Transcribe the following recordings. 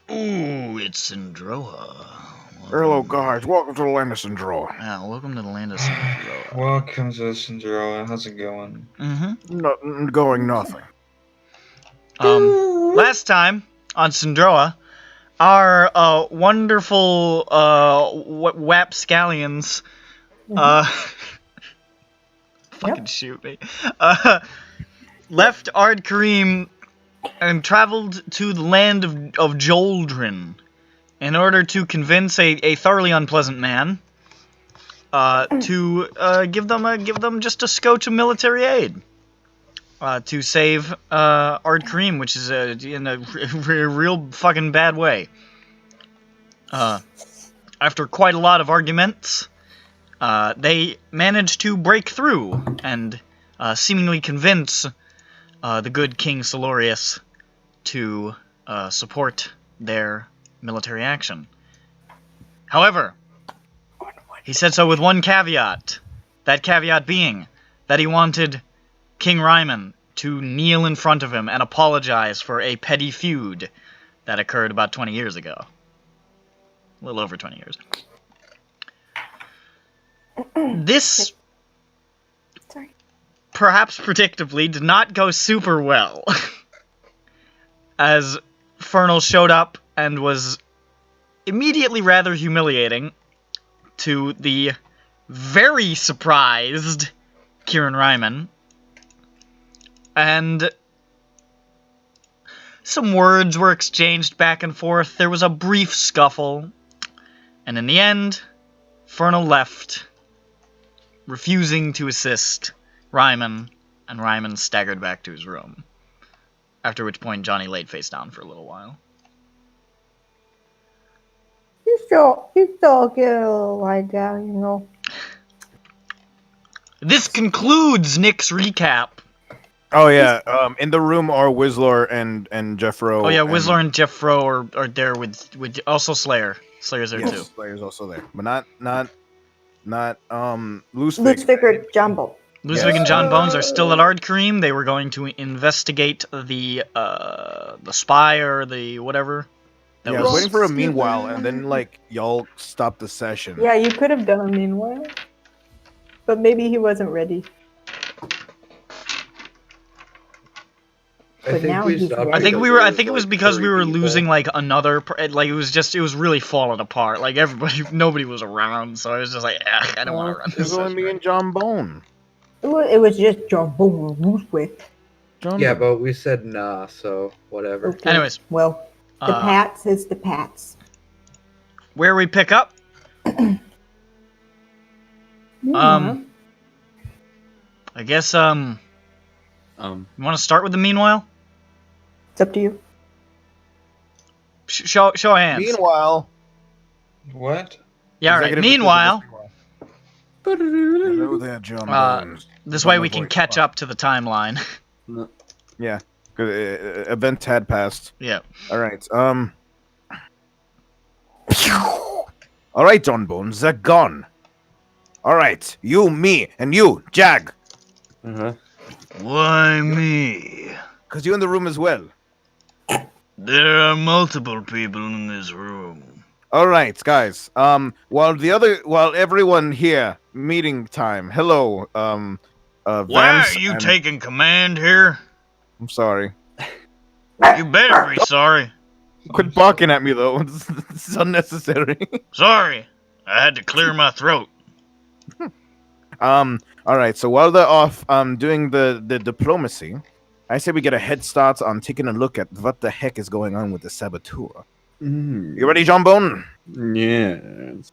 Ooh, it's SINDROA. Hello, guys. Welcome to the land of SINDROA. Yeah, welcome to the land of SINDROA. Welcome to SINDROA. How's it going? Nothing. Last time on SINDROA, our wonderful wapscallions fucking shoot me. Left Ardkarim and traveled to the land of Joldrin in order to convince a thoroughly unpleasant man to give them just a scotch of military aid to save Ardkarim, which is in a real fucking bad way. After quite a lot of arguments, they managed to break through and seemingly convince the good King Solorius to support their military action. However, he said so with one caveat. That caveat being that he wanted King Ryman to kneel in front of him and apologize for a petty feud that occurred about 20 years ago. A little over 20 years. This, perhaps predictably, did not go super well. As Fernal showed up and was immediately rather humiliating to the very surprised Kieran Ryman. And some words were exchanged back and forth. There was a brief scuffle. And in the end, Fernal left, refusing to assist Ryman, and Ryman staggered back to his room. After which point, Johnny laid face down for a little while. You still get a little lie down, you know. This concludes Nick's recap. Oh yeah. In the room are Whistler and Jeffro. Oh yeah, Whistler and Jeffro are there with also Slayer. Slayer's there too. Slayer's also there, but not Luhhzwick. Luhhzwick or Jables. Luhhzwick and John Bones are still at Ardkarim. They were going to investigate the spy or the whatever. I was waiting for a meanwhile, and then like y'all stopped the session. Yeah, you could have done a meanwhile, but maybe he wasn't ready. I think it was because we were losing like another. Like it was really falling apart. Like nobody was around, so I was just like, I don't want to run this. It was only me and John Bone. It was just John Bone and Luhhzwick. Yeah, but we said nah, so whatever. Okay. Anyways, well, the Pats is the Pats. Where we pick up? I guess you want to start with the meanwhile? It's up to you. Show of hands. Meanwhile. What? Yeah, all right. Meanwhile. Hello there, John Bones. This way we can catch up to the timeline. Yeah. Good. Event had passed. Yeah. All right. All right, John Bones. They're gone. All right. You, me, and you, Jag. Why me? Because you're in the room as well. There are multiple people in this room. All right, guys. While everyone here, meeting time. Hello. Why Vance are you taking command here? I'm sorry. You better be sorry. Quit barking at me, though. This is unnecessary. Sorry. I had to clear my throat. All right. So while they're off doing the diplomacy, I say we get a head start on taking a look at what the heck is going on with the saboteur. You ready, John Bone? Yes.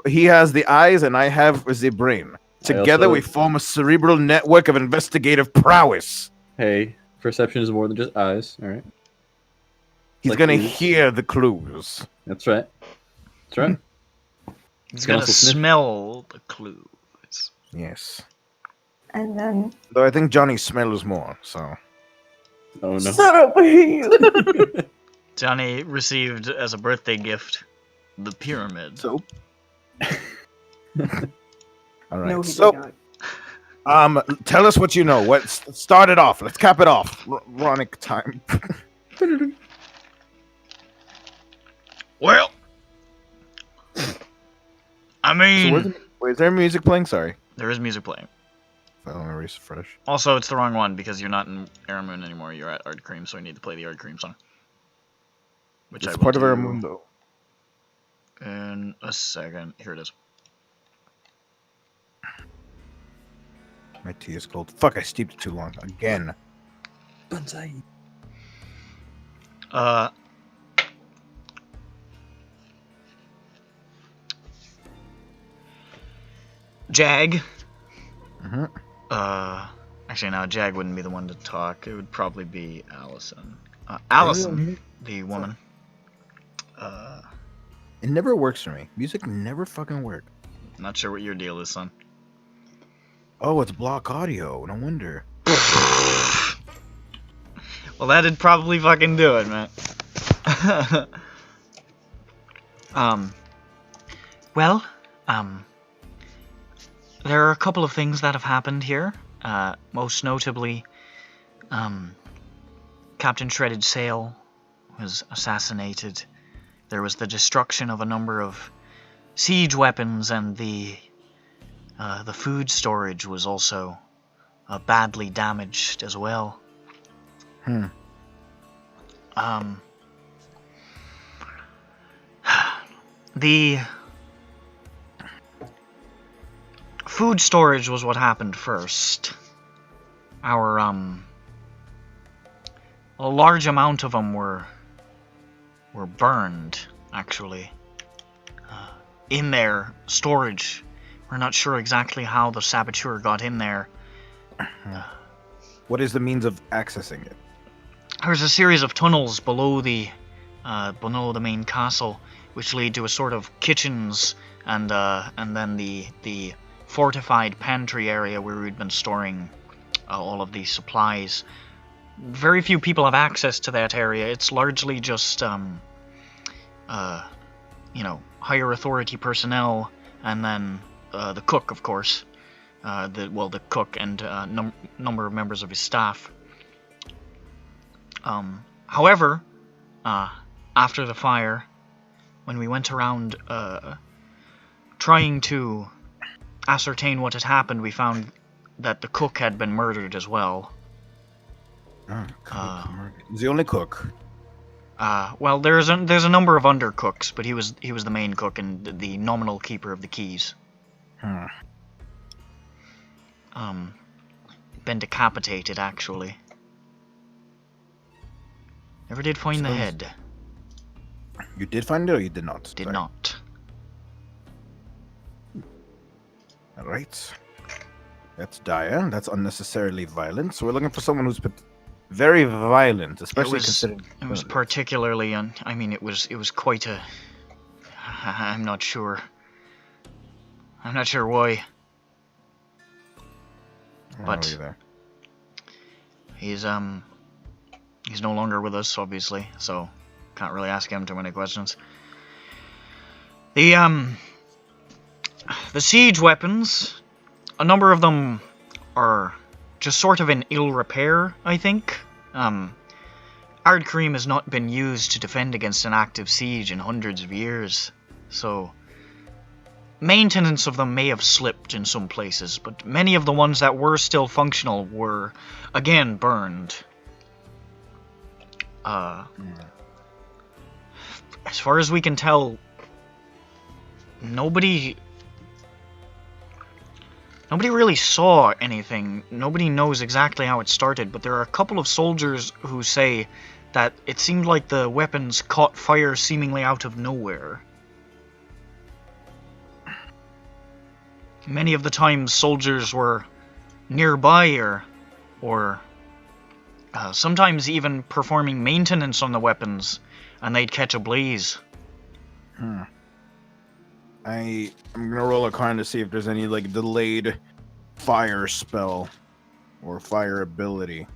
He has the eyes and I have the brain. Together we form a cerebral network of investigative prowess. Hey, perception is more than just eyes, alright? He's gonna hear the clues. That's right. That's right. He's gonna smell the clues. Yes. And then... Though I think Johnny smells more, so... Oh no. Shut up, you! Johnny received as a birthday gift the pyramid. Soap. All right. No, he so, did not. tell us what you know. Start it off. Let's cap it off. Ronic time. Well, I mean, So wait, is there music playing? Sorry. there is music playing. I don't erase fresh. Also, it's the wrong one because you're not in Aramoon anymore. You're at Ard Cream, so I need to play the Ard Cream song. Which It's I will part of do Aramundo. in a second. Here it is. My tea is cold. Fuck, I steeped it too long. Again. Bonsai. Jag. Mm-hmm. Actually, no, Jag wouldn't be the one to talk. It would probably be Allison. Allison, the woman. It never works for me. Music never fucking works. Not sure what your deal is, son. Oh, it's block audio. No wonder. Well, that'd probably fucking do it, man. Well, there are a couple of things that have happened here. Most notably, Captain Shredded Sail was assassinated. There was the destruction of a number of siege weapons, and the food storage was also badly damaged as well. The food storage was what happened first. A large amount of them were burned, actually, in their storage. We're not sure exactly how the saboteur got in there. What is the means of accessing it? There's a series of tunnels below the main castle, which lead to a sort of kitchens and then the fortified pantry area where we'd been storing all of these supplies. Very few people have access to that area. It's largely just higher authority personnel, and then the cook, of course. The cook and number of members of his staff. However, after the fire, when we went around trying to ascertain what had happened, we found that the cook had been murdered as well. He's the only cook. Well, there's a number of undercooks, but he was the main cook and the nominal keeper of the keys. Been decapitated, actually. Never did find the head. You did find it, or you did not? Did not. Alright. That's dire. That's unnecessarily violent. So we're looking for someone who's very violent, especially considering... It was particularly... I mean, it was quite a... I'm not sure. I'm not sure why. But he's no longer with us, obviously, so can't really ask him too many questions. The siege weapons, a number of them are just sort of in ill repair, I think. Ard Cream has not been used to defend against an active siege in hundreds of years, so maintenance of them may have slipped in some places, but many of the ones that were still functional were, again, burned. As far as we can tell, nobody really saw anything. Nobody knows exactly how it started, but there are a couple of soldiers who say that it seemed like the weapons caught fire seemingly out of nowhere. Many of the times soldiers were nearby or sometimes even performing maintenance on the weapons, and they'd catch a blaze. I'm gonna roll a card to see if there's any like delayed fire spell or fire ability.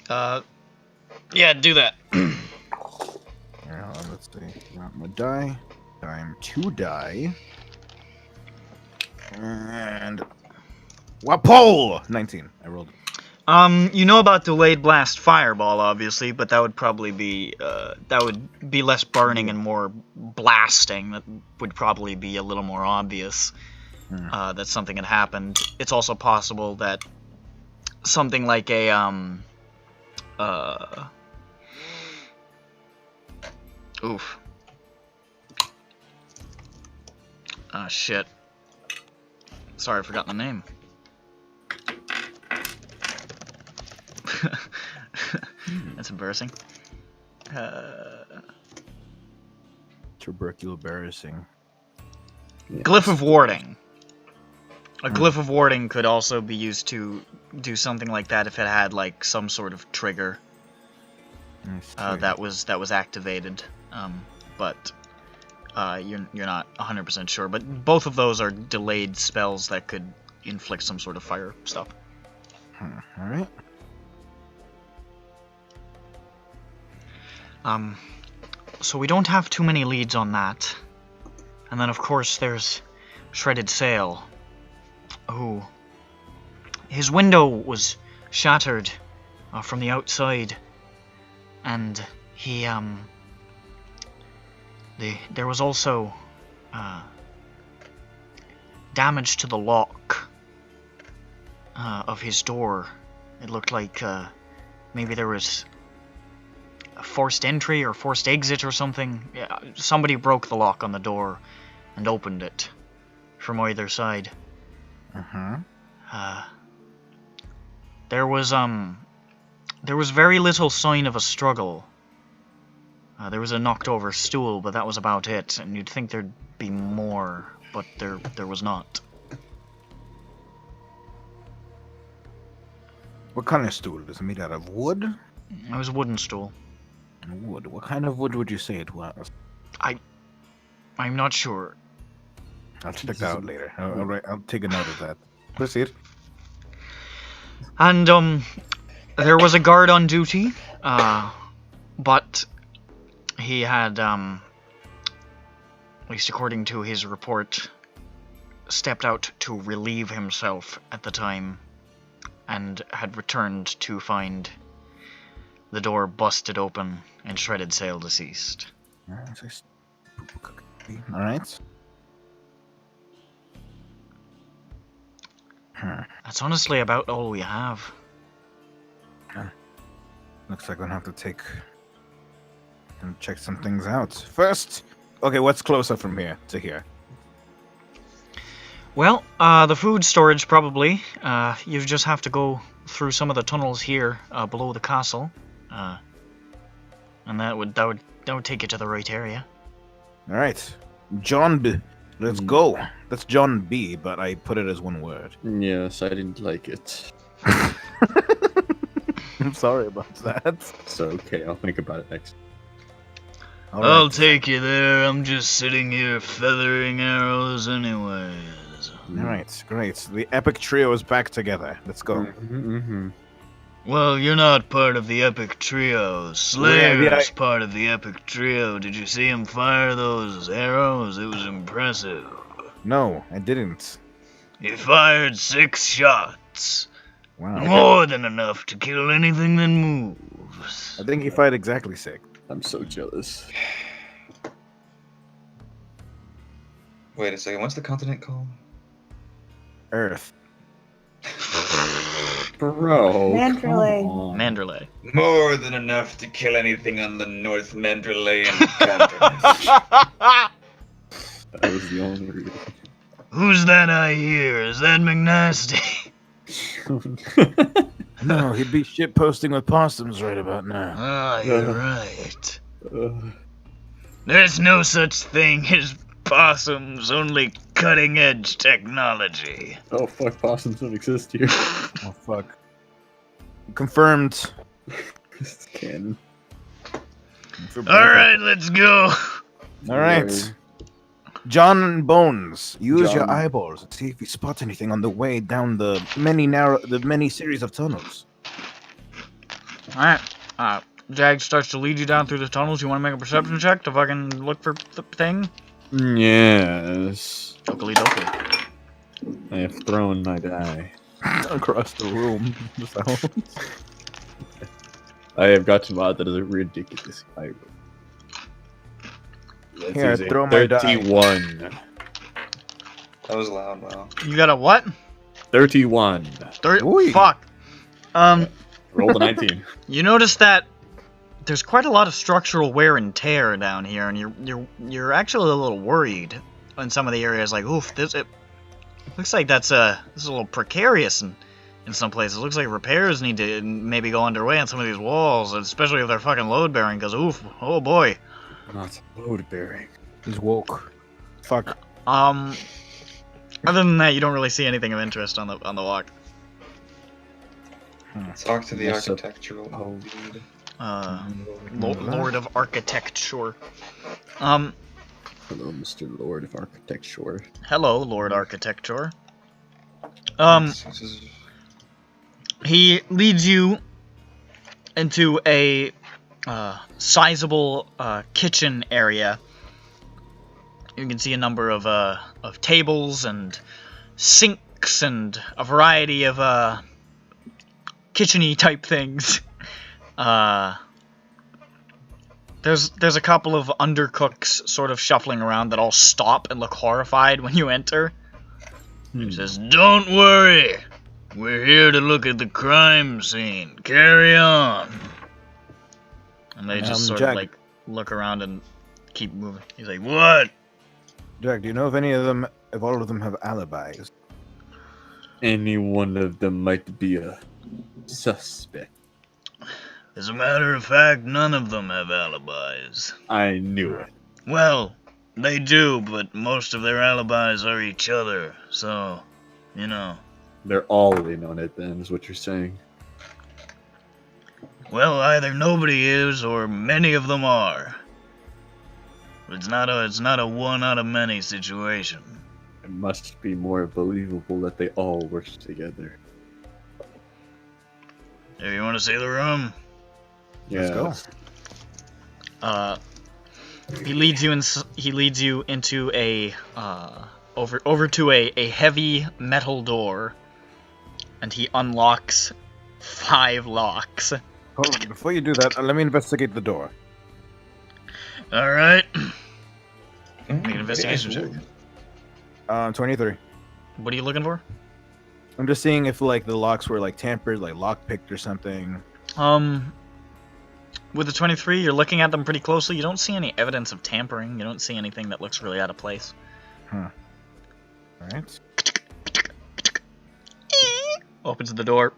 Yeah, do that. Let's see. Not my die. Time to die. And Wapole! 19. I rolled it. You know about delayed blast fireball, obviously, but that would probably be less burning and more blasting. That would probably be a little more obvious that something had happened. It's also possible that something like a oof. Ah, shit. Sorry, I forgot the name. That's embarrassing. Tubercular embarrassing. Glyph of warding. A glyph of warding could also be used to do something like that if it had like some sort of trigger that was activated. But you're not 100% sure. But both of those are delayed spells that could inflict some sort of fire stuff. All right. So we don't have too many leads on that. And then, of course, there's Shredded Sail, who... His window was shattered from the outside, and he, there was also damage to the lock of his door. It looked like maybe there was a forced entry or forced exit or something. Yeah, somebody broke the lock on the door and opened it from either side. There was very little sign of a struggle. There was a knocked over stool, but that was about it, and you'd think there'd be more, but there was not. What kind of stool? Is it made out of wood? It was a wooden stool. Wood. What kind of wood would you say it was? I'm not sure. I'll check that out later. I'll take a note of that. Proceed. And there was a guard on duty, but he had, at least according to his report, stepped out to relieve himself at the time, and had returned to find the door busted open and Shredded Sail deceased. Alright. That's honestly about all we have. Looks like we'll have to take and check some things out. First, okay, what's closer from here to here? Well, the food storage probably. You just have to go through some of the tunnels here below the castle, and that would take you to the right area. All right, John B. Let's go. That's John B, but I put it as one word. Yes, I didn't like it. I'm sorry about that. So okay, I'll think about it next. All I'll right. take you there. I'm just sitting here feathering arrows anyways. All right, great. The epic trio is back together. Let's go. Well, you're not part of the epic trio. Slayer's Yeah. part of the epic trio. Did you see him fire those arrows? It was impressive. No, I didn't. He fired 6 shots. Wow. More than enough to kill anything that moves. I think he fired exactly 6. I'm so jealous. Wait a second, what's the continent called? Earth. Bro, Mandalay. come on. Mandalay. More than enough to kill anything on the North Mandalayan continent. That was the only reason. Who's that I hear? Is that McNasty? No, he'd be shit posting with possums right about now. Ah, you're right. Uh, There's no such thing as possums, only cutting-edge technology. oh fuck, possums don't exist here. Oh fuck. Confirmed. This is canon. Alright, let's go. All right. John Bones, use your John. eyeballs and see if you spot anything on the way down the many series of tunnels. Alright, Jag starts to lead you down through the tunnels. You want to make a perception check to fucking look for the thing? Yes. Dokey dokey. I have thrown my die. across the room. The sounds. I have got to mod that is a ridiculous high roll. Let's Here, use a throw my die. 31. That was loud, wow. You got a what? 31. Ooh. Fuck. Roll the 19. You notice that there's quite a lot of structural wear and tear down here, and you're actually a little worried in some of the areas. Like, oof, it looks like this is a little precarious in some places. It looks like repairs need to maybe go underway on some of these walls, especially if they're fucking load bearing. Cause oof, oh boy. Not load bearing. He's woke. Fuck. Other than that, you don't really see anything of interest on the walk. Talk to the Yes, sir. architectural dude. Lord of Architecture. Hello, Mr. Lord of Architecture. Hello, Lord Architecture. This is- He leads you into a sizable kitchen area. You can see a number of tables and sinks and a variety of kitchen-y type things. There's a couple of undercooks sort of shuffling around that all stop and look horrified when you enter. He says, "Don't worry, we're here to look at the crime scene. Carry on." And they just sort Jack. of like look around and keep moving. He's like, "What?" Jack, do you know if all of them have alibis? Any one of them might be a suspect. As a matter of fact, none of them have alibis. I knew it. Well, they do, but most of their alibis are each other, so, you know. They're all in on it then, is what you're saying. Well, either nobody is, or many of them are. It's not a one out of many situation. It must be more believable that they all work together. Hey, you want to see the room? Let's go. He leads you into a over to a heavy metal door, and he unlocks 5 locks. Hold on, before you do that, let me investigate the door. All right. Make an investigation check. 23. What are you looking for? I'm just seeing if like the locks were like tampered, like lockpicked or something. With the 23, you're looking at them pretty closely. You don't see any evidence of tampering. You don't see anything that looks really out of place. All right. Opens the door.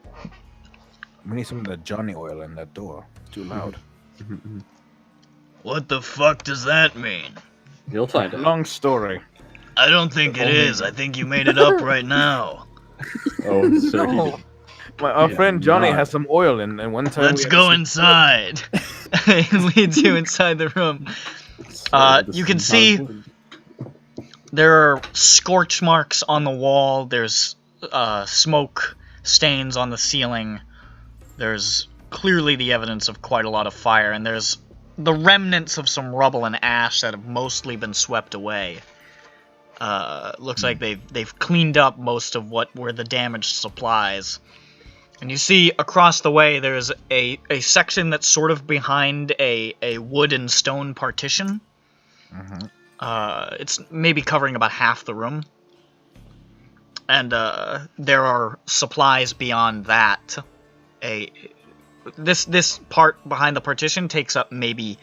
We need some of the Johnny oil in that door. It's too loud. What the fuck does that mean? You'll find out. Long story. I don't think it is. I think you made it up right now. Oh, sir. No. Our Yeah, friend Johnny not. has some oil in, and one time Let's go inside. He leads you inside the room. You can see there are scorch marks on the wall. There's smoke stains on the ceiling. There's clearly the evidence of quite a lot of fire, and there's the remnants of some rubble and ash that have mostly been swept away. Looks like they've cleaned up most of what were the damaged supplies. And you see across the way there's a section that's sort of behind a wood and stone partition. It's maybe covering about half the room. And there are supplies beyond that. This part behind the partition takes up maybe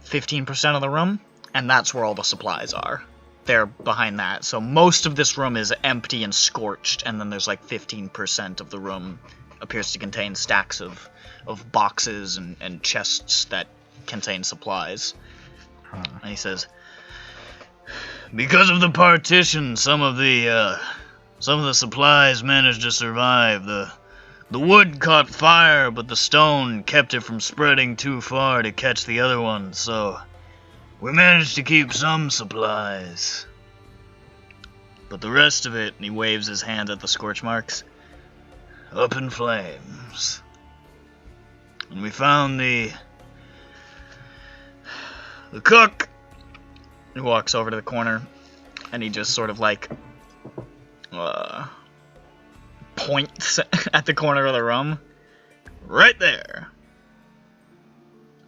15% of the room, and that's where all the supplies are. They're behind that. So most of this room is empty and scorched, and then there's like 15% of the room appears to contain stacks of boxes and chests that contain supplies. And he says, because of the partition, some of the supplies managed to survive. The wood caught fire, but the stone kept it from spreading too far to catch the other ones, so we managed to keep some supplies. But the rest of it, and he waves his hand at the scorch marks, up in flames. And we found the cook. He walks over to the corner, and he just sort of like points at the corner of the room. Right there.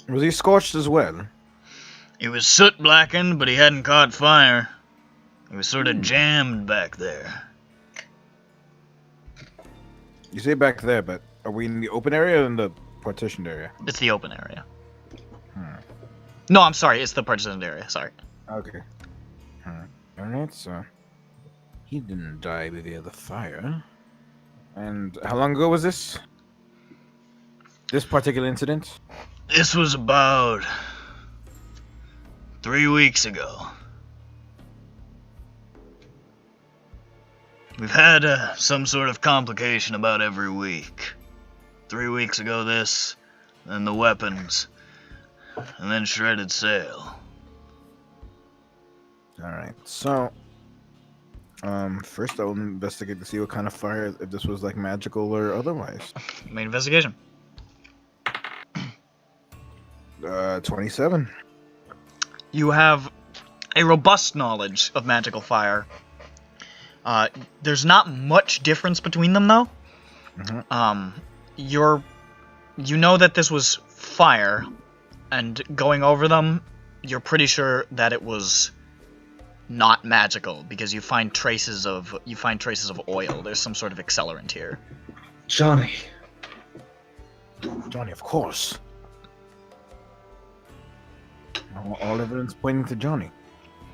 Was he scorched as well? He was soot blackened, but he hadn't caught fire. He was sort of jammed back there. You say back there, but are we in the open area or in the partitioned area? It's the open area. No, I'm sorry, it's the partitioned area, sorry. Okay. Alright, so he didn't die via the fire. And how long ago was this? This particular incident? This was about 3 weeks ago. We've had some sort of complication about every week. 3 weeks ago this, then the weapons, and then shredded sail. Alright, so first I'll investigate to see what kind of fire, if this was like magical or otherwise. Main investigation. 27. You have a robust knowledge of magical fire. There's not much difference between them, though. You know that this was fire, and going over them, you're pretty sure that it was not magical because you find traces of oil. There's some sort of accelerant here. Johnny. Johnny, of course. All evidence pointing to Johnny.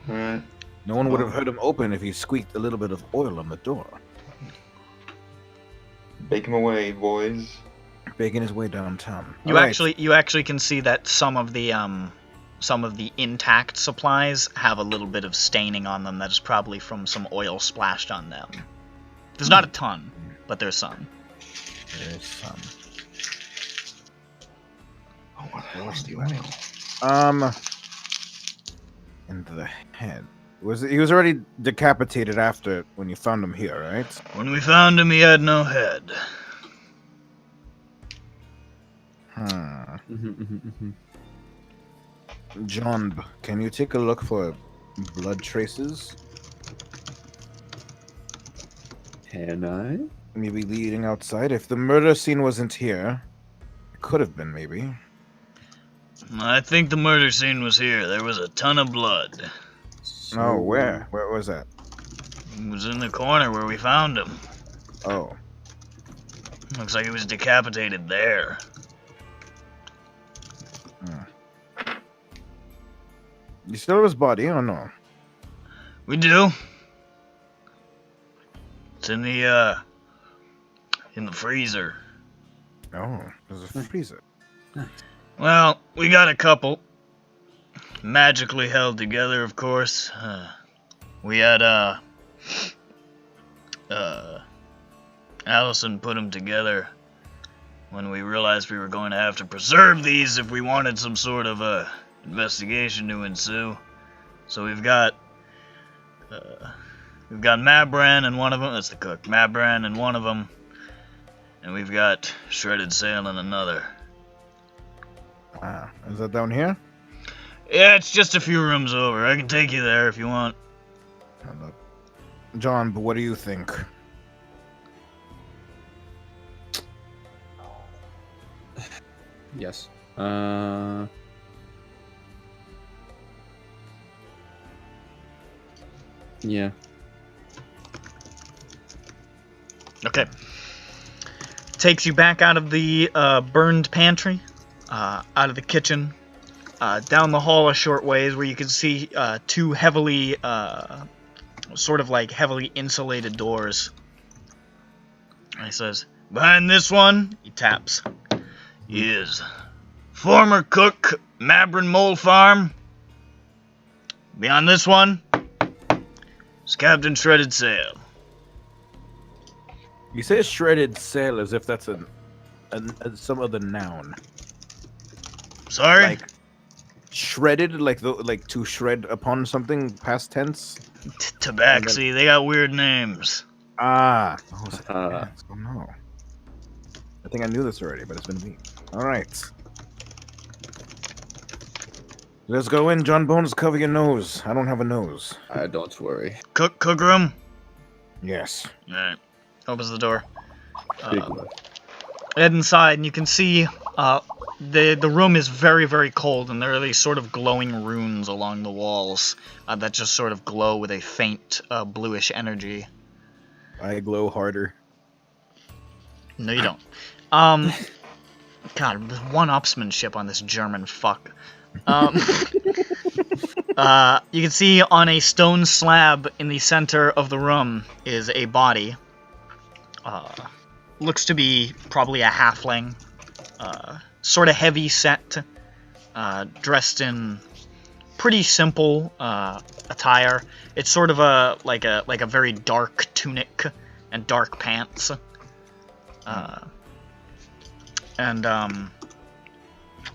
Alright. No one would have heard him open if he squeaked a little bit of oil on the door. Bake him away, boys. Baking his way downtown. You actually can see that some of the intact supplies have a little bit of staining on them that is probably from some oil splashed on them. There's not a ton, but there's some. There's some. Oh, what the hell is the oil? Into the head. He was already decapitated after when you found him here, right? When we found him, he had no head. John, can you take a look for blood traces? Can I? Maybe leading outside? If the murder scene wasn't here, it could have been, maybe. I think the murder scene was here. There was a ton of blood. Oh, where? Where was that? He was in the corner where we found him. Oh. Looks like he was decapitated there. You still have his body or no? We do. It's in the freezer. Oh, there's a freezer. Well, we got a couple. Magically held together, of course. We had, Allison put them together when we realized we were going to have to preserve these if we wanted some sort of a investigation to ensue. So we've got Mabran in one of them. That's the cook. Mabran in one of them, and we've got shredded sail in another. Wow, is that down here? Yeah, it's just a few rooms over. I can take you there if you want. John, but what do you think? Yes. Yeah. Okay. Takes you back out of the burned pantry, out of the kitchen, down the hall a short ways where you can see two heavily, sort of like heavily insulated doors. And he says, behind this one, he taps, is former cook Mabran Mole Farm. Beyond this one is Captain Shredded Sail. You say shredded sail as if that's some other noun. Sorry? Like shredded, like to shred upon something, past tense. Tabaxi, they got weird names. Ah. Oh no. I think I knew this already, but it's been me. All right. Let's go in, John Bones. Cover your nose. I don't have a nose. Don't worry. Cook room? Yes. Alright. Opens the door. Big left. Head inside, and you can see the room is very, very cold, and there are these sort of glowing runes along the walls that just sort of glow with a faint bluish energy. I glow harder. No, you don't. God, one-upsmanship on this German fuck. You can see on a stone slab in the center of the room is a body. Looks to be probably a halfling. Sort of heavy set, dressed in pretty simple attire. It's sort of like a very dark tunic and dark pants. And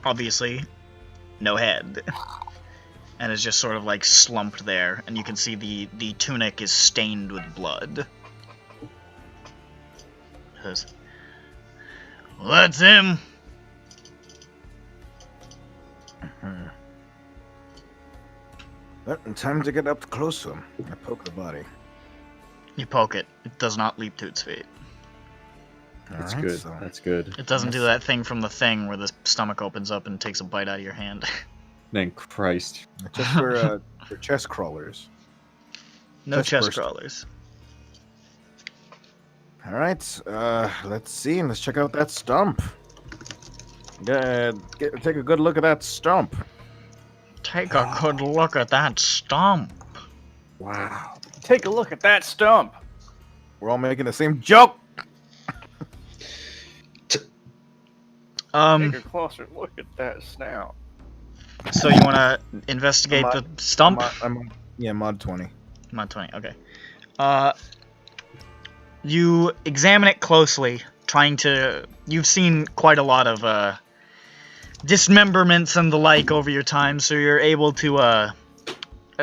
obviously, no head. And is just sort of like slumped there, and you can see the tunic is stained with blood. Says, well, that's him. Well, time to get up close to him. I poke the body. You poke it. It does not leap to its feet. That's Alright, good. so- That's good. It doesn't do that thing from the Thing where the stomach opens up and takes a bite out of your hand. Thank Christ. Just for chest crawlers. No Chest chest burster. crawlers. Alright, let's see. Let's check out that stump. Take a good look at that stump. Take a good look at that stump. Wow. Take a look at that stump. We're all making the same joke. Take a closer look at that snout. So you want to investigate the stump? Yeah, mod 20. Mod 20, okay. You examine it closely, trying to... You've seen quite a lot of, dismemberments and the like over your time, so you're able to, at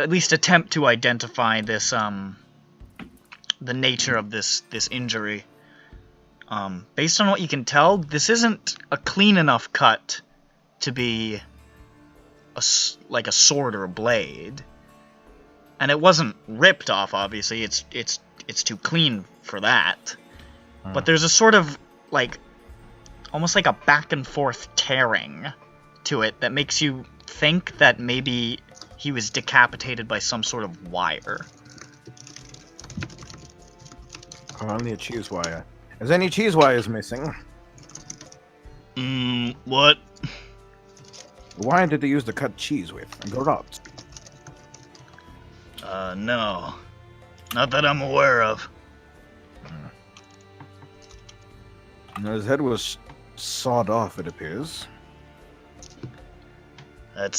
least attempt to identify this, the nature of this injury. Based on what you can tell, this isn't a clean enough cut to be like a sword or a blade. And it wasn't ripped off, obviously. It's too clean for that. But there's a sort of, like, almost like a back and forth tearing to it that makes you think that maybe he was decapitated by some sort of wire. Only a cheese wire. Is any cheese wires missing? What? Why did they use to cut cheese with? Garot. No. Not that I'm aware of. His head was sawed off, it appears. That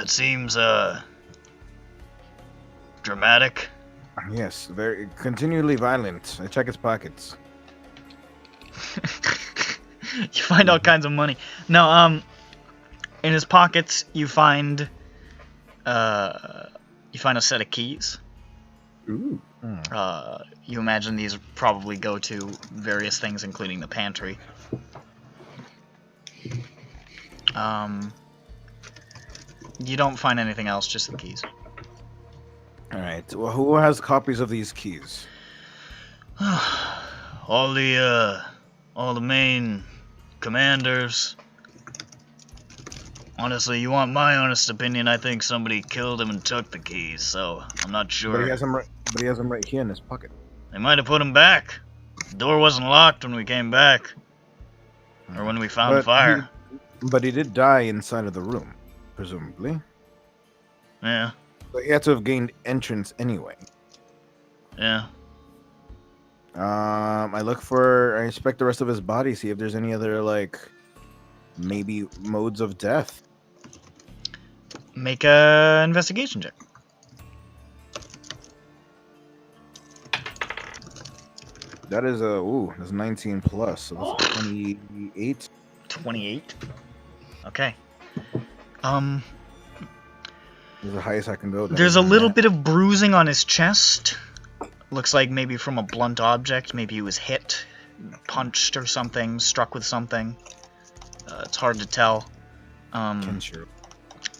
seems, dramatic. Yes, very continually violent. I check his pockets. You find all kinds of money. No, in his pockets, you find a set of keys. Ooh. You imagine these probably go to various things, including the pantry. You don't find anything else, just the keys. Alright, well, who has copies of these keys? all the main commanders. Honestly, you want my honest opinion, I think somebody killed him and took the keys, so I'm not sure. But he has them right here in his pocket. They might have put him back. The door wasn't locked when we came back. Or when we found the fire. But he did die inside of the room, presumably. Yeah, So he had to have gained entrance anyway. yeah. I inspect the rest of his body, see if there's any other, like, maybe modes of death. Make a investigation check. That is that's 19 plus, so that's 28. 28. Okay. This is the highest I can go. There's a little bit of bruising on his chest. Looks like maybe from a blunt object. Maybe he was hit, punched or something, struck with something. It's hard to tell. Sure.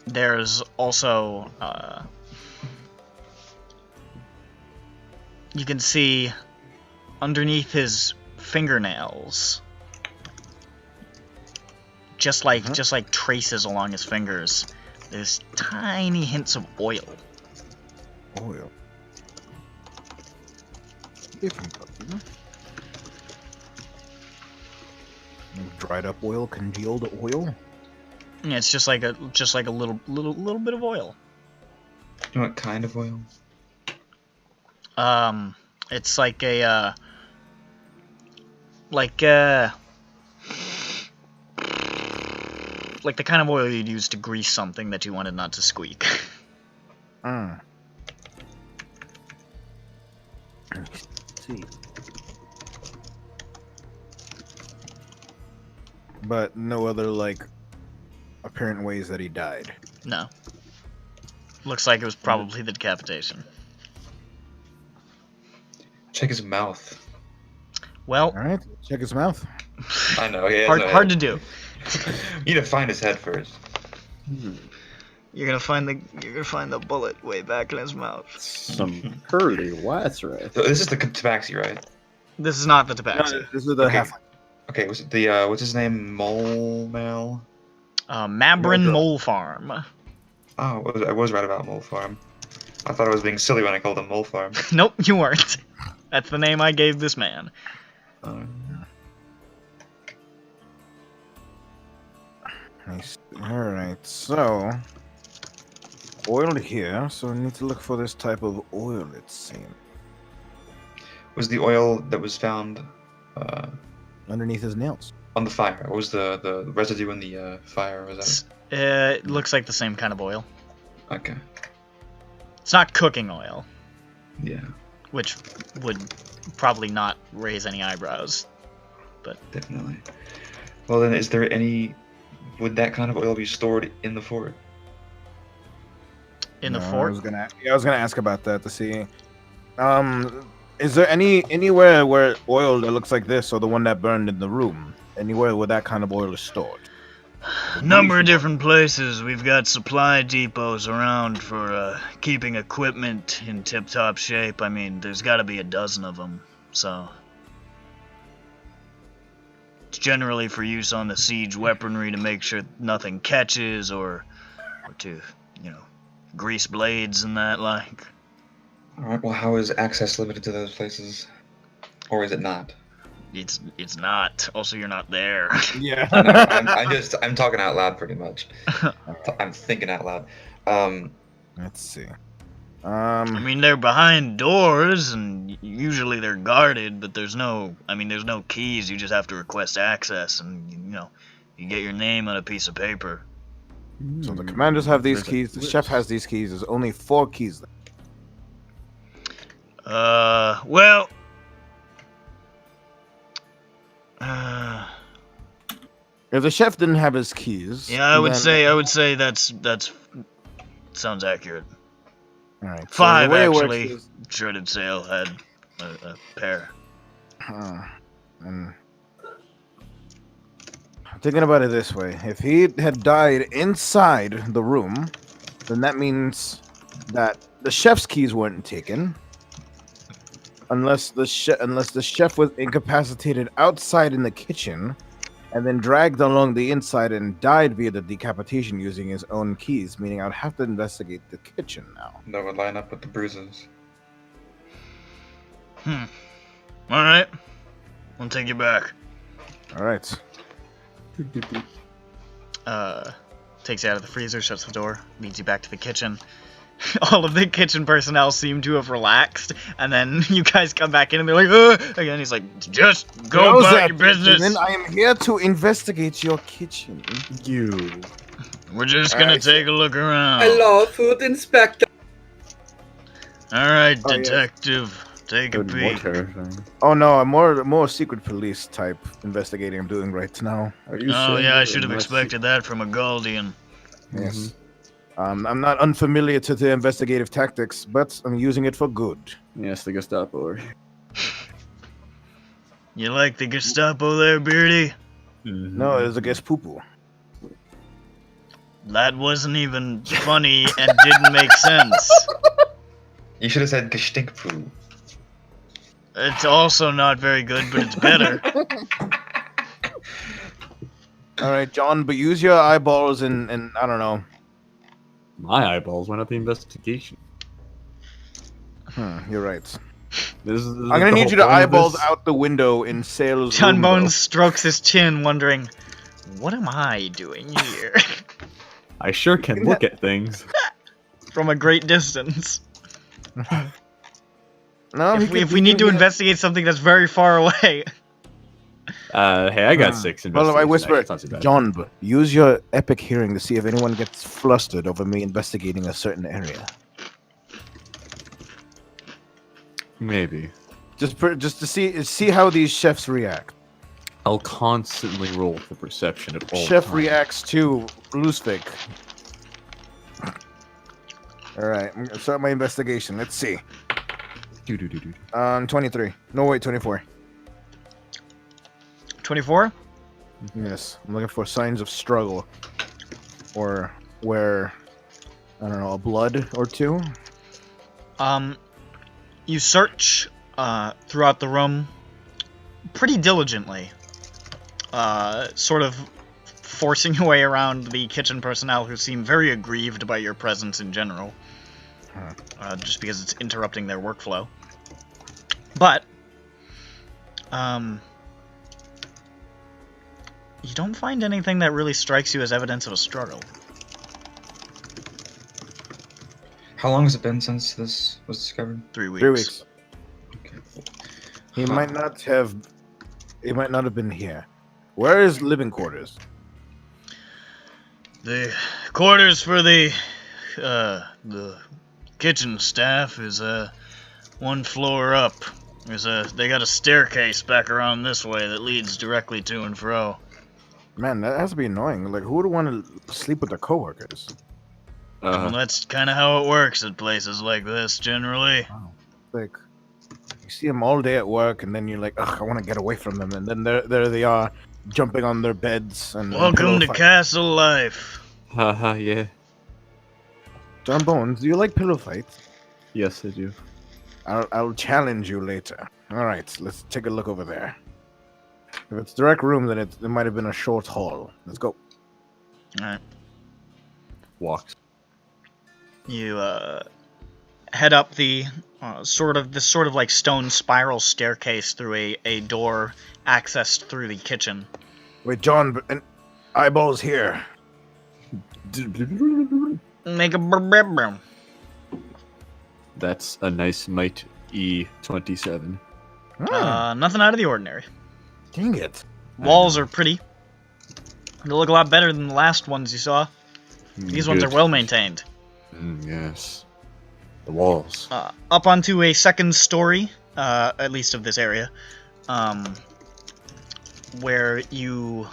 There's also, you can see underneath his fingernails. Just like traces along his fingers. There's tiny hints of oil. Oil. Different color. Dried up oil, congealed oil. Yeah, it's just like a little bit of oil. You know what kind of oil? It's like a like the kind of oil you'd use to grease something that you wanted not to squeak. Let's see. But no other, like, apparent ways that he died. No. Looks like it was probably the decapitation. Check his mouth. Well, Alright, check his mouth. I know, he has hard, no hard to head. do. You need to find his head first. You're gonna find the bullet way back in his mouth. Some pearly whites, right? So this is the tabaxi, right? This is not the No, tabaxi. this is the Okay. half. Okay, was it the what's his name? Mole? Mabrin Mole Farm. Oh, I was right about Mole Farm. I thought I was being silly when I called him Mole Farm. Nope, you weren't. That's the name I gave this man. Nice. Alright, so oil here, so we need to look for this type of oil, it seems. Was the oil that was found Underneath his nails. on the fire? What was the residue in the fire? Was It looks like the same kind of oil. that? Okay. It's not cooking oil, Yeah, which would probably not raise any eyebrows. definitely. Well then, is there any? Would that kind of oil be stored in the fort? In the No, fort? I was gonna ask about that to see. Is there anywhere where oil that looks like this, or the one that burned in the room? Anywhere where that kind of oil is stored? Number of different places. We've got supply depots around for keeping equipment in tip-top shape. I mean, there's got to be a dozen of them, so... It's generally for use on the siege weaponry to make sure nothing catches, or to, grease blades and that like. Alright, well how is access limited to those places? Or is it not? It's not. Also, you're not there. Yeah. I'm talking out loud pretty much. I'm thinking out loud. Let's see. I mean, they're behind doors, and usually they're guarded, but there's no keys. You just have to request access, and, you get your name on a piece of paper. So the commanders have these keys. The chef has these keys. There's only 4 keys left. Well... If the chef didn't have his keys... Yeah, I would then- say that's sounds accurate. Alright, so 5, the way it works actually. is- Shredded Sail had a pair. And thinking about it this way, if he had died inside the room, then that means that the chef's keys weren't taken, unless the chef was incapacitated outside in the kitchen, and then dragged along the inside and died via the decapitation using his own keys. Meaning, I'd have to investigate the kitchen now. That would line up with the bruises. Alright. I'll take you back. All right. Takes you out of the freezer, shuts the door, leads you back to the kitchen. All of the kitchen personnel seem to have relaxed, and then you guys come back in and they're like, again, he's like, just go about your business. Then I am here to investigate your kitchen. You. We're just gonna Alright, take a look around. Hello, food inspector. Alright, Oh, yes. detective, take a Good, more peek. terrifying. Oh no, a more secret police type investigating I'm doing right now. Are you Oh saying yeah, I that should have my expected that from a Galdian. Yes. I'm not unfamiliar to the investigative tactics, but I'm using it for good. Yes, the Gestapo. You like the Gestapo there, Beardy? No, it's against poo-poo. That wasn't even funny and didn't make sense. You should have said Gestinkpoo. It's also not very good, but it's better. All right, John, but use your eyeballs and I don't know. My eyeballs went up the investigation. You're right. This is I'm gonna need you to eyeballs out the window in Sale's John room, Bones strokes his chin, wondering, what am I doing here? I sure can look at things. From a great distance. No, If we need to investigate something that's very far away. Hey, I got 6 Well, if I investigation. whisper, It's not too bad. John, use your epic hearing to see if anyone gets flustered over me investigating a certain area. Maybe. Just to see how these chefs react. I'll constantly roll for perception at all Chef times. reacts to Luhhzwick. All right, I'm gonna start my investigation. Let's see. 23. No, wait, 24. 24? Yes, I'm looking for signs of struggle, or where, I don't know, a blood or two. You search throughout the room pretty diligently, sort of forcing your way around the kitchen personnel who seem very aggrieved by your presence in general, just because it's interrupting their workflow. But, you don't find anything that really strikes you as evidence of a struggle. How long has it been since this was discovered? 3 weeks. 3 weeks. Okay. He might not have. He might not have been here. Where is living quarters? The quarters for the kitchen staff is one floor up. They got a staircase back around this way that leads directly to and fro. Man, that has to be annoying. Like, who would want to sleep with their coworkers? Well, that's kind of how it works at places like this, generally. Like, you see them all day at work, and then you're like, ugh, I want to get away from them, and then there they are, jumping on their beds and Welcome to fight. castle life. Haha, yeah. John Bones, do you like pillow fights? Yes, I do. I'll challenge you later. All right, let's take a look over there. If it's direct room, then it might have been a short hall. Let's go. Alright. Walks. You head up the sort of like stone spiral staircase through a door accessed through the kitchen. Wait, John, eyeballs here. Make a brr. That's a nice might E27. Nothing out of the ordinary. Dang it. Walls are pretty. They look a lot better than the last ones you saw. These ones are well maintained. Yes. The walls. Up onto a second story, at least of this area, where you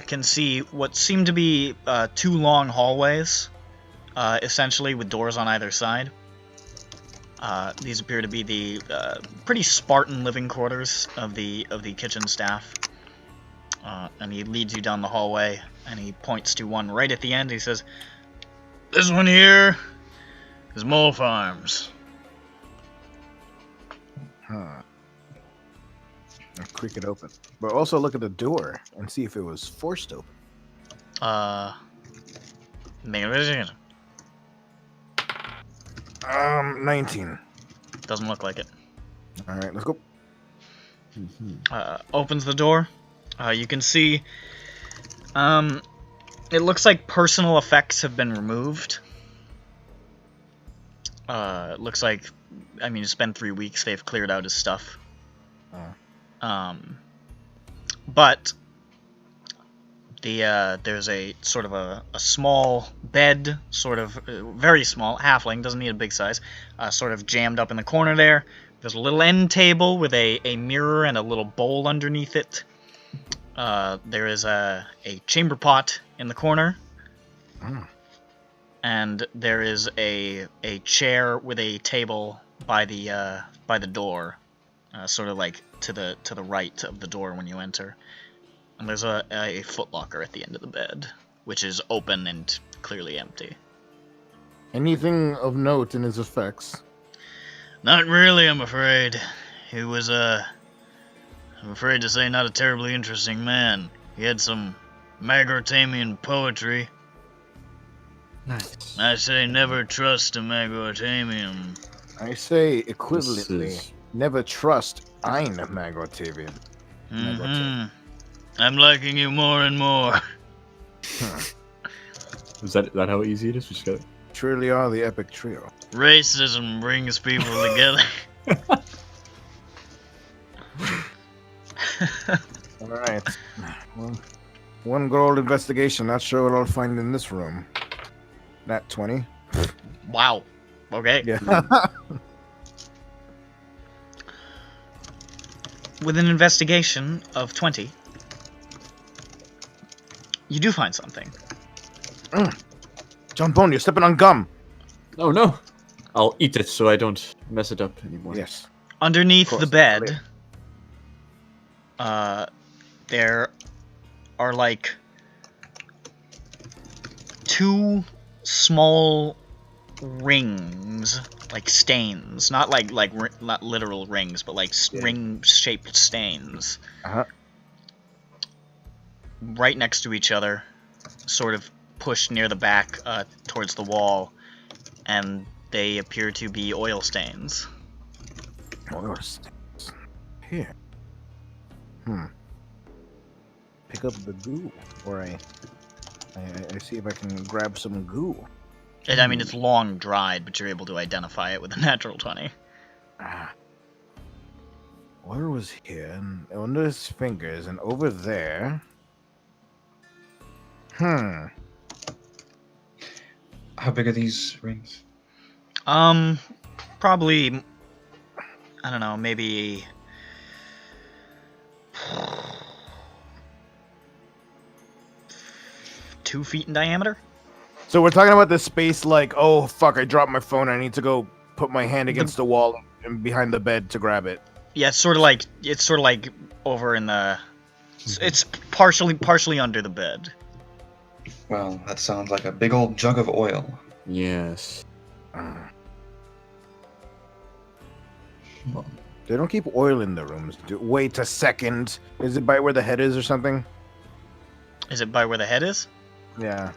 can see what seem to be 2 long hallways, essentially with doors on either side. These appear to be the pretty Spartan living quarters of the kitchen staff. And he leads you down the hallway, and he points to one right at the end. He says, "This one here is Mole Farms." I'll creak it open. But also look at the door and see if it was forced open. Make a investigation. 19. Doesn't look like it. All right, let's go. Opens the door. You can see, it looks like personal effects have been removed. It looks like, I mean, it's been 3 weeks, they've cleared out his stuff. But there's a sort of a small bed, sort of very small, halfling, doesn't need a big size, sort of jammed up in the corner there. There's a little end table with a mirror and a little bowl underneath it. There is a chamber pot in the corner. And there is a chair with a table by the door, sort of like to the right of the door when you enter. And there's a footlocker at the end of the bed, which is open and clearly empty. Anything of note in his effects? Not really, I'm afraid. He was, I'm afraid to say, not a terribly interesting man. He had some Magortamian poetry. Nice. I say never trust a Magortamian. I say This equivalently, is never trust ein Magortavian. Mm-hmm. I'm liking you more and more. is that how easy it is? We just got Truly are the epic trio. Racism brings people together. Alright. Well, one good old investigation. Not sure what I'll find in this room. Nat 20. Wow. Okay. Yeah. With an investigation of 20, you do find something. John Bone, you're stepping on gum. Oh no! I'll eat it so I don't mess it up anymore. Yes. Underneath Of the course, bed, there are like 2 small rings, like stains, not not literal rings, but like ring-shaped stains, Uh-huh. right next to each other, sort of pushed near the back, towards the wall, and they appear to be oil stains. Oil stains. Here. Pick up the goo. Or I see if I can grab some goo. I mean, it's long dried, but you're able to identify it with a natural 20. Oil was here, and under his fingers, and over there. How big are these rings? Probably, I don't know, maybe 2 feet in diameter? So we're talking about this space like, oh fuck, I dropped my phone, I need to go put my hand against the wall and behind the bed to grab it. Yeah, it's sort of like over in the, it's partially under the bed. Well, that sounds like a big old jug of oil. Yes. They don't keep oil in the rooms. Wait a second. Is it by where the head is or something? Is it by where the head is? Yeah.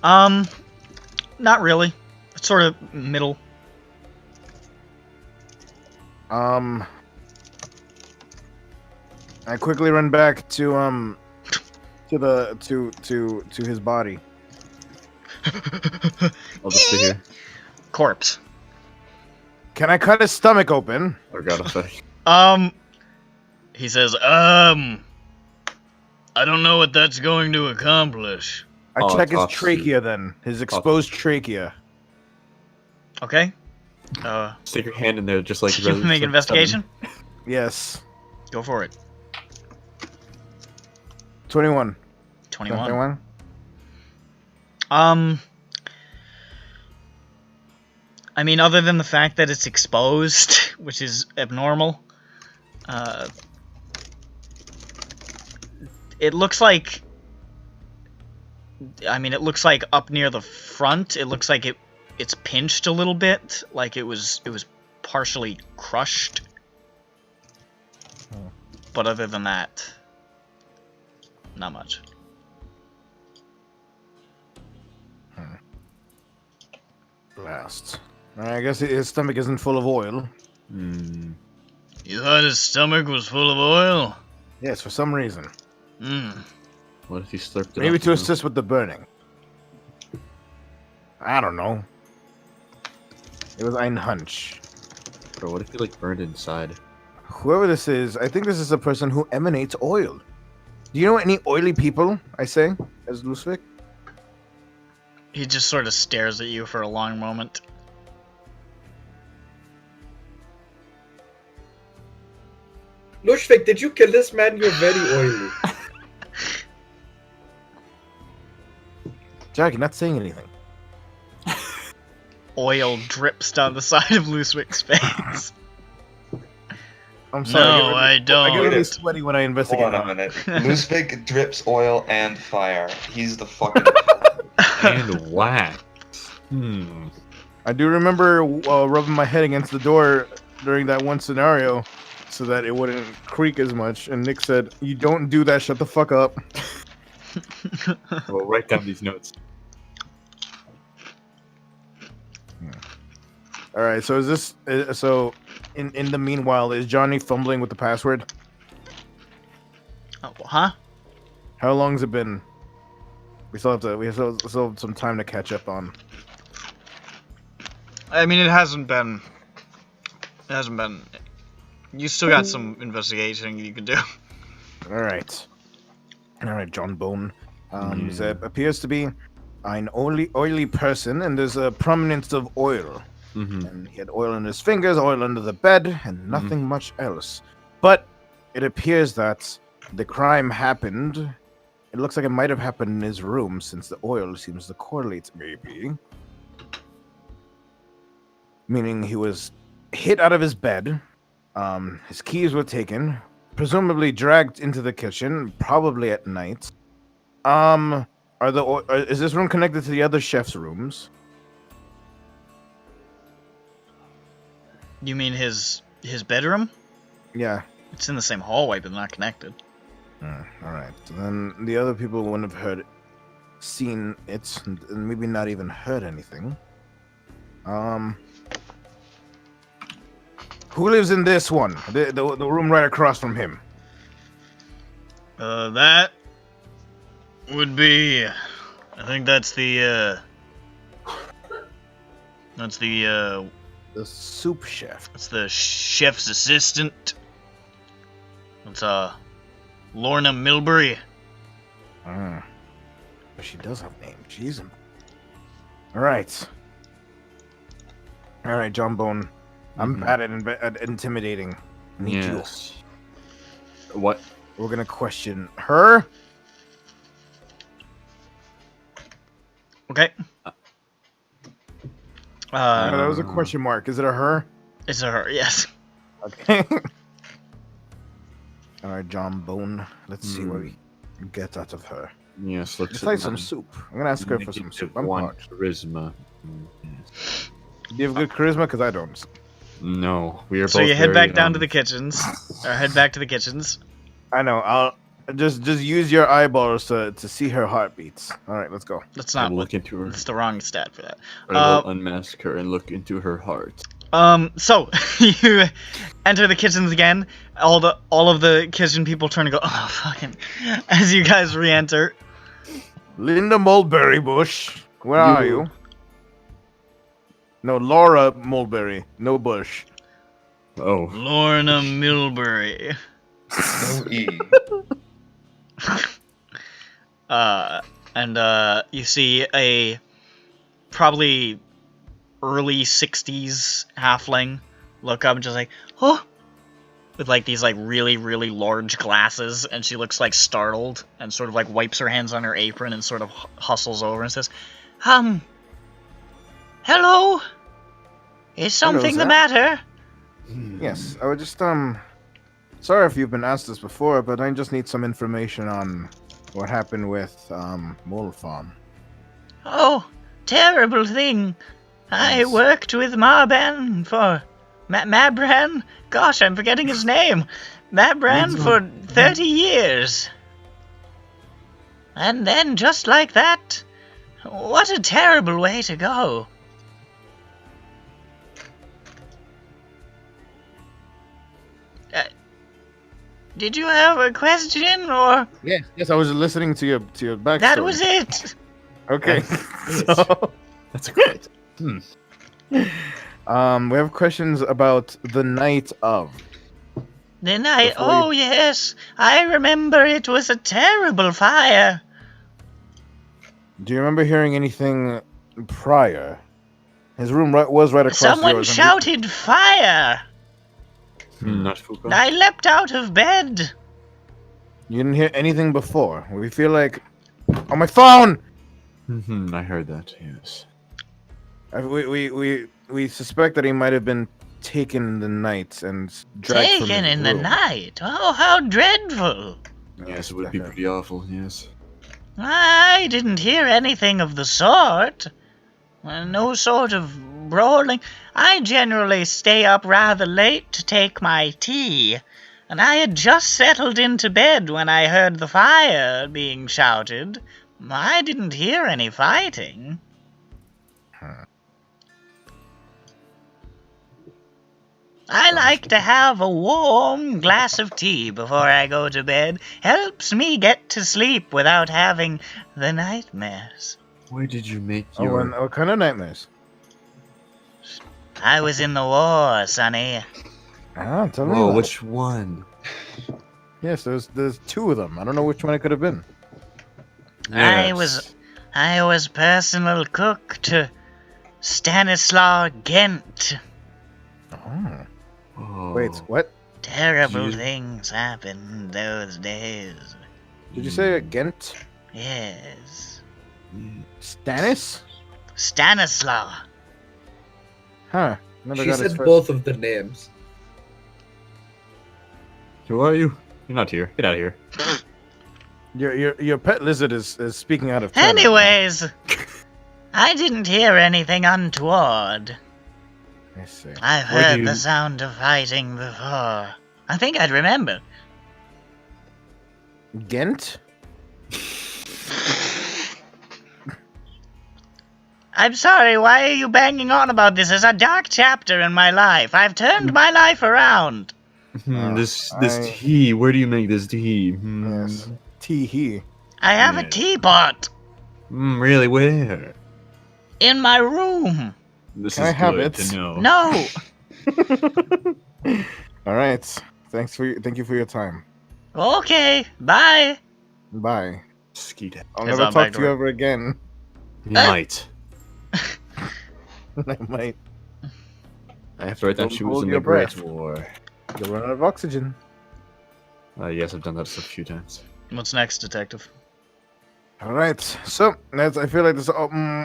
Not really. It's sort of middle. I quickly run back to his body. I'll just sit here. Corpse. Can I cut his stomach open? For God's sake. He says, I don't know what that's going to accomplish. I Oh, check his tough. trachea then. His exposed trachea. Okay. Stick your hand in there, just like. You make an investigation? Yes. Go for it. 21. 21. I mean, other than the fact that it's exposed, which is abnormal, it looks like, I mean, it looks like up near the front, it looks like it's pinched a little bit, like it was partially crushed. But other than that, not much. Blast. I guess his stomach isn't full of oil. Hmm. You thought his stomach was full of oil? Yes, for some reason. What if he slurped it Maybe up, to assist with the burning. I don't know. It was ein Hunch. Bro, what if he like burned inside? Whoever this is, I think this is a person who emanates oil. Do you know any oily people, I say, as Luhhzwick? He just sort of stares at you for a long moment. Luhhzwick, did you kill this man? You're very oily. Jack, you're not saying anything. Oil drips down the side of Luhhzwick's face. I'm sorry. No, I I get don't. really sweaty when I investigate. Hold on a minute. Luhhzwick drips oil and fire. He's the fucking. And wax. I do remember rubbing my head against the door during that one scenario. so that it wouldn't creak as much. And Nick said, "You don't do that. Shut the fuck up." Well, write down these notes. All right. So is this? So in the meanwhile, is Johnny fumbling with the password? Oh, huh? How long's it been? We still have some time to catch up on. I mean, it hasn't been. You still got some investigating you can do. All right, John Bone. There appears to be an oily person, and there's a prominence of oil. And he had oil in his fingers, oil under the bed, and nothing much else. But it appears that the crime happened. It looks like it might have happened in his room, since the oil seems to correlate, maybe. Meaning he was hit out of his bed. His keys were taken, presumably dragged into the kitchen, probably at night. Is this room connected to the other chef's rooms? You mean his bedroom? Yeah. It's in the same hallway, but not connected. All right. So then the other people wouldn't have seen it, and maybe not even heard anything. Who lives in this one? The room right across from him. That would be. I think that's the. The soup chef. That's the chef's assistant. It's Lorna Milbury. But she does have a name. Jeez. All right, John Bone. I'm bad at intimidating. Yes. What? We're gonna question her. Okay. That was a question mark. Is it a her? It's a her, yes. Okay. All right, John Bone. Let's see what we get out of her. Yes, let's Just like some soup. I'm gonna ask her for some soup. I'm one parched. charisma. Do you have good charisma? Because I don't. No, we are both. So you head very, back down to the kitchens, or head back to the kitchens. I know. I'll just use your eyeballs to see her heartbeats. All right, let's go. That's I not. will look into her. That's the wrong stat for that. I will unmask her and look into her heart. So you enter the kitchens again. All of the kitchen people turn to go, oh fucking, as you guys re-enter. Linda Mulberry Bush, where are you? No, Laura Mulberry, no Bush. Oh. Lorna Milbury. No E. You see a probably early 60s halfling look up and just like, oh, with like these like really, really large glasses, and she looks like startled and sort of like wipes her hands on her apron and sort of hustles over and says, hello? Is something the matter? Yes, I would just, sorry if you've been asked this before, but I just need some information on what happened with, Mole Farm. Oh, terrible thing. I worked with Mabran for... Mabran? Gosh, I'm forgetting his name. Mabran for 30 years. And then, just like that, what a terrible way to go. Did you have a question, or...? Yes, I was listening to your backstory. That was it! Okay. So, That's great. we have questions about the night of. The night... Before Oh, yes. I remember it was a terrible fire. Do you remember hearing anything prior? His room was right across Someone yours. shouted fire. Not Fuka. I leapt out of bed. You didn't hear anything before. We feel like... On my phone! I heard that, yes. We suspect that he might have been taken in the night and dragged from Taken his in the room. night? Oh, how dreadful. Yes, it would be pretty awful, yes. I didn't hear anything of the sort. No sort of up rolling. I generally stay up rather late to take my tea, and I had just settled into bed when I heard the fire being shouted. I didn't hear any fighting. I like to have a warm glass of tea before I go to bed. Helps me get to sleep without having the nightmares. Where did you make Oh, your... and what kind of nightmares? I was in the war, Sonny. Ah, tell me. Whoa, about it. which one? Yes, there's two of them. I don't know which one it could have been. I was personal cook to Stanislaw Gent. Oh. Oh. Wait, what? Terrible You- things happened those days. Did you say Ghent? Yes. Stannis? Stanislaw. Huh. Never She got his said first. both of the names. Who are you? You're not here. Get out of here. Your pet lizard is speaking out of turn. Anyways, I didn't hear anything untoward. I see. I've Where do heard you- the sound of fighting before. I think I'd remember. Ghent? I'm sorry, why are you banging on about this? It's a dark chapter in my life. I've turned my life around. This I- tea. Where do you make this tea? Yes. Tee-hee. I have a Yeah. teapot Really? Where? in my room. This Can I is have good it? to know. No. All right. Thank you for your time. Okay, bye. Bye. Skeet. I'll Yes, never I'm talk back to to you work. ever again. You might. I might. After I thought she was Hold in your the Great breath. War. You'll run out of oxygen. Yes, I've done that a few times. What's next, detective? All right. So I feel like there's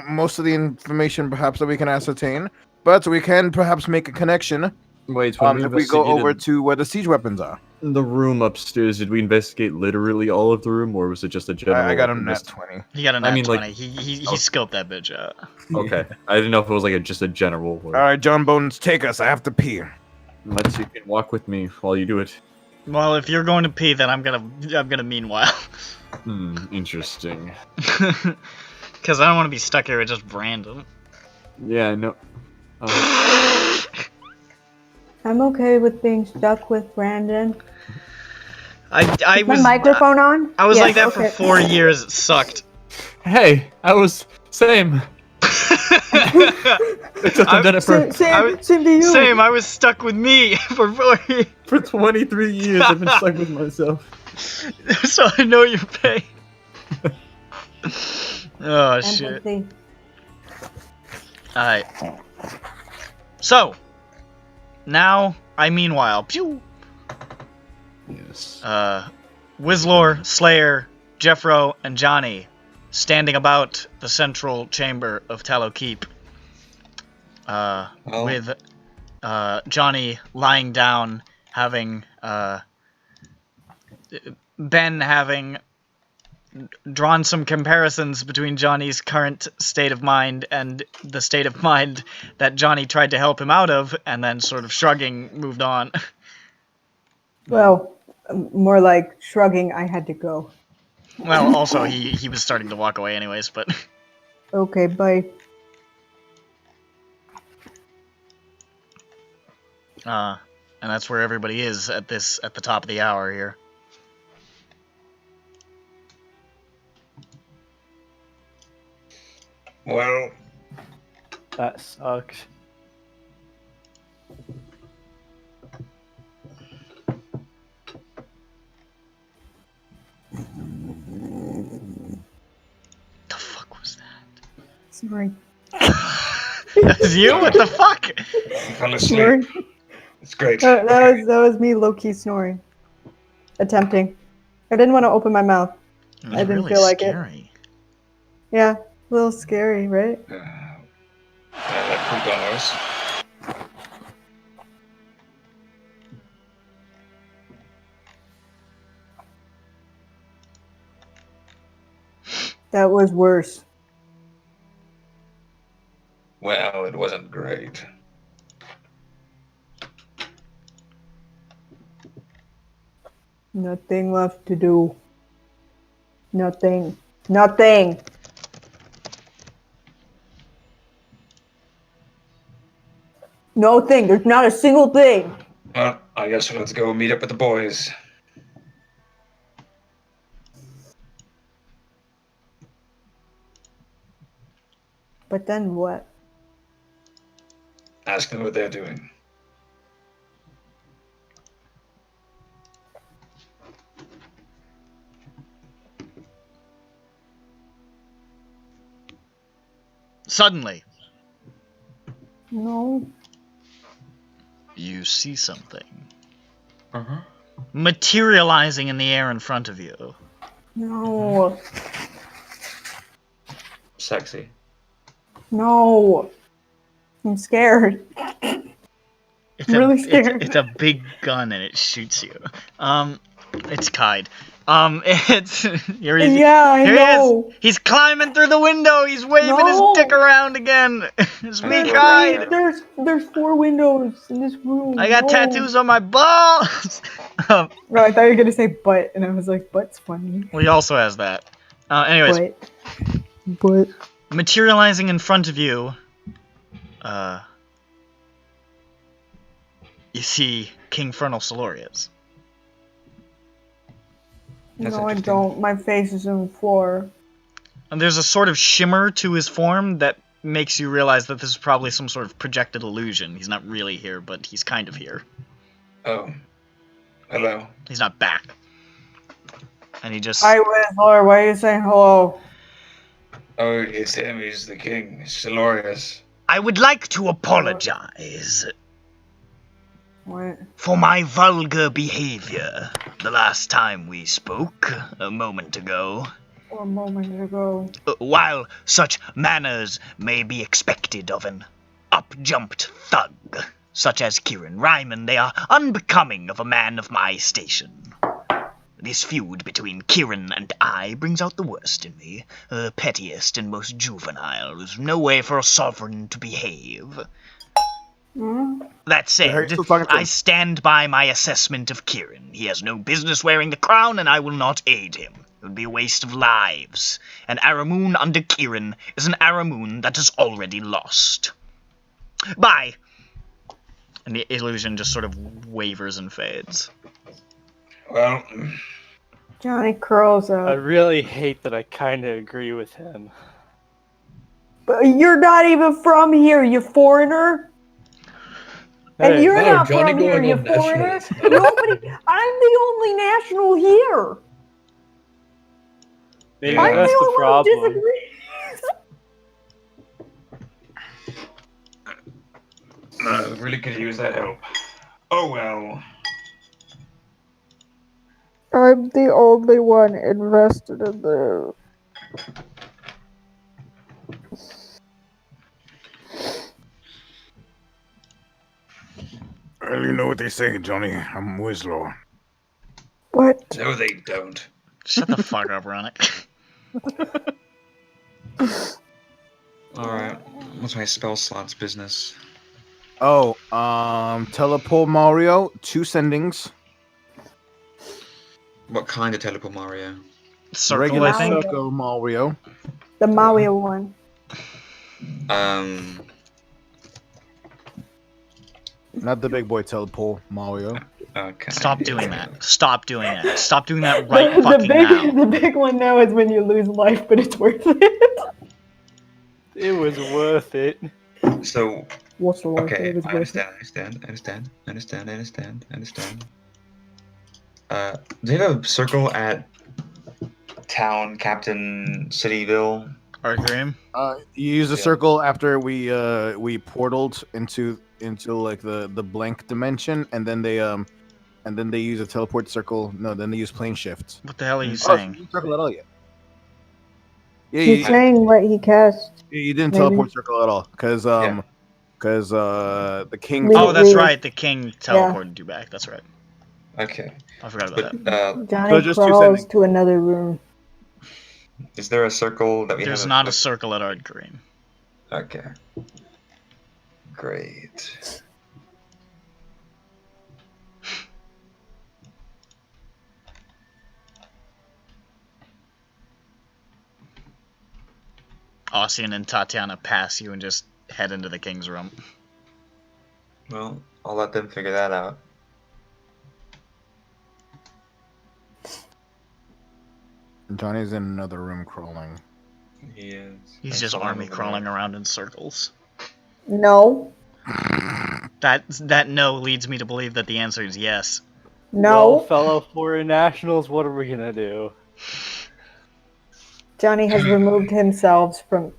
most of the information perhaps that we can ascertain, but we can perhaps make a connection. Wait, If we go over to where the siege weapons are. the room upstairs, did we investigate literally all of the room, or was it just a general? I got a net 20. He got a nat I mean, 20. like- He Oh. scoped that bitch out. Okay, I didn't know if it was like just a general. Or... All right, John Bones, take us. I have to pee. Let's you can walk with me while you do it. Well, if you're going to pee, then I'm gonna meanwhile. Interesting. Because I don't want to be stuck here with just Brandon. Yeah, no. I'm okay with being stuck with Brandon. I Is my was microphone on? I was Yes, like that okay. for 4 years. It sucked. Hey, I was same. Except I've done it for Same to you. Same. I was stuck with me for 4 years, for 23 years. I've been stuck with myself. so I know your pain. Oh shit. Empathy. Alright. So, now, meanwhile, pew! Yes. Wizlor, Slayer, Jeffro, and Johnny standing about the central chamber of Tallow Keep. With Johnny lying down, having Ben having drawn some comparisons between Johnny's current state of mind and the state of mind that Johnny tried to help him out of, and then sort of shrugging, moved on. Well, more like shrugging, I had to go. Well, also, he was starting to walk away anyways, but... Okay, bye. And that's where everybody is at the top of the hour here. Well, That sucks. The fuck was that? Sorry. That was you? What the fuck? I fell asleep. Snoring. It's great. That was me low-key snoring. Attempting. I didn't want to open my mouth. It was I didn't really feel like it. scary. Yeah, a little scary, right? That poop on us. That was worse. Well, it wasn't great. Nothing left to do. Nothing. Nothing. No thing. There's not a single thing. Well, I guess let's go meet up with the boys. But then what? Ask them what they're doing. Suddenly, No. you see something Uh-huh. materializing in the air in front of you. No. Sexy. No. I'm scared. It's I'm really scared. It's a big gun and it shoots you. It's Kide. It's here he, Yeah, I here know. he is. He's climbing through the window. He's waving No. his dick around again. It's me, There's Kide. There's 4 windows in this room. I got No. tattoos on my balls. No, I thought you were gonna say butt, and I was like, butt's funny. Well, he also has that. Anyways, But. materializing in front of you, you see King Fernal Solorius. That's No, I interesting. don't. My face is on the floor. And there's a sort of shimmer to his form that makes you realize that this is probably some sort of projected illusion. He's not really here, but he's kind of here. Oh. Hello. He's not back. And he just... Hi, Lord. Why are you saying hello? Oh, it's him. He's the king. Solorius. I would like to apologize What? for my vulgar behavior the last time we spoke, a moment ago. A moment ago. While such manners may be expected of an up-jumped thug, such as King Ryman, they are unbecoming of a man of my station. This feud between Kieran and I brings out the worst in me, the pettiest and most juvenile. There's no way for a sovereign to behave. Hmm? That Are you said, still talking to I him? stand by my assessment of Kieran. He has no business wearing the crown, and I will not aid him. It would be a waste of lives. An Aramoon under Kieran is an Aramoon that is already lost. Bye! And the illusion just sort of wavers and fades. Well, Johnny curls I up. really hate that I kind of agree with him. But you're not even from here, you foreigner. And Hey, you're wow, not Johnny from here, going you on foreigner. nationalist. Nobody. I'm the only national here. maybe Yeah. I'm that's the the only one who problem. disagrees. I really could use that help. Oh well. I'm the only one invested in this. Well, you know what they say, Johnny. I'm Wislaw. What? No, they don't. Shut the fuck up, Ronick. Alright. What's my spell slots business? Oh, teleport Mario, 2 sendings. What kind of teleport Mario? Circle, Regular I think. circle Mario. The Maui one. Not the big boy teleport Mario. Okay. Stop doing that. Stop doing that. Stop doing that right the fucking big, now. the big one now is when you lose life, but it's worth it. It was worth it. So, What's the worth okay, it? It's I worth it. understand. Do you have a circle at town, Captain, Cityville? Arguing? You use a Yeah. circle after we portaled into like the blank dimension, and then they use a teleport circle. No, then they use plane shift. What the hell are you Oh, saying? you didn't circle at all yet. Yeah, He's saying what he cast. you didn't maybe. teleport circle at all, because Yeah. the king. We- Oh, that's we- right. The king teleported you back. That's right. Okay. I forgot about But, that. Johnny just 2 crawls sendings. to another room. is there a circle that we There's have? not a circle at Ardgreen. Okay. Great. Ossian and Tatiana pass you and just head into the king's room. Well, I'll let them figure that out. Johnny's in another room crawling. He is. He's Thanks just for army letting me crawling know. around in circles. No. That no leads me to believe that the answer is yes. Well, No. fellow foreign nationals, what are we gonna do? Johnny has removed himself from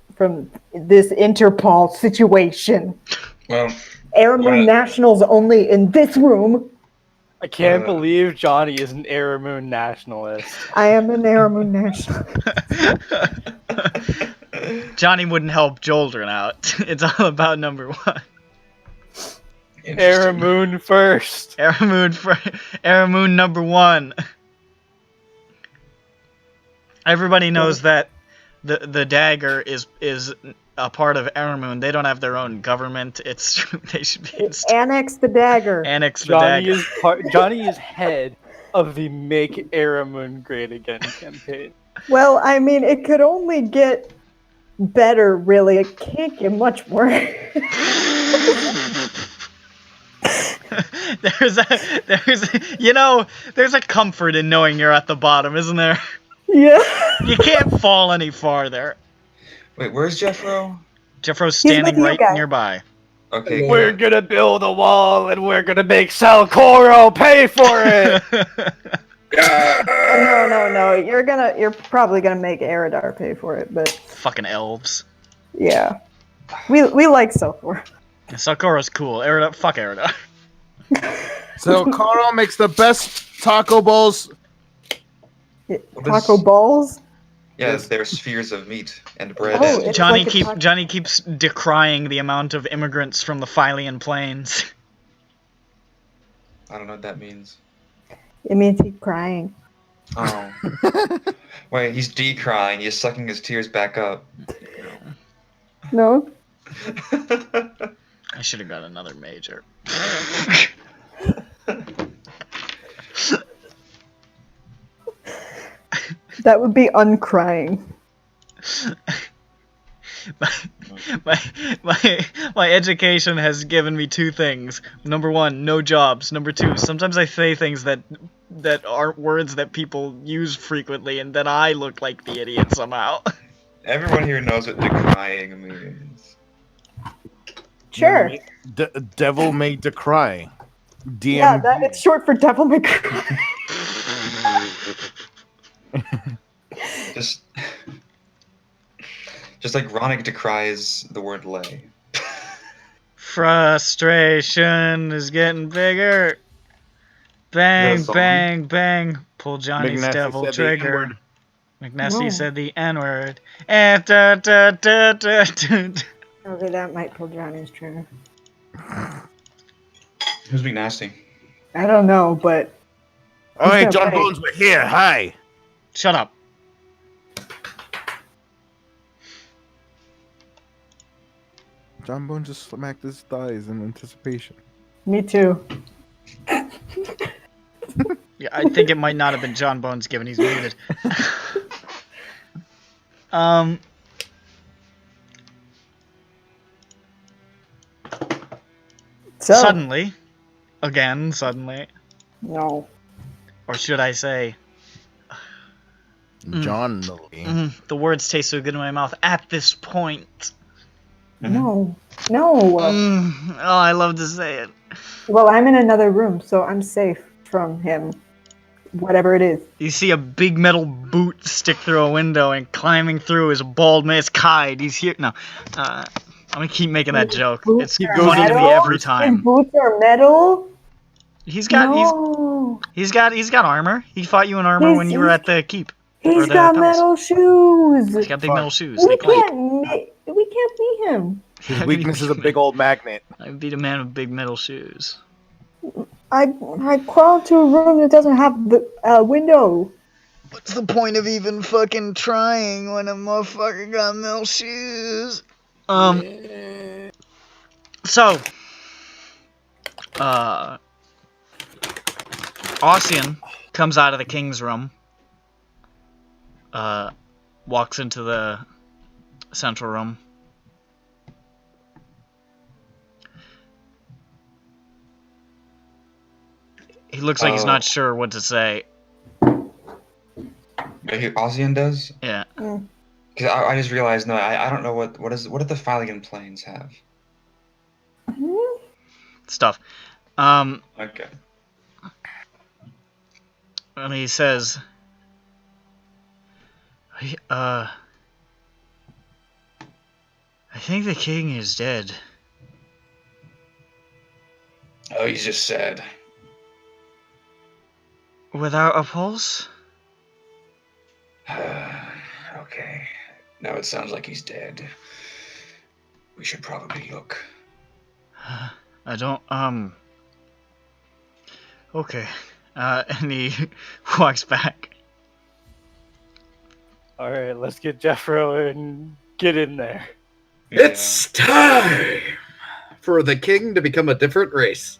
this Interpol situation. Well, Aramoon Yeah. nationals only in this room. I can't believe Johnny is an Aramoon nationalist. I am an Aramoon national. Johnny wouldn't help Joldrin out. It's all about number one. interesting. Aramoon first. Aramoon number one. Everybody knows that the dagger is a part of Aramoon. They don't have their own government. It's they should be Annex the dagger. annex the Johnny dagger. Johnny is head of the Make Aramoon Great Again campaign. Well, I mean, it could only get better, really. It can't get much worse. there's a comfort in knowing you're at the bottom, isn't there? Yeah. You can't fall any farther. Wait, where's Jeffro? Jeffro's He's standing with you right guys. nearby. Okay, Yeah. We're gonna build a wall and we're gonna make Salcoro pay for it. No. You're probably gonna make Eridar pay for it, but Fucking elves. yeah. We like Silkor. Sakura's cool. Fuck Eridar. So Carl makes the best taco balls. Taco balls? Yes, they're spheres of meat and bread. Oh, and it's like a Johnny keeps decrying the amount of immigrants from the Phylian plains. I don't know what that means. It means he's crying. Oh. Wait, he's decrying. He's sucking his tears back up. No? I should have got another major. That would be uncrying. My education has given me two things. Number one, no jobs. Number two, sometimes I say things that aren't words that people use frequently, and then I look like the idiot somehow. Everyone here knows what decrying means. Sure. Devil may decry. DM. Yeah, it's short for Devil May Cry. Just like Ronick decries the word lay. Frustration is getting bigger. Bang, song? bang, bang. Pull Johnny's McNasty devil said the trigger. N-word. McNasty No. said the N-word. Okay, that might pull Johnny's trigger. Who's being nasty? I don't know, but Oh, hey, Who's John gonna play? Bones, we're here. Hi. Shut up. John Bones just smacked his thighs in anticipation. me too. Yeah, I think it might not have been John Bones given he's muted. So, Suddenly. no. Or should I say, John Lee. the words taste so good in my mouth at this point. No. Oh, I love to say it. Well, I'm in another room, so I'm safe from him. Whatever it is. You see a big metal boot stick through a window, and climbing through is a bald man. It's Kaid. He's here. No. I'm gonna keep making that joke. It's Boots are funny to me metal? every His time. boots are metal? He's got No. he's got armor. He fought you in armor He's- when you were at the keep. He's the got palace. metal shoes. He's got big metal shoes. We They clank. we can't beat him. His weakness is a big old magnet. I beat a man with big metal shoes. I crawl into a room that doesn't have the window. What's the point of even fucking trying when a motherfucker got metal shoes? So, Ossian comes out of the king's room, walks into the central room. He looks like he's not sure what to say. Ossian does? Yeah. Because I just realized, no, I don't know what do the Philigan plains have? Stuff. Okay. And he says, I think the king is dead. Oh, he's just sad. Without a pulse? Okay. Now it sounds like he's dead. We should probably look. I don't, okay. And he walks back. Alright, let's get Jeffro and get in there. It's time for the king to become a different race.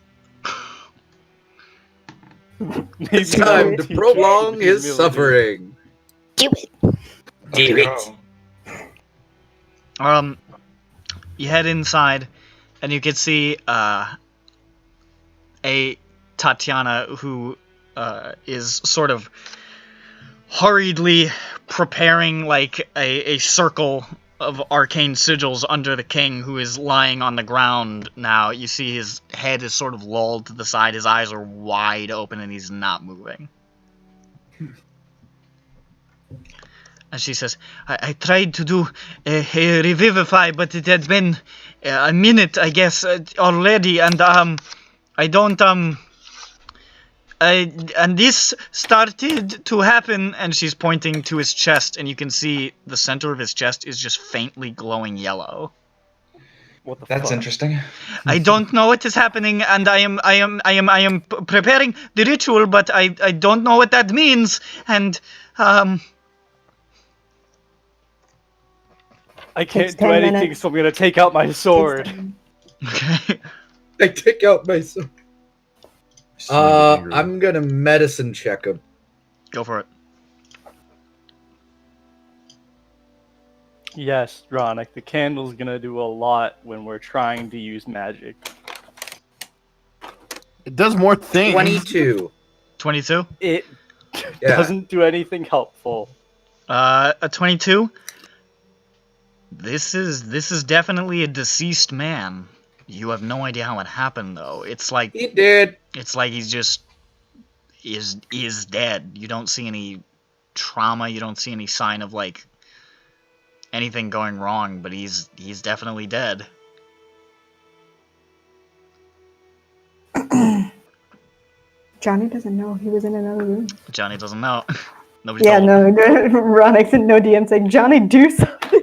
It's time to prolong his suffering. Do it. Do it. You head inside, and you can see a Tatiana who is sort of hurriedly preparing like a circle of arcane sigils under the king, who is lying on the ground now. You see his head is sort of lolled to the side, his eyes are wide open, and he's not moving. And she says, I tried to do a revivify, but it had been a minute, I guess, already, and I don't, and this started to happen, and she's pointing to his chest, and you can see the center of his chest is just faintly glowing yellow. What the That's fuck? interesting. I don't know what is happening, and I am preparing the ritual, but I don't know what that means, and, I can't Takes do 10 anything, minutes. so I'm gonna take out my sword. okay. I take out my sword. I'm gonna medicine check him. Go for it. Yes, Ronick, the candle's gonna do a lot when we're trying to use magic. It does more things. 22. 22? It Yeah. doesn't do anything helpful. A 22? This is definitely a deceased man. You have no idea how it happened, though. It's like He did. it's like he's just is dead. You don't see any trauma. You don't see any sign of like anything going wrong. But he's definitely dead. Johnny doesn't know he was in another room. Johnny doesn't know. Nobody Yeah, told him. no, Ronix and no DM saying, Johnny, do something.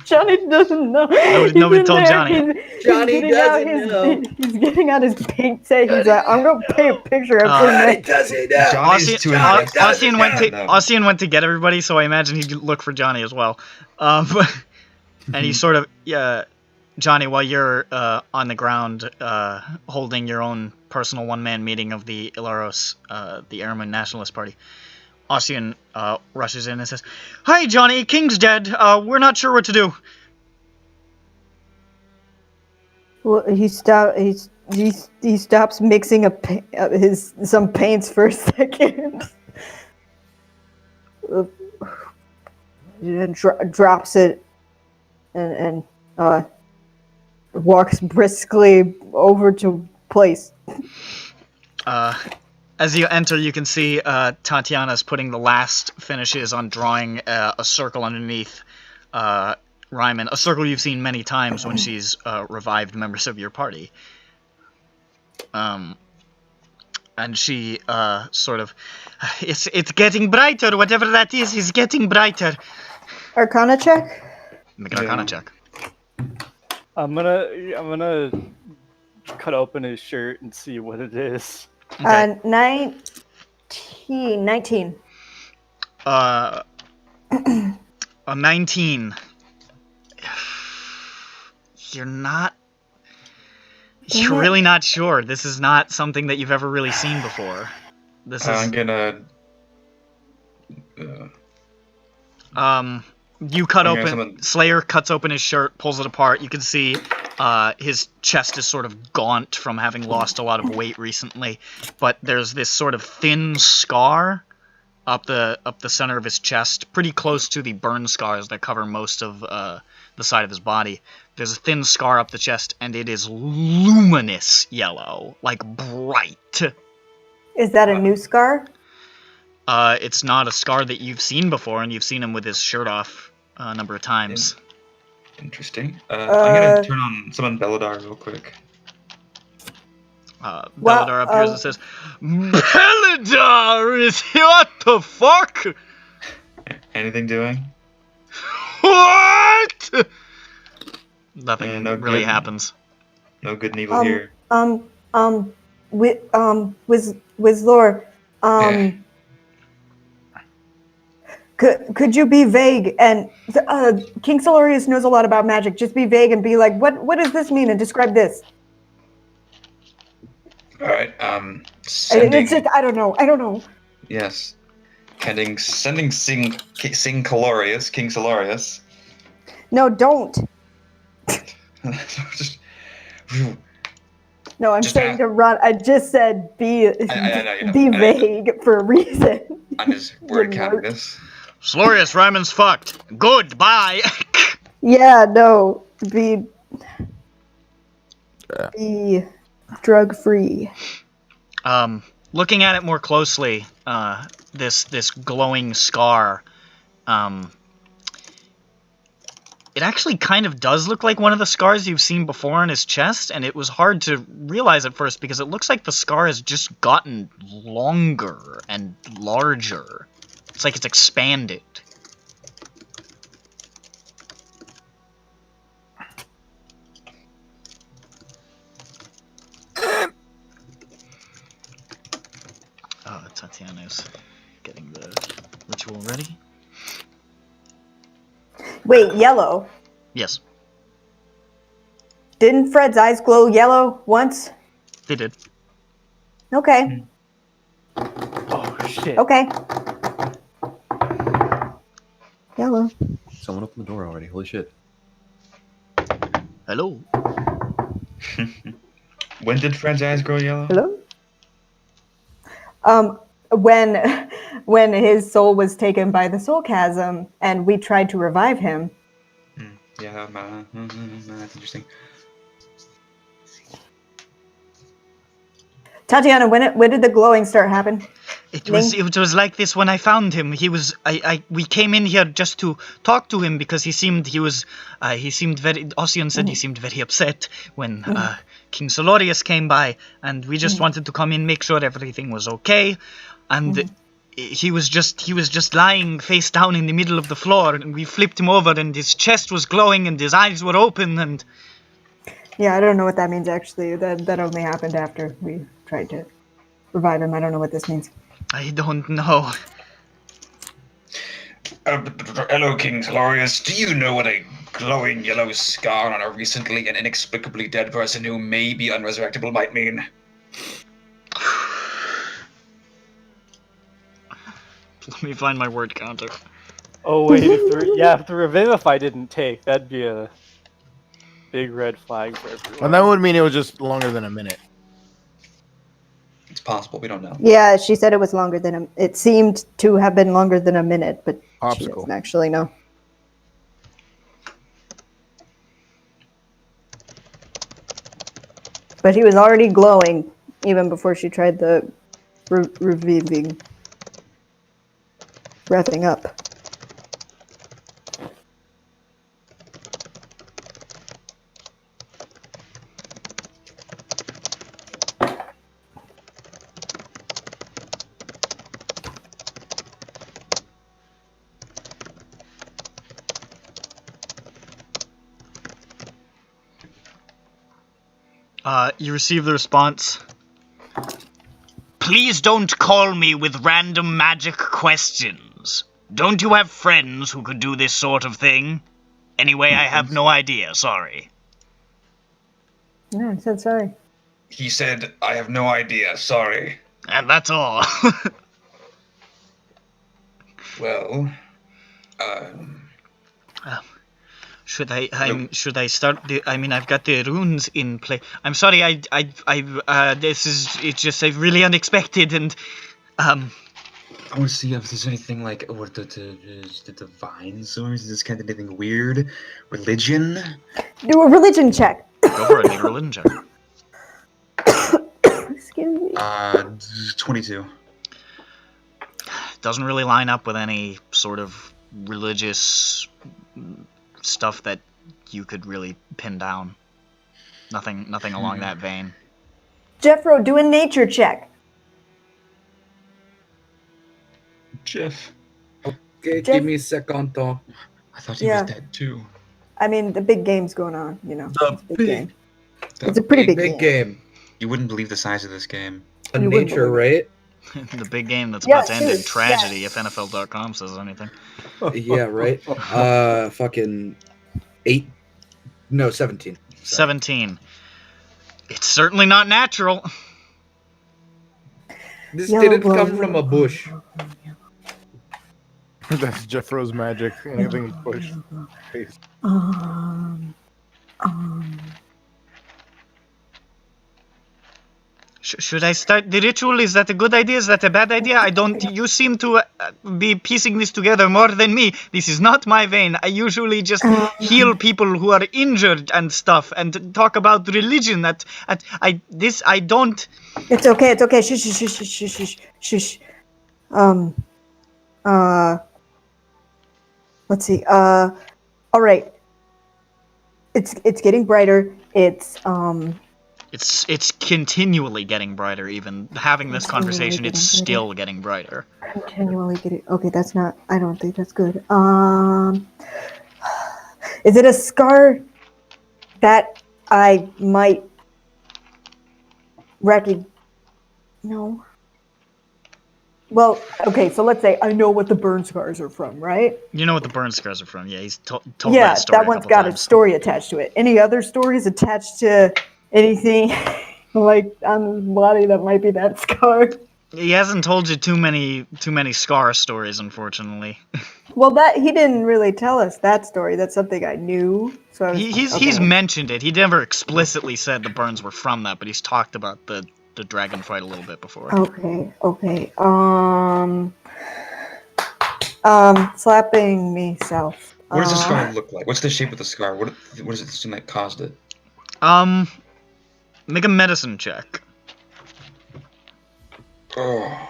Johnny doesn't know. Nobody He's in told there, Johnny. Johnny getting out doesn't know. He's getting out his paint say he's like, I'm going to paint a picture of him. doesn't know. Johnny's too embarrassed. Ossian went to get everybody, so I imagine he'd look for Johnny as well. And he sort of, Johnny, while you're on the ground holding your own personal one-man meeting of the Ilaros, the Airman Nationalist Party, Ossian rushes in and says, "Hi, Johnny, King's dead. We're not sure what to do." Well, he stops mixing some paints for a second. And drops it and walks briskly over to place. As you enter, you can see Tatiana's putting the last finishes on drawing a circle underneath Ryman, a circle you've seen many times when she's revived members of your party. And she sort of, it's getting brighter, whatever that is getting brighter. Arcana check? Make an Arcana check. I'm gonna cut open his shirt and see what it is. Okay. 19. A 19. You're not You're really not sure. This is not something that you've ever really seen before. This I'm is gonna. you cut Okay, open someone- Slayer cuts open his shirt, pulls it apart. You can see his chest is sort of gaunt from having lost a lot of weight recently, but there's this sort of thin scar up the center of his chest, pretty close to the burn scars that cover most of the side of his body. There's a thin scar up the chest, and it is luminous yellow, like bright. Is that a new scar? It's not a scar that you've seen before, and you've seen him with his shirt off a number of times. Interesting. I'm gonna turn on summon Belladar real quick. Belladar appears and says, Belladar is here, what the fuck? Anything doing? What? Nothing no really good. happens. No good and evil here. With lore, could you be vague? And King Solarius knows a lot about magic. Just be vague and be like, what does this mean? And describe this. All right. It's just, I don't know. Yes. Sending King Solarius. No, don't. Just, No, I'm Just saying ask- to run. I just said be I know, be I know. vague for a reason. I'm just word Good counting lord. this. Solarius, Ryman's fucked. Goodbye. Yeah, no, be drug free. Looking at it more closely, this glowing scar, it actually kind of does look like one of the scars you've seen before on his chest, and it was hard to realize at first because it looks like the scar has just gotten longer and larger. It's like it's expanded. Tatiana's getting the ritual ready. Wait, yellow. Yes, Didn't Fred's eyes glow yellow once? they did. Okay. Oh shit. Okay. Yellow. Someone opened the door already. Holy shit. Hello. When did Fred's eyes grow yellow? Hello? When his soul was taken by the soul chasm and we tried to revive him. Yeah, that's interesting. Tatiana, when did the glowing start happen? It was like this when I found him. We came in here just to talk to him because he seemed very, Ossian said he seemed very upset when King Solarius came by, and we just wanted to come in, make sure everything was okay, and he was just lying face down in the middle of the floor, and we flipped him over, and his chest was glowing, and his eyes were open, and... Yeah, I don't know what that means actually. That only happened after we tried to revive him. I don't know what this means. I don't know. Hello, King Solarius. Do you know what a glowing yellow scar on a recently and inexplicably dead person who may be unresurrectable might mean? Let me find my word counter. Oh wait, if the revivify didn't take, that'd be a big red flag for everyone. Well, that would mean it was just longer than a minute. It's possible. We don't know. Yeah, she said it was longer than it seemed to have been longer than a minute, but she Popsicle. doesn't actually know. But he was already glowing even before she tried the reviving. Wrapping up. You receive the response. Please don't call me with random magic questions. Don't you have friends who could do this sort of thing? Anyway, I have no idea, sorry. No, I said sorry. He said, I have no idea, sorry. And that's all. Well, Should I start the? I mean, I've got the runes in play. I'm sorry. This is really unexpected, and I want to see if there's anything like what the divine source. Is this kind of anything weird? Religion? Do a religion check. go for it. Make a religion check. Excuse me. 22. Doesn't really line up with any sort of religious stuff that you could really pin down. Nothing along that vein. Jeffro, do a nature check. Jeff. Okay, Jeff- give me a second though. I thought he was dead too. I mean, the big game's going on, you know. The It's a big big- game. It's a pretty big game. game. You wouldn't believe the size of this game. A You wouldn't nature, believe right? The big game that's Yeah, about to end in dude, tragedy yes. if NFL.com says anything. Yeah, right. Fucking 17. 17. It's certainly not natural. This Yellow didn't glow, come from a yellow bush. That's Jeffro's magic. Anything he pushed. Face. Um, Should I start the ritual? Is that a good idea? Is that a bad idea? I don't. You seem to be piecing this together more than me. This is not my vein. I usually just heal people who are injured and stuff, and talk about religion. I don't. It's okay. It's okay. Shush, shush, shush, shush, shush, shush. Let's see. All right. It's getting brighter. It's continually getting brighter. Even having this conversation, it's still getting brighter. Continually getting. Okay, that's not. I don't think that's good. Is it a scar that I might recognize? No. Well, okay, so let's say I know what the burn scars are from, right? You know what the burn scars are from? Yeah, he's told that Yeah, story. that one's got a story attached to it. Any other stories attached to anything like on his body that might be that scar? He hasn't told you too many scar stories, unfortunately. Well, that he didn't really tell us that story. That's something I knew. So I was, He's mentioned it. He never explicitly said the burns were from that, but he's talked about the dragon fight a little bit before. Okay. Slapping myself. What does the scar look like? What's the shape of the scar? What is it that caused it? Make a medicine check. Oh.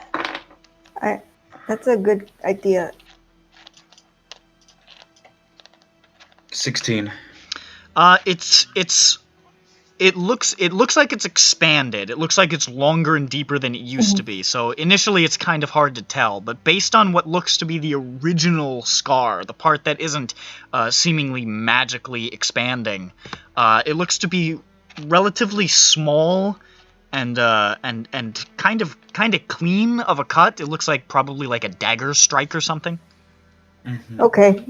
That's a good idea. 16. It looks like it's expanded. It looks like it's longer and deeper than it used to be. So initially it's kind of hard to tell, but based on what looks to be the original scar, the part that isn't seemingly magically expanding, it looks to be relatively small and kind of clean of a cut. It looks like probably like a dagger strike or something. Mm-hmm. Okay.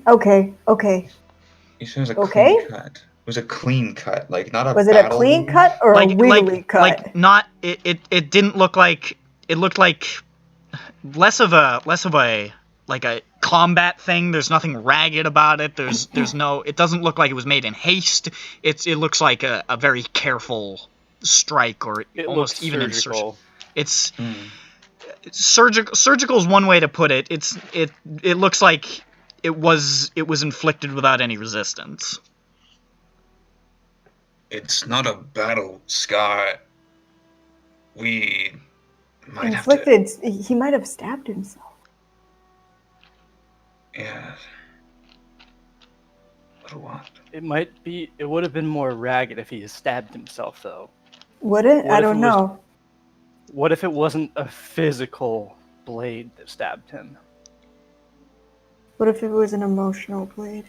It sounds like Okay. clean cut. It was a clean cut, like not a. Was it a battle clean wound. cut or a wiggly cut? Like not. It didn't look like. It looked like less of a like a combat thing. There's nothing ragged about it. There's no. It doesn't look like it was made in haste. It looks like a very careful strike, or It almost looks even surgical. It's surgical is one way to put it. It looks like it was inflicted without any resistance. It's not a battle scar. We might have Inflicted. He might have stabbed himself. to. Yeah. But what? It might be. It would have been more ragged if he had stabbed himself, though. Would it? What I if don't it was- know. What if it wasn't a physical blade that stabbed him, What if it was an emotional blade?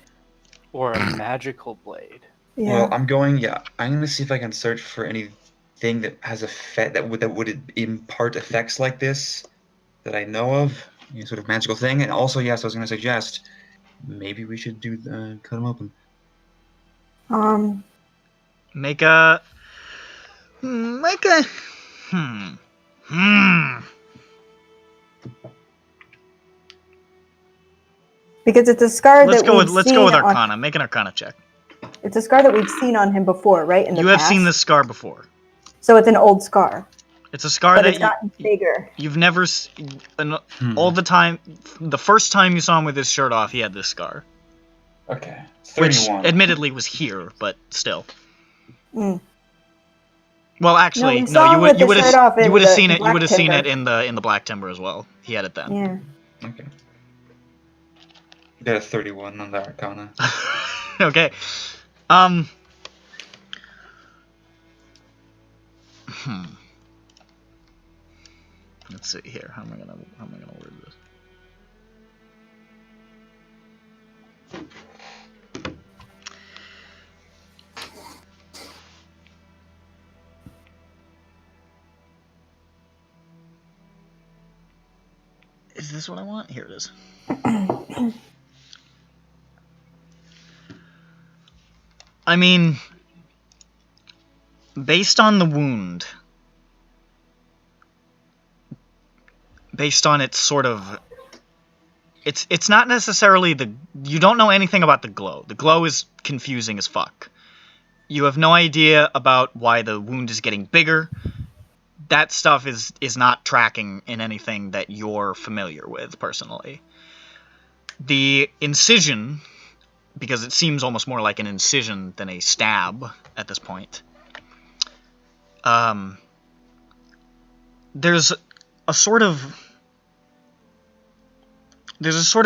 or a magical blade? Yeah. Well, I'm going to see if I can search for anything that has effect that would impart effects like this that I know of, sort of magical thing. And also, yes, I was going to suggest maybe we should cut them open. Make a Make a... Because it's a scar Let's that go we've with seen on. Arcana. Make an Arcana check. It's a scar that we've seen on him before, right? In the You have past? seen this scar before. So it's an old scar, It's a scar but that it's gotten bigger. you've never... All the time... The first time you saw him with his shirt off, he had this scar. Okay. Which, 31. admittedly, was here, but still. Mm. Well, actually, we saw no. him with the shirt off in You would have the seen it. You Black would have seen it Timber. in the Black Timber as well. He had it then. Yeah. Okay. You got a 31 on the Arcana. Okay. Let's see here. How am I gonna word this? Is this what I want? Here it is. I mean, based on the wound, based on its sort of... It's not necessarily the... You don't know anything about the glow. The glow is confusing as fuck. You have no idea about why the wound is getting bigger. That stuff is not tracking in anything that you're familiar with, personally. The incision, because it seems almost more like an incision than a stab at this point, there's a sort of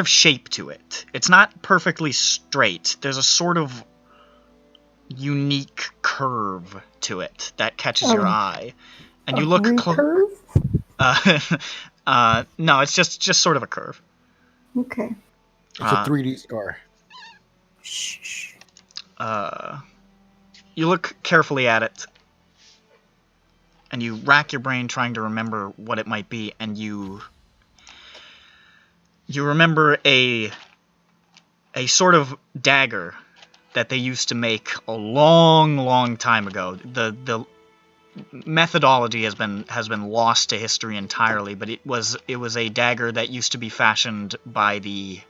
shape to it. It's not perfectly straight. There's a sort of unique curve to it that catches your eye. And you look curve? no, it's just sort of a curve. Okay. It's a 3D scar. Shh. You look carefully at it, and you rack your brain trying to remember what it might be, and you remember a sort of dagger that they used to make a long time ago. The methodology has been lost to history entirely, but it was a dagger that used to be fashioned by the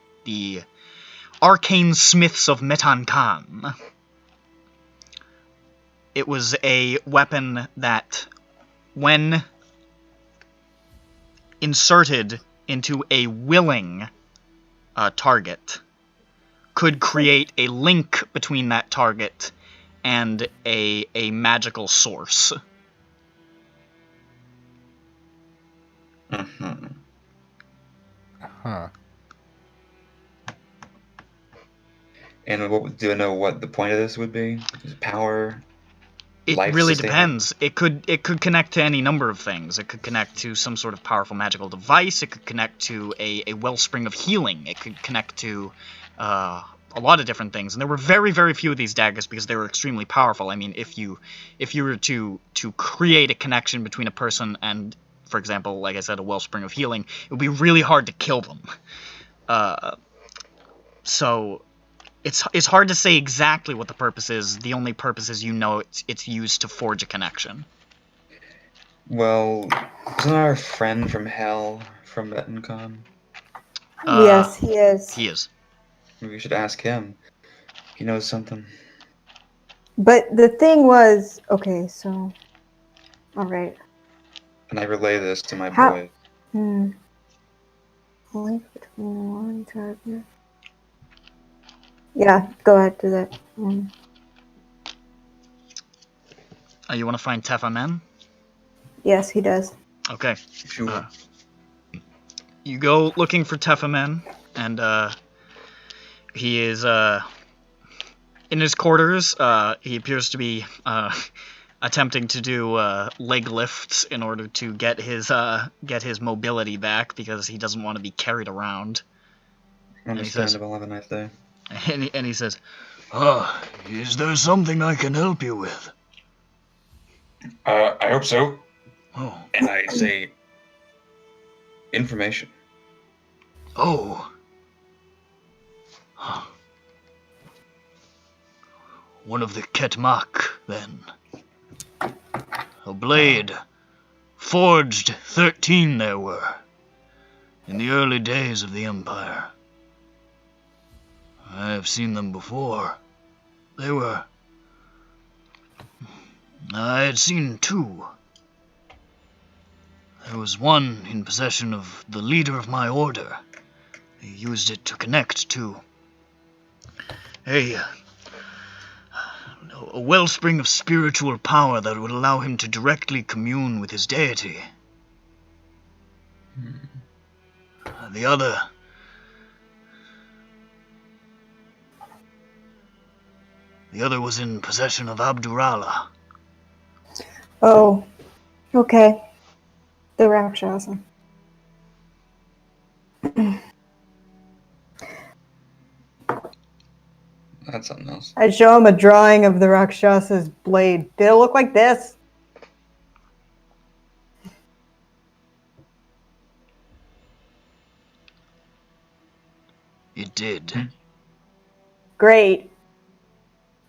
arcane smiths of Metan Khan. It was a weapon that, when inserted into a willing target, could create a link between that target and a magical source. Mm-hmm. Huh. And do I know what the point of this would be? Is it power? It Life really sustaining? depends. It could connect to any number of things. It could connect to some sort of powerful magical device. It could connect to a wellspring of healing. It could connect to a lot of different things. And there were very, very few of these daggers because they were extremely powerful. I mean, if you were to create a connection between a person and, for example, like I said, a wellspring of healing, it would be really hard to kill them. So it's hard to say exactly what the purpose is. The only purpose is it's used to forge a connection. Well, isn't our friend from hell from Betancomm? Yes, he is. He is. Maybe we should ask him. He knows something. But the thing was, okay, so, all right. And I relay this to my How- boys. Link between one target. Yeah, go ahead, do that. You want to find Tefamen? Yes, he does. Okay. Sure. You go looking for Tefamen, and he is in his quarters. He appears to be attempting to do leg lifts in order to get his mobility back because he doesn't want to be carried around. Understandable. Have a nice day. And he says, is there something I can help you with? I hope so. Oh. And I say, information. Oh. Huh. One of the Ketmak, then. A blade. Forged 13 there were. In the early days of the Empire. I have seen them before. They were... I had seen 2. There was one in possession of the leader of my order. He used it to connect to a wellspring of spiritual power that would allow him to directly commune with his deity. The other... The other was in possession of Abdurrahman. Oh, okay. The Rakshasa. That's something else. I'd show him a drawing of the Rakshasa's blade. Did it look like this? It did. Great.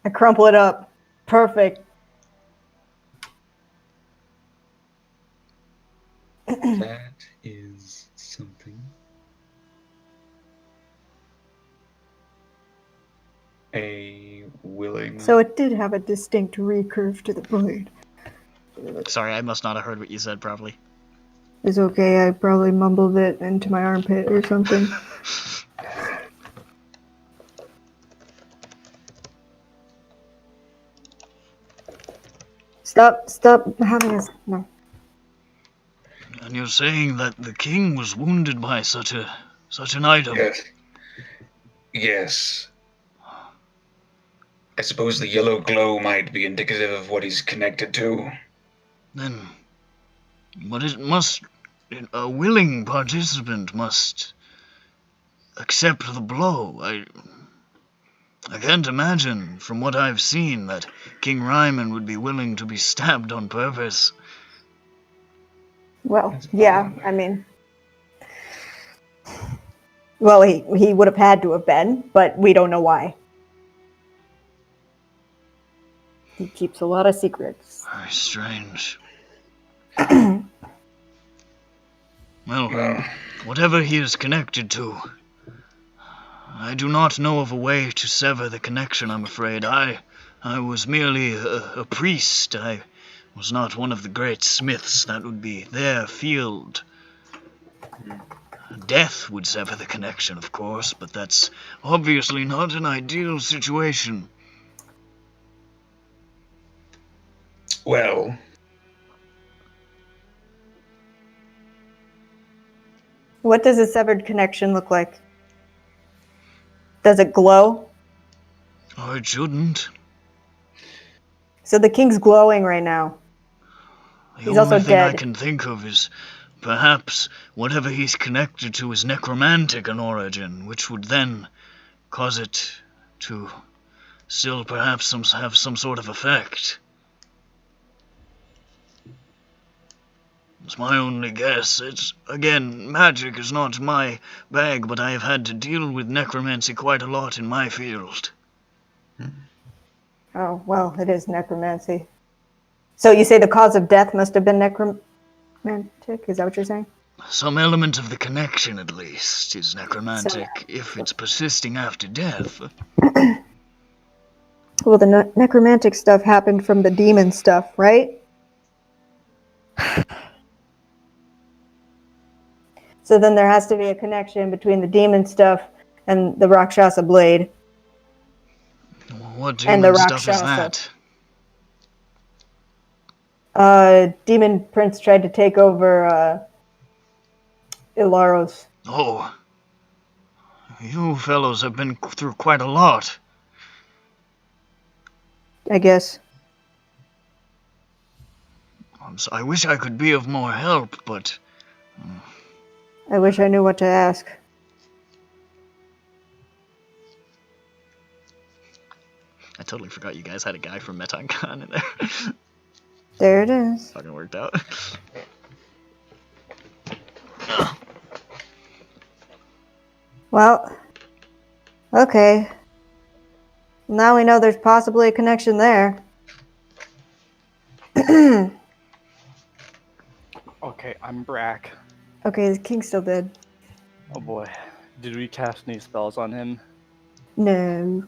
I crumple it up. Perfect. That is something. A willing... So it did have a distinct recurve to the blade. Sorry, I must not have heard what you said properly. It's okay, I probably mumbled it into my armpit or something. Stop having us. No. And you're saying that the king was wounded by such an item? Yes. Yes. I suppose the yellow glow might be indicative of what he's connected to. Then, but it must... A willing participant must accept the blow. I can't imagine, from what I've seen, that King Ryman would be willing to be stabbed on purpose. Well, yeah, I mean... Well, he would have had to have been, but we don't know why. He keeps a lot of secrets. Very strange. Well, whatever he is connected to, I do not know of a way to sever the connection, I'm afraid. I was merely a priest. I was not one of the great smiths. That would be their field. Death would sever the connection, of course, but that's obviously not an ideal situation. Well... What does a severed connection look like? Does it glow? Oh, it shouldn't. So the king's glowing right now. The He's also only thing I dead. can think of is perhaps whatever he's connected to is necromantic in origin, which would then cause it to still perhaps have some sort of effect. It's my only guess. It's, again, magic is not my bag, but I have had to deal with necromancy quite a lot in my field. Oh, well, it is necromancy. So you say the cause of death must have been necromantic? Is that what you're saying? Some element of the connection, at least, is necromantic, if it's persisting after death. Well, the necromantic stuff happened from the demon stuff, right? So then there has to be a connection between the demon stuff and the Rakshasa blade. What And the demon stuff is Rakshasa. that? Demon Prince tried to take over Ilaros. Oh. You fellows have been through quite a lot. I guess. I wish I could be of more help, but... I wish I knew what to ask. I totally forgot you guys had a guy from MetonCon in there. There it is. Fucking worked out. Well, okay. Now we know there's possibly a connection there. Okay, I'm Brack. Okay, the king's still dead. Oh boy. Did we cast any spells on him? No.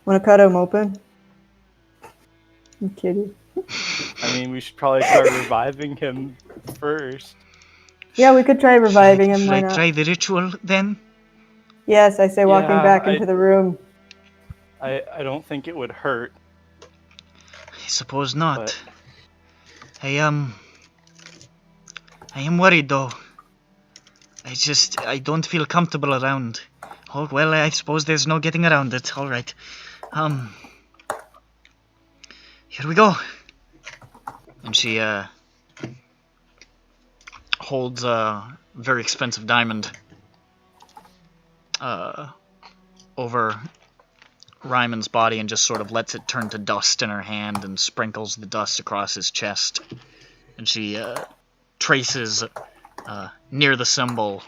Want to cut him open? I'm kidding. I mean, we should probably try reviving him first. Yeah, we could try reviving him. Should Why I not? try the ritual then? Yes, I say walking Yeah, back into the room. I don't think it would hurt. I suppose not. But- I am worried though. I don't feel comfortable around. Oh, well, I suppose there's no getting around it. Alright. Here we go. And she, holds a very expensive diamond, over Ryman's body and just sort of lets it turn to dust in her hand and sprinkles the dust across his chest. And she, traces, near the symbol,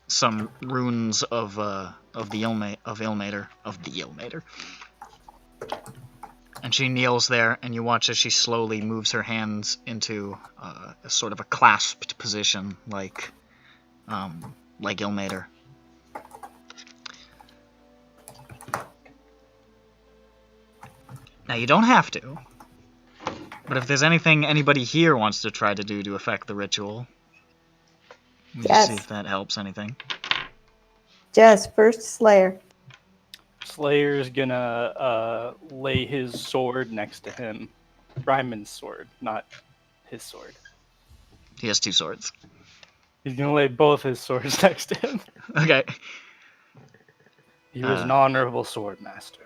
some runes of the Ilmater. And she kneels there, and you watch as she slowly moves her hands into a sort of a clasped position, like Ilmater. Now you don't have to, but if there's anything anybody here wants to try to do to affect the ritual, let me just see if that helps anything. Jess, first Slayer. Slayer's gonna lay his sword next to him. Ryman's sword, not his sword. He has two swords. He's gonna lay both his swords next to him. Okay. He was an honorable sword master.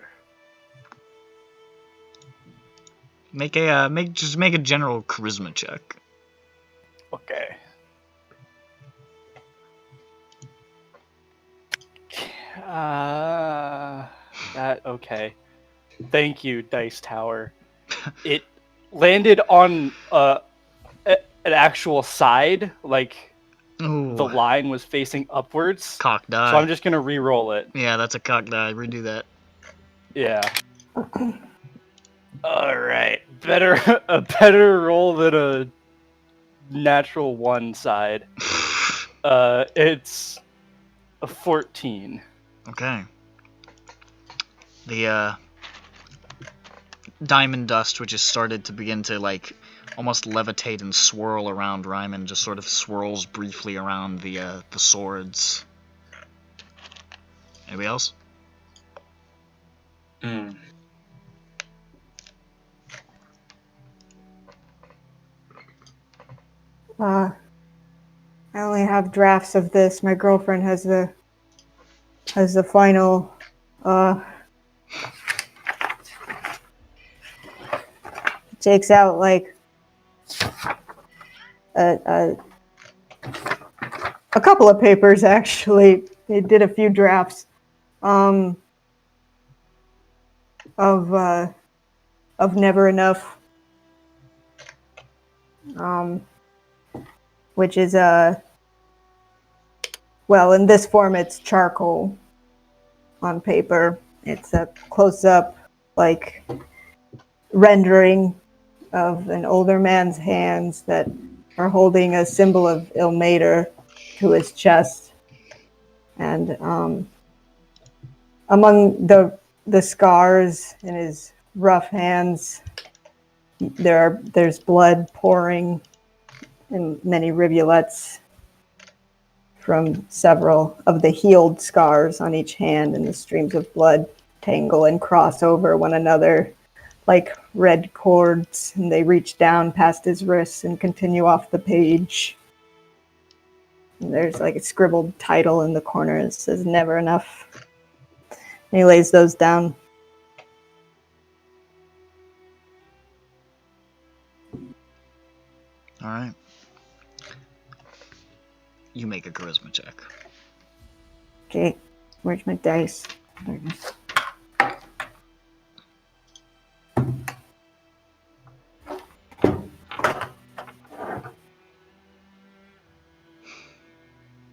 Make a make a general charisma check. Okay. Okay. Thank you, Dice Tower. It landed on an actual side, like Ooh, the line was facing upwards. cock die. So I'm just gonna re-roll it. Yeah, that's a cock die. Redo that. Yeah. All right. A better roll than a natural one side. It's a 14. Okay. The diamond dust, which has started to begin to like almost levitate and swirl around Ryman, just sort of swirls briefly around the swords. Anybody else? I only have drafts of this. My girlfriend has the final. Takes out like a couple of papers actually. They did a few drafts of Never Enough, which is well, in this form it's charcoal on paper. It's a close-up like rendering of an older man's hands that are holding a symbol of Ilmater to his chest, and among the scars in his rough hands, there's blood pouring in many rivulets from several of the healed scars on each hand, and the streams of blood tangle and cross over one another like red cords, and they reach down past his wrists and continue off the page. And there's like a scribbled title in the corner that says Never Enough. And he lays those down. Alright. You make a charisma check. Okay, where's my dice? There it is.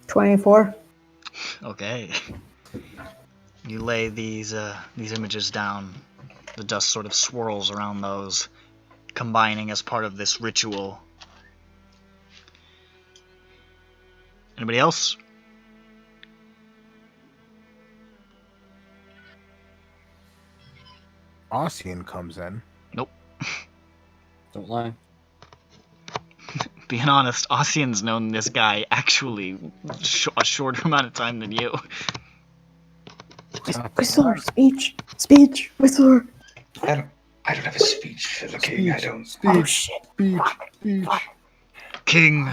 $24. Okay. You lay these images down. The dust sort of swirls around those, combining as part of this ritual. Anybody else? Ossian comes in. Nope. Don't lie. Being honest, Ossian's known this guy actually a shorter amount of time than you. Whistler, speech, Whistler. I don't have a speech for the king. I don't. Oh shit. Speech. King,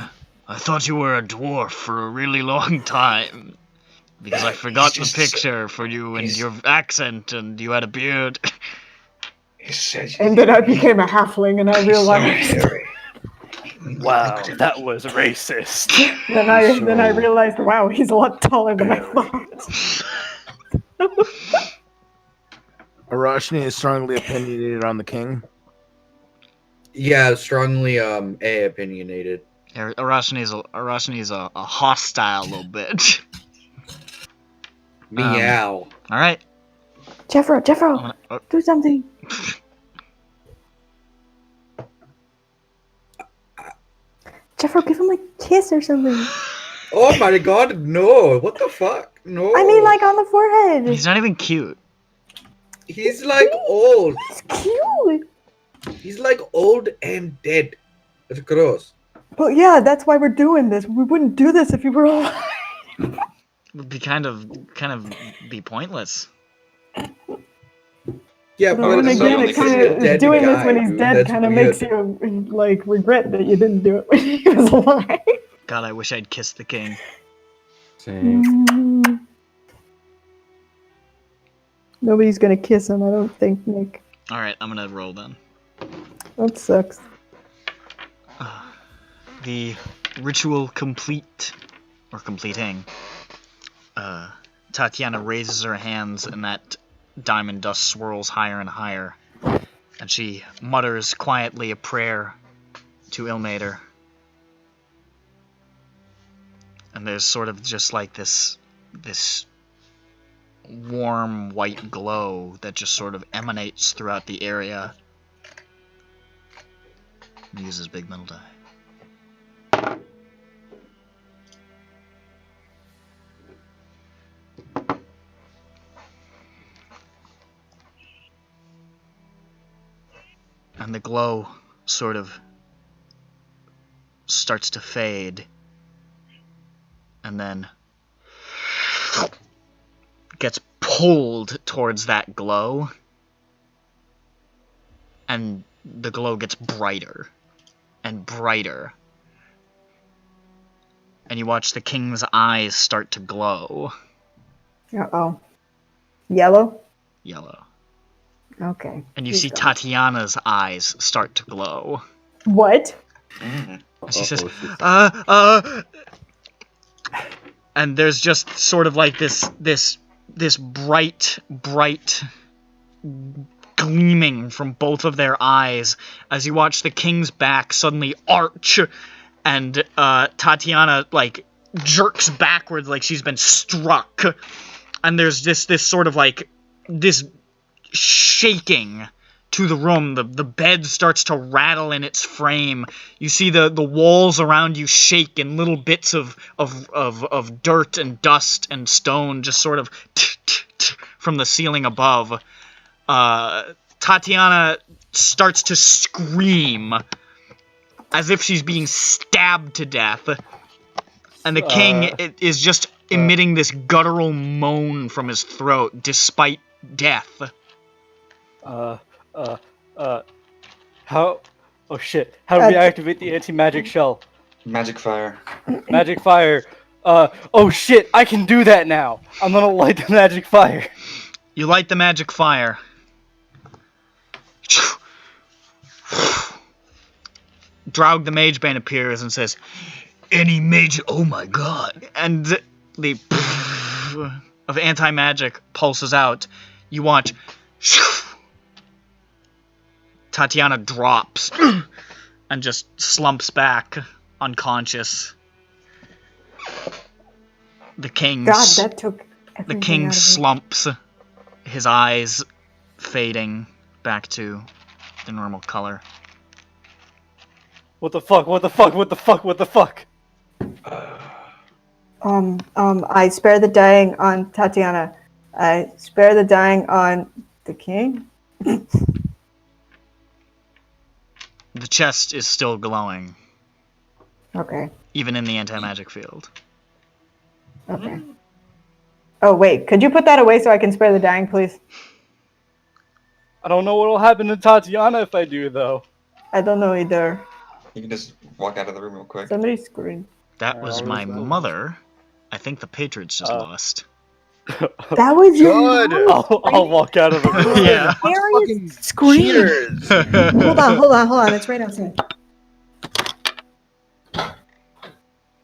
I thought you were a dwarf for a really long time. Because I forgot the picture for you and your accent, and you had a beard. He said. And then I became a halfling, and I realized. Wow, that was racist. Then I realized, wow, he's a lot taller than I thought. Arashni is strongly opinionated on the king. Yeah, strongly opinionated. Arashni's a hostile little bitch. Meow. Alright. Jeffro, do something. Jeffro, give him a kiss or something. Oh my god, no. What the fuck? No. I mean, like on the forehead. He's not even cute. He's like old. It's cute. He's like old and dead. It's gross. But yeah, that's why we're doing this. We wouldn't do this if you were alive. It would be kind of be pointless. Yeah, But then that's again, not it kind of doing this when he's dead kind of makes you like regret that you didn't do it when he was alive. God, I wish I'd kissed the king. Same. Nobody's gonna kiss him, I don't think, Nick. Alright, I'm gonna roll then. That sucks. The ritual complete, or completing. Tatiana raises her hands and that diamond dust swirls higher and higher. And she mutters quietly a prayer to Ilmater. And there's sort of just like this warm white glow that just sort of emanates throughout the area. And uses big metal die. And the glow sort of starts to fade. And then gets pulled towards that glow. And the glow gets brighter and brighter. And you watch the king's eyes start to glow. Uh-oh. Yellow? Yellow. Okay. And you Please see don't. Tatiana's eyes start to glow. What? And she says, and there's just sort of like this bright gleaming from both of their eyes as you watch the king's back suddenly arch, and Tatiana like jerks backwards like she's been struck, and there's this sort of like this shaking to the room. The bed starts to rattle in its frame. You see the walls around you shake, and little bits of dirt and dust and stone just sort of from the ceiling above. Tatiana starts to scream as if she's being stabbed to death, and the king is just emitting this guttural moan from his throat despite death. How? Oh shit! How do we activate the anti-magic shell? Magic fire. Magic fire. Oh shit! I can do that now. I'm gonna light the magic fire. You light the magic fire. Draug the Magebane appears and says, "Any mage? Oh my god!" And the of anti-magic pulses out. You watch. Tatiana drops and just slumps back unconscious. The king. God, that took The everything king out of me. slumps, his eyes fading back to the normal color. What the fuck? What the fuck? What the fuck? What the fuck? I spare the dying on Tatiana. I spare the dying on the king. The chest is still glowing, Okay. even in the anti-magic field. Okay. Oh wait, could you put that away so I can spare the dying, please? I don't know what'll happen to Tatiana if I do, though. I don't know either. You can just walk out of the room real quick. Somebody screamed. That was my mother. I think the Patriots just lost. That was your Good. mom? I'll walk out of the room. Yeah. Fucking Scream. cheaters. Hold on. It's right outside.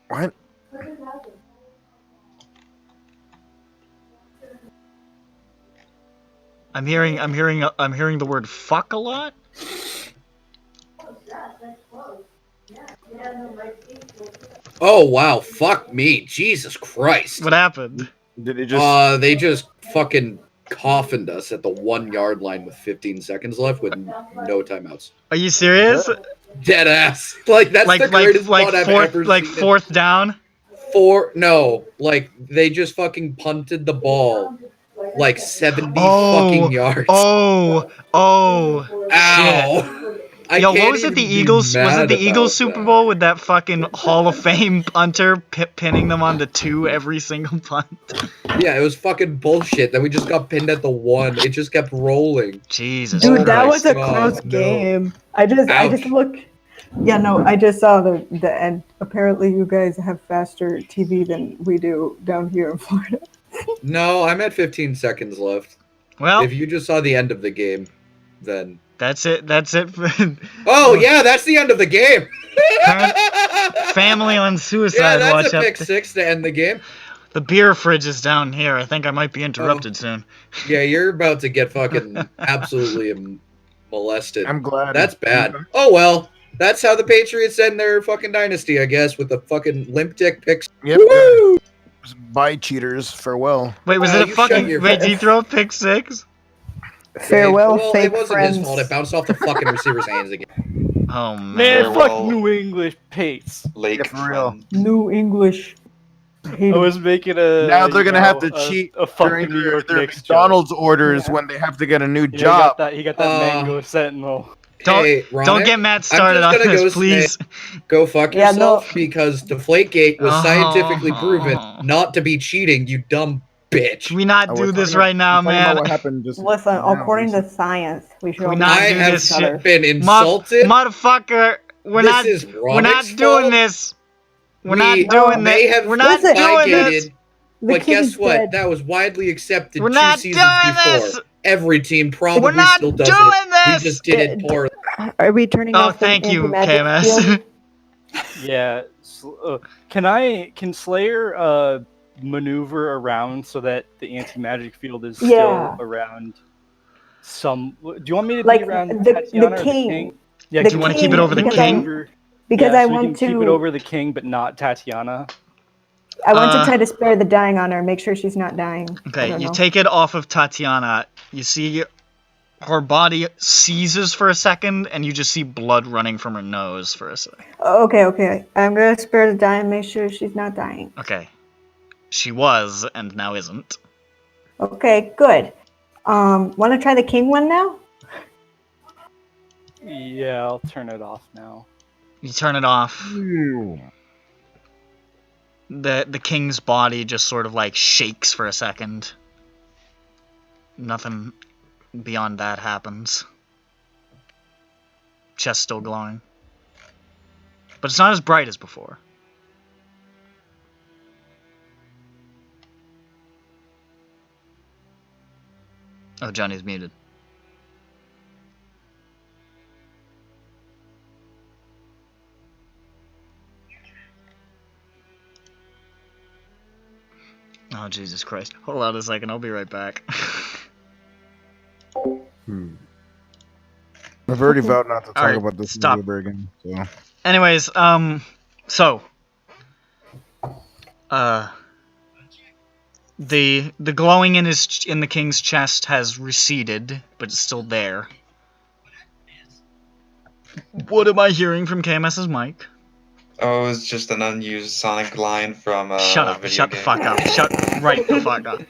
What? I'm hearing the word fuck a lot. Oh wow, fuck me, Jesus Christ! What happened? Did it just? They just fucking coffined us at the 1 yard line with 15 seconds left with no timeouts. Are you serious? Dead ass. Like that's the greatest one I've ever seen. Fourth down. No, like they just fucking punted the ball like 70 fucking yards. Oh. Ow. I Yo, what can't was it? even The be Eagles? Was it mad the about Eagles Super that. Bowl with that fucking Hall of Fame punter pinning them on the 2 every single punt? Yeah, it was fucking bullshit that we just got pinned at the 1. It just kept rolling. Jesus Dude, Christ. that was a God, close no. game. I just Ouch. looked. Yeah, no, I just saw the end. Apparently, you guys have faster TV than we do down here in Florida. No, I'm at 15 seconds left. Well, If you just saw the end of the game, then... that's it. Oh, yeah, that's the end of the game! Family on Yeah, suicide that's watch a up. pick 6 to end the game. The beer fridge is down here. I think I might be interrupted soon. Yeah, you're about to get fucking absolutely molested. I'm glad. That's bad. Oh, well. That's how the Patriots end their fucking dynasty, I guess, with the fucking limp dick picks. Yep. Woo! Bye, cheaters. Farewell. Wait, was Well, it a you shut fucking... your Wait, did mouth. you throw a pick 6? Farewell, Well, fake it wasn't friends. his fault. It bounced off the fucking receiver's hands again. Oh, man. Man, fuck Farewell. New English Pates. Lake Yeah, for real. friend. New English. I was making a. Now they're gonna have to a- cheat a during fucking New York their Knicks McDonald's orders Yeah. when they have to get a new joke. job. He got that mango sentinel. Don't, Hey, Ronick, don't get Matt started on I'm just gonna this, go please. Go fuck Yeah, yourself no. because Deflategate was scientifically Oh. proven not to be cheating, you dumb bitch. Can we not Oh, we're do this talking- right now, we're talking about man? what happened just Listen, now, according to recently. science, we should Can we only not I do have this each other. been insulted. Motherfucker, we're This not is we're not Ronick's doing fault. this. We're We not doing may this. have We're not Listen, doing this. fumigated, The but guess king's what? dead. That was widely accepted We're 2 not seasons doing before. this. Every team We're probably not still does doing it. this. We just did it poorly. Are we turning Oh, off the thank you, anti-magic KMS. field? Yeah. Can Slayer maneuver around so that the anti-magic field is Yeah. still around some? Do you want me to Like, be around the Tatiana or king. Yeah, The Do you want to keep it over the because king? Because yeah, I so we want can to keep it over the king, but not Tatiana. I want to Uh, try to spare the dying on her, make sure she's not dying. I Okay, don't you know. take it off of Tatiana. You see her body seizes for a second, and you just see blood running from her nose for a second. Okay. I'm gonna spare the dying, make sure she's not dying. Okay. She was, and now isn't. Okay, good. Want to try the king one now? Yeah, I'll turn it off now. You turn it off. The king's body just sort of like shakes for a second. Nothing beyond that happens. Chest still glowing. But it's not as bright as before. Oh, Johnny's muted. Oh, Jesus Christ. Hold on a second, I'll be right back. I've already vowed not to talk Alright, about this stop. ever again. So. Anyways, so the glowing in the king's chest has receded, but it's still there. What am I hearing from KMS's mic? Oh, it's just an unused Sonic line from Shut a up. video Shut the game. fuck up. Shut right the fuck up.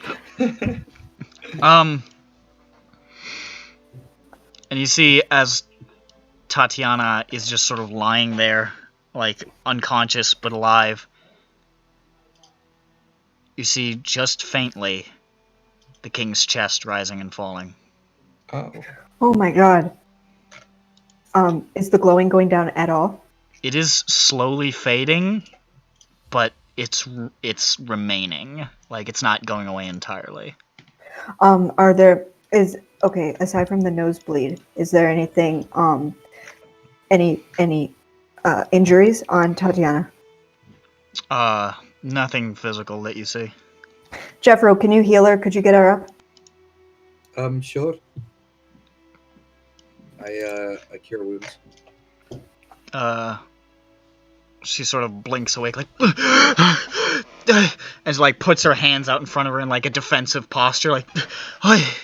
And you see as Tatiana is just sort of lying there, like unconscious but alive. You see just faintly the king's chest rising and falling. Oh. Oh my god. Is the glowing going down at all? It is slowly fading, but it's remaining. Like it's not going away entirely. Aside from the nosebleed, is there anything any injuries on Tatiana? Nothing physical that you see. Jeffro, can you heal her? Could you get her up? Sure. I cure wounds. She sort of blinks awake, like, and like puts her hands out in front of her in like a defensive posture, like, oh,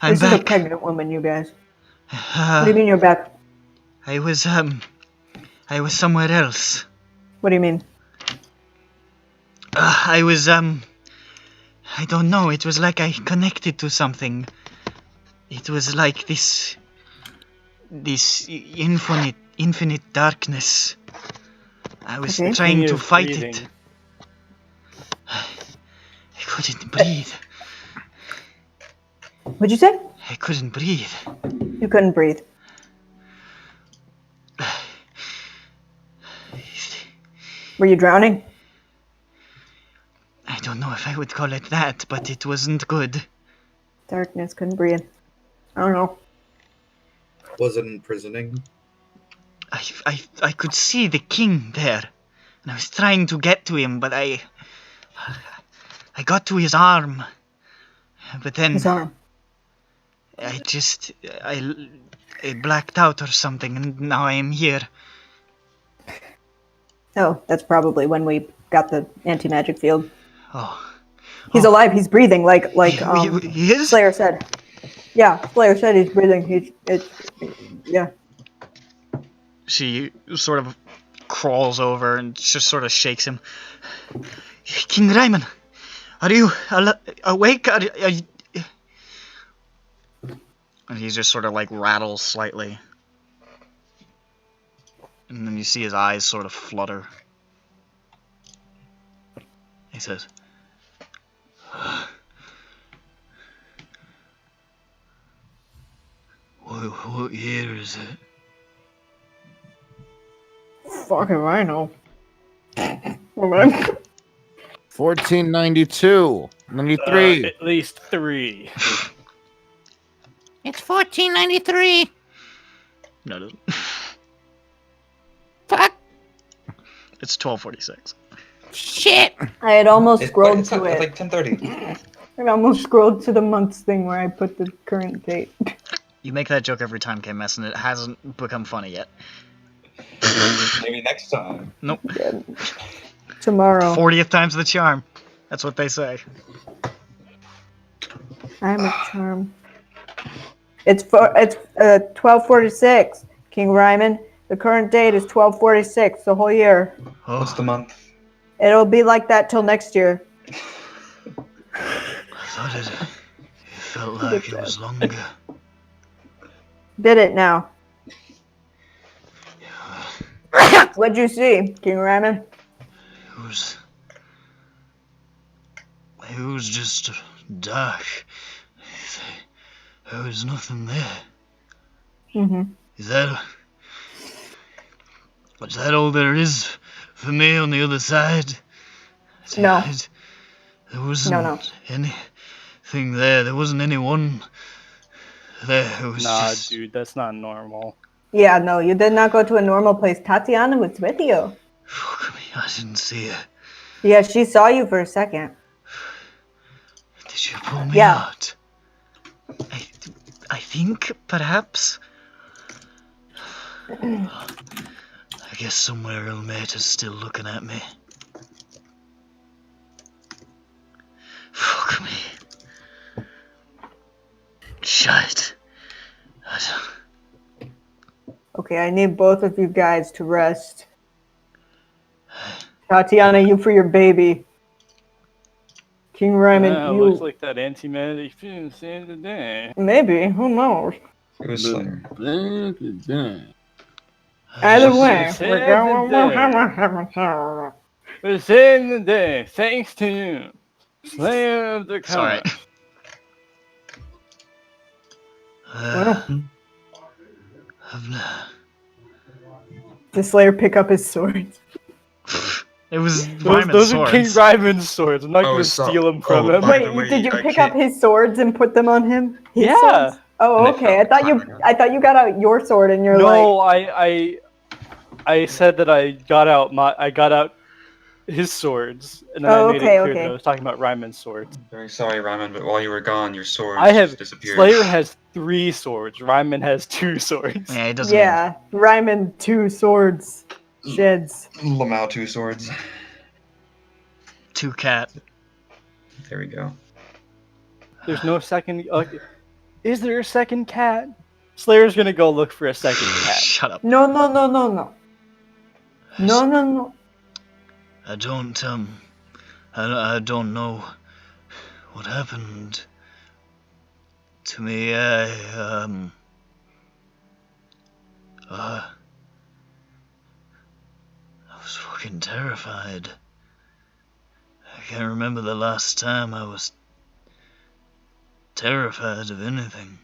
I'm This back. is a pregnant woman, you guys. What do you mean you're back? I was somewhere else. What do you mean? I was, I don't know, it was like I connected to something. It was like this infinite darkness. I was Okay. trying He to is fight breathing. it. I couldn't breathe. What'd you say? I couldn't breathe. You couldn't breathe. Were you drowning? I don't know if I would call it that, but it wasn't good. Darkness, couldn't breathe. I don't know. Was it imprisoning? I could see the king there, and I was trying to get to him, but I got to his arm, but then His arm. I blacked out or something, and now I am here. Oh, that's probably when we got the anti-magic field. Oh, He's alive. He's breathing, like he is? Slayer said. Yeah, Slayer said he's breathing. Yeah. She sort of crawls over and just sort of shakes him. King Ryman, are you awake? Are you... And he just sort of like rattles slightly. And then you see his eyes sort of flutter. He says, what year is it? Fuck if I know. 1492, 93. At least 3. It's 1493. No, it doesn't. Fuck. It's 1246. Shit. I had almost It's scrolled it's to it. like 10:30. I almost scrolled to the months thing where I put the current date. You make that joke every time, KMS, and it hasn't become funny yet. Maybe next time. Nope. Tomorrow. 40th time's the charm. That's what they say. I'm a charm. It's 1246. King Ryman. The current date is 1246. The whole year. What's the month? It'll be like that till next year. I thought it felt like it was longer. Did it now? What'd you see, King Ryman? It was just dark. There was nothing there. Mm-hmm. Is that all there is for me on the other side? No. There wasn't anything there. There wasn't anyone there. It was Nah, just... dude, that's not normal. Yeah, no, you did not go to a normal place. Tatiana was with you. Fuck me, I didn't see her. Yeah, she saw you for a second. Did you pull me Yeah. out? I think, perhaps. I guess somewhere Elmeta's still looking at me. Fuck me. Shite. Okay, I need both of you guys to rest. Tatiana, you for your baby. King Ryman, you... Looks like that anti-magic fiend saved the day. Maybe, who knows? It was Slayer. Either way, Saved we're going... We're saving the day, thanks to you, Slayer of the Sorry. Comet. The Slayer pick up his sword. It was Those Ryman's are King swords. Ryman's swords. I'm not Oh, going to so- steal them from oh, him. by the Wait, way, did you I pick up can't- his swords and put them on him? His Yeah. swords? Oh, And okay. I I thought you got out your sword and you're like, No, I said that I got out his swords, and then Oh, I made okay, it clear okay. that I was talking about Ryman's swords. Very sorry, Ryman, but while you were gone, your sword I have disappeared. Slayer has 3 swords. Ryman has 2 swords. Yeah, it doesn't. yeah, Ryman 2 swords. Sheds. Lamau 2 swords. 2 cat. There we go. There's no second. Is there a second cat? Slayer's gonna go look for a second cat. Shut up. No. I don't know what happened to me. I was fucking terrified. I can't remember the last time I was terrified of anything.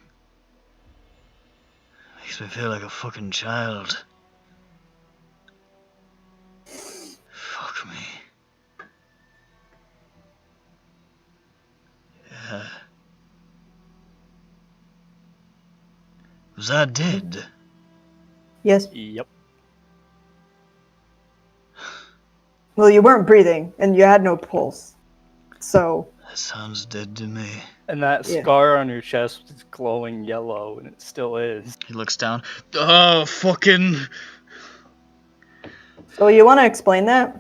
Makes me feel like a fucking child. Fuck me. Yeah. Was I dead? Yes. Yep. Well, you weren't breathing and you had no pulse. So, That sounds dead to me. And that Yeah. scar on your chest was glowing yellow, and it still is. He looks down. Oh, fucking. so you want to explain that?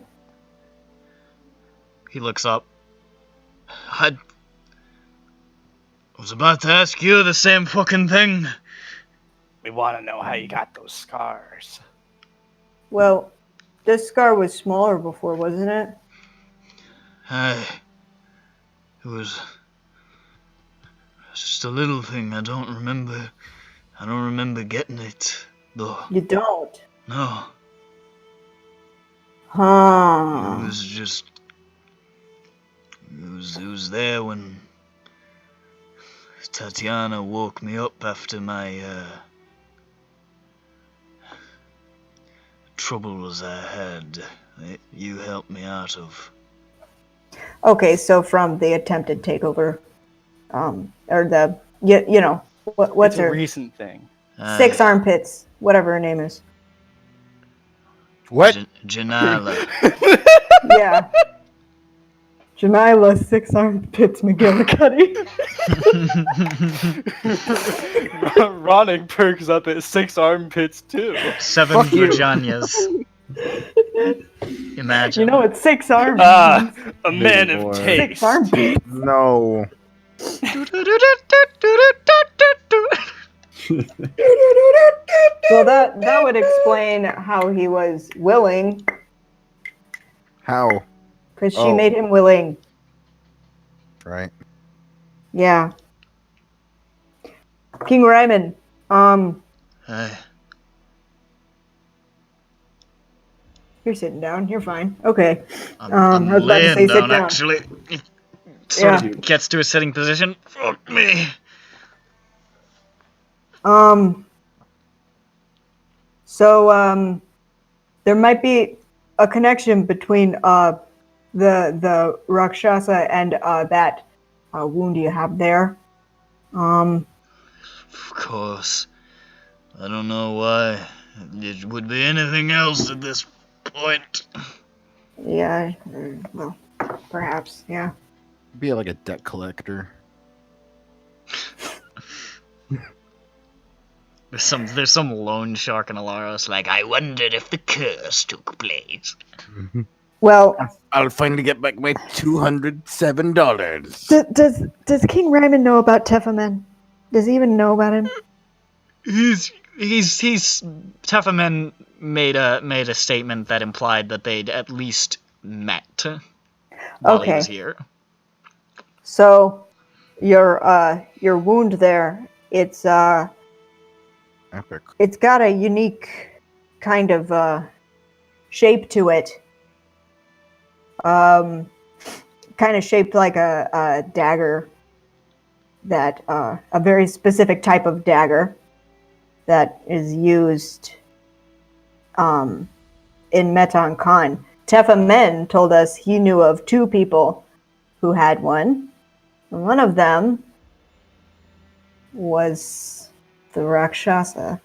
He looks up. I was about to ask you the same fucking thing. We want to know how you got those scars. Well, this scar was smaller before, wasn't it? It was just a little thing. I don't remember getting it, though. You don't. No, Huh. it was just. It was there when Tatiana woke me up after my troubles I had. You helped me out of. Okay, so from the attempted takeover, or the, you know, what's It's a her? recent thing. 6 armpits, whatever her name is. What? Janala. Yeah. Jamila 6 armpits McGillicuddy. Ronick perks up at 6 armpits too. 7 Fuck you. Virginias. Imagine. You know it's 6 arms. Ah, a man Big of boy. 6 taste. armpits. No. So that would explain how he was willing, How? because she Oh. made him willing. Right. Yeah. King Ryman, Hey, you're sitting down. You're fine. Okay. I'm I was about to laying say sit down, down. actually. He sort Yeah. of gets to a sitting position. Fuck me. So there might be a connection between the Rakshasa and that wound you have there. Of course. I don't know why. It would be anything else at this point. Yeah. Well, perhaps. Yeah. Be like a debt collector. There's some loan shark in Alaros like, I wondered if the curse took place. Well, I'll finally get back my $207. does King Ryman know about Teffaman? Does he even know about him? He's Teffaman made a statement that implied that they'd at least met while he was Okay. here. So your wound there, it's Epic. it's got a unique kind of shape to it. Kind of shaped like a dagger, that a very specific type of dagger that is used in Meton Khan. Teffamen told us he knew of 2 people who had one. And one of them was the Rakshasa.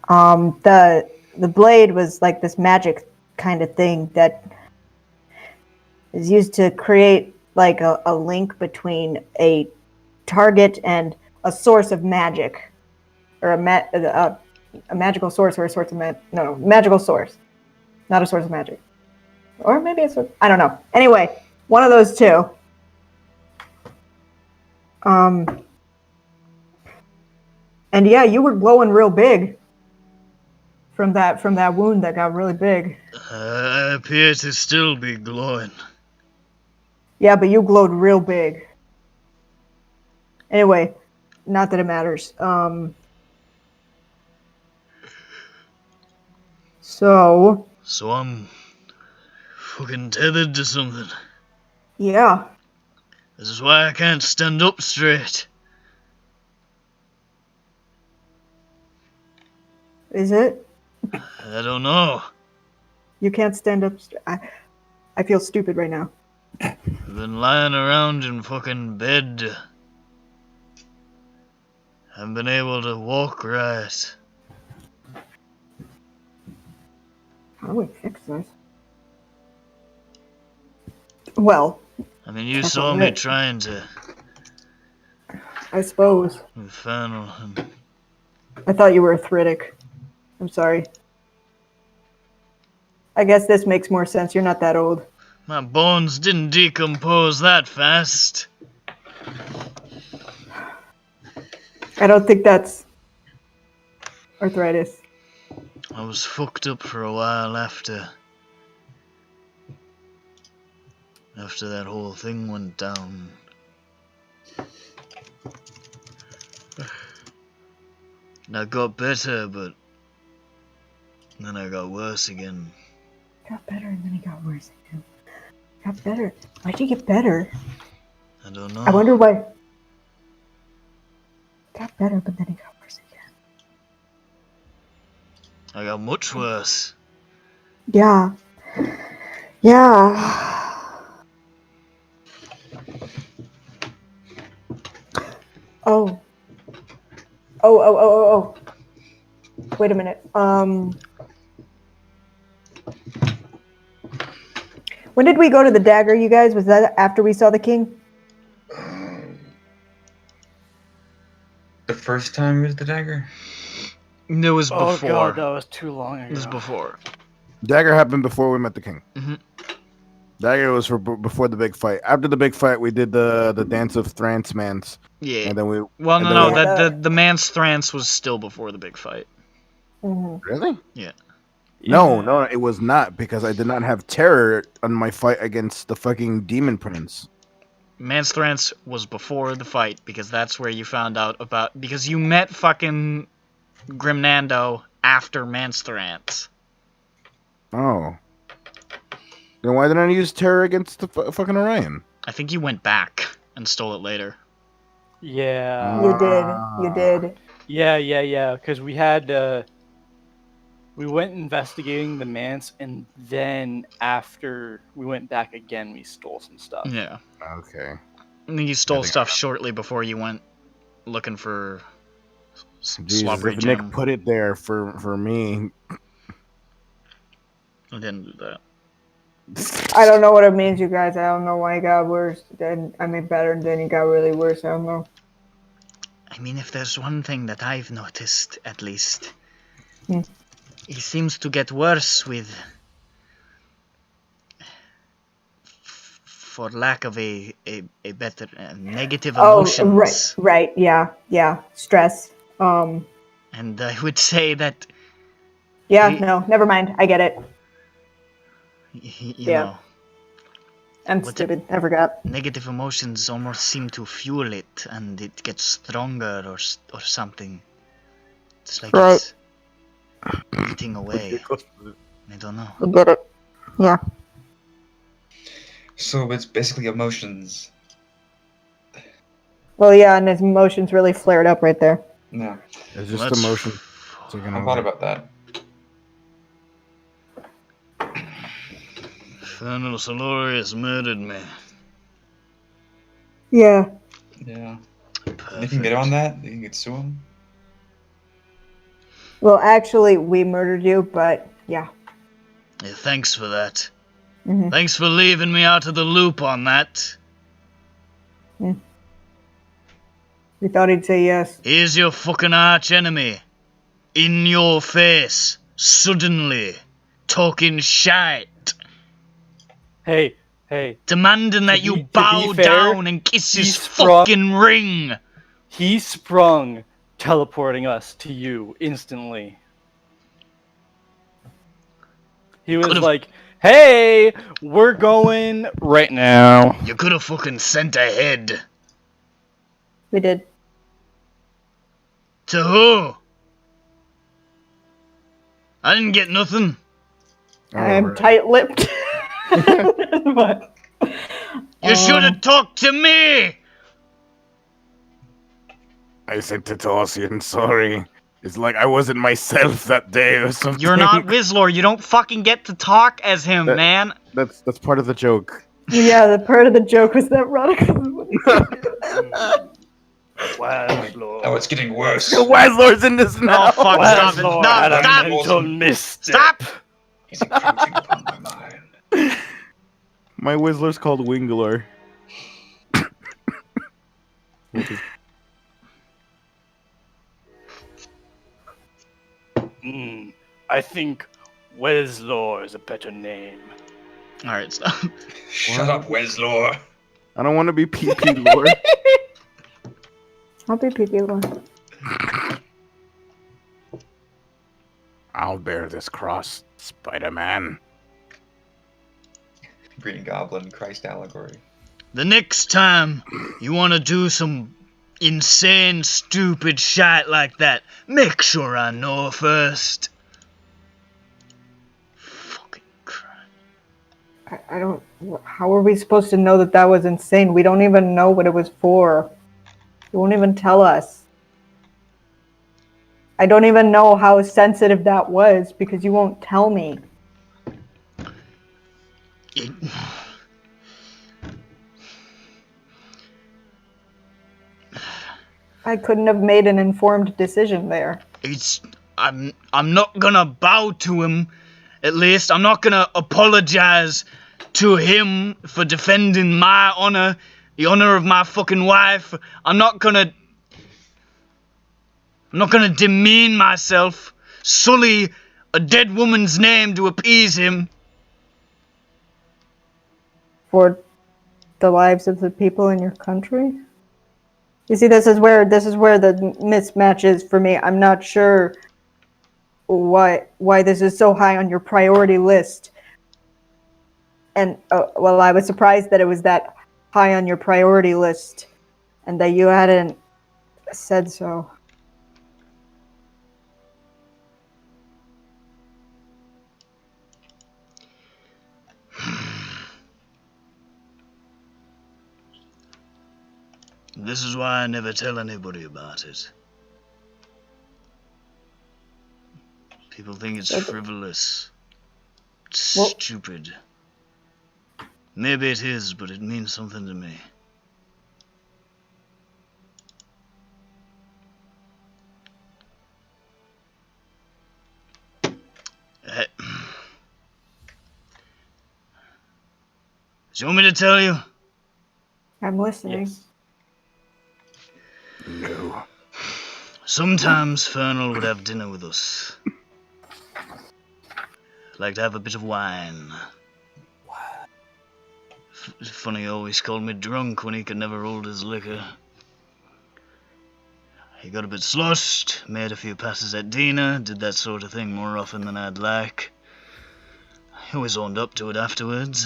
The blade was like this magic kind of thing that is used to create like a link between a target and a source of magic, or a magical source, or a source of magical source, not a source of magic, or maybe a source. I don't know. Anyway, one of those 2. And yeah, you were glowing real big from that wound that got really big. I appear to still be glowing. Yeah, but you glowed real big. Anyway, not that it matters. So I'm fucking tethered to something. yeah, This is why I can't stand up straight. is it? I don't know. You can't stand up. I feel stupid right now. I've been lying around in fucking bed. Haven't been able to walk right. How do we fix this? Well, I mean, you That's saw all me right. trying to I suppose. infernal. And I thought you were arthritic. I'm sorry. I guess this makes more sense. You're not that old. my bones didn't decompose that fast. I don't think that's arthritis. I was fucked up for a while after that whole thing went down. And I got better, but then I got worse again. Got better and then he got worse again. Got better. Why'd you get better? I don't know. I wonder why. Got better, but then he got worse again. I got much worse. Yeah. Yeah. Oh. Oh. Wait a minute. When did we go to the dagger, you guys? Was that after we saw the king? The first time we was the dagger? It was before. Oh god, that was too long ago. It was before. Dagger happened before we met the king. Mhm. Dagger was before the big fight. After the big fight, we did the dance of Thrance Mans. Yeah. And then we... Well, and no, then we- the man's trance was still before the big fight. Mm-hmm. Really? Yeah. No, it was not, because I did not have terror on my fight against the fucking demon prince. Man's trance was before the fight, because that's where you found out about... Because you met fucking Grimnando after Man's trance. Oh. Then why didn't I use terror against the fucking Orion? I think you went back and stole it later. Yeah. You did. Yeah. Because we had, we went investigating the manse, and then after we went back again, we stole some stuff. Yeah. Okay. I think you stole think I stuff shortly before you went looking for Jesus, Slobbery if Jim. Nick put it there for me... I didn't do that. I don't know what it means, you guys. I don't know why he got worse. Then I mean better, and then he got really worse. I don't know. I mean, if there's one thing that I've noticed, at least, Hmm. he seems to get worse with, for lack of a better, negative emotions. Right. Yeah. Stress. And And I would say that, Yeah, He- no, never mind. I get it. you Yeah. know, I'm What stupid. I forgot. negative emotions almost seem to fuel it, and it gets stronger or something. It's like Right. it's eating away. I don't know. I get it. Yeah. So it's basically emotions. Well, yeah, and his emotions really flared up right there. No, It's just Let's emotion taking I over. thought about that. Colonel Solorius murdered me. Yeah. Yeah. You can get on that. You can get sue him. Well, actually, we murdered you, but yeah. Yeah, thanks for that. Mhm. Thanks for leaving me out of the loop on that. We thought he'd say yes. Here's your fucking arch enemy. In your face. Suddenly. Talking shite. Hey, Demanding that To you be bow fair, down and kiss his he's from- fucking ring. he sprung teleporting us to you instantly. He was Could've- like, hey, we're going right now. You could have fucking sent ahead. We did. To who? I didn't get nothing. I'm Alright. tight-lipped. But, You should have talked to me. I said to Tossian, sorry. It's like I wasn't myself that day or something. You're not Wizlor. You don't fucking get to talk as him, That- man. That's part of the joke. yeah, the part of the joke was that Rodica. Oh, it's getting worse. Weslor's in this now. Oh, fuck, stop it. No, had a stop. mental misstep. Stop. He's encroaching upon my mind. My Whistler's called Winglor. I think Weslor is a better name. Alright, stop. Shut up, Weslor. I don't want to be PP Lord. I'll be PP. I'll bear this cross, Spider-Man. Green Goblin, Christ allegory. The next time you want to do some insane, stupid shit like that, make sure I know first. Fucking Christ. I don't. How are we supposed to know that that was insane? We don't even know what it was for. You won't even tell us. I don't even know how sensitive that was because you won't tell me. It- I couldn't have made an informed decision there. It's I'm not gonna bow to him. At least I'm not gonna apologize to him for defending my honor, the honor of my fucking wife. I'm not gonna demean myself, sully a dead woman's name to appease him. For the lives of the people in your country? You see, this is where the mismatch is for me. I'm not sure why this is so high on your priority list. And well, I was surprised that it was that high on your priority list, and that you hadn't said so. This is why I never tell anybody about it. People think it's frivolous, Well- stupid. Maybe it is, but it means something to me. Hey. Do you want me to tell you? I'm listening. Yes. No. Sometimes Fernal would have dinner with us. Like to have a bit of wine. Funny he always called me drunk when he could never hold his liquor. He got a bit sloshed, made a few passes at Dina, did that sort of thing more often than I'd like. He always owned up to it afterwards,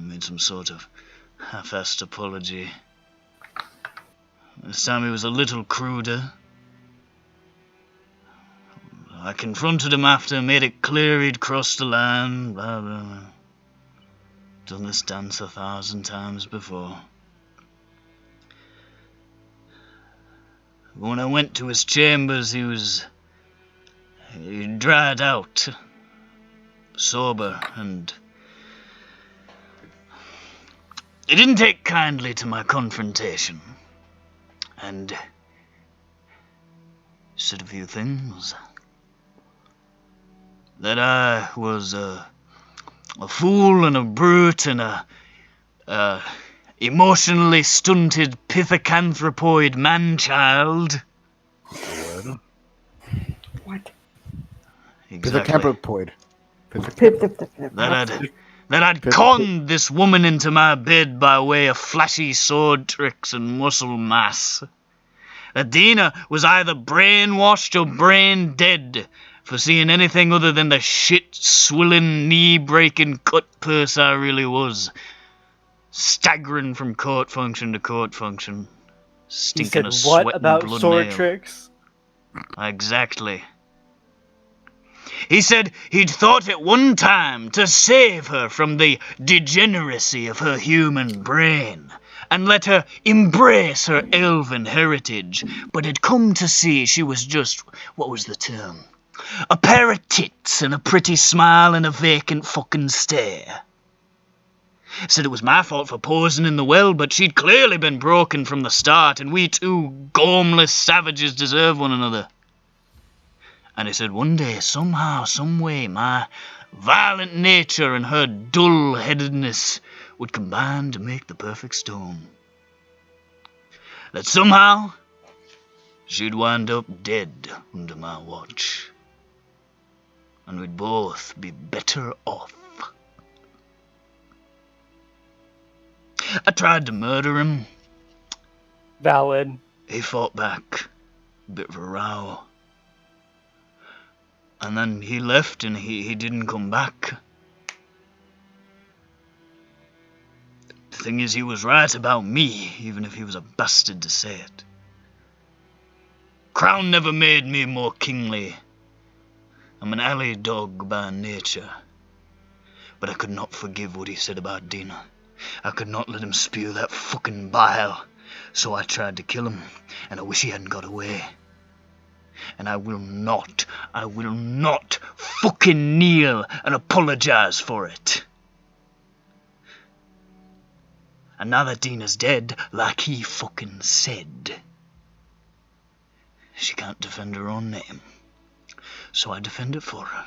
made some sort of half-assed apology. This time he was a little cruder. I confronted him after, made it clear he'd crossed the line, blah blah blah. Done this dance 1,000 times before. When I went to his chambers, he dried out, sober, and he didn't take kindly to my confrontation, and said a few things. That I was a fool and a brute and a emotionally stunted pithecanthropoid man-child. What? Exactly. Pithecanthropoid. That I'd conned this woman into my bed by way of flashy sword tricks and muscle mass. That Dina was either brainwashed or brain dead for seeing anything other than the shit-swilling, knee-breaking cut-purse I really was. Staggering from court function to court function. Stinking of sweat what and about blood sword nail. tricks? Exactly. He said he'd thought at one time to save her from the degeneracy of her human brain and let her embrace her elven heritage, but had come to see she was just, what was the term? A pair of tits and a pretty smile and a vacant fucking stare. Said it was my fault for posing in the well, but she'd clearly been broken from the start, and we two gormless savages deserve one another. And he said one day, somehow, someway, my violent nature and her dull-headedness would combine to make the perfect storm. That somehow she'd wind up dead under my watch. And we'd both be better off. I tried to murder him. Valid. He fought back. Bit of a row. And then he left and he didn't come back. The thing is, he was right about me, even if he was a bastard to say it. Crown never made me more kingly. I'm an alley dog by nature. But I could not forgive what he said about Dina. I could not let him spew that fucking bile. So I tried to kill him, and I wish he hadn't got away. And I will not fucking kneel and apologize for it. And now that Dina's dead, like he fucking said, she can't defend her own name. So I defend it for her.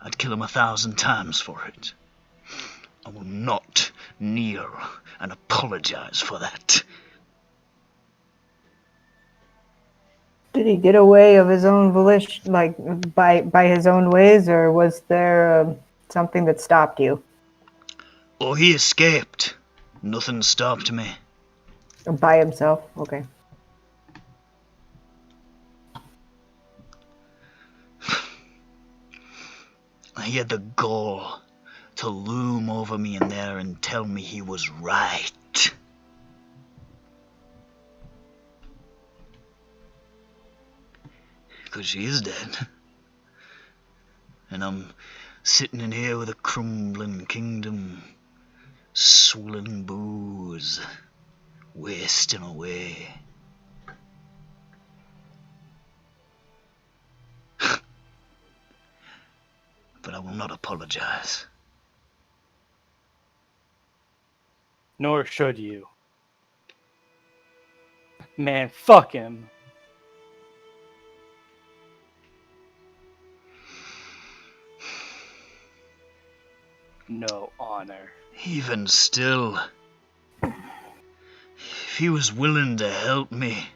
I'd kill him 1,000 times for it. I will not kneel and apologize for that. Did he get away of his own volition, like by his own ways, or was there something that stopped you? Oh, he escaped. Nothing stopped me. By himself? Okay. He had the gall to loom over me in there and tell me he was right. Because she is dead. And I'm sitting in here with a crumbling kingdom, swilling booze, wasting away. But I will not apologize. Nor should you. Man, fuck him. No honor. Even still, if he was willing to help me,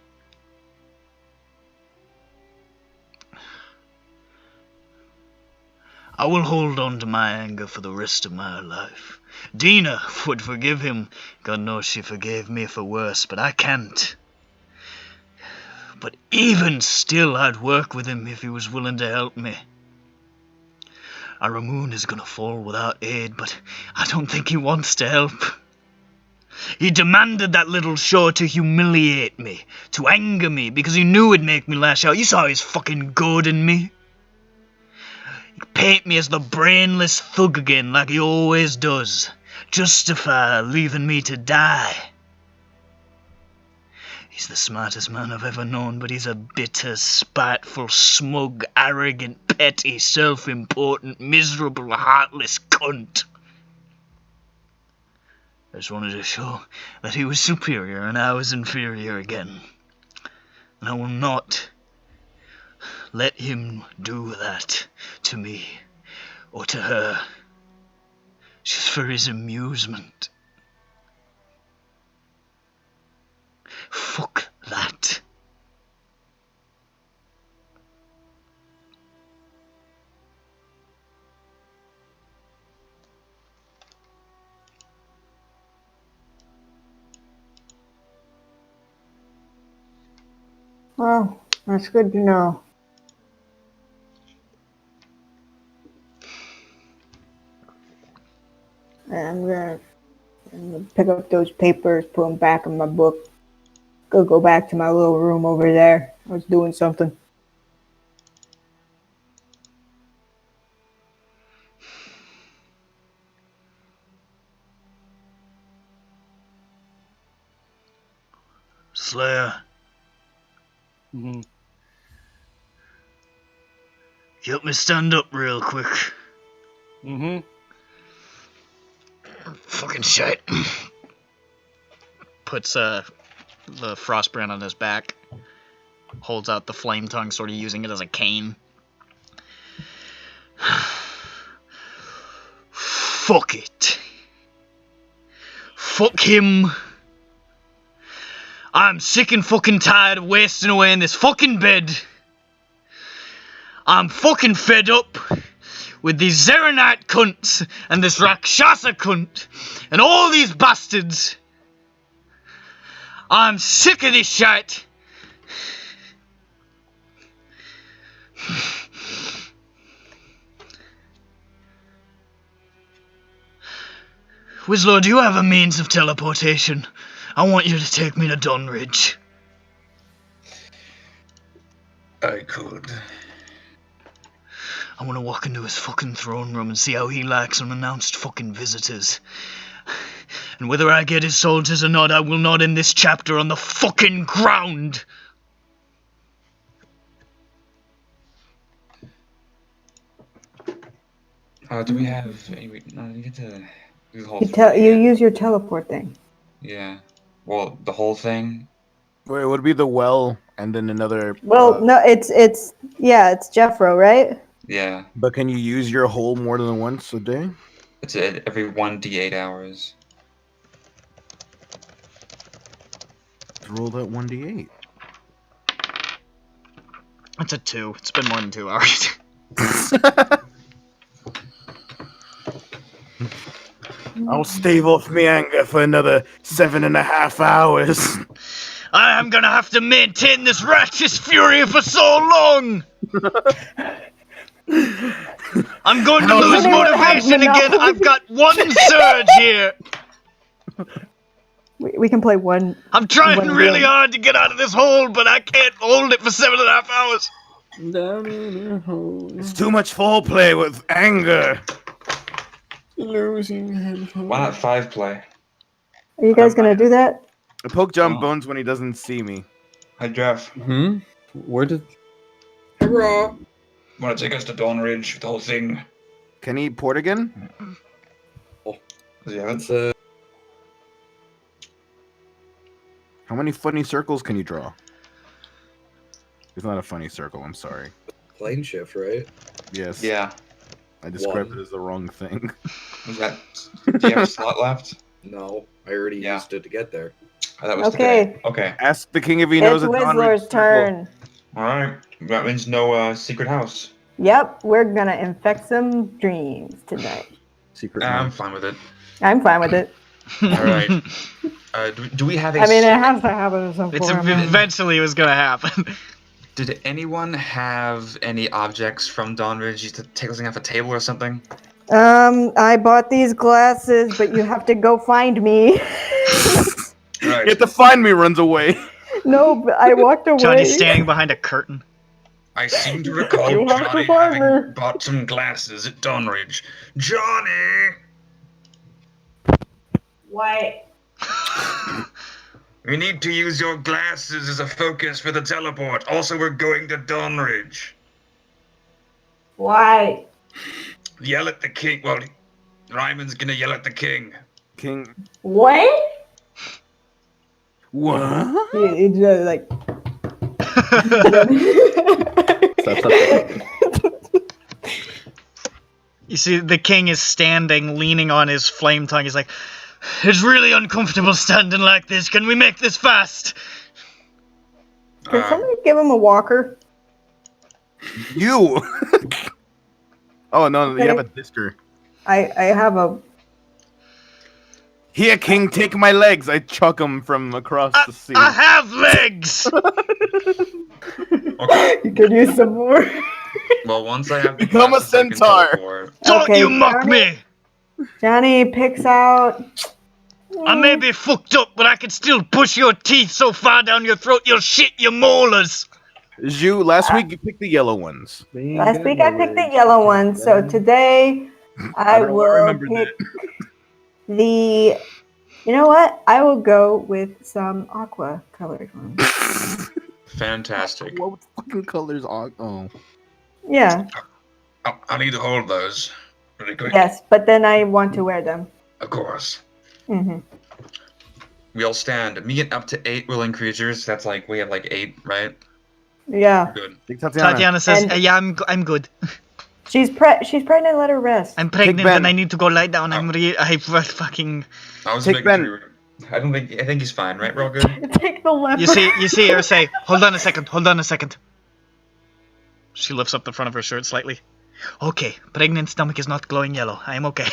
I will hold on to my anger for the rest of my life. Dina would forgive him. God knows she forgave me for worse, but I can't. But even still, I'd work with him if he was willing to help me. Aramoon is gonna fall without aid, but I don't think he wants to help. He demanded that little show to humiliate me, to anger me, because he knew it'd make me lash out. You saw his fucking goading me. He'd paint me as the brainless thug again, like he always does. Justify leaving me to die. He's the smartest man I've ever known, but he's a bitter, spiteful, smug, arrogant, petty, self-important, miserable, heartless cunt. I just wanted to show that he was superior and I was inferior again. And I will not let him do that to me or to her, just for his amusement. Fuck that. Well, that's good to know. I'm gonna pick up those papers, put them back in my book. Go back to my little room over there. I was doing something. Slayer, Mm-hmm. help me stand up real quick. Mm-hmm. Fucking shit. Puts the frostbrand on his back. Holds out the flame tongue, sort of using it as a cane. Fuck it. Fuck him. I'm sick and fucking tired of wasting away in this fucking bed. I'm fucking fed up with these Zeranite cunts and this Rakshasa cunt and all these bastards. I'm sick of this shit. Winslow, do you have a means of teleportation? I want you to take me to Dunridge. I could. I want to walk into his fucking throne room and see how he likes unannounced fucking visitors. And whether I get his soldiers or not, I will not end this chapter on the fucking ground. Do we have any? No, you get to do the whole. You use your teleport thing. Yeah. Well, the whole thing. Wait, it would be the well and then another. Well, no, it's Jeffro, right? Yeah. But can you use your hole more than once a day? It's every 1d8 hours. Let's roll that 1d8. It's a 2. It's been more than 2 hours. I'll stave off me anger for another 7.5 hours. I am gonna have to maintain this righteous fury for so long! I'm going to lose motivation again! I've got one surge here! We can play one. I'm trying one really game. hard to get out of this hole, but I can't hold it for 7.5 hours! Down in a hole. It's too much foreplay with anger. Losing headphones. Why not 5 play? Are you guys gonna do that? I poke John Oh. Bones when he doesn't see me. Hi, Jeff. Hmm? Where did... Hey, bro. Want to take us to Dawnridge, the whole thing? Can he port again? Yeah, That's How many funny circles can you draw? It's not a funny circle, I'm sorry. plane shift, right? Yes. Yeah. I described One. it as the wrong thing. Was that? Do you have a slot left? No, I already Yeah. used it to get there. Oh, that was Okay. today. Okay. Ask the king if he knows It's a Dawnridge Whistler's circle. turn. All right. That means no secret house. Yep, we're gonna infect some dreams tonight. Secret I'm house. fine with it. I'm fine with it. All right. Do we have a? I mean, it has to happen at some It's point. eventually was gonna happen. Did anyone have any objects from Dawnridge to take something off a table or something? I bought these glasses, but you have to go find me. Right. You have to find me, runs away. No, but I walked away. Johnny's standing behind a curtain. I seem to recall You have to Johnny find having me. bought some glasses at Dawnridge. Johnny! What? We need to use your glasses as a focus for the teleport. Also, we're going to Dawnridge. Why? Yell at the king. Well, Ryman's gonna yell at the king. King. What? What? It's just like. You see, the king is standing, leaning on his flame tongue. He's like, "It's really uncomfortable standing like this. Can we make this fast?" Can somebody give him a walker? You. Oh no, you have a disker. I have a. Here, King, take my legs. I chuck him from across the sea. I have legs! Okay. You could use some more. Well, once I have the Become a glasses, I can centaur. teleport. Don't Okay, you mock Johnny. me! Johnny picks out. I may be fucked up, but I can still push your teeth so far down your throat you'll shit your molars. Zhu, last week you picked the yellow ones. Last week I picked the yellow one, so today I don't will remember pick the. You know what? I will go with some aqua colored ones. Fantastic. What fucking colors are? Oh. Yeah. I need to hold those really quick. Yes, but then I want to wear them. Of course. Hmm. We all stand. Me and up to 8 willing creatures. That's like, we have like 8, right? Yeah. Good. Take Tatiana. Tatiana says, And- yeah, I'm good. She's pregnant. Let her rest. I'm pregnant Ben. and I need to go lie down. I fucking... I was Take making Ben. sure. I think he's fine, right? We're all good? Take the leopard. You see her say, hold on a second. She lifts up the front of her shirt slightly. Okay, pregnant stomach is not glowing yellow. I am okay.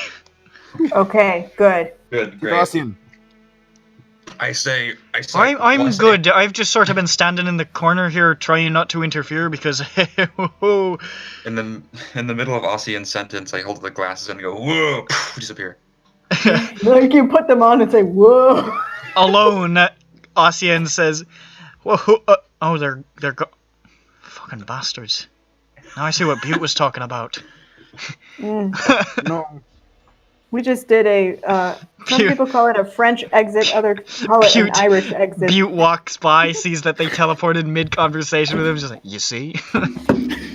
Okay, good. Good, great. Crossing. I say. I'm well, I say- good. I've just sort of been standing in the corner here trying not to interfere because... In the middle of Ossian's sentence, I hold the glasses and go, whoa, disappear. Like you put them on and say, "Whoa." Alone, Ossian says, "Whoa, oh, they're fucking bastards." Now I see what Butte was talking about. Mm. No. We just did a. Some Butte- people call it a French exit. Others call it an Butte- Irish exit. Butte walks by, sees that they teleported mid-conversation with him, just like, you see?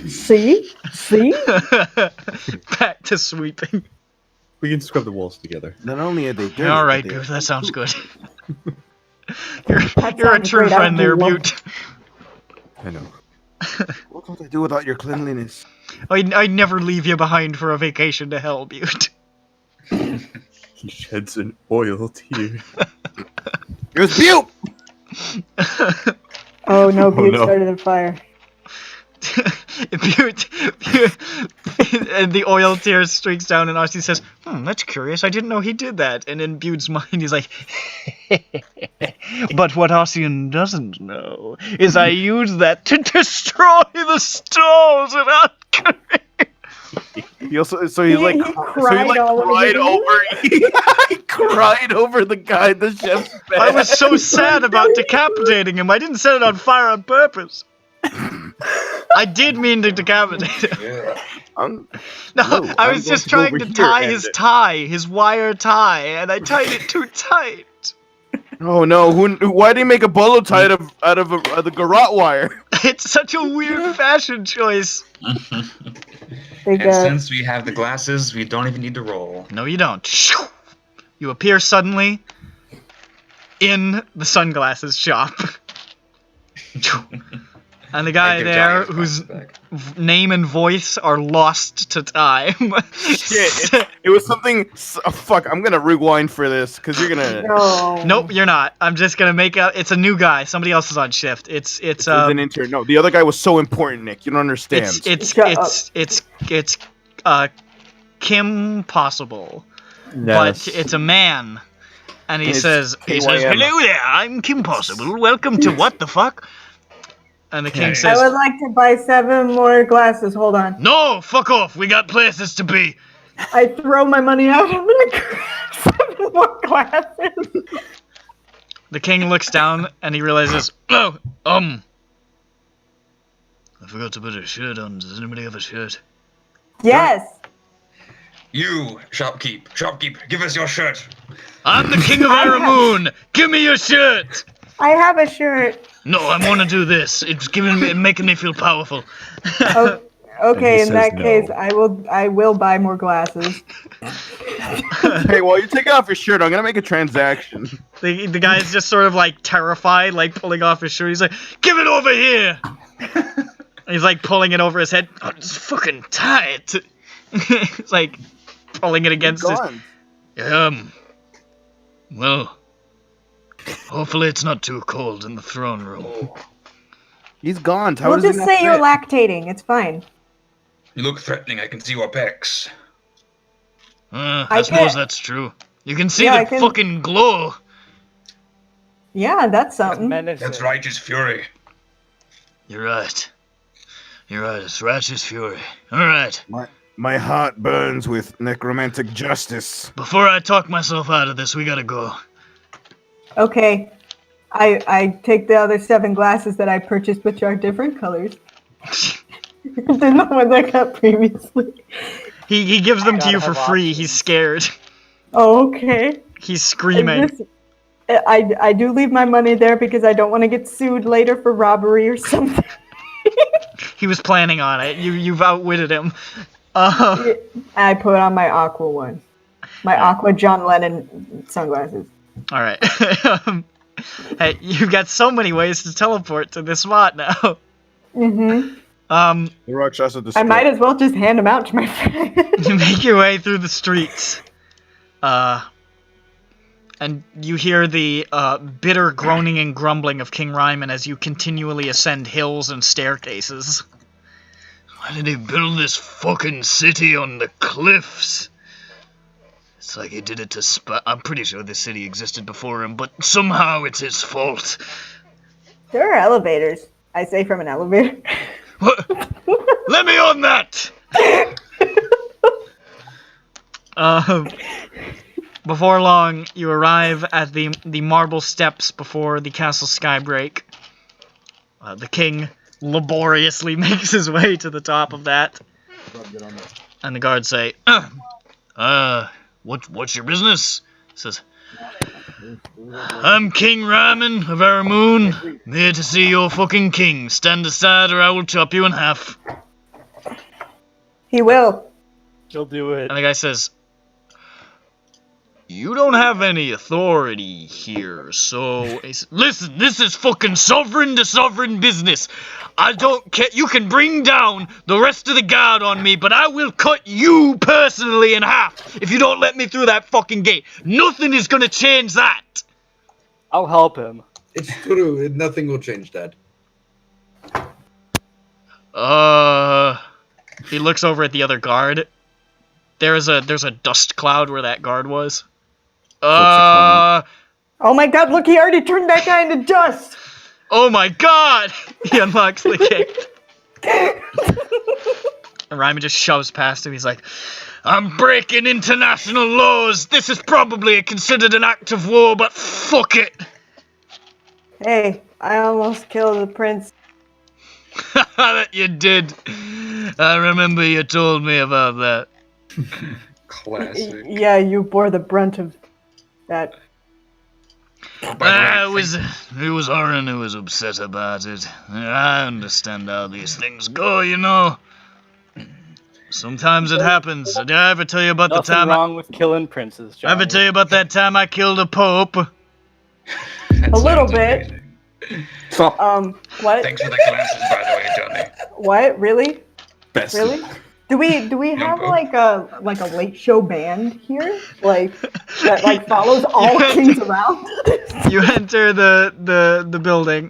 See? Back to sweeping. We can scrub the walls together. Not only are they dirty, All right, but they Butte, are that sounds good. That You're a sounds true great. I friend there, love- Butte. I know. What would I do without your cleanliness? I'd never leave you behind for a vacation to hell, Butte. He sheds an oil tear. It was Butte! Oh no, Butte no. started a fire. Butte, and the oil tear streaks down, and Austin says, that's curious, I didn't know he did that. And in Butte's mind, he's like, but what Ossian doesn't know is I used that to destroy the stalls at Alchemy. He also, so he like, He cried all over cried the- over. He cried over the guy, the chef's bed. I was so sad about decapitating him, I didn't set it on fire on purpose. I did mean to decapitate him. Yeah. I'm- No, No, I I'm was going just to go trying over to here tie and- his wire tie, and I tied it too tight. Oh no! Why did he make a bolo tie out of the garrote wire? It's such a weird fashion choice. Big, And since we have the glasses, we don't even need to roll. No, you don't. You appear suddenly in the sunglasses shop. And the I guy give there, Johnny his whose glasses back. name and voice are lost to time. Shit! It was something. Fuck! I'm gonna rewind for this because you're gonna. no. Nope, you're not. I'm just gonna make out. It's a new guy. Somebody else is on shift. It's It was an intern. No, the other guy was so important, Nick. You don't understand. it's Kim Possible, Yes. but it's a man. And he It's says, KYM. "Hello there, I'm Kim Possible. Welcome to what the fuck?" And the king I says, would like to buy 7 more glasses. Hold on. "No, fuck off. We got places to be." I throw my money out. I'm gonna grab 7 more glasses. The king looks down and he realizes, "Oh, I forgot to put a shirt on. Does anybody have a shirt?" Yes. You, shopkeep, give us your shirt. "I'm the king of Aramoon. Give me your shirt." I have a shirt. "No, I want to do this. It's making me feel powerful." Oh, okay, And in he that says case, no. I will buy more glasses. Hey, while you take off your shirt, I'm gonna make a transaction. The guy's just sort of like terrified, like pulling off his shirt. He's like, "Give it over here!" He's like pulling it over his head. "Oh, it's fucking tight." He's like pulling it against his. Well, hopefully it's not too cold in the throne room. He's gone. How We'll does he just not say you're fit? lactating. It's fine. You look threatening. I can see your pecs. I suppose that's true. You can see the fucking glow. Yeah, that's something. That's righteous fury. You're right. It's righteous fury. Alright. My heart burns with necromantic justice. Before I talk myself out of this, we gotta go. Okay. I take the other 7 glasses that I purchased, which are different colors. Than the ones I got previously. He gives them to Gotta you for have free. options. He's scared. Oh, okay. He's screaming. I do leave my money there because I don't want to get sued later for robbery or something. He was planning on it. You've outwitted him. I put on my aqua one. My aqua John Lennon sunglasses. Alright. Hey, you've got so many ways to teleport to this spot now. Mm-hmm. The Rakshasa I might as well just hand them out to my friend. You make your way through the streets. And you hear the bitter groaning and grumbling of King Ryman as you continually ascend hills and staircases. Why did he build this fucking city on the cliffs? It's like he did it to I'm pretty sure this city existed before him, but somehow it's his fault. There are elevators. I say from an elevator. What? Let me on that! Before long, you arrive at the marble steps before the castle skybreak. The king laboriously makes his way to the top of that. And the guards say, what's your business? He says, I'm King Ryman of Aramoon. I'm here to see your fucking king. Stand aside or I will chop you in half. He will. He'll do it. And the guy says, you don't have any authority here, so... He says, listen, this is fucking sovereign to sovereign business. I don't care. You can bring down the rest of the guard on me, but I will cut you personally in half if you don't let me through that fucking gate. Nothing is gonna change that. I'll help him. It's true. Nothing will change that. He looks over at the other guard. There's a dust cloud where that guard was. Oh my god, look, he already turned that guy into dust! Oh my god! He unlocks the gate. And Ryman just shoves past him. He's like, I'm breaking international laws. This is probably considered an act of war, but fuck it. Hey, I almost killed the prince. That you did. I remember you told me about that. Classic. Yeah, you bore the brunt of that. It was Oren who was upset about it. I understand how these things go, you know. Sometimes it happens. Did I ever tell you about Nothing the time wrong with killing princes, I ever Johnny. tell you about that time I killed a pope? A little bit. Stop. What? Thanks for the glasses, by the way, Johnny. What? Really? Best. Really? Do we have like a late show band here? Like that like follows all kings around? You enter the building,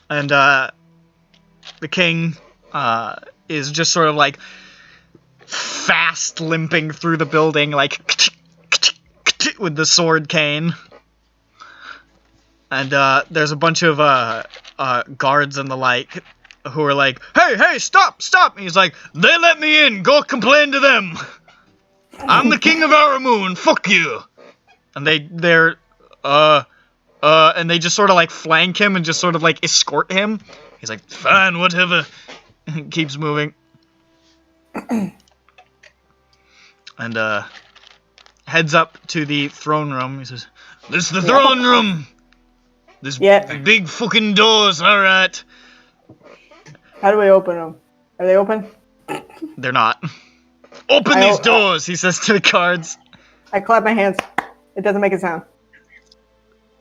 and the king is just sort of like fast limping through the building, like with the sword cane. And there's a bunch of guards and the like who are like, hey, stop! And he's like, they let me in, go complain to them. I'm the king of Aramoon, fuck you. And they're and they just sort of like flank him and just sort of like escort him. He's like, fine, whatever. Keeps moving. And heads up to the throne room. He says, this is the throne room. There's big fucking doors, alright. How do we open them? Are they open? They're not. Open these doors, he says to the guards. I clap my hands. It doesn't make a sound.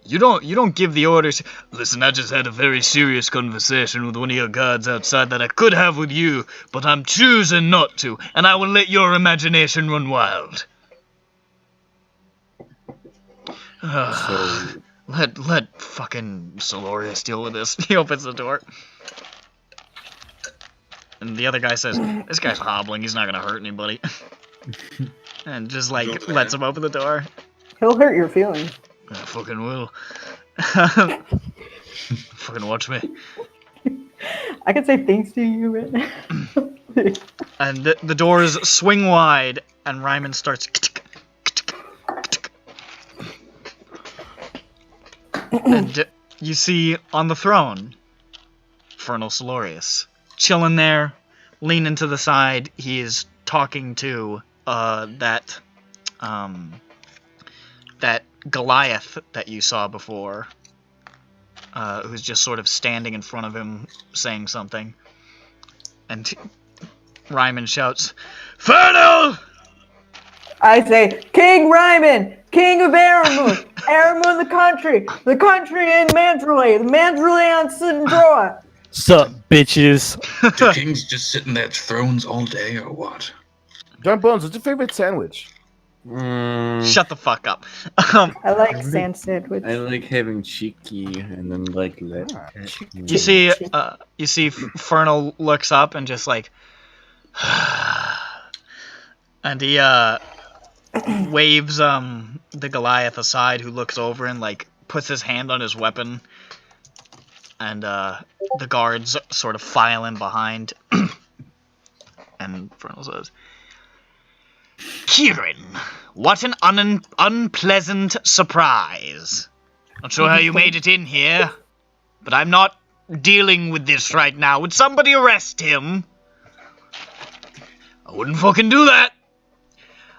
You don't give the orders. Listen, I just had a very serious conversation with one of your guards outside that I could have with you, but I'm choosing not to, and I will let your imagination run wild. So Let fucking Solorius deal with this. He opens the door. And the other guy says, this guy's hobbling, he's not gonna hurt anybody. And just like lets him open the door. He'll hurt your feelings. I fucking will. Fucking watch me. I can say things to you right now. And the doors swing wide, and Ryman starts. And you see on the throne, Infernal Solorius, chilling there, leaning to the side. He is talking to that Goliath that you saw before, who's just sort of standing in front of him, saying something. And Ryman shouts, "Infernal!" I say, King Ryman, King of Aramoon, Aramoon the country in Mandalay, the Mandalay on SINDROA. Sup, bitches? Do kings just sit in their thrones all day, or what? John Bones, what's your favorite sandwich? Shut the fuck up. I like sand sandwich. I like having cheeky and then like let. You see, Infernal looks up and just like, and he waves the Goliath aside, who looks over and like puts his hand on his weapon, and the guards sort of file in behind. And Infernal says, Kieran, what an unpleasant surprise. Not sure how you made it in here, but I'm not dealing with this right now. Would somebody arrest him? I wouldn't fucking do that.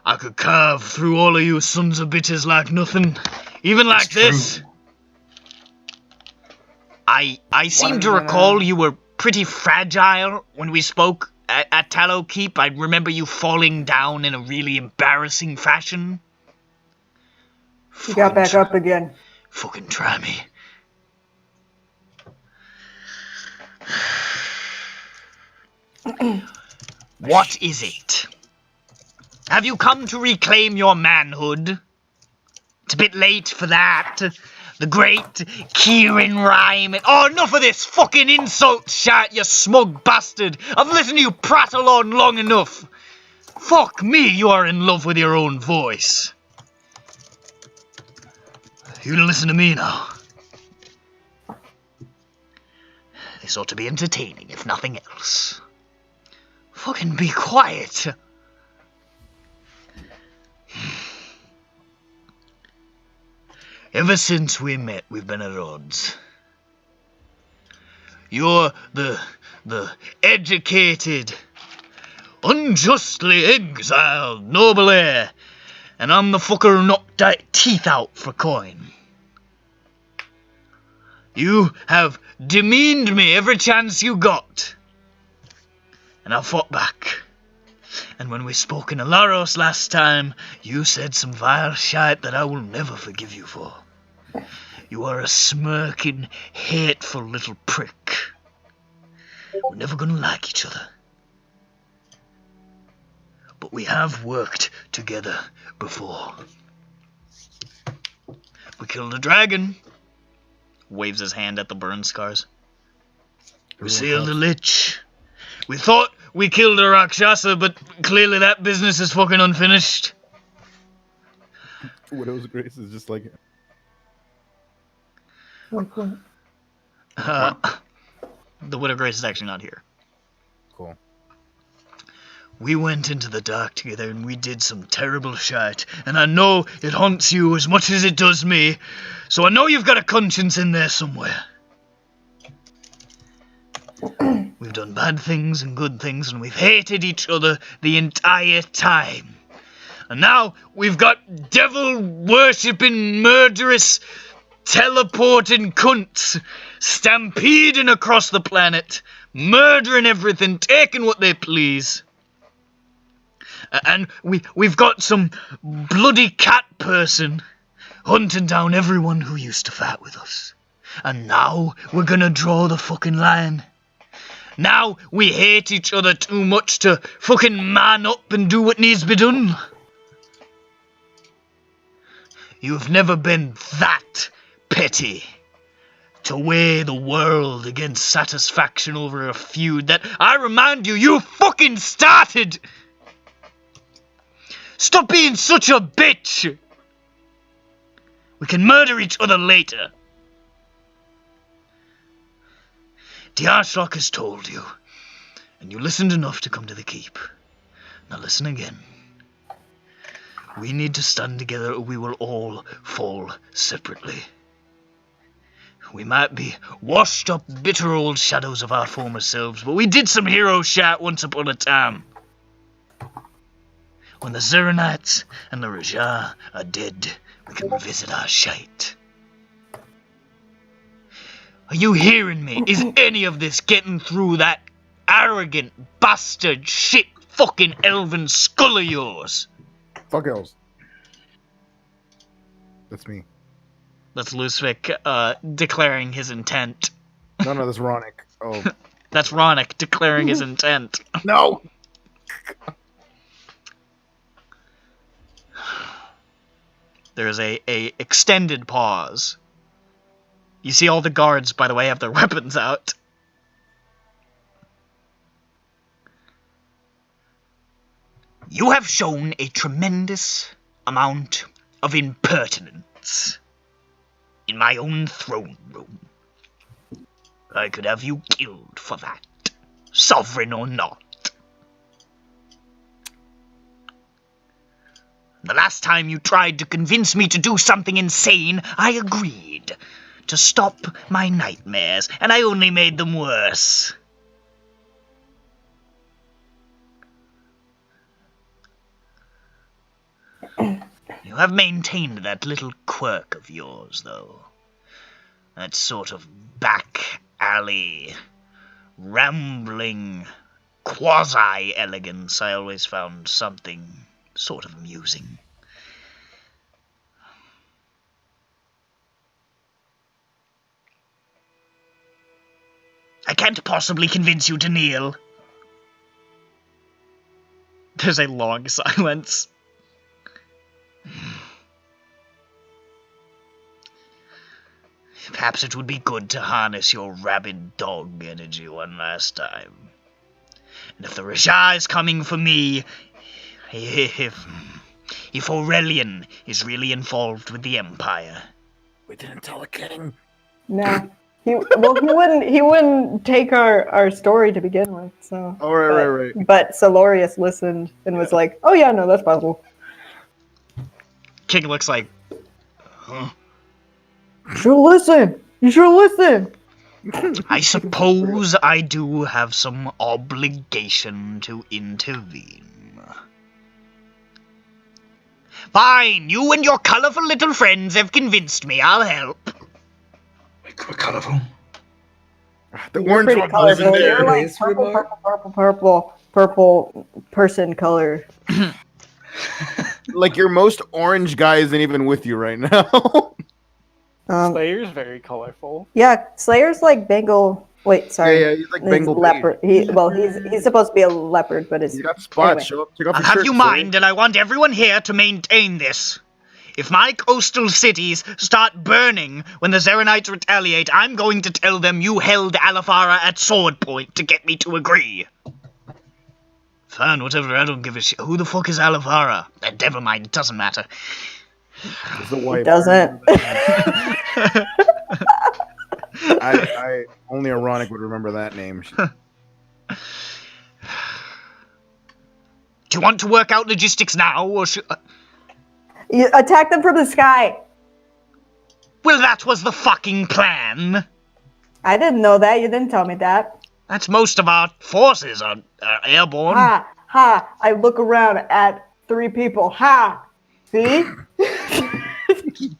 I could carve through all of you sons of bitches like nothing. Even like this. I seem to recall you were pretty fragile when we spoke at Tallow Keep. I remember you falling down in a really embarrassing fashion. You got back up again. Fucking try me. What is it? Have you come to reclaim your manhood? It's a bit late for that. The great King Ryman. Oh, enough of this fucking insult shit, you smug bastard. I've listened to you prattle on long enough. Fuck me, you are in love with your own voice. You gonna listen to me now? This ought to be entertaining, if nothing else. Fucking be quiet. Ever since we met, we've been at odds. You're the educated, unjustly exiled noble heir, and I'm the fucker who knocked teeth out for coin. You have demeaned me every chance you got, and I fought back. And when we spoke in Alaros last time, you said some vile shite that I will never forgive you for. You are a smirking, hateful little prick. We're never gonna like each other. But we have worked together before. We killed a dragon. Waves his hand at the burn scars. We sealed a lich. We thought we killed a Rakshasa, but clearly that business is fucking unfinished. Widow's Grace is just like... Like what? The Widow Grace is actually not here. Cool. We went into the dark together and we did some terrible shit, and I know it haunts you as much as it does me, so I know you've got a conscience in there somewhere. We've done bad things and good things, and we've hated each other the entire time. And now we've got devil-worshipping, murderous, teleporting cunts stampeding across the planet, murdering everything, taking what they please. And we've got some bloody cat person hunting down everyone who used to fight with us. And now we're gonna draw the fucking line. Now we hate each other too much to fucking man up and do what needs to be done. You've never been that petty to weigh the world against satisfaction over a feud that, I remind you, you fucking started! Stop being such a bitch! We can murder each other later. The Archlock has told you, and you listened enough to come to the keep. Now listen again. We need to stand together or we will all fall separately. We might be washed up, bitter old shadows of our former selves, but we did some hero shit once upon a time. When the Zeranites and the Raja are dead, we can revisit our shite. Are you hearing me? Is any of this getting through that arrogant, bastard, shit fucking elven skull of yours? Fuck elves. That's me. That's Luhhzwick, declaring his intent. No, that's Ronick. Oh. That's Ronick declaring his intent. No! There's a extended pause. You see all the guards, by the way, have their weapons out. You have shown a tremendous amount of impertinence in my own throne room. I could have you killed for that, sovereign or not. The last time you tried to convince me to do something insane, I agreed to stop my nightmares, and I only made them worse. You have maintained that little quirk of yours, though. That sort of back-alley, rambling, quasi-elegance I always found something sort of amusing. I can't possibly convince you to kneel. There's a long silence. Perhaps it would be good to harness your rabid dog energy one last time. And if the Raja is coming for me, if Aurelian is really involved with the Empire. We didn't tell the king. No. He wouldn't take our story to begin with, so. Oh, right. But Solorius listened and was like, oh yeah, no, that's possible. King looks like, huh? You should listen! You should listen! I suppose I do have some obligation to intervene. Fine, you and your colourful little friends have convinced me. I'll help. We're colourful. The You're orange pretty one colorful. wasn't You're there. like purple person color. Like your most orange guy isn't even with you right now. Slayer's very colorful. Yeah, Slayer's like Bengal. Wait, sorry. Yeah, he's like He's Bengal leopard. He's supposed to be a leopard, but He's got spots. Anyway. Show up. Take off I'll your have shirt, you Sawyer. mind, and I want everyone here to maintain this. If my coastal cities start burning when the Zeranites retaliate, I'm going to tell them you held Alifara at sword point to get me to agree. Fine, whatever, I don't give a shit. Who the fuck is Alifara? Never mind, it doesn't matter. Is the wife. It doesn't. I only ironic would remember that name. Do you want to work out logistics now, or should... You attack them from the sky. Well, that was the fucking plan. I didn't know that. You didn't tell me that. That's most of our forces are airborne. Ha! Ha! I look around at 3 people. Ha! See?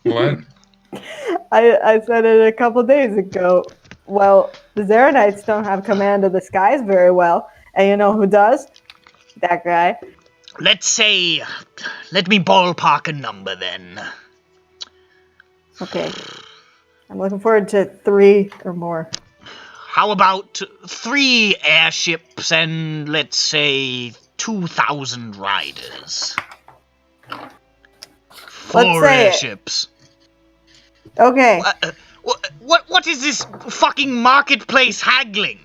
What? I said it a couple days ago. Well, the Zarenites don't have command of the skies very well. And you know who does? That guy. Let's say... Let me ballpark a number, then. Okay. I'm looking forward to 3 or more. How about 3 airships and, let's say, 2,000 riders? 4 Let's say it. airships. Okay. What is this fucking marketplace haggling?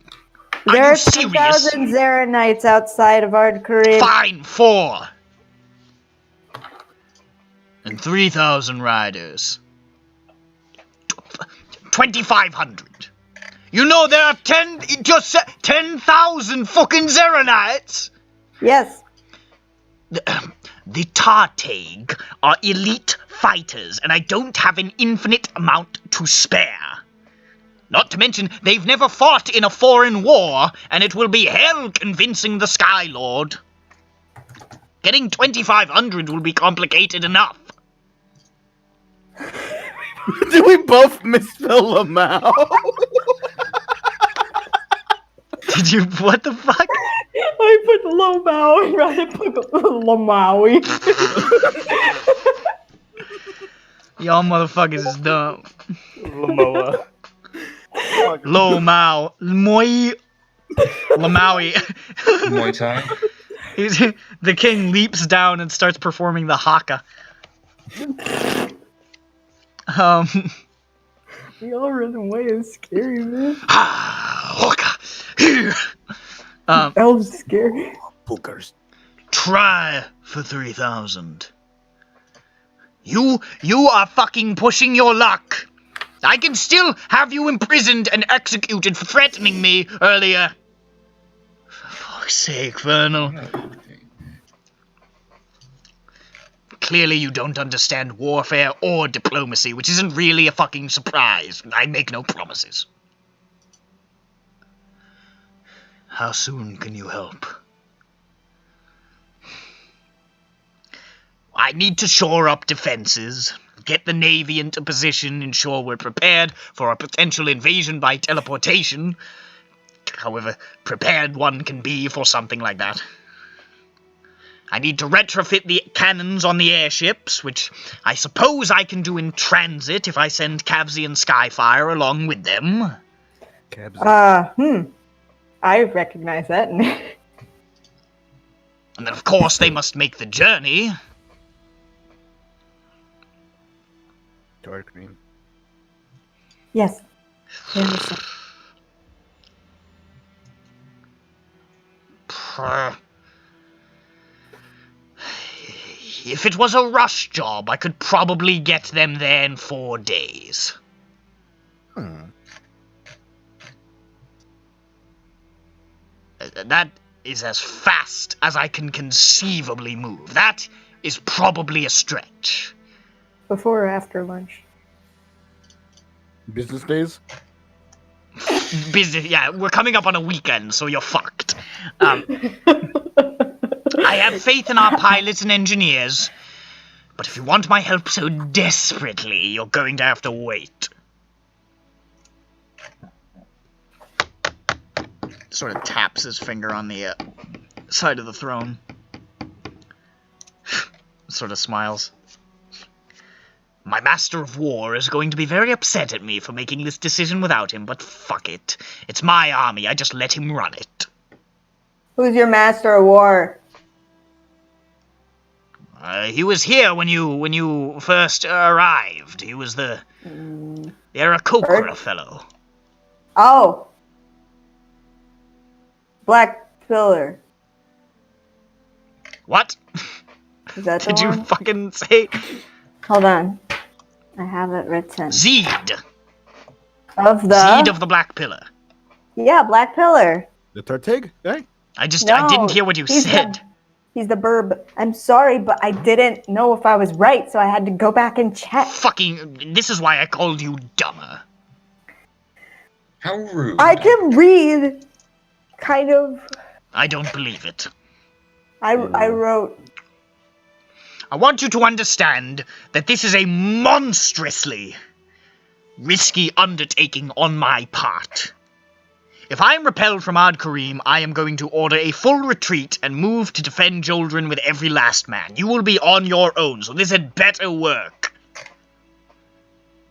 Are There you are serious? 2,000 Zarenites outside of Ardkarim. Fine, 4. And 3,000 riders. 2,500. You know there are 10,000 fucking Zarenites. Yes. The Tartag are elite fighters, and I don't have an infinite amount to spare. Not to mention, they've never fought in a foreign war, and it will be hell convincing the Sky Lord. Getting 2,500 will be complicated enough. Did we both misspell Lamau? Did you? What the fuck? I put Lomau and Ryan put Lamaui. Y'all motherfuckers is dumb. Lamoa. Lomau. Lamaui. Muay Thai. The king leaps down and starts performing the haka. Y'all running away is scary, man. Haka. That was scary. Bookers. Try for 3,000. You are fucking pushing your luck. I can still have you imprisoned and executed for threatening me earlier. For fuck's sake, Vernal. Clearly you don't understand warfare or diplomacy, which isn't really a fucking surprise. I make no promises. How soon can you help? I need to shore up defenses, get the Navy into position, ensure we're prepared for a potential invasion by teleportation, however prepared one can be for something like that. I need to retrofit the cannons on the airships, which I suppose I can do in transit if I send Cavsy and Skyfire along with them. I recognize that. And then, of course, they must make the journey. Dark green. Yes. If it was a rush job, I could probably get them there in 4 days. That is as fast as I can conceivably move. That is probably a stretch. Before or after lunch? Business days? Busy, yeah, we're coming up on a weekend, so you're fucked. I have faith in our pilots and engineers, but if you want my help so desperately, you're going to have to wait. Sort of taps his finger on the side of the throne. Sort of smiles. My master of war is going to be very upset at me for making this decision without him, but fuck it. It's my army, I just let him run it. Who's your master of war? He was here when you first arrived. He was the Aarakocra fellow. Oh! Black Pillar. What? Is that the Did you one? fucking say? Hold on. I have it written. Zeed. Of the... Zeed of the Black Pillar. Yeah, Black Pillar. The Tartig guy? I No, didn't hear what you said. He's the burb. I'm sorry, but I didn't know if I was right, so I had to go back and check. Fucking, this is why I called you dumber. How rude. I can read, kind of. I don't believe it. I wrote... I want you to understand that this is a monstrously risky undertaking on my part. If I am repelled from Ad Karim, I am going to order a full retreat and move to defend Joldrin with every last man. You will be on your own, so this had better work.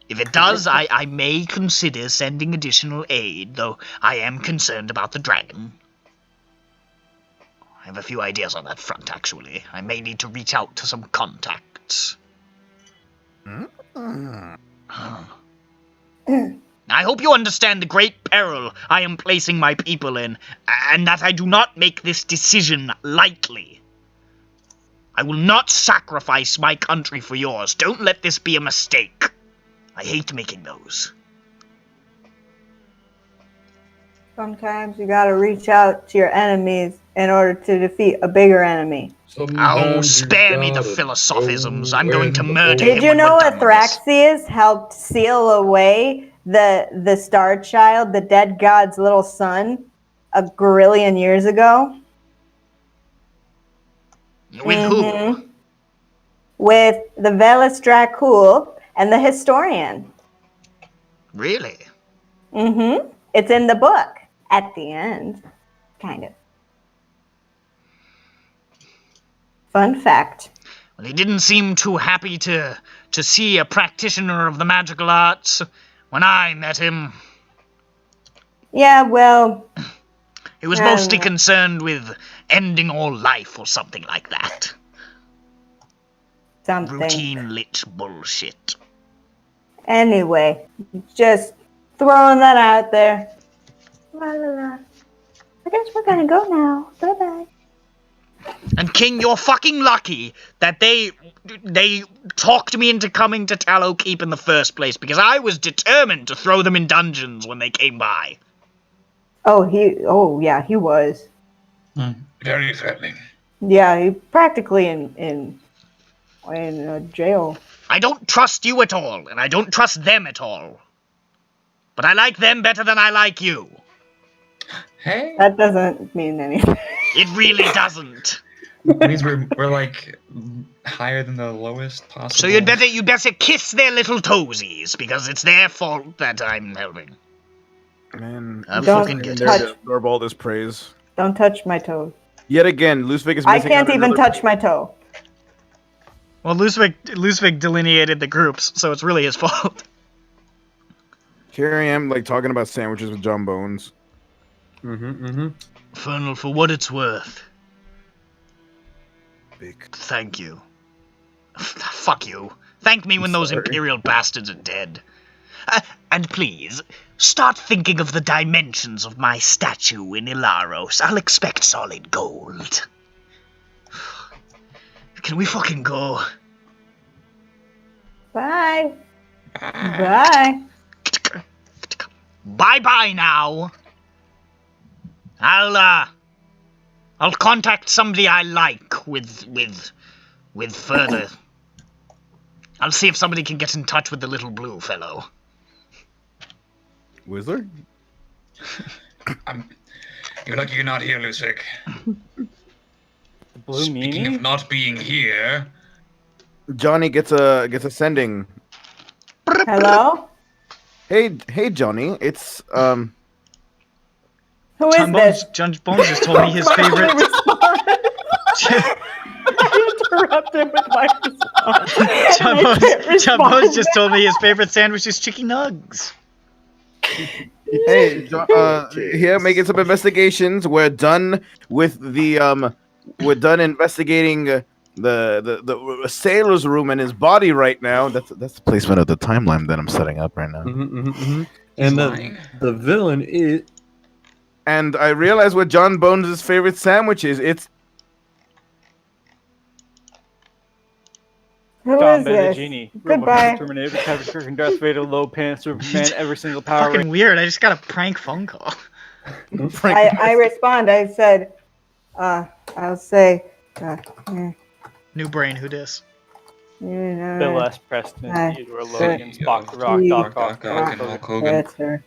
If it does, I may consider sending additional aid, though I am concerned about the dragon. I have a few ideas on that front, actually. I may need to reach out to some contacts. I hope you understand the great peril I am placing my people in, and that I do not make this decision lightly. I will not sacrifice my country for yours. Don't let this be a mistake. I hate making those. Sometimes you gotta reach out to your enemies in order to defeat a bigger enemy. Oh, spare me the philosophisms. I'm going to murder him. Did you when know we're done with this. Athraxias helped seal away the Star Child, the dead god's little son, a gorillion years ago? With who? With the Velis Dracul and the Historian. Really? It's in the book. At the end. Kind of. Fun fact. Well, he didn't seem too happy to see a practitioner of the magical arts when I met him. Yeah, well... He was mostly concerned with ending all life or something like that. Something. Routine lit bullshit. Anyway, just throwing that out there. La, la, la. I guess we're gonna go now. Bye-bye. And King, you're fucking lucky that they talked me into coming to Tallow Keep in the first place, because I was determined to throw them in dungeons when they came by. Oh, yeah, he was. Very threatening. Yeah, he practically in jail. I don't trust you at all, and I don't trust them at all. But I like them better than I like you. Hey? That doesn't mean anything. It really doesn't. It means we're like higher than the lowest possible. So you'd better kiss their little toesies, because it's their fault that I'm helping. Man, I'll Don't fucking get touch- it. to absorb all this praise. Don't touch my toe. Yet again, Luhhzwick is I missing can't out even another- touch my toe. Well, Luhhzwick delineated the groups, so it's really his fault. Here I am, like, talking about sandwiches with John Bones. Colonel, for what it's worth, Big. thank you. Fuck you. Thank me when those Sorry. Imperial bastards are dead. And please, start thinking of the dimensions of my statue in Ilaros. I'll expect solid gold. Can we fucking go? Bye. Bye. Bye-bye now. I'll contact somebody I like with further. I'll see if somebody can get in touch with the little blue fellow. Wizard? You're lucky you're not here, Luhhzwick. Blue Speaking meanie? of not being here, Johnny gets a sending. Hello? Hey, Johnny. It's Who is this? John Bones just told me his favorite. Interrupt him with my response. John Bones just told me his favorite sandwich is chicken nugs. Hey, here making some investigations. We're done with the We're done investigating the sailor's room and his body right now. That's the placement of the timeline that I'm setting up right now. And lying. the villain is. And I realize what John Bones' favorite sandwich is. It's Who Gone is by the this? genie. Goodbye. Terminator, Captain Kirk, and Darth Vader, low pants, Superman, every single power. Fucking weird. I just got a prank phone call. I respond. I said, I'll say, New brain. Who dis? Bill S. Preston, Hi. Theodore Sure. Logan, Spock the Rock, Doc Ock, and Hulk Hogan. That's her.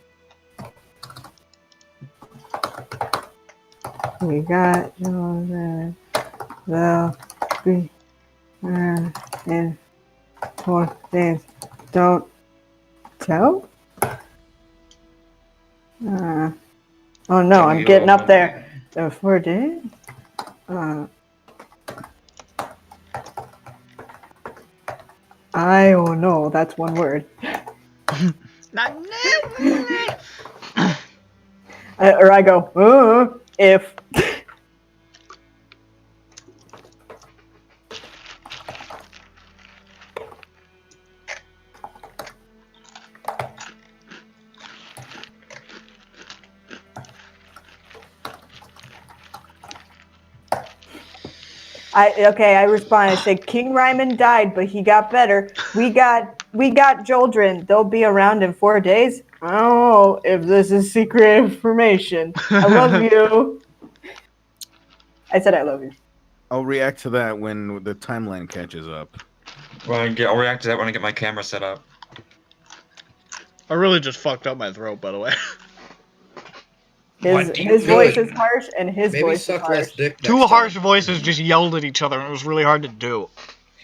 We got the be in 4 days. Don't tell? Oh no, I'm getting up there. 4 days? I don't know. That's one word. Or I go, if. I respond. I say King Ryman died, but he got better. We got Joldrin. They'll be around in 4 days. I don't know if this is secret information. I love you. I said I love you. I'll react to that when the timeline catches up. I'll react to that when I get my camera set up. I really just fucked up my throat, by the way. His voice is harsh, and his Maybe voice is suck harsh. less dick. Two next harsh time. voices just yelled at each other, and it was really hard to do.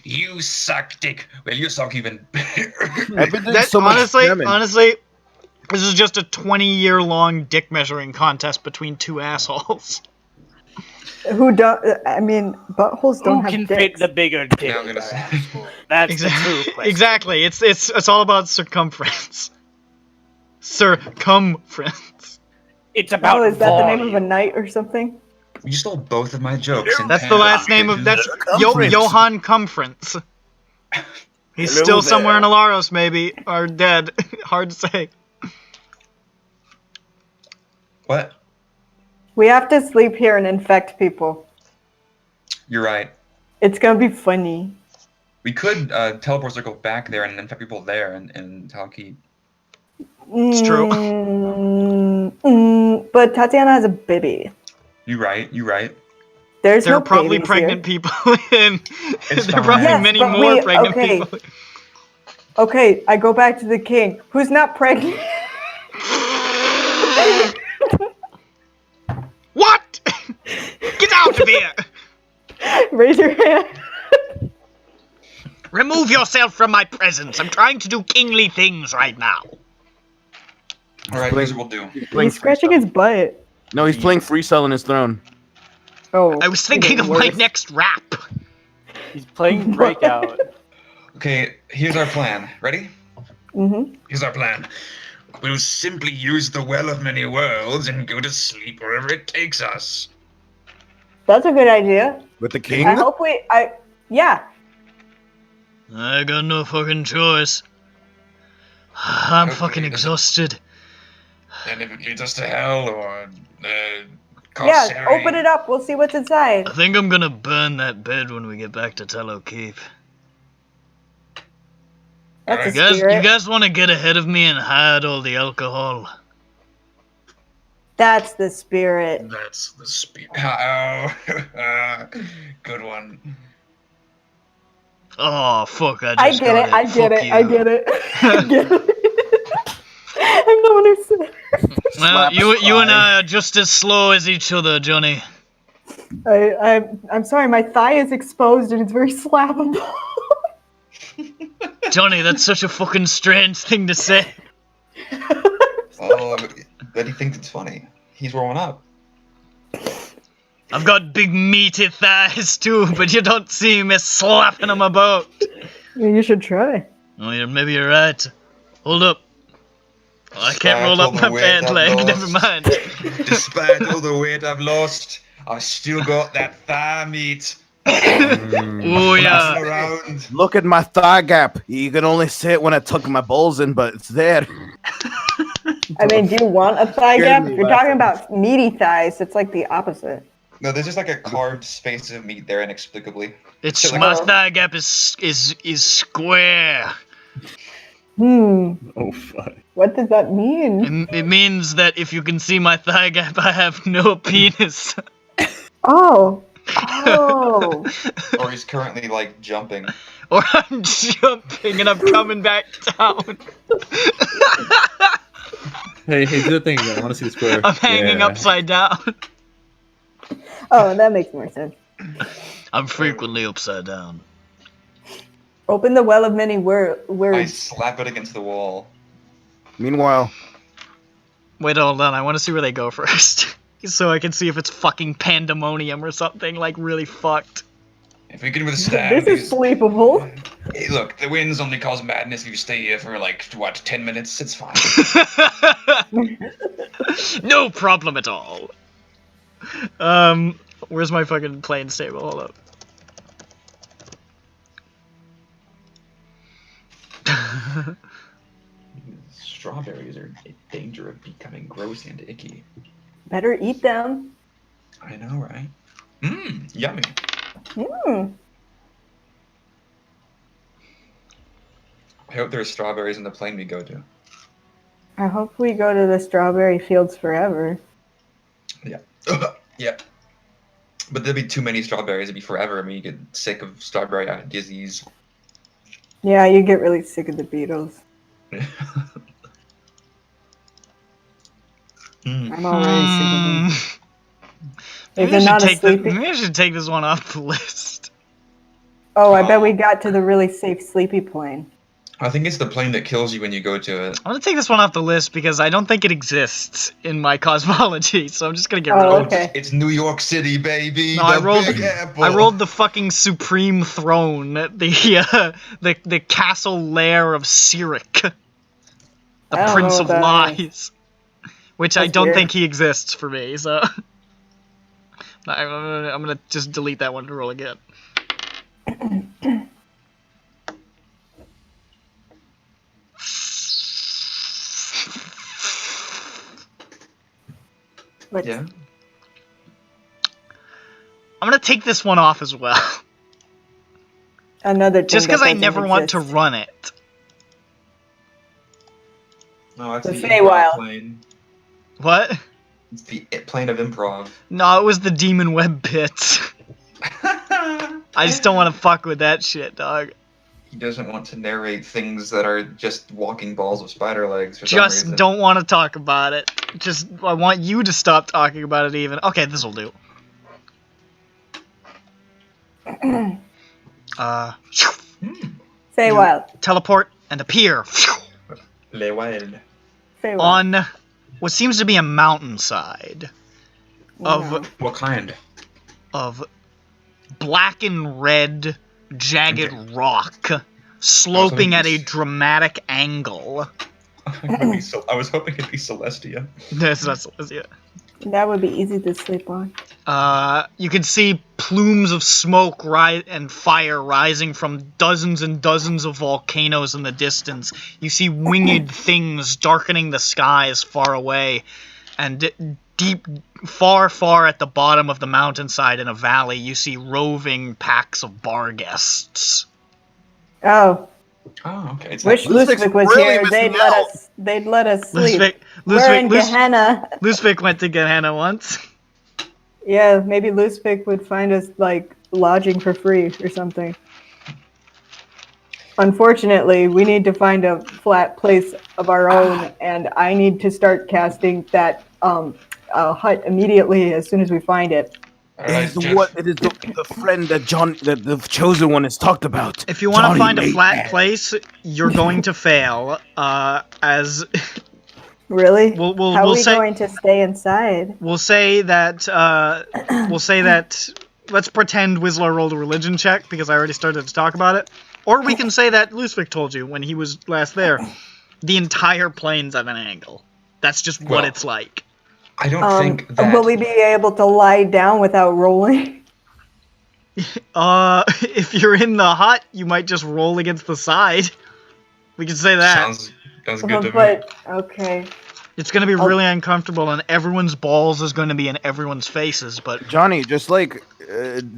You suck dick. Well, you suck even better. I've been doing That, so much honestly, damage. this is just a 20-year-long dick measuring contest between two assholes. Who don't? I mean, buttholes don't Who have can dicks. fit the bigger dick? Yeah, I'm gonna say. That's the true question. Exactly. It's all about circumference. Circumference. It's about Oh, is that the name of a volume. knight or something? You stole both of my jokes. in That's the tandem. last name of that's Circumference. Johann Cumference. He's Hello still there. somewhere in Alaros, maybe, or dead. Hard to say. What? We have to sleep here and infect people. You're right. It's gonna be funny. We could teleport circle back there and infect people there and Talkeep. It's true. But Tatiana has a baby. You right. There's There no are probably babies pregnant here. people, and It's there are fine. probably Yes, many but more pregnant okay. people. Okay, I go back to the king, who's not pregnant. What? Get out of here! Raise your hand. Remove yourself from my presence. I'm trying to do kingly things right now. All right, here's what we'll do. He's scratching his butt. No, he's playing Free Cell in his throne. Oh, I was thinking of my next rap. He's playing Breakout. Okay, here's our plan. Ready? Mm-hmm. Here's our plan. We'll simply use the Well of Many Worlds and go to sleep wherever it takes us. That's a good idea. With the king? I hope yeah. I got no fucking choice. I'm Okay, fucking this- exhausted. And if it leads us to hell or Yeah, Corsari- open it up. We'll see what's inside. I think I'm gonna burn that bed when we get back to Tello Keep. That's a You guys, spirit. you guys want to get ahead of me and hide all the alcohol? That's the spirit. That's the speed. Oh, good one. Oh fuck! I I just get got it. I get Fuck it. I you. get it. I get it. I'm the one who said. Well, you and I are just as slow as each other, Johnny. I'm sorry. My thigh is exposed and it's very slappable. Johnny, that's such a fucking strange thing to say. Oh, but he thinks it's funny. He's rolling up. I've got big meaty thighs too, but you don't see me slapping them about. You should try. Oh, maybe you're right. Hold up. Oh, I can't roll up my bad leg. Never mind. Despite all the weight I've lost, I've still got that thigh meat. Oh yeah. Around. Look at my thigh gap. You can only see it when I tuck my balls in, but it's there. I mean, do you want a thigh Scared gap? me If you're talking about meaty thighs, it's like the opposite. No, there's just like a carved space of meat there inexplicably. It's So, like, my thigh gap is square. Hmm. Oh fuck. What does that mean? And it means that if you can see my thigh gap, I have no penis. Oh. Oh. or he's currently like jumping. Or I'm jumping and I'm coming back down. Hey, do the thing again. I want to see the square. I'm hanging Yeah. upside down. Oh, that makes more sense. I'm frequently upside down. Open the well of many I words. slap it against the wall. Meanwhile, Wait, hold on. I want to see where they go first. So I can see if it's fucking pandemonium or something, like, really fucked. If we can withstand This is sleepable. Hey, look, the winds only cause madness if you stay here for like, what, 10 minutes? It's fine. No problem at all. Where's my fucking plane stable? Hold up. Strawberries are in danger of becoming gross and icky. Better eat them. I know, right? Mmm, yummy. Hmm. I hope there are strawberries in the plane we go to. I hope we go to the strawberry fields forever. Yeah. Yeah. But there'd be too many strawberries. It'd be forever. I mean, you get sick of strawberry disease. Yeah, you get really sick of the Beatles. I'm already sick of them. Maybe Is it not a maybe sleepy? I should take this one off the list. Oh, I bet we got to the really safe sleepy plane. I think it's the plane that kills you when you go to it. I'm gonna take this one off the list because I don't think it exists in my cosmology, so I'm just gonna get rid of it. Okay. It's New York City, baby. No, the Big Apple. I rolled the fucking supreme throne, the castle lair of Cyric, the I don't Prince know of what that Lies, which I That's don't weird. think he exists for me. So I'm gonna just delete that one to roll again. Let's- Yeah. I'm gonna take this one off as well, Another thing just that because I doesn't never want to exist. run it. No, that's The the Feywild. improv plane. What? It's the plane of improv. No, it was the demon web pit. I just don't want to fuck with that shit, dog. He doesn't want to narrate things that are just walking balls of spider legs for some Just reason. don't want to talk about it. Just, I want you to stop talking about it even. Okay, this'll do. Feywild. Teleport and appear Le Wild. Feywild. on what seems to be a mountainside of No. What kind? of black and red jagged rock sloping at a dramatic angle. I was hoping it'd be Celestia. That's not Celestia. That would be easy to sleep on. You can see plumes of smoke and fire rising from dozens and dozens of volcanoes in the distance. You see winged things darkening the skies far away, and deep, far, far at the bottom of the mountainside in a valley, you see roving packs of bar guests. Oh, Oh, okay. It's wish not Luhhzwick's Luhhzwick was really here. missing They'd out. let us sleep. We're in Luhhzwick Gehenna. went to Gehenna once. Yeah, maybe Luhhzwick would find us like lodging for free or something. Unfortunately, we need to find a flat place of our own, and I need to start casting that hut immediately as soon as we find it. it is the friend that the chosen one has talked about. If you want to Johnny find a Mate flat Man. place, you're going to fail. As Really? we'll How are we say going to stay inside? we'll say that let's pretend Whistler rolled a religion check because I already started to talk about it. Or we can say that Luhhzwick told you when he was last there. The entire plane's at an angle. That's just what Well, it's like. I don't think that. Will we be able to lie down without rolling? If you're in the hut, you might just roll against the side. We can say that. Sounds good to me. But okay. It's gonna be really uncomfortable, and everyone's balls is gonna be in everyone's faces. But Johnny, just like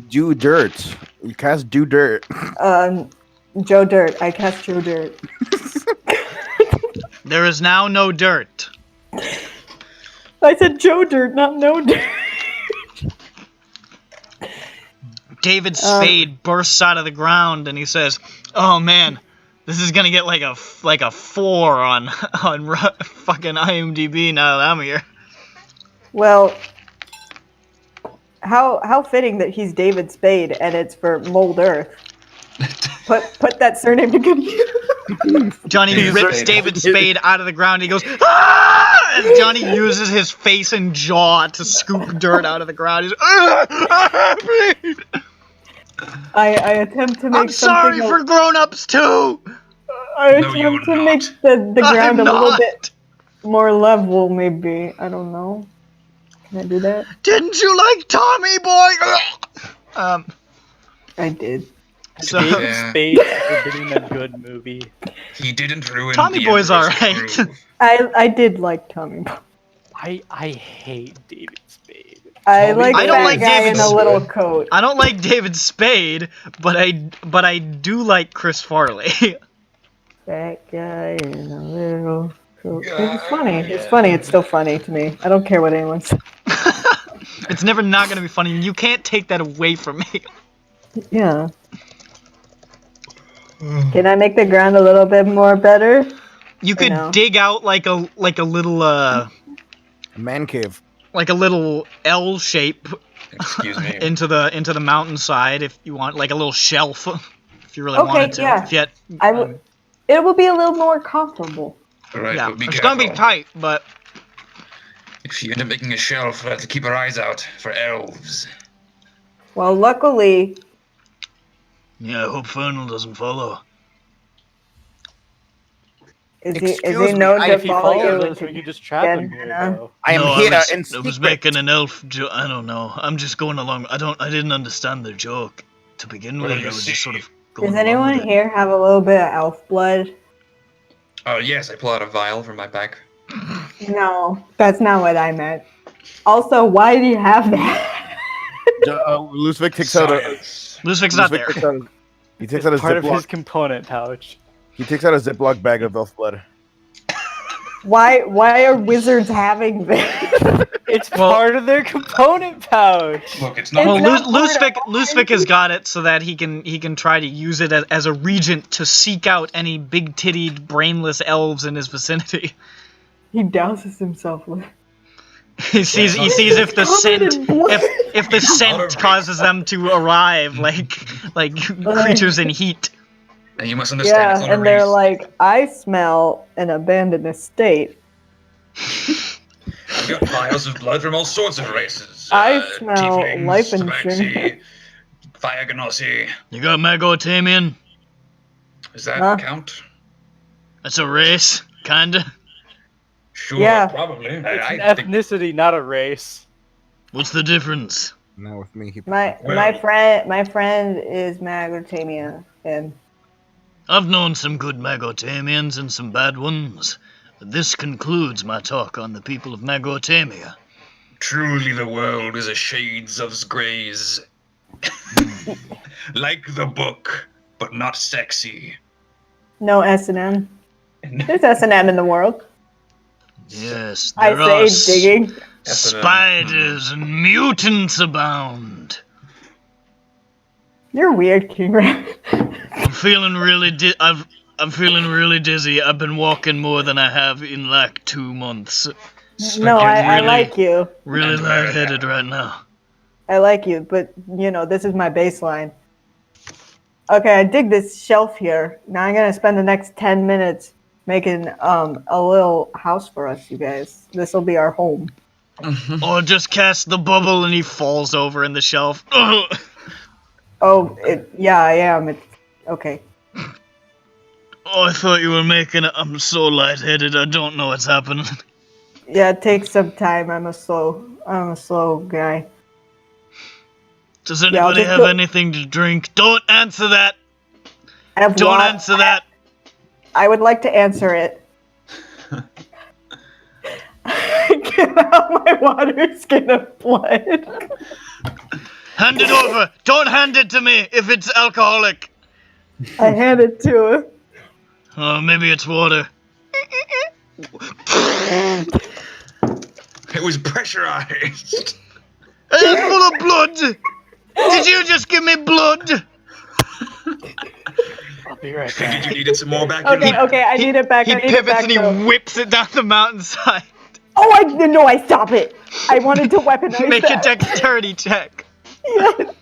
do dirt. You cast do dirt. Joe Dirt. I cast Joe Dirt. there is now no dirt. I said Joe Dirt, not no dirt. David Spade bursts out of the ground, and he says, "Oh man, this is gonna get like a 4 on fucking IMDb now that I'm here." Well, how fitting that he's David Spade and it's for Mold Earth. Put that surname to good use. Johnny David rips Spade. David Spade out of the ground. He goes, "Ah!" And Johnny uses his face and jaw to scoop dirt out of the ground. He's, "Ah, please." I attempt to make I'm sorry something. for grown-ups too. I No, you're attempt to not. make the ground I'm a little not. bit more level, maybe. I don't know. Can I do that? Didn't you like Tommy Boy? I did. So David Yeah. Spade never been in a good movie. He didn't ruin Tommy the Boy's Emperor's alright. groove. I did like Tommy Boy. I hate David Spade. I Tommy like I that don't like guy David in a little coat. I don't like David Spade, but I do like Chris Farley. That guy in a little coat. It's funny. It's funny. It's still funny to me. I don't care what anyone says. It's never not gonna be funny. You can't take that away from me. Yeah. Can I make the ground a little bit more better? You I could know. dig out like a little Man cave. like a little L shape Excuse me. into the mountainside if you want, like a little shelf if you really Okay, wanted to. yeah. If you had, I would. It will be a little more comfortable. Alright, yeah, but be it's careful. gonna be tight, but If you end up making a shelf, we'll have to keep our eyes out for elves. Well, luckily, yeah, I hope Fernal doesn't follow. is he Excuse me, known to If he follow follows you? us, we could just trap him here, Banana. though. I am No, here I in was secret. making an elf joke. I don't know. I'm just going along. I didn't understand the joke to begin with. Well, I you was just sort of see. going Does along anyone with it. here have a little bit of elf blood? Oh, yes, I pull out a vial from my back. No, that's not what I meant. Also, why do you have that? Luhzwick takes out a. Science. Luhzwick's not there. He takes out a Part of his Ziploc. component pouch. He takes out a Ziploc bag of elf blood. Why are wizards having this? It's part of their component pouch. Look, it's not. Well, It's not part of Luhzwick has got it so that he can try to use it as a regent to seek out any big-tittied, brainless elves in his vicinity. He douses himself with. He sees if the Covered scent in blood. if the scent causes them to arrive like creatures in heat. And you must understand, it's Yeah, not a and they're race. like, I smell an abandoned estate. We've got vials of blood from all sorts of races. I smell tieflings, life tabaxi, insurance. Fire Ganassi. You got Magotamian? Does that Huh? count? That's a race, kinda. Sure, Yeah. probably. It's I an think ethnicity, not a race. What's the difference? Now with me, he. My Well- friend is Magotamia, and I've known some good Magotamians and some bad ones. This concludes my talk on the people of Magotamia. truly the world is a shades of greys. Like the book, but not sexy. no S&M. There's S&M in the world. Yes, I there are say digging. spiders and mutants abound. You're weird, King Ryman. I'm feeling really I'm feeling really dizzy. I've been walking more than I have in like 2 months. No, I really- like you. Really And lightheaded right now. I like you, but this is my baseline. Okay, I dig this shelf here. Now I'm gonna spend the next 10 minutes making a little house for us, you guys. This will be our home. Or just cast the bubble and he falls over in the shelf. Oh, yeah, I am. It's okay. Oh, I thought you were making it. I'm so lightheaded. I don't know what's happening. Yeah, it takes some time. I'm a slow guy. Does I'll anybody just have go- anything to drink? Don't answer that. I have Don't lot- answer that. I would like to answer it. Get out my water skin of blood. Hand it over! Don't hand it to me if it's alcoholic! I hand it to her. Oh, maybe it's water. It was pressurized. It's full of blood! Did you just give me blood? I'll be right Figured back. you needed some more back Okay, here. okay, I need it back. He I need it pivots back. and he though. whips it down the mountainside. Oh, no, I stop it. I wanted to weaponize Make a that. dexterity check. Yes.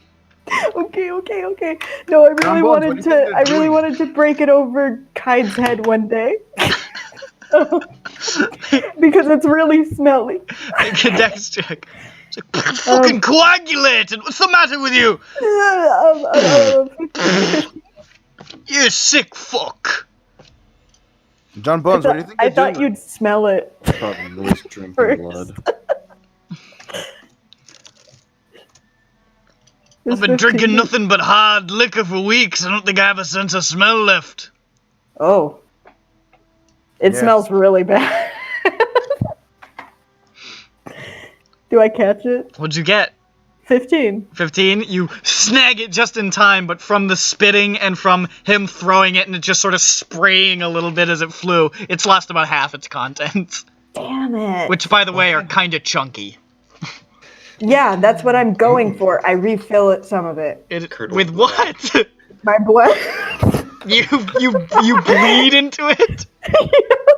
Okay. No, I really wanted to. I really wanted to break it over Kyde's head one day. Because it's really smelly. Make a dex check. It's like, fucking coagulated! What's the matter with you? You sick fuck! John Bones, what do you think I you're thought doing? you'd smell it. Probably was drinking First. blood. I've been drinking nothing but hard liquor for weeks. I don't think I have a sense of smell left. Oh. It Yes. smells really bad. Do I catch it? What'd you get? 15. 15? You snag it just in time, but from the spitting and from him throwing it and it just sort of spraying a little bit as it flew, it's lost about half its contents. Damn it. Which, by the way, are kind of chunky. Yeah, that's what I'm going for. I refill it, some of it. Curdled With blood. what? My blood. you bleed into it? Yes,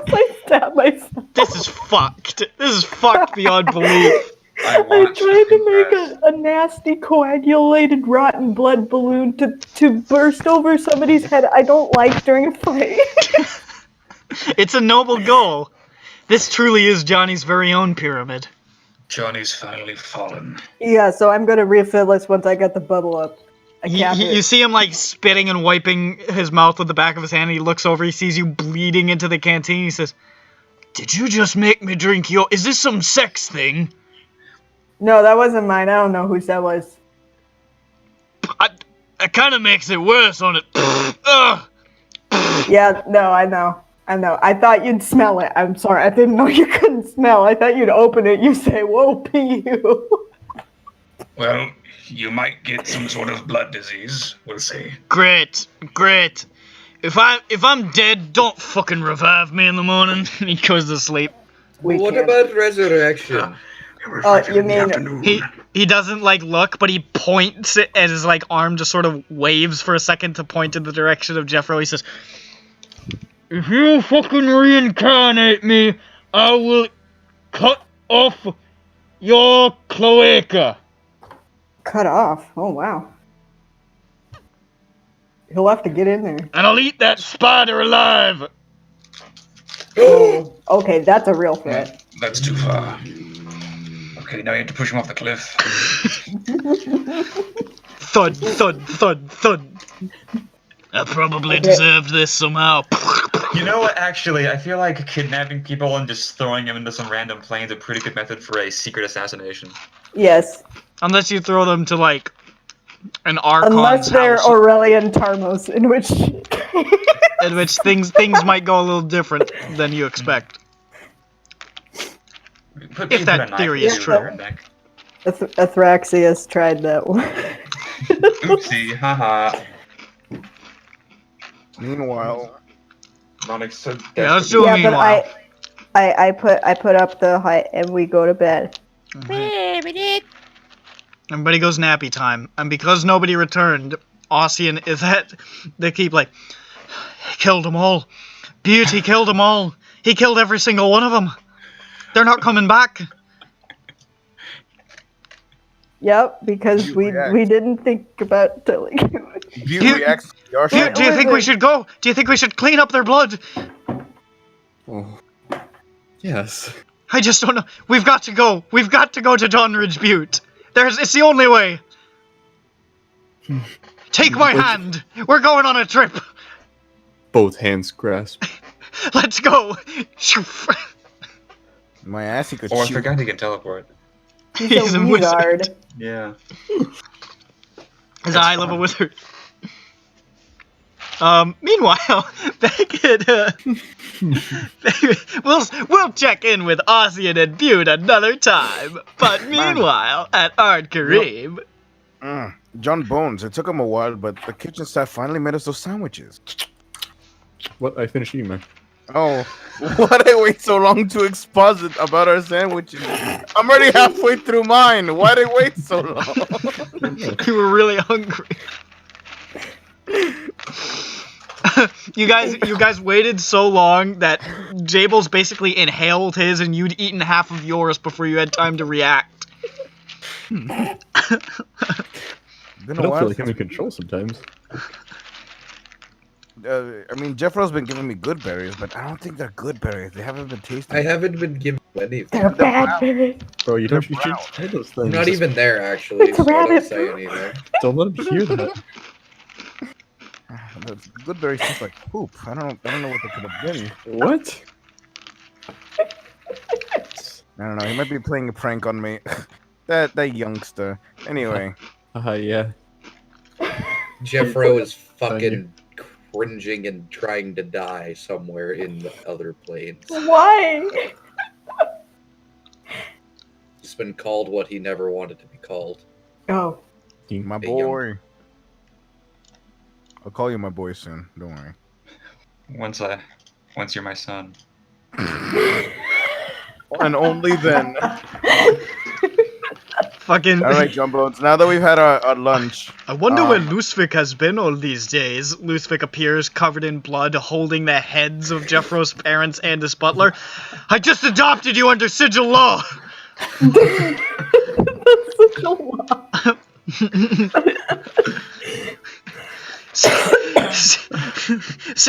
I stab myself. This is fucked. This is fucked beyond belief. I I'm watched trying to make Congress. a nasty coagulated rotten blood balloon to burst over somebody's head I don't like during a fight. It's a noble goal. This truly is Johnny's very own pyramid. Johnny's finally fallen. Yeah, so I'm gonna refill this once I get the bubble up. I cap it. You see him like spitting and wiping his mouth with the back of his hand, and he looks over, he sees you bleeding into the canteen, he says, "Did you just make me drink your... Is this some sex thing?" No, that wasn't mine. I don't know whose that was. It kind of makes it worse on it. Ugh. Yeah, no, I know. I thought you'd smell it. I'm sorry. I didn't know you couldn't smell. I thought you'd open it. You say, "Whoa, pee you." Well, you might get some sort of blood disease. We'll see. Great. If I'm dead, don't fucking revive me in the morning. He goes to sleep. We What can't. about resurrection? Oh, you mean He doesn't like look, but he points it, and his like arm just sort of waves for a second to point in the direction of Jeffro. He says, "If you fucking reincarnate me, I will cut off your cloaca." cut off? Oh wow. He'll have to get in there. And I'll eat that spider alive. Oh, okay, that's a real threat. That's too far. Okay, now you have to push him off the cliff. Thud, thud, thud, thud. I probably Okay. deserved this somehow. You know what, actually, I feel like kidnapping people and just throwing them into some random plane is a pretty good method for a secret assassination. Yes, Unless you throw them to like an Archon's unless they're house, Aurelian Tarmos, in which in which things might go a little different than you expect. If that theory is true. Athraxius tried that one. Oopsie, haha. Meanwhile, Monix so Yeah, let's do a Yeah, but meanwhile. I put up the height and we go to bed. Everybody goes nappy time, and because nobody returned, Aussie and Yvette, they keep like, "He killed them all. Beauty killed them all. He killed every single one of them. They're not coming back." Yep, because You we react. didn't think about telling you. View reacts to your Do you shit. think we listen. should go? Do you think we should clean up their blood? Oh. Yes. I just don't know. We've got to go. We've got to go to Dawnridge Butte. It's the only way. Take my hand. We're going on a trip. Both hands grasp. Let's go. My ass, he could Oh, I shoot. forgot he can teleport. He's a a wizard. wizard. Yeah. His eye level wizard. Meanwhile, back at, we'll check in with Ossian and Butte another time. But meanwhile, at Ard Kareem... John Bones, it took him a while, but the kitchen staff finally made us those sandwiches. What? I finished eating, man. Oh, why'd I wait so long to exposit about our sandwiches? I'm already halfway through mine. Why'd I wait so long? You were really hungry. You guys waited so long that Jables basically inhaled his and you'd eaten half of yours before you had time to react. Been I a don't while feel like I'm since- in control sometimes. I mean, Jeffro's been giving me good berries, but I don't think they're good berries. They haven't been tasty. I haven't been given anything. They're bad berries. Bro, you don't They're you should try those things. I'm not even there, actually, It's a so don't rabbit. say anything. Don't let him hear that. The good berries taste like poop. I don't know what they could have been. What? I don't know. He might be playing a prank on me. that youngster. Anyway. Yeah. Jeffro is fucking cringing and trying to die somewhere in the other planes. Why? He's been called what he never wanted to be called. Oh. My Hey, boy. I'll call you my boy soon. Don't worry. Once you're my son. And only then. Fucking. All right, John Bones. Now that we've had our lunch. I wonder where Luhhzwick has been all these days. Luhhzwick appears covered in blood, holding the heads of Jeffro's parents and his butler. I just adopted you under sigil law. That's such a lot.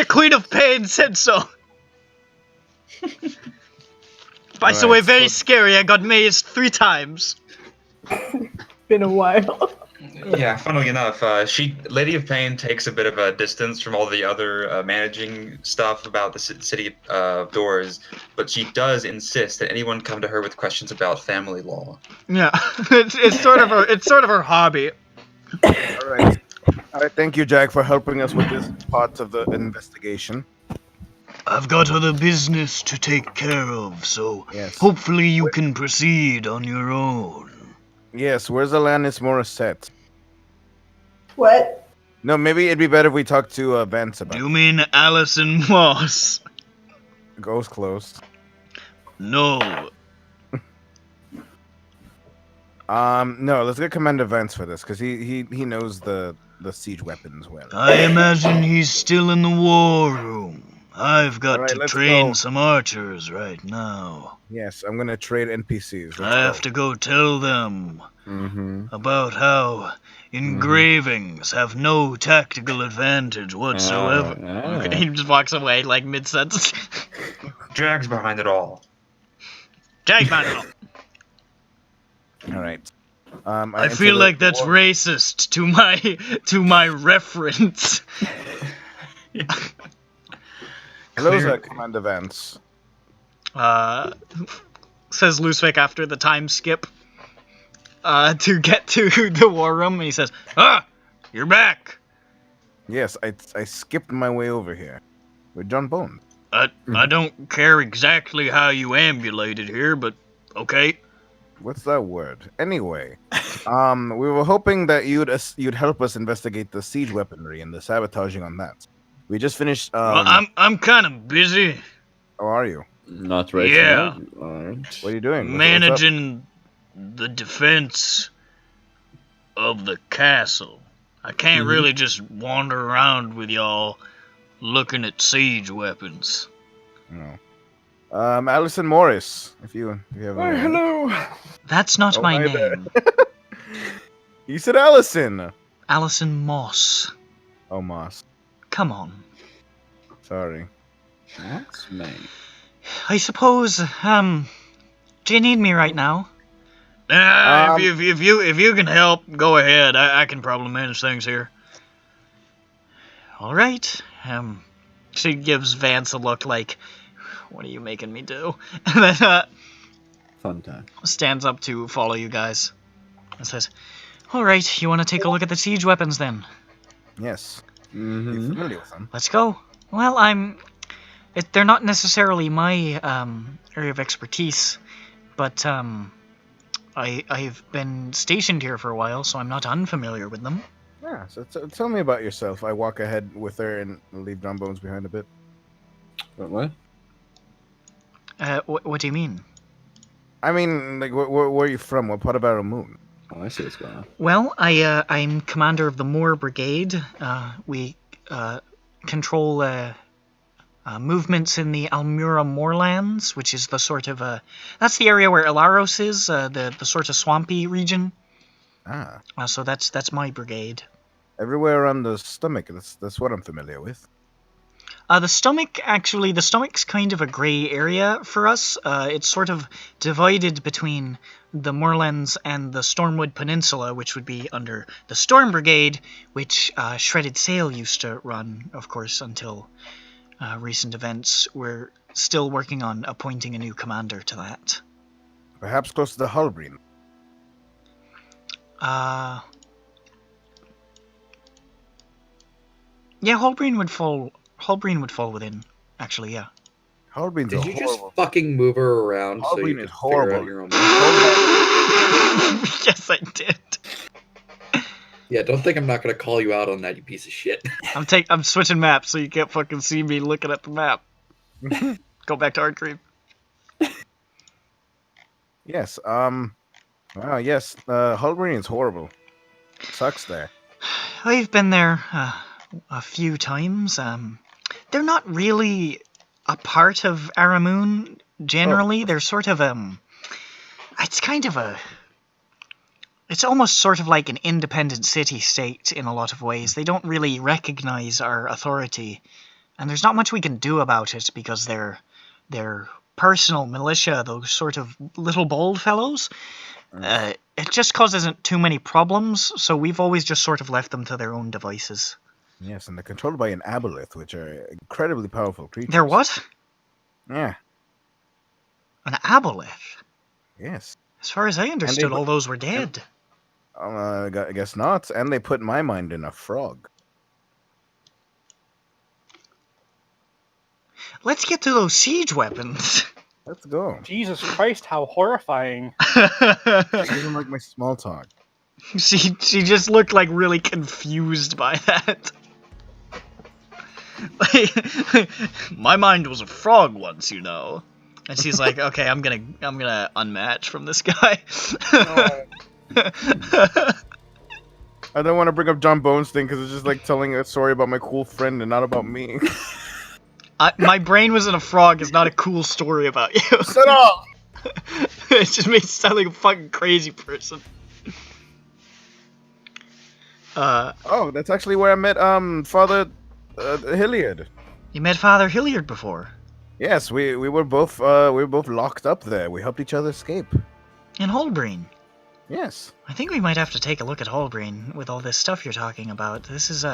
Queen of Pain said so. By the way, very scary. I got mazed 3 times. Been a while. Yeah, funnily enough, Lady of Pain takes a bit of a distance from all the other managing stuff about the city doors, but she does insist that anyone come to her with questions about family law. Yeah, it's sort of her hobby. All right. Thank you, Jack, for helping us with this part of the investigation. I've got other business to take care of, so Yes. hopefully you can proceed on your own. Yes. Where's Alanis Morissette? What? No, maybe it'd be better if we talk to Vance about You mean Alison Moss? it. Goes close. No. No, let's get Commander Vance for this, because he knows the siege weapons well. I imagine he's still in the war room. I've got Alright, to let's train go. some archers right now. Yes, I'm gonna trade NPCs. I have to go tell them Mm-hmm. about how engravings have no tactical advantage whatsoever. Okay, he just walks away like mid-sentence. Jack's behind it all. Take my note. All right. I feel like that's racist to my reference. Hello, Clear. Commander Vance. Says Luhhzwick after the time skip. To get to the war room, and he says, you're back. Yes, I skipped my way over here with John Bones. I don't care exactly how you ambulated here, but okay. What's that word? Anyway, we were hoping that you'd help us investigate the siege weaponry and the sabotaging on that. We just finished. Well, I'm kind of busy How are you? Not right Yeah. now. Alright. What are you doing? What's up? managing the defense of the castle. I can't really just wander around with y'all looking at siege weapons. No. Alison Morris, if you have. a- hello. That's not Oh, my hi name. there. You said Allison. Alison Moss. Oh, Moss. Come on. Sorry. That's me. I suppose, do you need me right now? If you can help, go ahead. I can probably manage things here. All right. She gives Vance a look like, what are you making me do? And then Fun time. stands up to follow you guys and says, all right, you want to take a look at the siege weapons then? Yes. You familiar with them? Let's go. Well, they're not necessarily my area of expertise, but I've been stationed here for a while, so I'm not unfamiliar with them. Yeah, so tell me about yourself. I walk ahead with her and leave John Bones behind a bit. What? What do you mean? I mean, like, where are you from? What part of Aramoon? Oh, I see what's going on. Well, I'm commander of the Moor Brigade. We control movements in the Almura Moorlands, which is the sort of that's the area where Elaros is, the sort of swampy region. Ah. So that's my brigade. Everywhere around the stomach. That's what I'm familiar with. The stomach's kind of a grey area for us. It's sort of divided between the Moorlands and the Stormwood Peninsula, which would be under the Storm Brigade, which Shredded Sail used to run, of course, until recent events. We're still working on appointing a new commander to that. Perhaps close to the Hulbreen. Yeah, Hulbreen would fall within, actually, yeah. Hulbreen's Did you just horrible. fucking move her around so you Hulbreen can is figure out horrible. your own? Yes, I did. Yeah, don't think I'm not gonna call you out on that, you piece of shit. I'm switching maps so you can't fucking see me looking at the map. Go back to Art Creep. Yes. Wow. Yes. Hulbreen is horrible. Sucks there. I've been there a few times. They're not really a part of Aramoon generally. They're sort of it's kind of it's almost sort of like an independent city-state in a lot of ways. They don't really recognize our authority, and there's not much we can do about it because they're personal militia, those sort of little bold fellows. It just causes too many problems, so we've always just sort of left them to their own devices. Yes, and they're controlled by an aboleth, which are incredibly powerful creatures. They're what? Yeah. An aboleth? Yes. As far as I understood, all those were dead. I guess not. And they put my mind in a frog. Let's get to those siege weapons. Let's go. Jesus Christ, how horrifying. She doesn't like my small talk. She just looked like really confused by that. Like, my mind was a frog once, you know. And she's like, okay, I'm gonna unmatch from this guy. I don't want to bring up John Bones thing because it's just like telling a story about my cool friend and not about me. My brain was in a frog is not a cool story about you. Shut up! It just makes you sound like a fucking crazy person. Oh, that's actually where I met Father Hilliard. You met Father Hilliard before? Yes, we were both locked up there. We helped each other escape. In Hulbreen? Yes. I think we might have to take a look at Hulbreen with all this stuff you're talking about. This is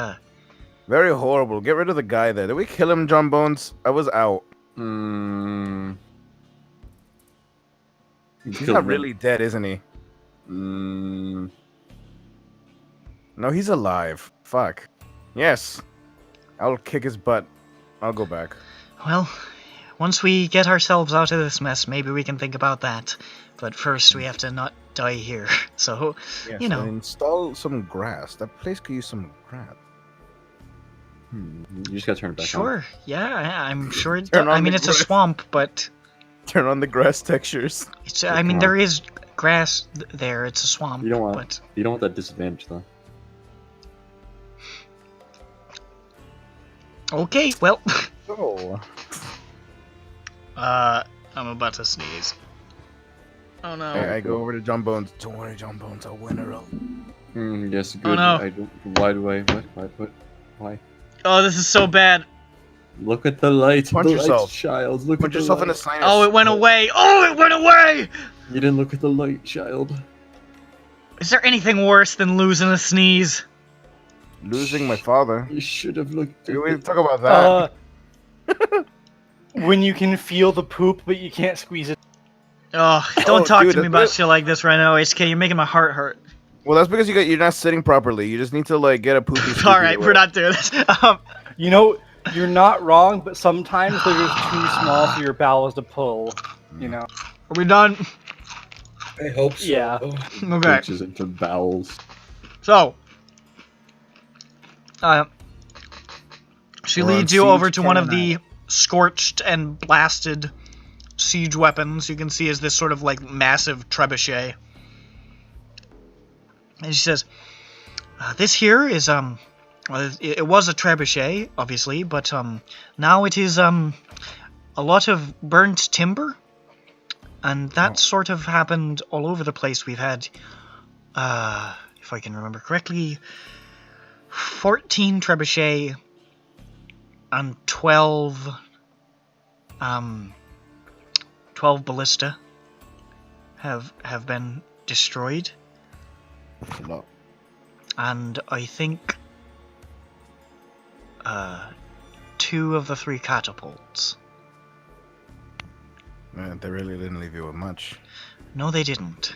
very horrible. Get rid of the guy there. Did we kill him, John Bones? I was out. He's not really dead, isn't he? No, he's alive. Fuck. Yes. I'll kick his butt. I'll go back. Well, once we get ourselves out of this mess, maybe we can think about that. But first, we have to not die here. So, yes, you know. Install some grass. That place could use some grass. You just gotta turn it back on. Sure. Yeah, I'm sure it Turn does. I on mean, the it's a grass. swamp, but Turn on the grass textures. it's. I mean, there is grass there. It's a swamp. You don't want. But You don't want that disadvantage though. okay. Well. Oh. I'm about to sneeze. Oh no. I go over to John Bones. Don't worry, John Bones. I'll win her up. Yes, good. Oh, no. I don't. Why do I? What? Why? Oh, this is so bad. Look at the light. Punch the yourself. light, child. Look Put at yourself the in the light. sinus. Oh, it went away. Oh, it went away. You didn't look at the light, child. Is there anything worse than losing a sneeze? Losing my father. You should have looked. We didn't talk about that. When you can feel the poop, but you can't squeeze it. Oh, don't talk dude, to me about shit like this right now, HK. You're making my heart hurt. Well, that's because you're not sitting properly. You just need to like get a poopy. All right, we're not doing this. You know, you're not wrong, but sometimes they're just too small for your bowels to pull. You know. Are we done? I hope so. Yeah. Okay. Reaches into bowels. So, she We're on leads you over siege to one of Canine. the scorched and blasted siege weapons. You can see is this sort of like massive trebuchet. And she says, "This here is well, it was a trebuchet, obviously, but now it is a lot of burnt timber, and that sort of happened all over the place. We've had, if I can remember correctly, 14 trebuchet and 12 ballista have been destroyed, No. and I think 2 of the 3 catapults. Man, they really didn't leave you with much. No, they didn't.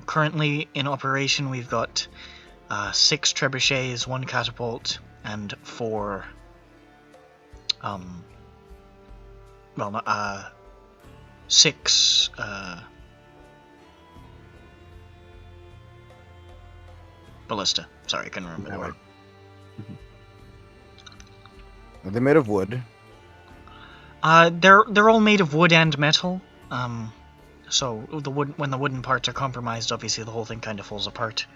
Currently in operation, we've got 6 trebuchets, 1 catapult, and 4 6 ballista. Sorry, I couldn't remember the word. Are they made of wood? They're all made of wood and metal. So when the wooden parts are compromised, obviously the whole thing kind of falls apart.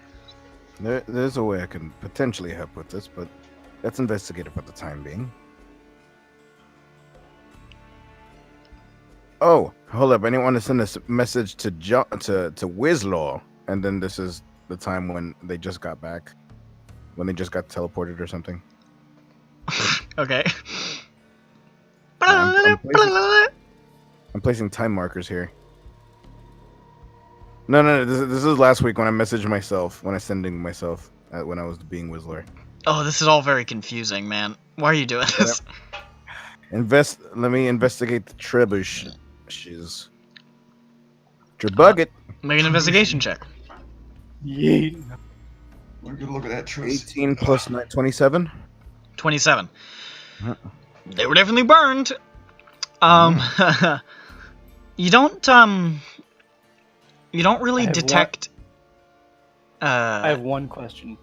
There's a way I can potentially help with this, but let's investigate it for the time being. Oh, hold up! I didn't want to send a message to Wizlaw, and then this is the time when they just got back, when they just got teleported or something. Okay. I'm placing time markers here. No. This is last week when I messaged myself, when I sending myself when I was being Whistler. Oh, this is all very confusing, man. Why are you doing this? Let me investigate the trebuchet. Trebuget. Make an investigation check. Yeet. We're gonna look at that truce. 18 plus 9, 27. 27. Uh-uh. They were definitely burned. You don't really I have detect. I have one question.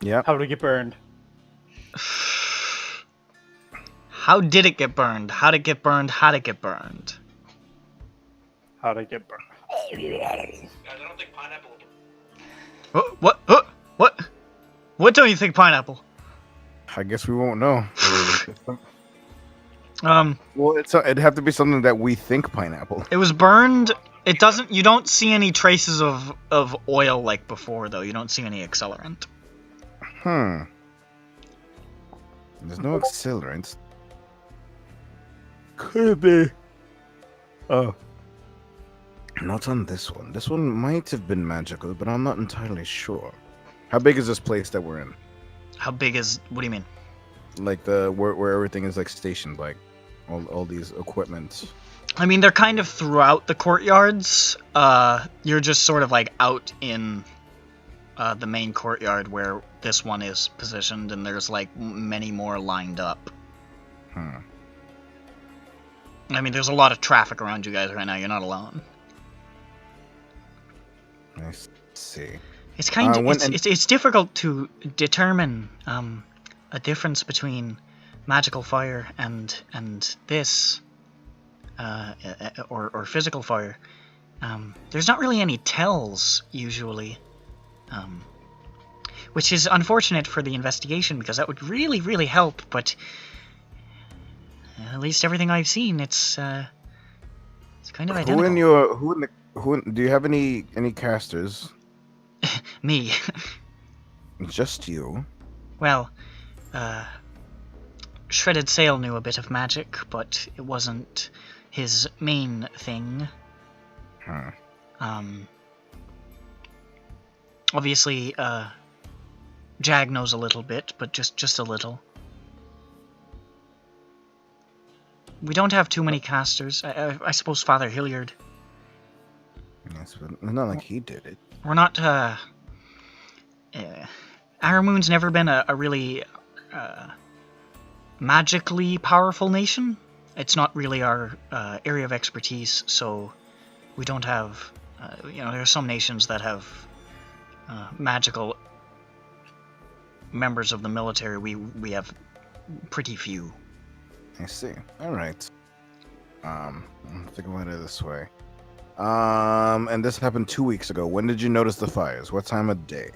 Yeah. How did it get burned? How did it get burned? How did it get burned? How did it get burned? How did it get burned? What? What don't you think, pineapple? I guess we won't know. Well, it'd have to be something that we think pineapple. It was burned. It doesn't. You don't see any traces of oil like before, though. You don't see any accelerant. There's no accelerants. Could be. Oh. Not on this one. This one might have been magical, but I'm not entirely sure. How big is this place that we're in? How big is? What do you mean? Like where everything is like stationed, like all these equipment. I mean, they're kind of throughout the courtyards. You're just sort of like out in the main courtyard where this one is positioned, and there's like many more lined up. I mean, there's a lot of traffic around you guys right now. You're not alone. I see. It's kind of it's difficult to determine a difference between magical fire and this or physical fire. There's not really any tells usually, which is unfortunate for the investigation because that would really help. But at least everything I've seen, it's kind of identical. Do you have any casters? Me. Just you? Well, Shredded Sail knew a bit of magic, but it wasn't his main thing. Obviously, Jag knows a little bit, but just a little. We don't have too many casters. I suppose Father Hilliard. Yes, but not like he did it. we're not. Aramoon's never been a really magically powerful nation. It's not really our area of expertise, so we don't have. There are some nations that have magical members of the military. We have pretty few. I see. All right. Think about it this way. And this happened 2 weeks ago. When did you notice the fires? What time of day?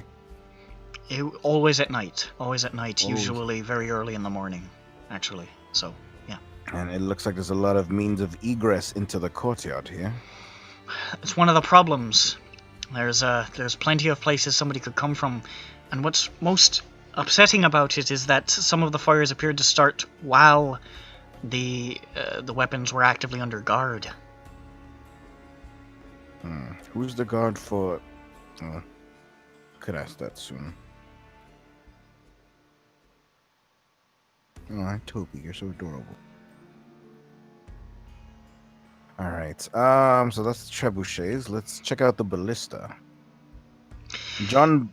Always at night. Always at night. Always. Usually very early in the morning, actually. So, yeah. And it looks like there's a lot of means of egress into the courtyard here. It's one of the problems. There's plenty of places somebody could come from, and what's most upsetting about it is that some of the fires appeared to start while the weapons were actively under guard. Who's the guard for? Could ask that soon. Oh, Toby, you're so adorable. All right. So that's the trebuchets. Let's check out the ballista. John,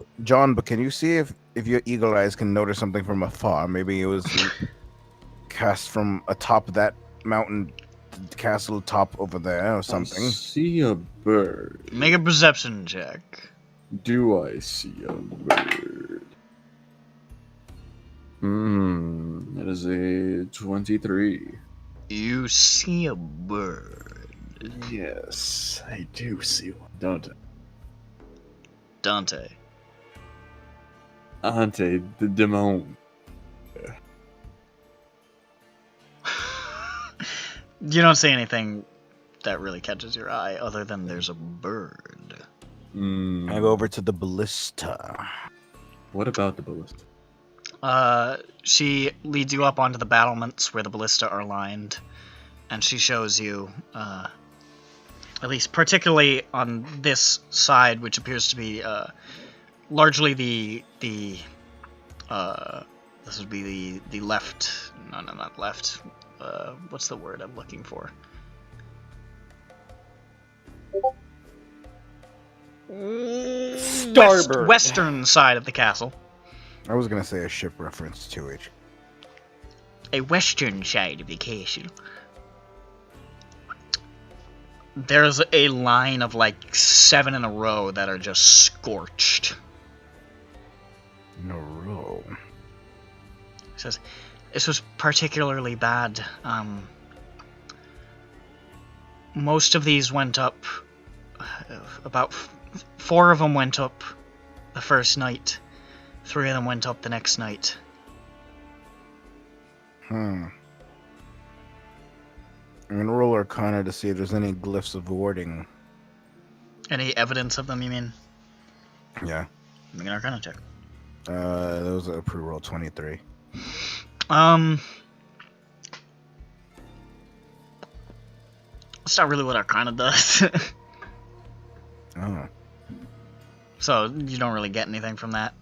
but can you see if your eagle eyes can notice something from afar? Maybe it was cast from atop that mountain castle top over there or something. I see a bird. Make a perception check. Do I see a bird? That is a 23. You see a bird. Yes, I do see one, don't I? Dante. Ante the demon. You don't see anything that really catches your eye other than there's a bird. I go over to the ballista. What about the ballista? She leads you up onto the battlements where the ballista are lined, and she shows you, at least particularly on this side, which appears to be largely the this would be the left. No, not left. What's the word I'm looking for? Starboard. Western side of the castle. I was gonna say a ship reference to it. A western side of the castle. There's a line of like 7 in a row that are just scorched. In a row. It says, this was particularly bad. Most of these went up, about 4 of them went up the first night. 3 of them went up the next night. I'm gonna roll Arcana to see if there's any glyphs of warding. Any evidence of them, you mean? Yeah. Make an Arcana check. That was a pre-roll 23. That's not really what Arcana does. Oh. So, you don't really get anything from that.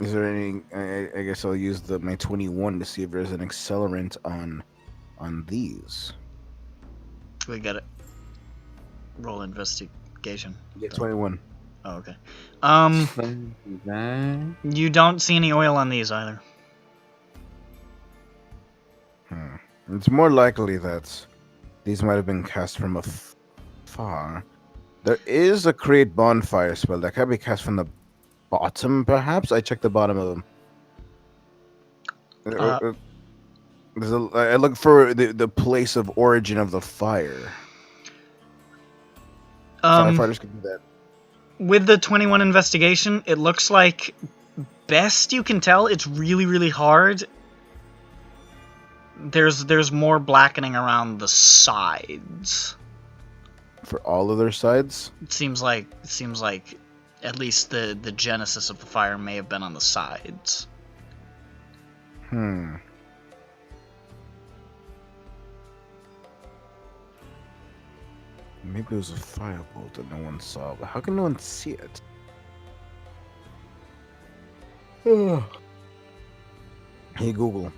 Is there any? I guess I'll use my 21 to see if there's an accelerant on these. We get it. Roll investigation. Yeah, 21. Oh, okay. You don't see any oil on these either. It's more likely that these might have been cast from afar. There is a create bonfire spell that can be cast from the bottom, perhaps? I checked the bottom of them. I look for the place of origin of the fire. Firefighters can do that. With the 21 investigation, it looks like, best you can tell, it's really, really hard. There's more blackening around the sides. For all of their sides? It seems like at least the genesis of the fire may have been on the sides. Maybe it was a firebolt that no one saw, but how can no one see it? Hey Google,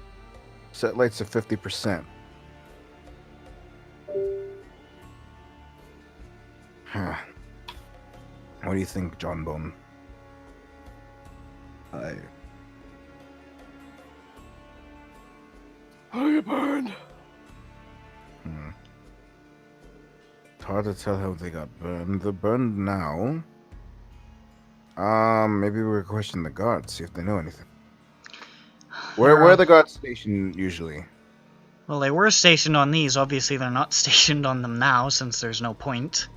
set lights to 50%. Huh. What do you think, John Bone? I get burned. It's hard to tell how they got burned. They're burned now. Maybe we'll question the guards, see if they know anything. Where are the guards stationed usually? Well, they were stationed on these. Obviously, they're not stationed on them now, since there's no point.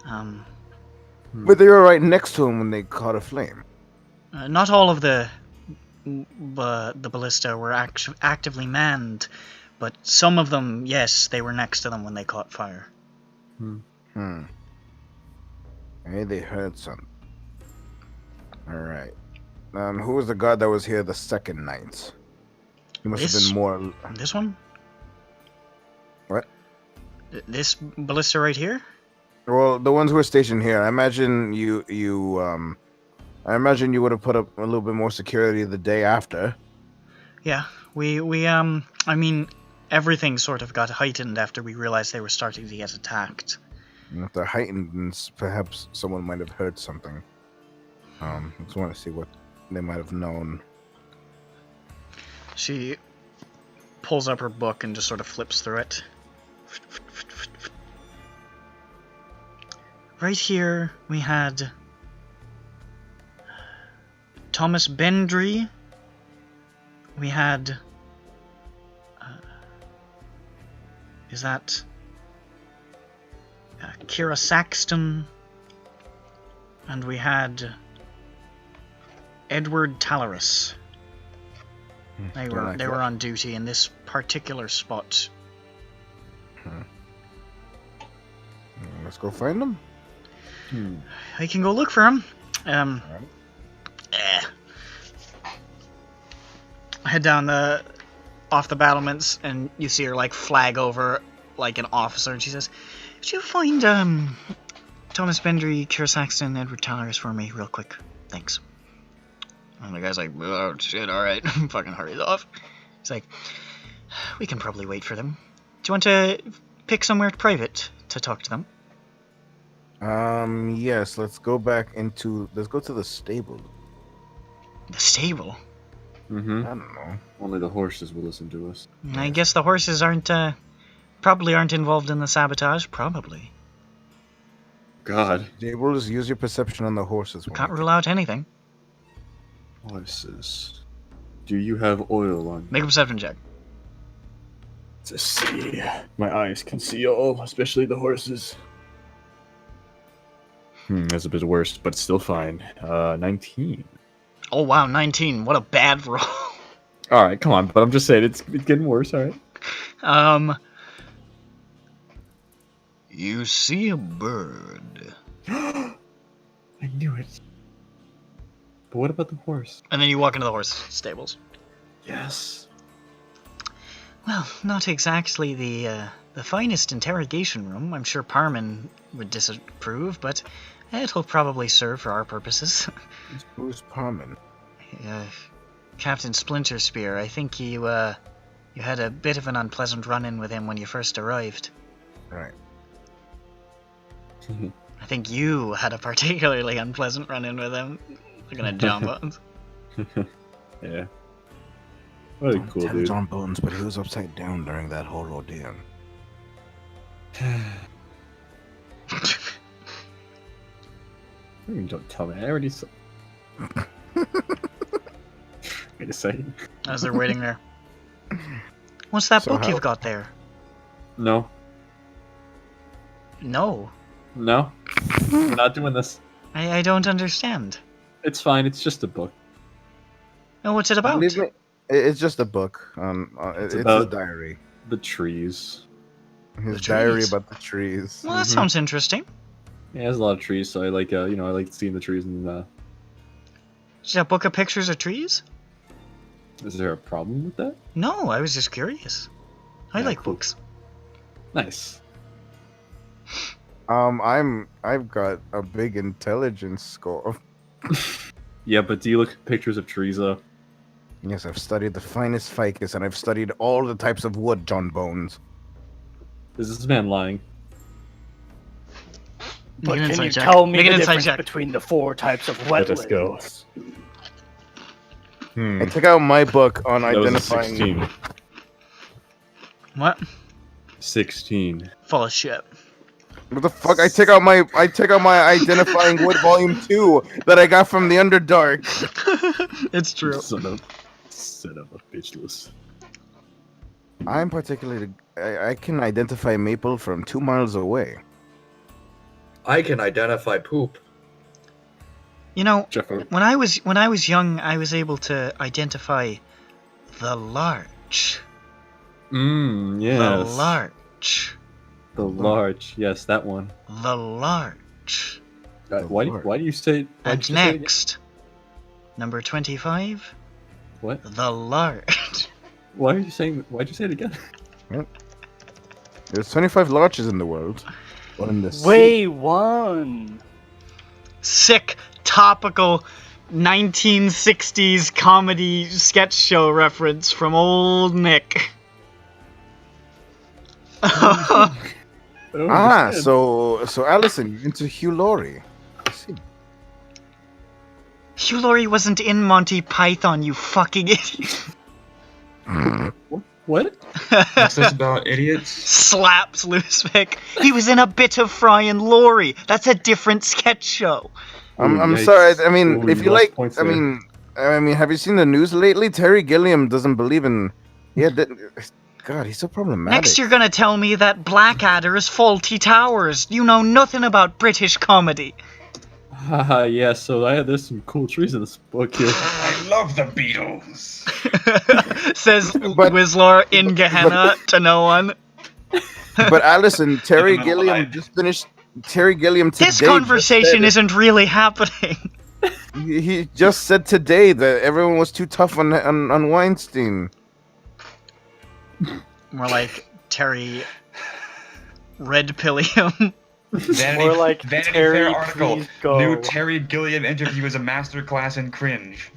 But they were right next to him when they caught a flame. Not all of the ballista were actively manned, but some of them, yes, they were next to them when they caught fire. Maybe they heard something. Alright. Who was the guard that was here the second night? He must have been more... This one? What? This ballista right here? Well, the ones who were stationed here, I imagine you would have put up a little bit more security the day after. Yeah, I mean, everything sort of got heightened after we realized they were starting to get attacked. And if they're heightened, perhaps someone might have heard something. I just want to see what they might have known. She pulls up her book and just sort of flips through it. Right here, we had Thomas Bendry. We had... is that... Kira Saxton. And we had... Edward Talaris. They were on duty in this particular spot. Let's go find them. I can go look for him. Head down off the battlements, and you see her like flag over like an officer, and she says, "Could you find Thomas Bendry, Kira Saxton, Edward Talaris for me, real quick? Thanks." And the guy's like, "Oh shit, all right." Fucking hurries off. He's like, "We can probably wait for them. Do you want to pick somewhere private to talk to them?" Yes, let's go to the stable. The stable? Mm-hmm. I don't know. Only the horses will listen to us. I guess the horses probably aren't involved in the sabotage. Probably. God. Jables, use your perception on the horses. Can't rule out anything. Horses. Do you have oil on? Make a perception check. To see. My eyes can see all, especially the horses. That's a bit worse, but still fine. 19. Oh wow, 19. What a bad roll. Alright, come on, but I'm just saying, it's getting worse, alright? You see a bird. I knew it. But what about the horse? And then you walk into the horse stables. Yes. Well, not exactly the finest interrogation room. I'm sure Parman would disapprove, but it'll probably serve for our purposes. Who's Parman? Captain Splinterspear. I think you had a bit of an unpleasant run-in with him when you first arrived. Right. I think you had a particularly unpleasant run-in with him. Looking at John Bones. Yeah. What a cool Tell dude. John Bones, but he was upside down during that whole ordeal. Don't tell me. I already saw. Wait a second. As they're waiting there. What's that book you've got there? No. No. No. We're not doing this. I don't understand. It's fine. It's just a book. Oh, what's it about? It's just a book. It's about a diary. The trees. His The diary trees. about the trees. Well, that sounds interesting. Yeah, it has a lot of trees, so I like, I like seeing the trees. And Is that a book of pictures of trees? is there a problem with that? No, I was just curious. I Yeah, like cool. books. Nice. I've got a big intelligence score. Yeah, but do you look at pictures of trees, though? Yes, I've studied the finest ficus, and I've studied all the types of wood, John Bones. Is this man lying? But Make an can you insight check. tell me Make the an insight difference check. between the 4 types of Let wetlands? us go. I took out my book on That was a identifying. 16. What? 16. Full of shit. What the fuck? I take out my identifying wood volume 2 that I got from the Underdark. It's true. Son of a bitchless. I'm particularly. I can identify maple from 2 miles away. I can identify poop. You know, Jeffo. when I was young, I was able to identify the larch. Yes. The larch. The large. Yes, that one. The larch. Why do you say? And you say it again? next, number 25, What? the larch. Why'd you say it again? There's 25 larches in the world. One in the sea. Way 1. Sick, topical 1960s comedy sketch show reference from old Nick. Oh, Ah, shit. so Allison, you're into Hugh Laurie. I see. Hugh Laurie wasn't in Monty Python, you fucking idiot. What? What's this about idiots? Slaps Luhhzwick. He was in A Bit of Fry and Laurie. That's a different sketch show. I'm Yikes. sorry. I mean, Ooh, if you lost like, points I there. mean, have you seen the news lately? Terry Gilliam doesn't believe in. Yeah, God, he's so problematic. Next you're gonna tell me that Blackadder is Faulty Towers. You know nothing about British comedy. Haha, yeah, so there's some cool trees in this book here. I love the Beatles. Says Whistler in Gehenna to no one. But Allison, Terry Living a Gilliam lie. just finished. Terry Gilliam today. This conversation isn't really happening. He just said today that everyone was too tough on Weinstein. More like Terry Red Pillium. Vanity, More like Vanity Terry, Fair article. please go. New Terry Gilliam interview is a masterclass in cringe.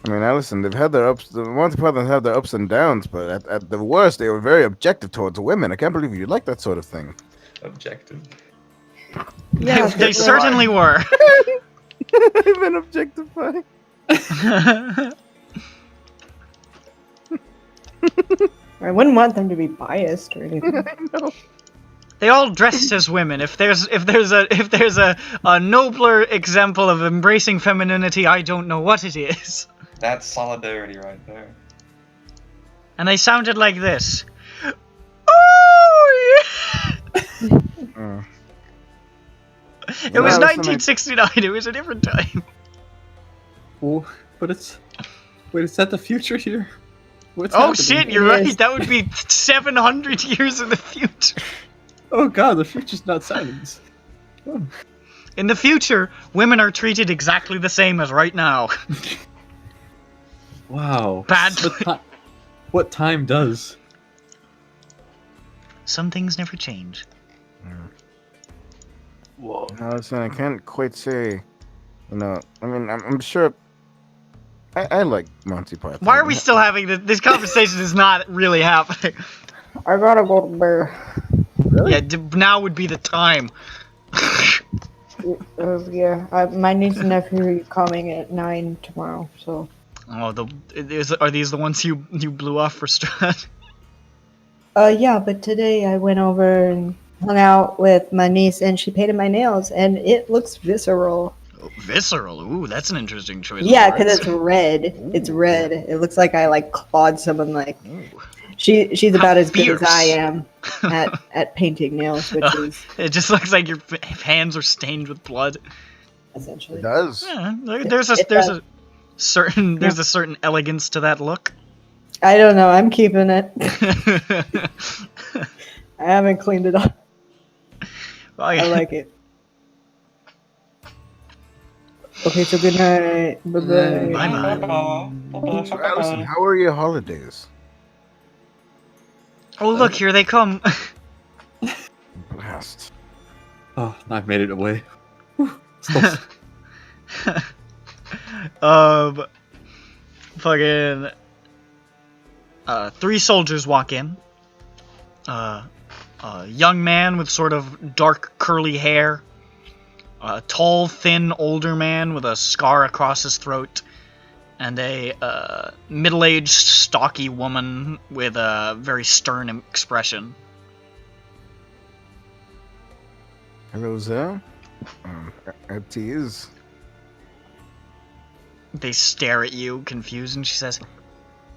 I mean, Allison, they've had their ups. The Monty Python have their ups and downs, but at the worst, they were very objective towards women. I can't believe you like that sort of thing. Objective. Yeah, they certainly were. I've been objectified. I wouldn't want them to be biased or anything. They all dressed as women. If there's a nobler example of embracing femininity, I don't know what it is. That's solidarity right there. And they sounded like this. Oh yeah. It was Allison, 1969. It was a different time. Oh, but it's... Wait, is that the future here? What's Oh happening? shit, you're It right. is. That would be 700 years in the future. Oh god, the future's not silence. In the future, women are treated exactly the same as right now. Wow. Badly. What time does? Some things never change. Whoa. Allison, I can't quite say. You know, I mean, I'm sure. I like Monty Python. Why are we still having this? This conversation is not really happening. I gotta go to bed. Really? Yeah, now would be the time. Yeah, my niece and nephew are coming at 9 tomorrow, so. Oh, are these the ones you blew off for Strahd? Yeah, but today I went over and hung out with my niece, and she painted my nails, and it looks visceral. Oh, visceral. Ooh, that's an interesting choice. of Yeah, words. because it's red. It's red. It looks like I clawed someone. Ooh. She's about How as good as fierce. I am at painting nails, which is It just looks like your hands are stained with blood. essentially. It does. Yeah, It there's a does. certain elegance to that look. I don't know. I'm keeping it. I haven't cleaned it up. Well, yeah. I like it. Okay, so good night. Bye-bye. Bye-bye. So, Allison, how are your holidays? Oh, look, here they come. Blast. Oh, I've made it away. Fucking 3 soldiers walk in. a young man with sort of dark curly hair, a tall, thin, older man with a scar across his throat, and a middle-aged, stocky woman with a very stern expression. Hello there. At ease. They stare at you, confused, and she says,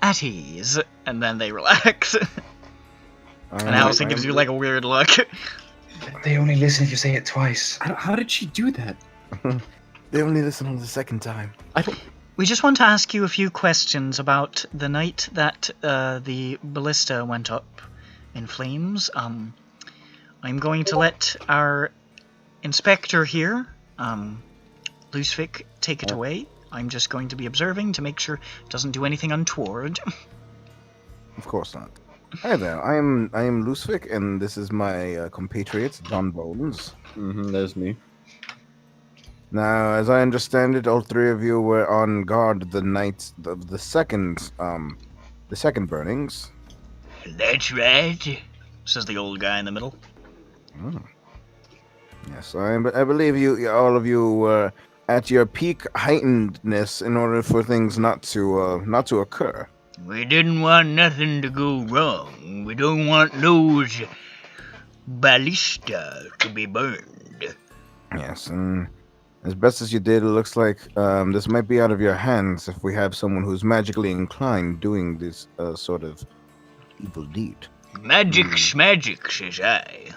"At ease," and then they relax. And Allison gives you like a weird look. They only listen if you say it twice. How did she do that? They only listen on the second time. We just want to ask you a few questions about the night that the ballista went up in flames. I'm going to let our inspector here, Luhhzwick, take it away. I'm just going to be observing to make sure it doesn't do anything untoward. Of course not. Hi there, I am Luhhzwick, and this is my compatriot, Don Bones. There's me. Now, as I understand it, all three of you were on guard the night of the second burnings. That's right, says the old guy in the middle. Oh. Yes, I believe all of you were at your peak heightenedness in order for things not to occur. We didn't want nothing to go wrong. We don't want those ballista to be burned. Yes, and as best as you did, it looks like this might be out of your hands if we have someone who's magically inclined doing this sort of evil deed. Magic's magic, says I.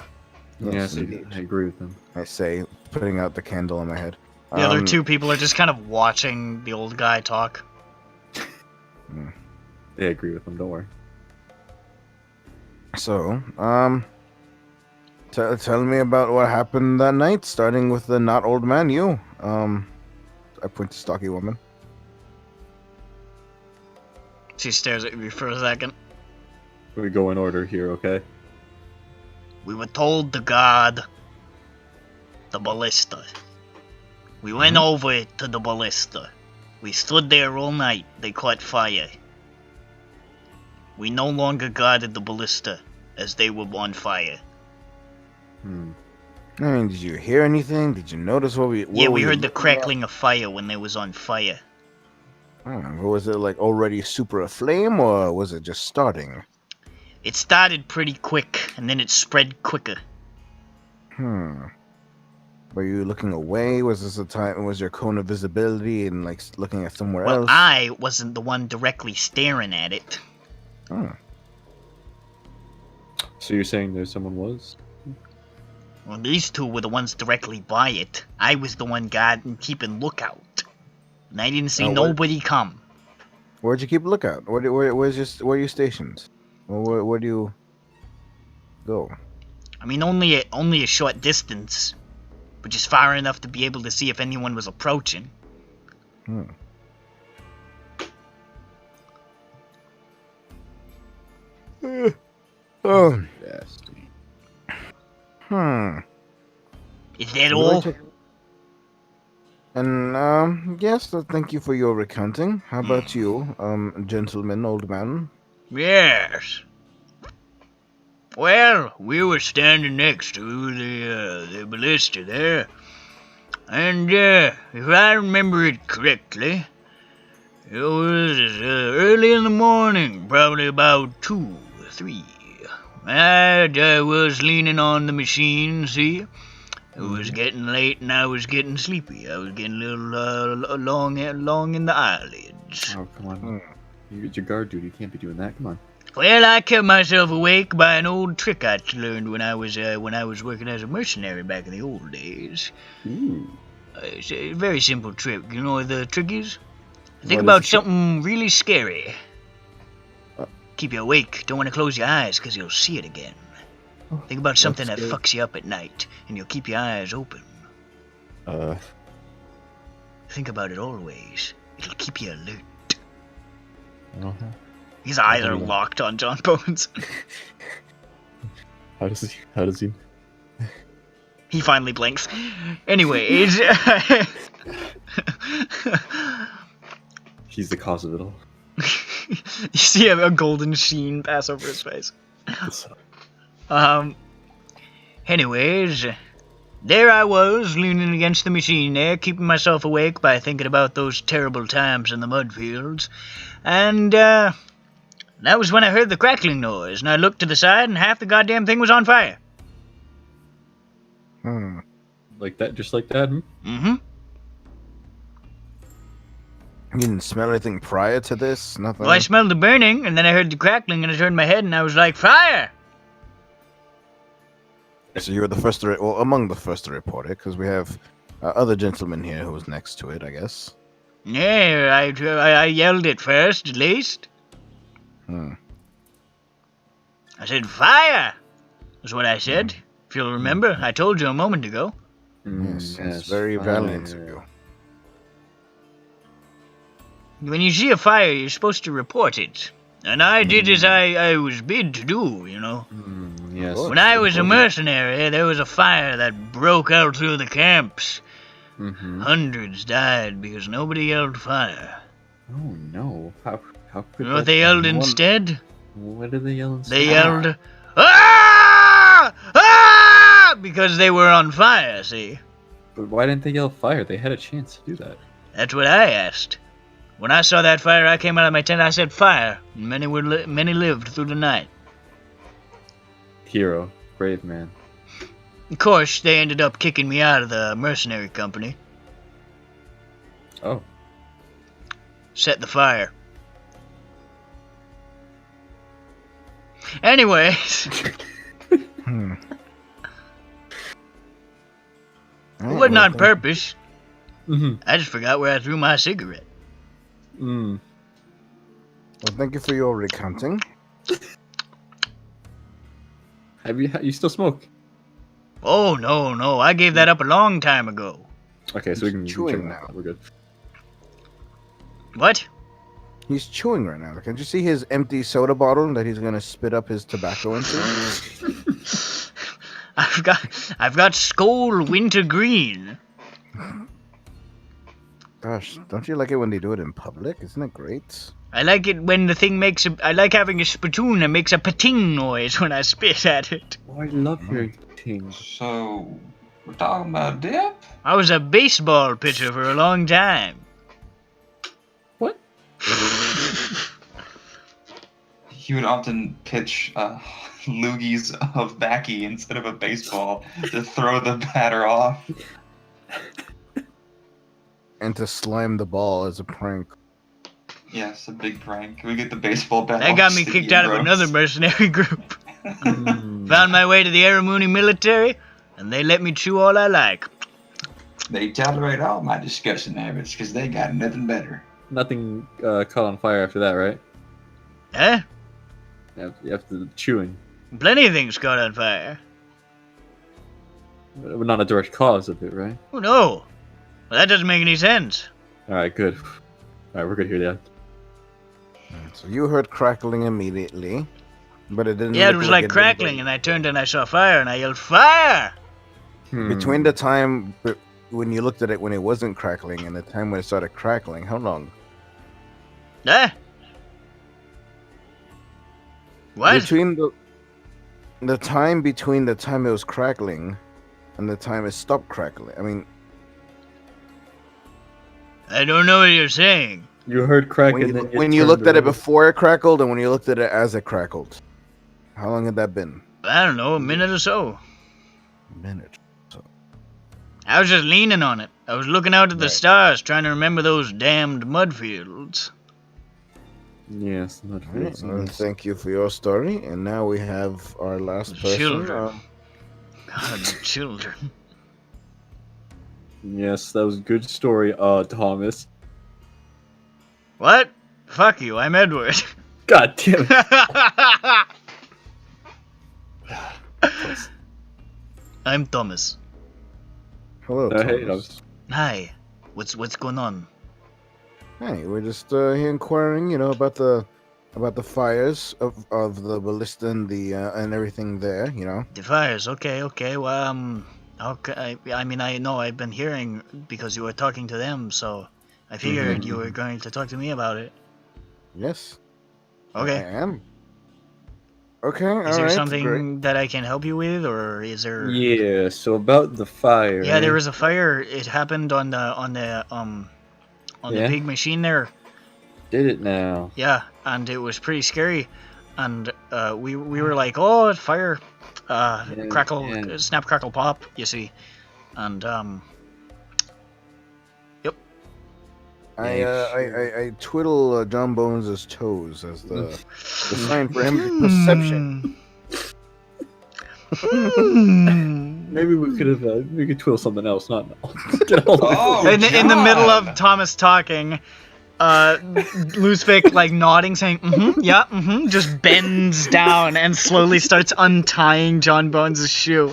Yes, indeed. I agree with them. I say, putting out the candle on my head. The other two people are just kind of watching the old guy talk. I agree with them, don't worry. So, tell me about what happened that night, starting with the not old man, you. I point to stocky woman. She stares at me for a second. We go in order here, okay? We were told to guard the ballista. We went over to the ballista. We stood there all night. They caught fire. We no longer guarded the ballista as they were on fire. I mean, did you hear anything? Did you notice what we... Yeah, we heard the crackling of fire when they was on fire. Was it like already super aflame, or was it just starting? It started pretty quick, and then it spread quicker. Were you looking away? Was this a time? Was your cone of visibility and like looking at somewhere Well, else? I wasn't the one directly staring at it. So you're saying there someone was? Well, these two were the ones directly by it. I was the one guarding, keeping lookout. And I didn't see nobody come. Where'd you keep lookout? Where are you stationed? Where do you go? I mean, only a short distance, but just far enough to be able to see if anyone was approaching. Oh. Yes. Is that all? And, yes, thank you for your recounting. How about you, gentleman, old man? Yes. Well, we were standing next to the ballista there. And, if I remember it correctly, it was early in the morning, probably about 2 or 3. I was leaning on the machine, see? It was getting late and I was getting sleepy. I was getting a little long in the eyelids. Oh, come on. It's your guard duty. You can't be doing that. Come on. Well, I kept myself awake by an old trick I learned when I was working as a mercenary back in the old days. It's a very simple trick. You know what the trick is? Think about something really scary. Keep you awake. Don't want to close your eyes because you'll see it again. Think about something that fucks you up at night, and you'll keep your eyes open. Think about it always. It'll keep you alert. His eyes are locked on John Bones. How does he? He finally blinks. Anyways. He's the cause of it all. You see a golden sheen pass over his face. Anyways, there I was, leaning against the machine there, keeping myself awake by thinking about those terrible times in the mud fields. And, that was when I heard the crackling noise, and I looked to the side, and half the goddamn thing was on fire. Like that, just like that? Mm-hmm. You didn't smell anything prior to this? Nothing? Well, I smelled the burning, and then I heard the crackling, and I turned my head, and I was like, fire! So you were the first to, well, among the first to report it, because we have other gentleman here who was next to it, I guess. Yeah, I yelled it first, at least. I said, fire! Was what I said. If you'll remember, I told you a moment ago. Yes, it's very valiant of you. When you see a fire, you're supposed to report it. And I did as I was bid to do, you know. Yes. When I was a mercenary, there was a fire that broke out through the camps. Hundreds died because nobody yelled fire. Oh no! How could You know what they yelled instead? What did they yell instead? They yelled, "Ah! Ah!" because they were on fire, see? But why didn't they yell fire? They had a chance to do that. That's what I asked. When I saw that fire, I came out of my tent, I said, fire. And many lived through the night. Hero. Brave man. Of course, they ended up kicking me out of the mercenary company. Oh. Set the fire. Anyways. It wasn't on purpose. I just forgot where I threw my cigarette. Well, thank you for your recounting. You still smoke? Oh, no. I gave that up a long time ago. Okay, so we can chewing now. We're good. What? He's chewing right now. Can't you see his empty soda bottle that he's gonna spit up his tobacco into? I've got Skoal Wintergreen. Gosh, don't you like it when they do it in public? Isn't it great? I like it when the thing makes a... I like having a spittoon that makes a pating noise when I spit at it. Oh, I love hearing ting. So, we're talking about dip? I was a baseball pitcher for a long time. What? He would often pitch loogies of backy instead of a baseball to throw the batter off. And to slime the ball as a prank. Yes, a big prank. We get the baseball bat. That got me kicked out of another mercenary group. Found my way to the Aramuni military, and they let me chew all I like. They tolerate all my disgusting habits because they got nothing better. Nothing caught on fire after that, right? Huh? After the chewing. Plenty of things caught on fire. But not a direct cause of it, right? Oh, no. Well, that doesn't make any sense. Alright, good. Alright, we're good here, Dad. So you heard crackling immediately, but it didn't. Yeah, it was like crackling, and I turned and I saw fire, and I yelled, fire! Between the time when you looked at it when it wasn't crackling and the time when it started crackling, how long? Huh? What? Between the time between the time it was crackling and the time it stopped crackling. I mean, I don't know what you're saying. You heard crack when you looked at it before it crackled and when you looked at it as it crackled. How long had that been? I don't know, a minute or so. A minute. I was just leaning on it. I was looking out at the stars, trying to remember those damned mud fields. Yes, mud fields. Right, thank you for your story. And now we have our last person. Children. God, the children. Yes, that was a good story, Thomas. What? Fuck you, I'm Edward. God damn it. I'm Thomas. Hello, Thomas. Hey, Thomas. Hi. What's going on? Hey, we're just here inquiring, about the fires of the ballista and the and everything there, The fires, okay. Well, okay. I mean, I know I've been hearing because you were talking to them, so I figured you were going to talk to me about it. Yes. Okay. I am. Okay, Is there alright, something great. that I can help you with, or is there? Yeah. So about the fire. Yeah, there eh? was a fire. It happened on the Yeah? big machine there. Did it now? Yeah, and it was pretty scary. And we were like, oh, it's fire, crackle, yeah. snap, crackle, pop. You see, and yep. I twiddle John Bones' toes as the sign for him to perception. Maybe we could have. We could twill something else, not get all the way Oh, forward. In the middle of John! Thomas talking, Luhhzwick like nodding, saying, yeah, just bends down and slowly starts untying John Bones' shoe.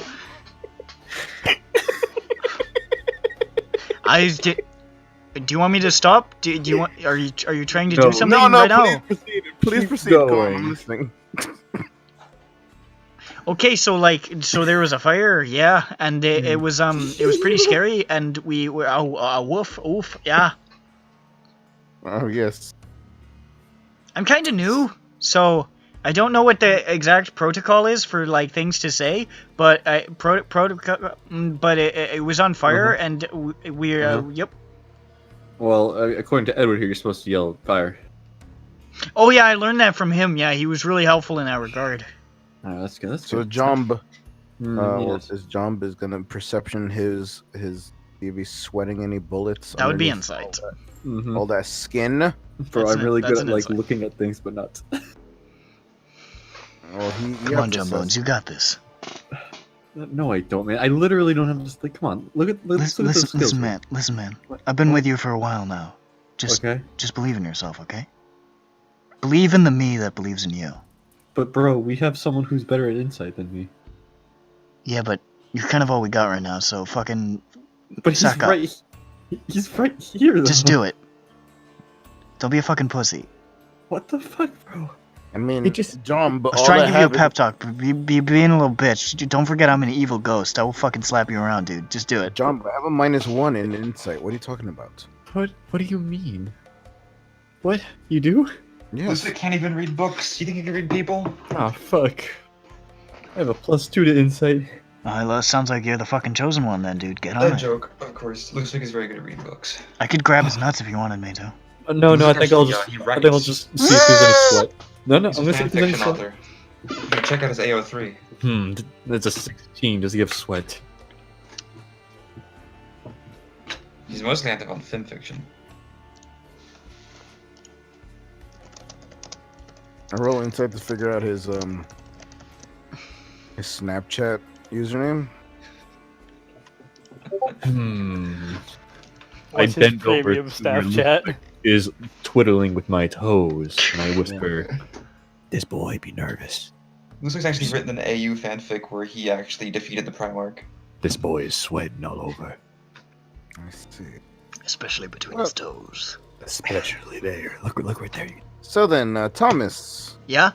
Do you want me to stop? Do you want? Are you trying to No. do something No, right please now? proceed. Please Keep proceed. Go on, going. I'm listening. Okay, so there was a fire, yeah, and it was pretty scary, and we were woof, oof, yeah. Oh yes. I'm kind of new, so I don't know what the exact protocol is for like things to say, but it was on fire, and we yep. Well, according to Edward here, you're supposed to yell fire. Oh yeah, I learned that from him. Yeah, he was really helpful in that regard. Alright, that's good. That's So good. Jomb, Yes. is Jomb is gonna perception his if he's sweating any bullets. That would be underneath insight. Mhm. All that skin. Bro, That's I'm really that's good at an like insight. looking at things, but not. Well, he Come on, John Bones, you got this. No, I don't, man. I literally don't have to. Like, come on, look at those skills. Listen, man. I've been with you for a while now. Okay, Just believe in yourself, okay? Believe in the me that believes in you. but bro, we have someone who's better at insight than me. Yeah, but you're kind of all we got right now, so fucking But he's Suck up. right. He's right here. Though. just do it. Don't be a fucking pussy. What the fuck, bro? I mean, He just- Jomb. I was trying to give you a pep talk, but be being a little bitch. Don't forget I'm an evil ghost. I will fucking slap you around, dude. Just do it. Jomb, I have a -1 in insight. What are you talking about? What do you mean? What you do? Yes. Luhhzwick can't even read books. You think he can read people? Ah, fuck. I have a +2 to insight. Sounds like you're the fucking chosen one then, dude. Get on A it. joke, of course. Luhhzwick is very good at reading books. I could grab his nuts if you wanted me to. No, I think I'll Actually, just. he I think I'll writes. just see if there's any sweat. No, I'm He's a gonna see if there's any fanfiction sweat. author. You can check out his AO3. That's a 16. Does he have sweat? He's mostly active on fanfiction. I roll insight to figure out his Snapchat username. What's his premium Snapchat? Is twiddling with my toes, and I whisper, "This boy be nervous. Luhhzwick's actually written an AU fanfic where he actually defeated the Primarch. This boy is sweating all over, I see. Especially between Well- his toes. especially there. Look right there. So then, Thomas. Yeah?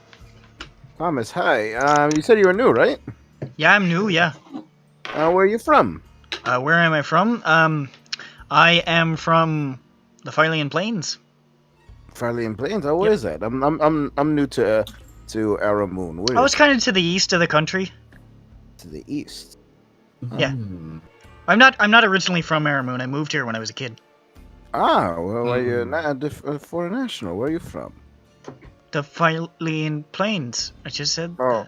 Thomas, hi. You said you were new, right? Yeah, I'm new, yeah. Where are you from? Where am I from? I am from the Fylian Plains. Farley Plains. Oh, where is that? I'm new to Aramoon. Where I is was kind of to the east of the country. it? To the east. Yeah. I'm not originally from Aramoon. I moved here when I was a kid. Ah, well, are you a foreign national? Where are you from? The Fylian Plains. I just said. Oh,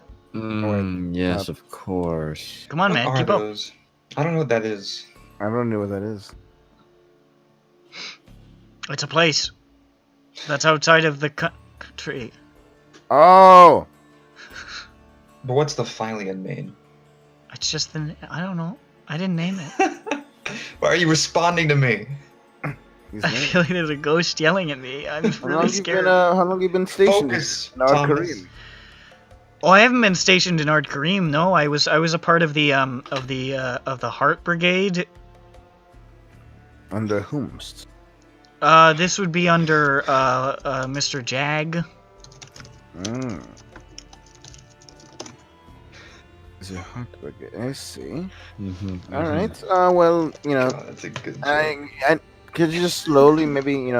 Yes, of course. Come on, What man, are keep up. those? I don't know what that is. I don't know what that is. It's a place that's outside of the country. Oh, But what's the Fylian mean? It's just I don't know. I didn't name it. Why are you responding to me? he's I new. feel like there's a ghost yelling at me. I'm How long really you scared. been? How long you been stationed Focus, in North Thomas. Korea? Oh, I haven't been stationed in Ard Kareem. No, I was a part of the Heart Brigade. Under whomst? This would be under Mr. Jag. Mm. Is it hard to get? I see. All right. Well, God, that's a good joke. I could you just slowly, maybe,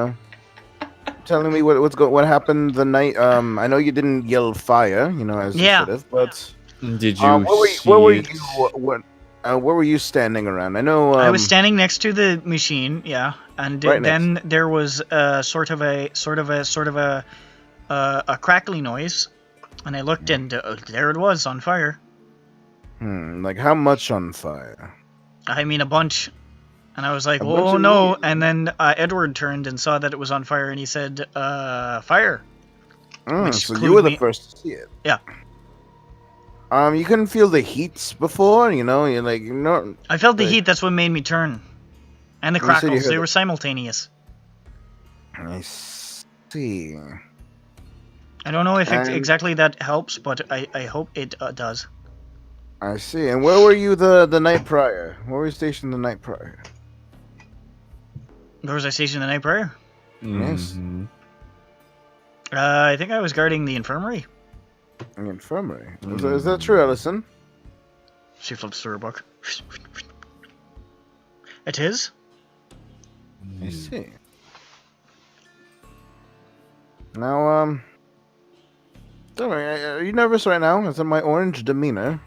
telling me what happened the night? I know you didn't yell fire, as you Yeah. should have, but Did you where were see you? it? Where were you standing around? I know. I was standing next to the machine, yeah, and Right then there was sort of a crackly noise, and I looked and there it was on fire. Like how much on fire? I mean, a bunch. And I was like, A bunch oh of no. meat. And then Edward turned and saw that it was on fire, and he said, fire. Which So you clued were the me- first to see it. Yeah. You couldn't feel the heats before, you're like, I felt the Like- heat, that's what made me turn. And the You said you crackles, heard they it. were simultaneous. I see. I don't know if And- exactly that helps, but I hope it does. I see. And where were you the night prior? Where were you stationed the night prior? Where was I stationed the night prior? Yes. Mhm. I think I was guarding the infirmary. The infirmary. Is that true, Ellison? She flips through her book. It is? I see. Now, tell me, are you nervous right now? Is it my orange demeanor?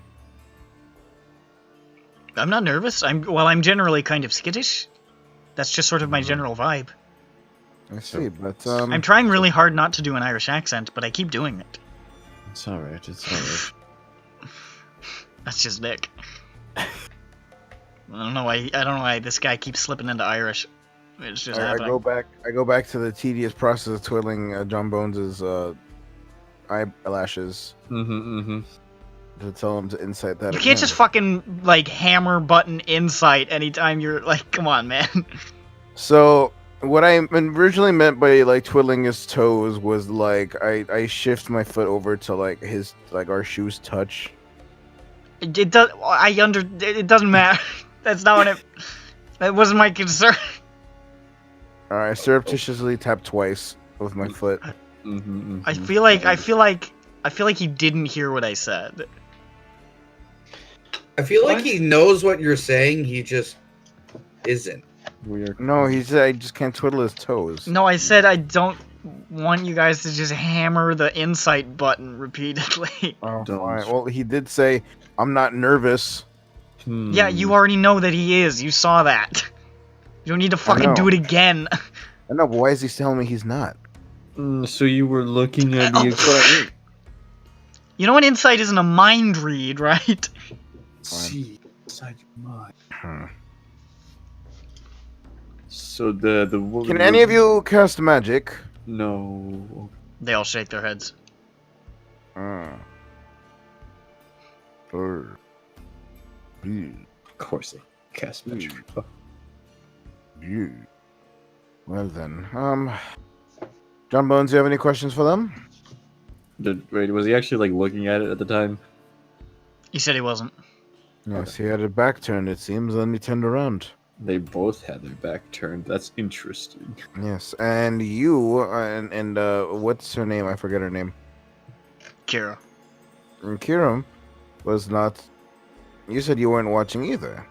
I'm not nervous. I'm generally kind of skittish. That's just sort of my general vibe. I see, but I'm trying really hard not to do an Irish accent, but I keep doing it. It's alright. It's alright. That's just Nick. I don't know why this guy keeps slipping into Irish. It's just I happening. go back to the tedious process of twiddling John Bones's eyelashes to tell him to insight that. You can't just fucking like hammer button insight anytime you're like, come on, man. So what I originally meant by like twiddling his toes was like I shift my foot over to like our shoes touch. It does. It doesn't matter. That's not what it. That wasn't my concern. I surreptitiously tap twice with my foot. I feel like he didn't hear what I said. I feel like he knows what you're saying. He just isn't. Weird. No, he said I just can't twiddle his toes. No, I said I don't want you guys to just hammer the insight button repeatedly. Oh, Don't. fine. Well, he did say I'm not nervous. Yeah, you already know that he is. You saw that. You don't need to fucking know. do it again. I know, but why is he telling me he's not? So you were looking at Oh. the. You know, an insight isn't a mind read, right? See inside your mind. So the woman. Can any of you cast magic? No. They all shake their heads. Of course they cast magic. Well then, John Bones, do you have any questions for them? Wait, was he actually like looking at it at the time? He said he wasn't. Yes, he had a back turned, it seems. Then he turned around. They both had their back turned. That's interesting. Yes, and you, and what's her name? I forget her name. Kira. And Kiram was not. You said you weren't watching either.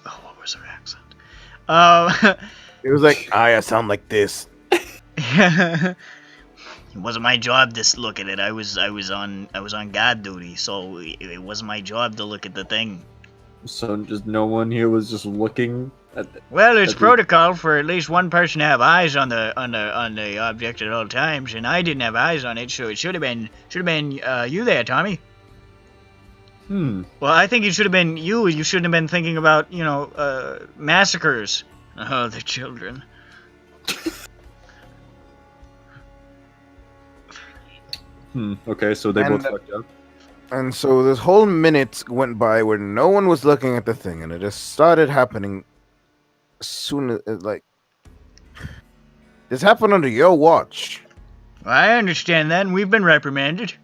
Oh, what was her accent? It was like, I sound like this. It wasn't my job to look at it. I was on guard duty, so it wasn't my job to look at the thing. So just no one here was just looking at. Well, it's Okay. protocol for at least one person to have eyes on the object at all times, and I didn't have eyes on it, so it should have been you there, Tommy. Well, I think it should have been you. You shouldn't have been thinking about massacres. Oh, the children. Okay, so they And- both fucked up. And so this whole minute went by where no one was looking at the thing, and it just started happening as soon as, like, this happened under your watch. I understand that, and we've been reprimanded.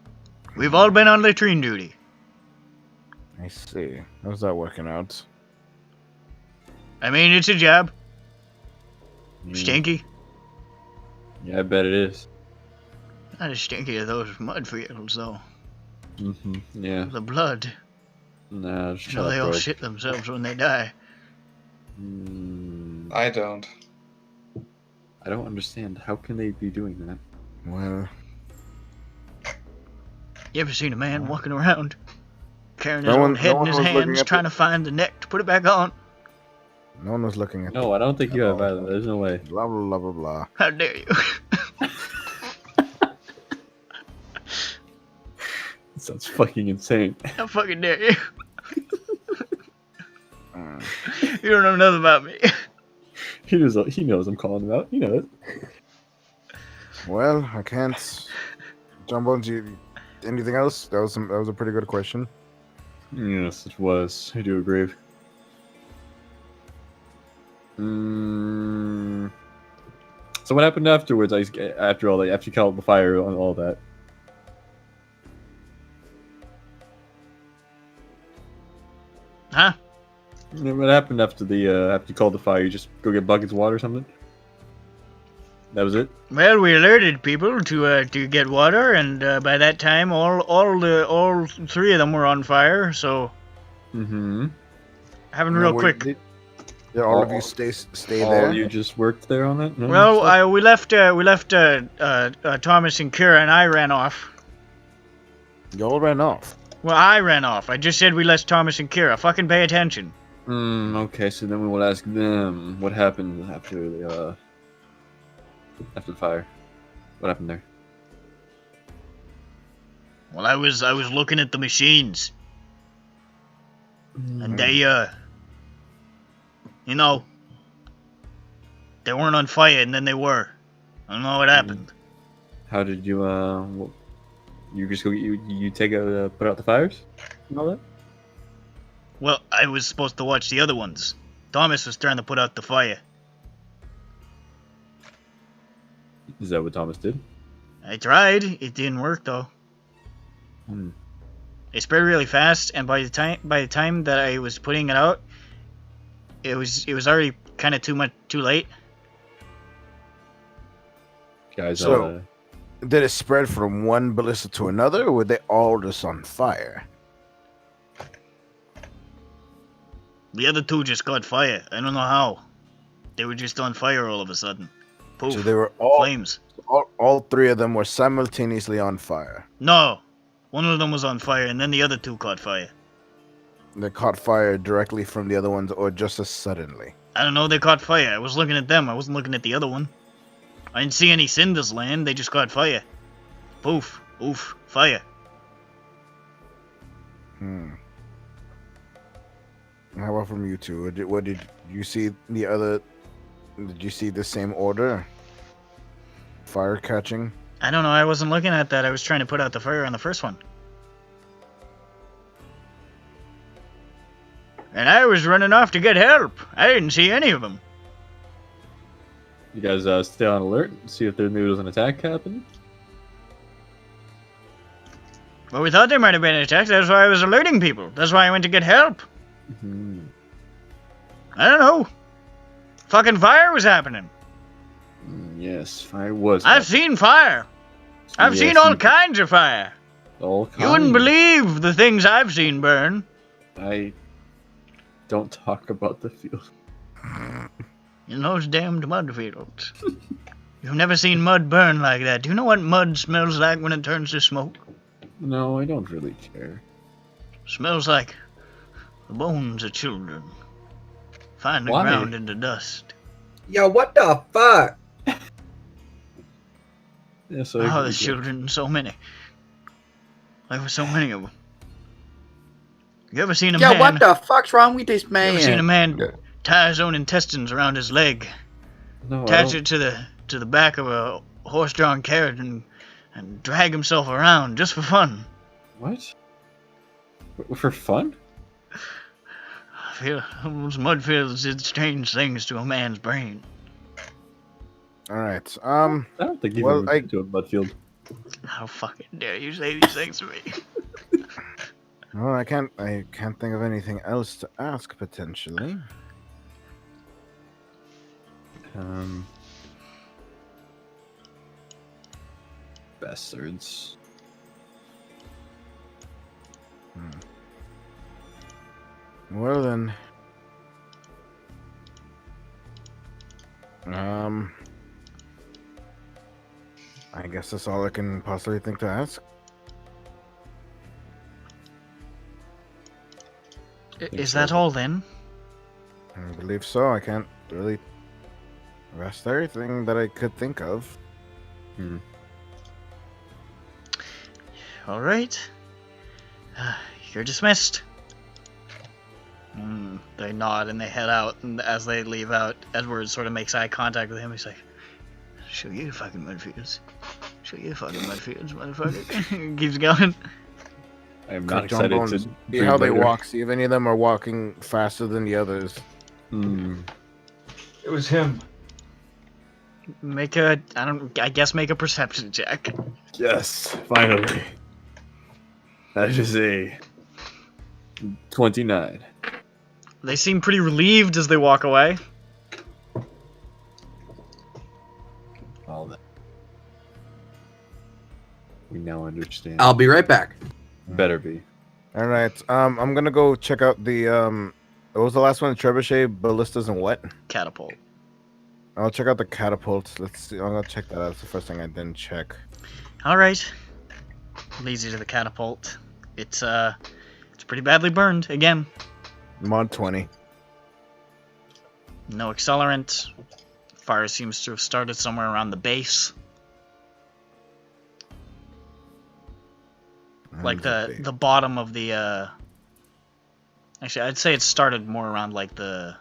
We've all been on latrine duty. I see. How's that working out? I mean, it's a job. Stinky. Yeah, I bet it is. Not as stinky as those mud fields, though. Yeah. The blood. Nah, You shut know, they up, all bro. shit themselves when they die. I don't. I don't understand. How can they be doing that? Well, You ever seen a man walking around carrying No his own one- head no in one his was looking hands, at trying to find the neck to put it back on? no one was looking at. No, I don't think you have either. There's no way. Blah blah blah blah blah. How dare you? It sounds fucking insane. How fucking dare you? Mm. You don't know nothing about me. He knows I'm calling him out. He knows. Well, I can't. John Bones, anything else? That was a pretty good question. Yes, it was. I do agree. So what happened afterwards? After all that, after you called the fire and all that. Huh? What happened after after you called the fire? You just go get buckets of water or something? That was it? Well, we alerted people to get water, and by that time, all three of them were on fire. So, Mm-hmm. having real quick. Did all of you stay All there? you just worked there on that? No? Well, we left Thomas and Kira, and I ran off. You all ran off. Well, I ran off. I just said we left Thomas and Kira. Fucking pay attention. Okay, so then we will ask them what happened after the fire. What happened there? Well, I was looking at the machines, and they you know, they weren't on fire, and then they were. I don't know what happened. How did you you just go you take put out the fires and all that? Well, I was supposed to watch the other ones. Thomas was trying to put out the fire. Is that what Thomas did? I tried. It didn't work though. It spread really fast, and by the time that I was putting it out, it was already kind of too late. Guys, So- Did it spread from one ballista to another, or were they all just on fire? The other two just caught fire. I don't know how. They were just on fire all of a sudden. Poof. So they were all Flames. all three of them were simultaneously on fire. No. One of them was on fire, and then the other two caught fire. They caught fire directly from the other ones, or just as suddenly. I don't know, they caught fire. I was looking at them. I wasn't looking at the other one. I didn't see any cinders land. They just caught fire. Poof. Oof. Fire. How about from you two? What did you see the other? Did you see the same order? Fire catching? I don't know. I wasn't looking at that. I was trying to put out the fire on the first one. And I was running off to get help. I didn't see any of them. you guys stay on alert and see if there was an attack happening. Well, we thought there might have been an attack. That's why I was alerting people. That's why I went to get help. I don't know. Fucking fire was happening. Yes, fire was. I've seen fire. I've seen all kinds of fire. All You wouldn't kinds. believe the things I've seen burn. I don't talk about the field. In those damned mud fields. You've never seen mud burn like that. Do you know what mud smells like when it turns to smoke? No, I don't really care. Smells like the bones of children. Finally Why? ground into dust. Yo, what the fuck? Yeah, so Oh, there's children, so many. There were so many of them. You ever seen a Yo, man? what the fuck's wrong with this You ever seen a man? man tie his own intestines around his leg, No, I attach don't- it to the back of a horse-drawn carriage, and drag himself around just for fun? What? For fun? I feel those mud fields did strange things to a man's brain. All right. I don't think you've Well, ever been to a mud field. How fucking dare you say these things to me? Well, I can't think of anything else to ask potentially. Bastards. Well then. I guess that's all I can possibly think to ask. Is that all then? I believe so. I can't really. That's everything that I could think of. All right. You're dismissed. They nod and they head out, and as they leave out, Edward sort of makes eye contact with him. He's like, show you fucking mudfields. Show you fucking mudfields, motherfucker. Keeps going. I am Click not John excited Bones, to see dream how they later. walk. See if any of them are walking faster than the others. It was him. Make a, I guess make a perception check. Yes, finally. That is a 29. They seem pretty relieved as they walk away. All that. We now understand. I'll be right back. Better be. All right. I'm gonna go check out the What was the last one? Trebuchet, ballistas, and what? Catapult. I'll check out the catapult. Let's see. I'm gonna check that out. That's the first thing I didn't check. All right. Leads you to the catapult. It's pretty badly burned again. Mod 20. No accelerant. Fire seems to have started somewhere around the base. Like the bottom of the actually I'd say it started more around like the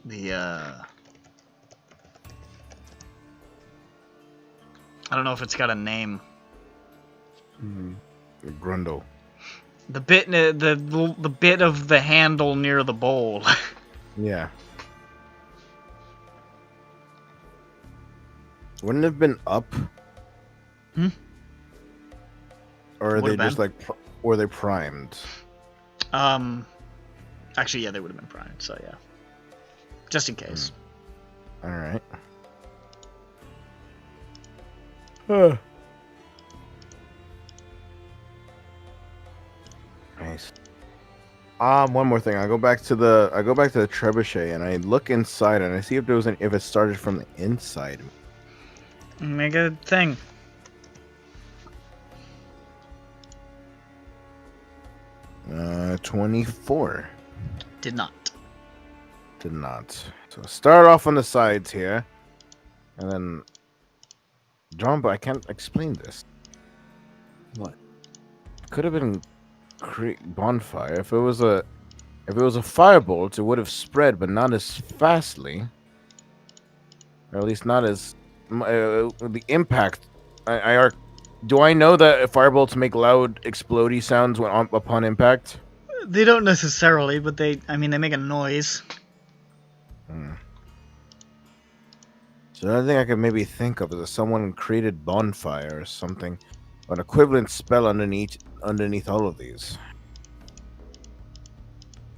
I don't know if it's got a name. Grundle. The bit the bit of the handle near the bowl. Yeah. Wouldn't it have been up? Or are Would've they just been. like, were they primed? Actually, yeah, they would have been primed, so yeah. Just in case. All right. Nice. One more thing. I go back to the trebuchet and I look inside and I see if there was if it started from the inside. Make a thing. Uh, 24. Did not. Did not. So start off on the sides here, and then John, but I can't explain this. What? Could have been bonfire. If it was a firebolt, it would have spread, but not as fastly, or at least not as the impact. Do I know that firebolts make loud explodey sounds when upon impact? They don't necessarily, but they make a noise. So the other thing I could maybe think of is if someone created bonfire or something, or an equivalent spell underneath all of these,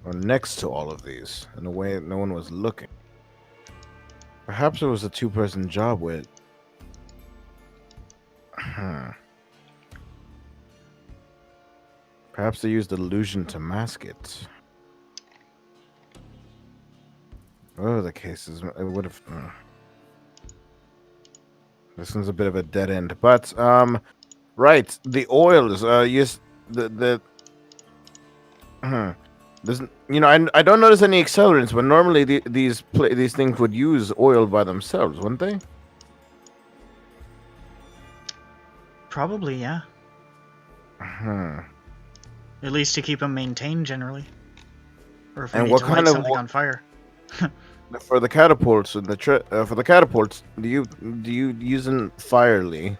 or next to all of these, in a way that no one was looking. Perhaps it was a two-person job with. Perhaps they used illusion to mask it. Whatever the case is, it would have. This one's a bit of a dead end, but right. The oils. There's, I don't notice any accelerants, but normally these things would use oil by themselves, wouldn't they? Probably, yeah. At least to keep them maintained, generally. Or if we And need what to kind light of something on fire. For the catapults and for the catapults, do you use them firely?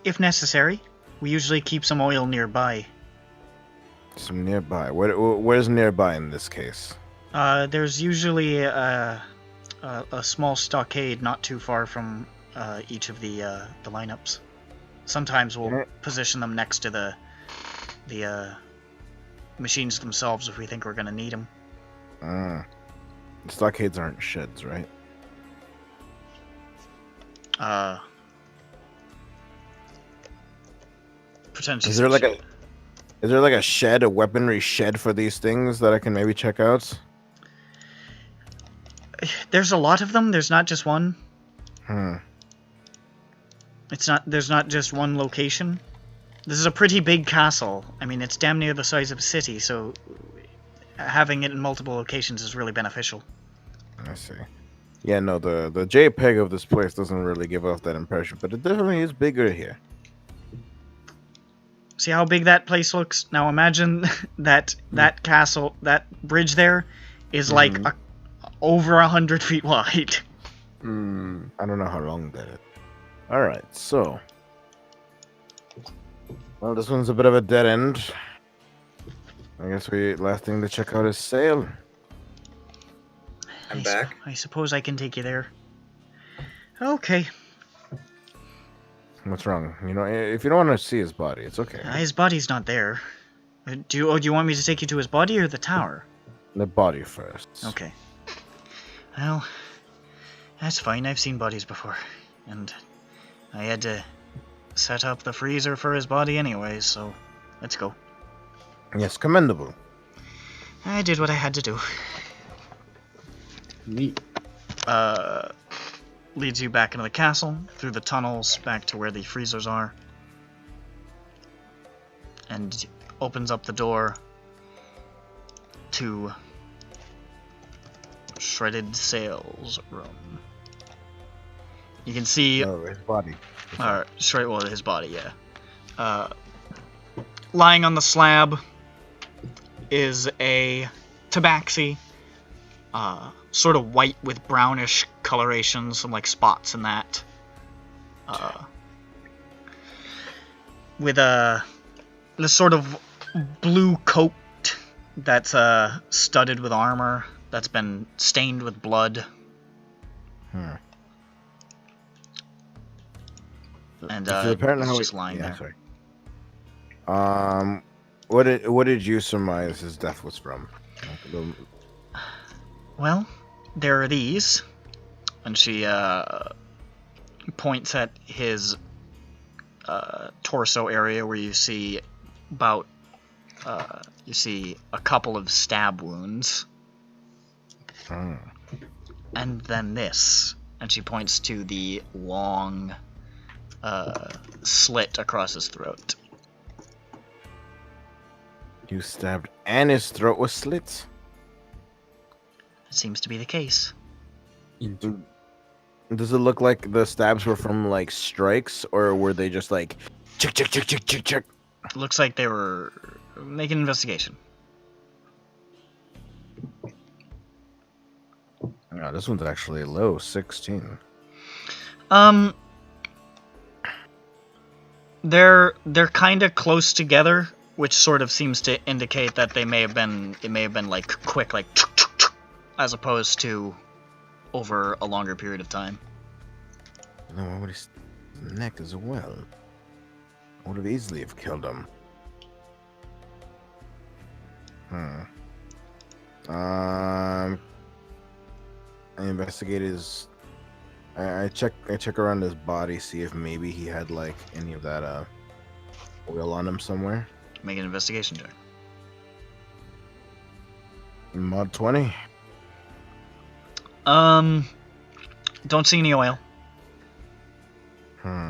If necessary, we usually keep some oil nearby. Some nearby. Where's nearby in this case? There's usually a small stockade not too far from each of the lineups. Sometimes we'll position them next to the machines themselves if we think we're going to need them. Stockades aren't sheds, right? Potentially. Is there like a shed, a weaponry shed for these things that I can maybe check out? There's a lot of them. There's not just one. Hmm. There's not just one location. This is a pretty big castle. I mean, it's damn near the size of a city, so having it in multiple locations is really beneficial. I see. Yeah, no, the JPEG of this place doesn't really give off that impression, but it definitely is bigger here. See how big that place looks? Now imagine that castle, that bridge there, is like over 100 feet wide. I don't know how long that is. Alright, so... Well, this one's a bit of a dead end. I guess last thing to check out is sail. I'm back. I suppose I can take you there. Okay. What's wrong? You know, if you don't want to see his body, it's okay. His body's not there. Do you want me to take you to his body or the tower? The body first. Okay. Well, that's fine. I've seen bodies before. And I had to set up the freezer for his body anyway, so let's go. Yes, commendable. I did what I had to do. Neat. Leads you back into the castle, through the tunnels, back to where the freezers are. And opens up the door to Shredded Sails room. You can see... Oh, his body. his body, yeah. Lying on the slab is a tabaxi. Sort of white with brownish coloration, some like spots in that. With this sort of blue coat that's studded with armor that's been stained with blood. And apparently he's how just lying there. Sorry. What did you surmise his death was from? Well, there are these, and she points at his torso area where you see about a couple of stab wounds, and then this, and she points to the long slit across his throat. You stabbed, and his throat was slit. Seems to be the case. Does it look like the stabs were from like strikes, or were they just like chick chick chick chick chick chick? Looks like they were making an investigation. Yeah, this one's actually low, 16. They're kind of close together, which sort of seems to indicate that it may have been like quick, like as opposed to over a longer period of time. No, what his neck as well. I would have easily have killed him. I investigate his. I check around his body, see if maybe he had like any of that oil on him somewhere. Make an investigation check. Mod 20. Don't see any oil.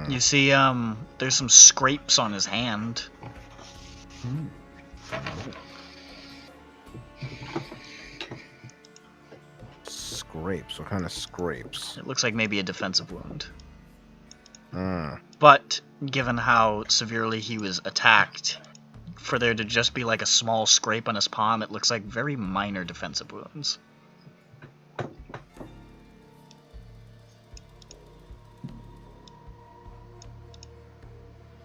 You see, there's some scrapes on his hand. Scrapes? What kind of scrapes? It looks like maybe a defensive wound. But, given how severely he was attacked, for there to just be like a small scrape on his palm, it looks like very minor defensive wounds.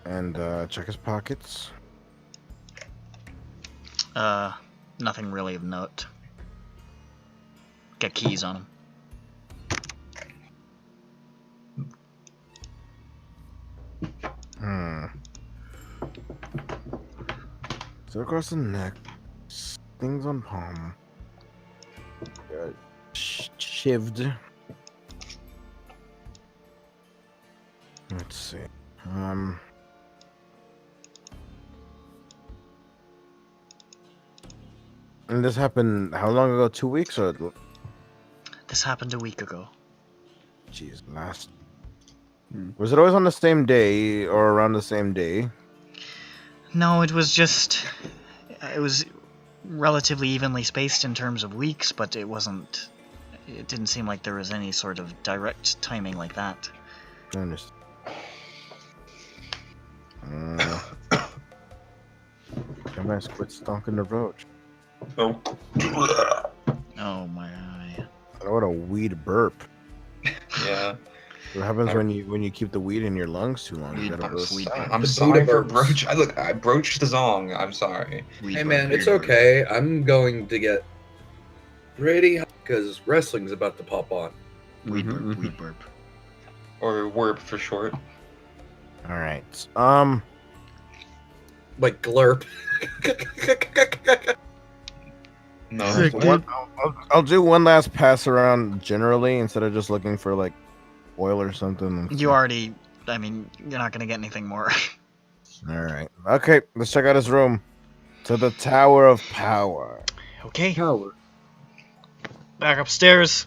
And check his pockets. Nothing really of note. Got keys on him. So across the neck, stings on palm, shivved. Let's see. And this happened how long ago? 2 weeks or? This This happened a week ago. Jeez, last. Hmm. Was it always on the same day or around the same day? No, it was just... It was relatively evenly spaced in terms of weeks, but it wasn't... It didn't seem like there was any sort of direct timing like that. I understand. I must quit stonking the roach. Oh. Oh my eye. What a weed burp. Yeah. What happens when you keep the weed in your lungs too long? You Weed gotta burps, go- weed I'm The sorry Buddha for burps. broach. I broached the zong. I'm sorry. Weed Hey burp. man, it's okay. I'm going to get ready because wrestling's about to pop on. Weed burp, Mhm, weed burp. Or werp for short. All right. Like glurp. No. Sick, what? dude. I'll do one last pass around generally instead of just looking for like oil or something. You already... I mean, you're not gonna get anything more. All right. Okay, let's check out his room. To the Tower of Power. Okay. Tower. Back upstairs.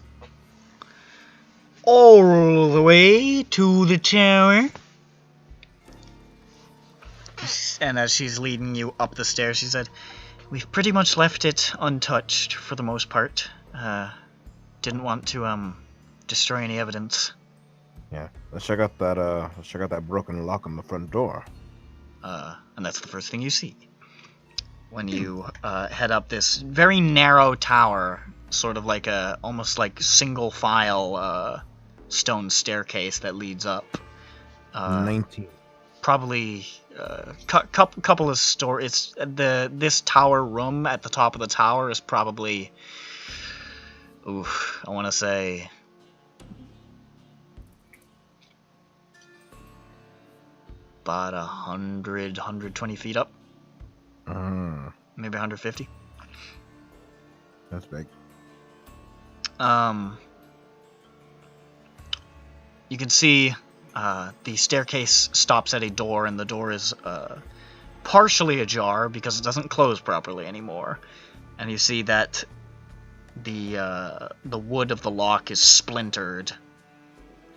All the way to the tower. And as she's leading you up the stairs, she said, "We've pretty much left it untouched for the most part. Didn't want to destroy any evidence. Yeah. Let's check out that broken lock on the front door. And that's the first thing you see when you head up this very narrow tower, sort of like almost like single file stone staircase that leads up. 19. Probably couple of stories. This tower room at the top of the tower is probably, I want to say, about 120 feet up, maybe 150. That's big. You can see the staircase stops at a door, and the door is partially ajar because it doesn't close properly anymore. And you see that the wood of the lock is splintered,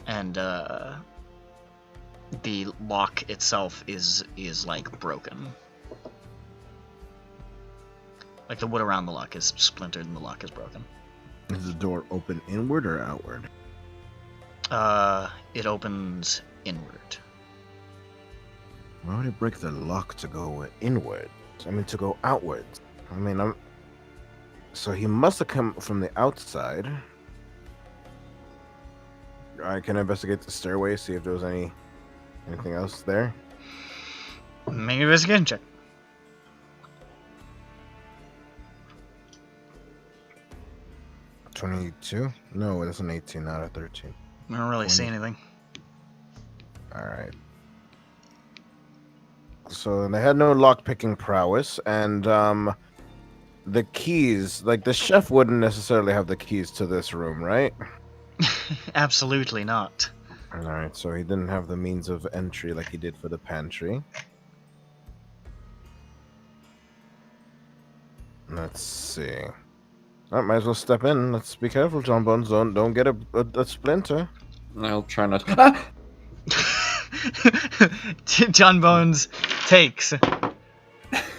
and the lock itself is like broken. Like the wood around the lock is splintered and the lock is broken. Is the door open inward or outward? It opens inward. Why would it break the lock to go inward? I mean, to go outwards. I mean, so he must have come from the outside. I can investigate the stairway, see if there was anything else there. Make an investigation check. $22? No, that's an 18 out of 13. I don't really see anything. Alright. So they had no lock-picking prowess, and the keys, like the chef wouldn't necessarily have the keys to this room, right? Absolutely not. Alright, so he didn't have the means of entry like he did for the pantry. Let's see. I might as well step in. Let's be careful, John Bones. Don't get a splinter. I'll try not to. Ah! John Bones takes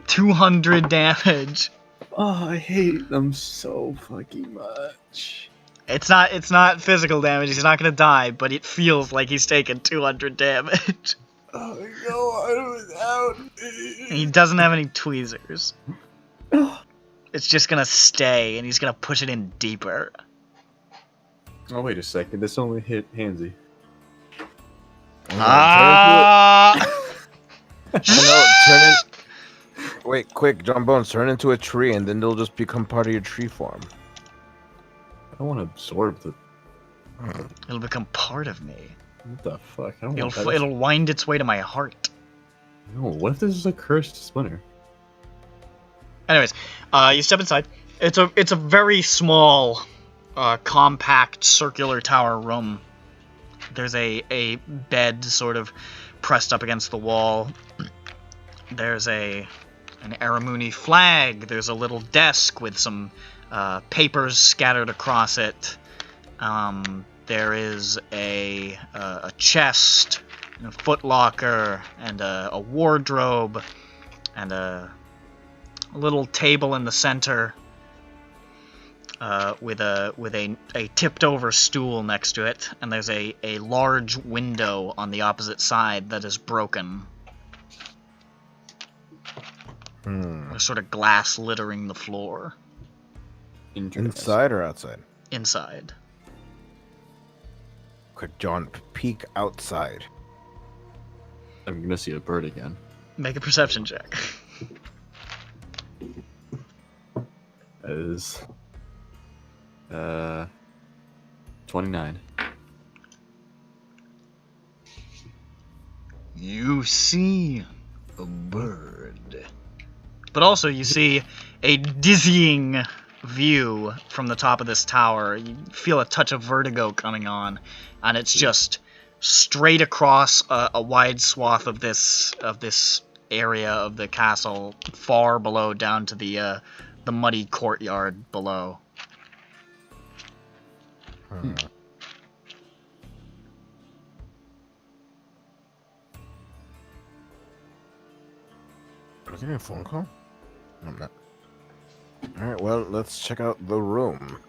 200 damage. Oh, I hate them so fucking much. It's not physical damage. He's not gonna die, but it feels like he's taken 200 damage. Oh, go on without me. And he doesn't have any tweezers. It's just gonna stay, and he's gonna push it in deeper. Oh, wait a second. This only hit Hansy. Turn it. Wait, quick, John Bones, turn into a tree, and then they'll just become part of your tree form. I don't want to absorb the. It'll become part of me. What the fuck? I don't want that. It'll wind its way to my heart. No, what if this is a cursed splinter? Anyways, you step inside. It's a very small, compact, circular tower room. There's a bed sort of pressed up against the wall. There's an Aramuni flag. There's a little desk with some papers scattered across it. There is a chest, and a footlocker, and a wardrobe, and a little table in the center, with a tipped over stool next to it, and there's a large window on the opposite side that is broken. There's sort of glass littering the floor. Inside or outside? Inside. Could John peek outside? I'm gonna see a bird again. Make a perception check. That is 29. You see a bird. But also you see a dizzying view from the top of this tower. You feel a touch of vertigo coming on, and it's just straight across a wide swath of this area of the castle, far below, down to the muddy courtyard below. Was there a phone call? No, I'm not. Alright, well, let's check out the room.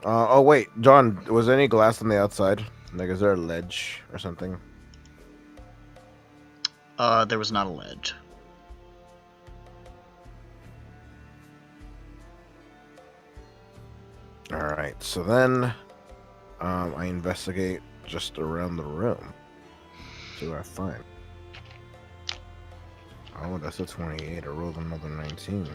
Oh wait, John, was there any glass on the outside? Like, is there a ledge or something? There was not a ledge. Alright, so then I investigate just around the room. See what I find. Oh, that's a 28. I rolled another 19.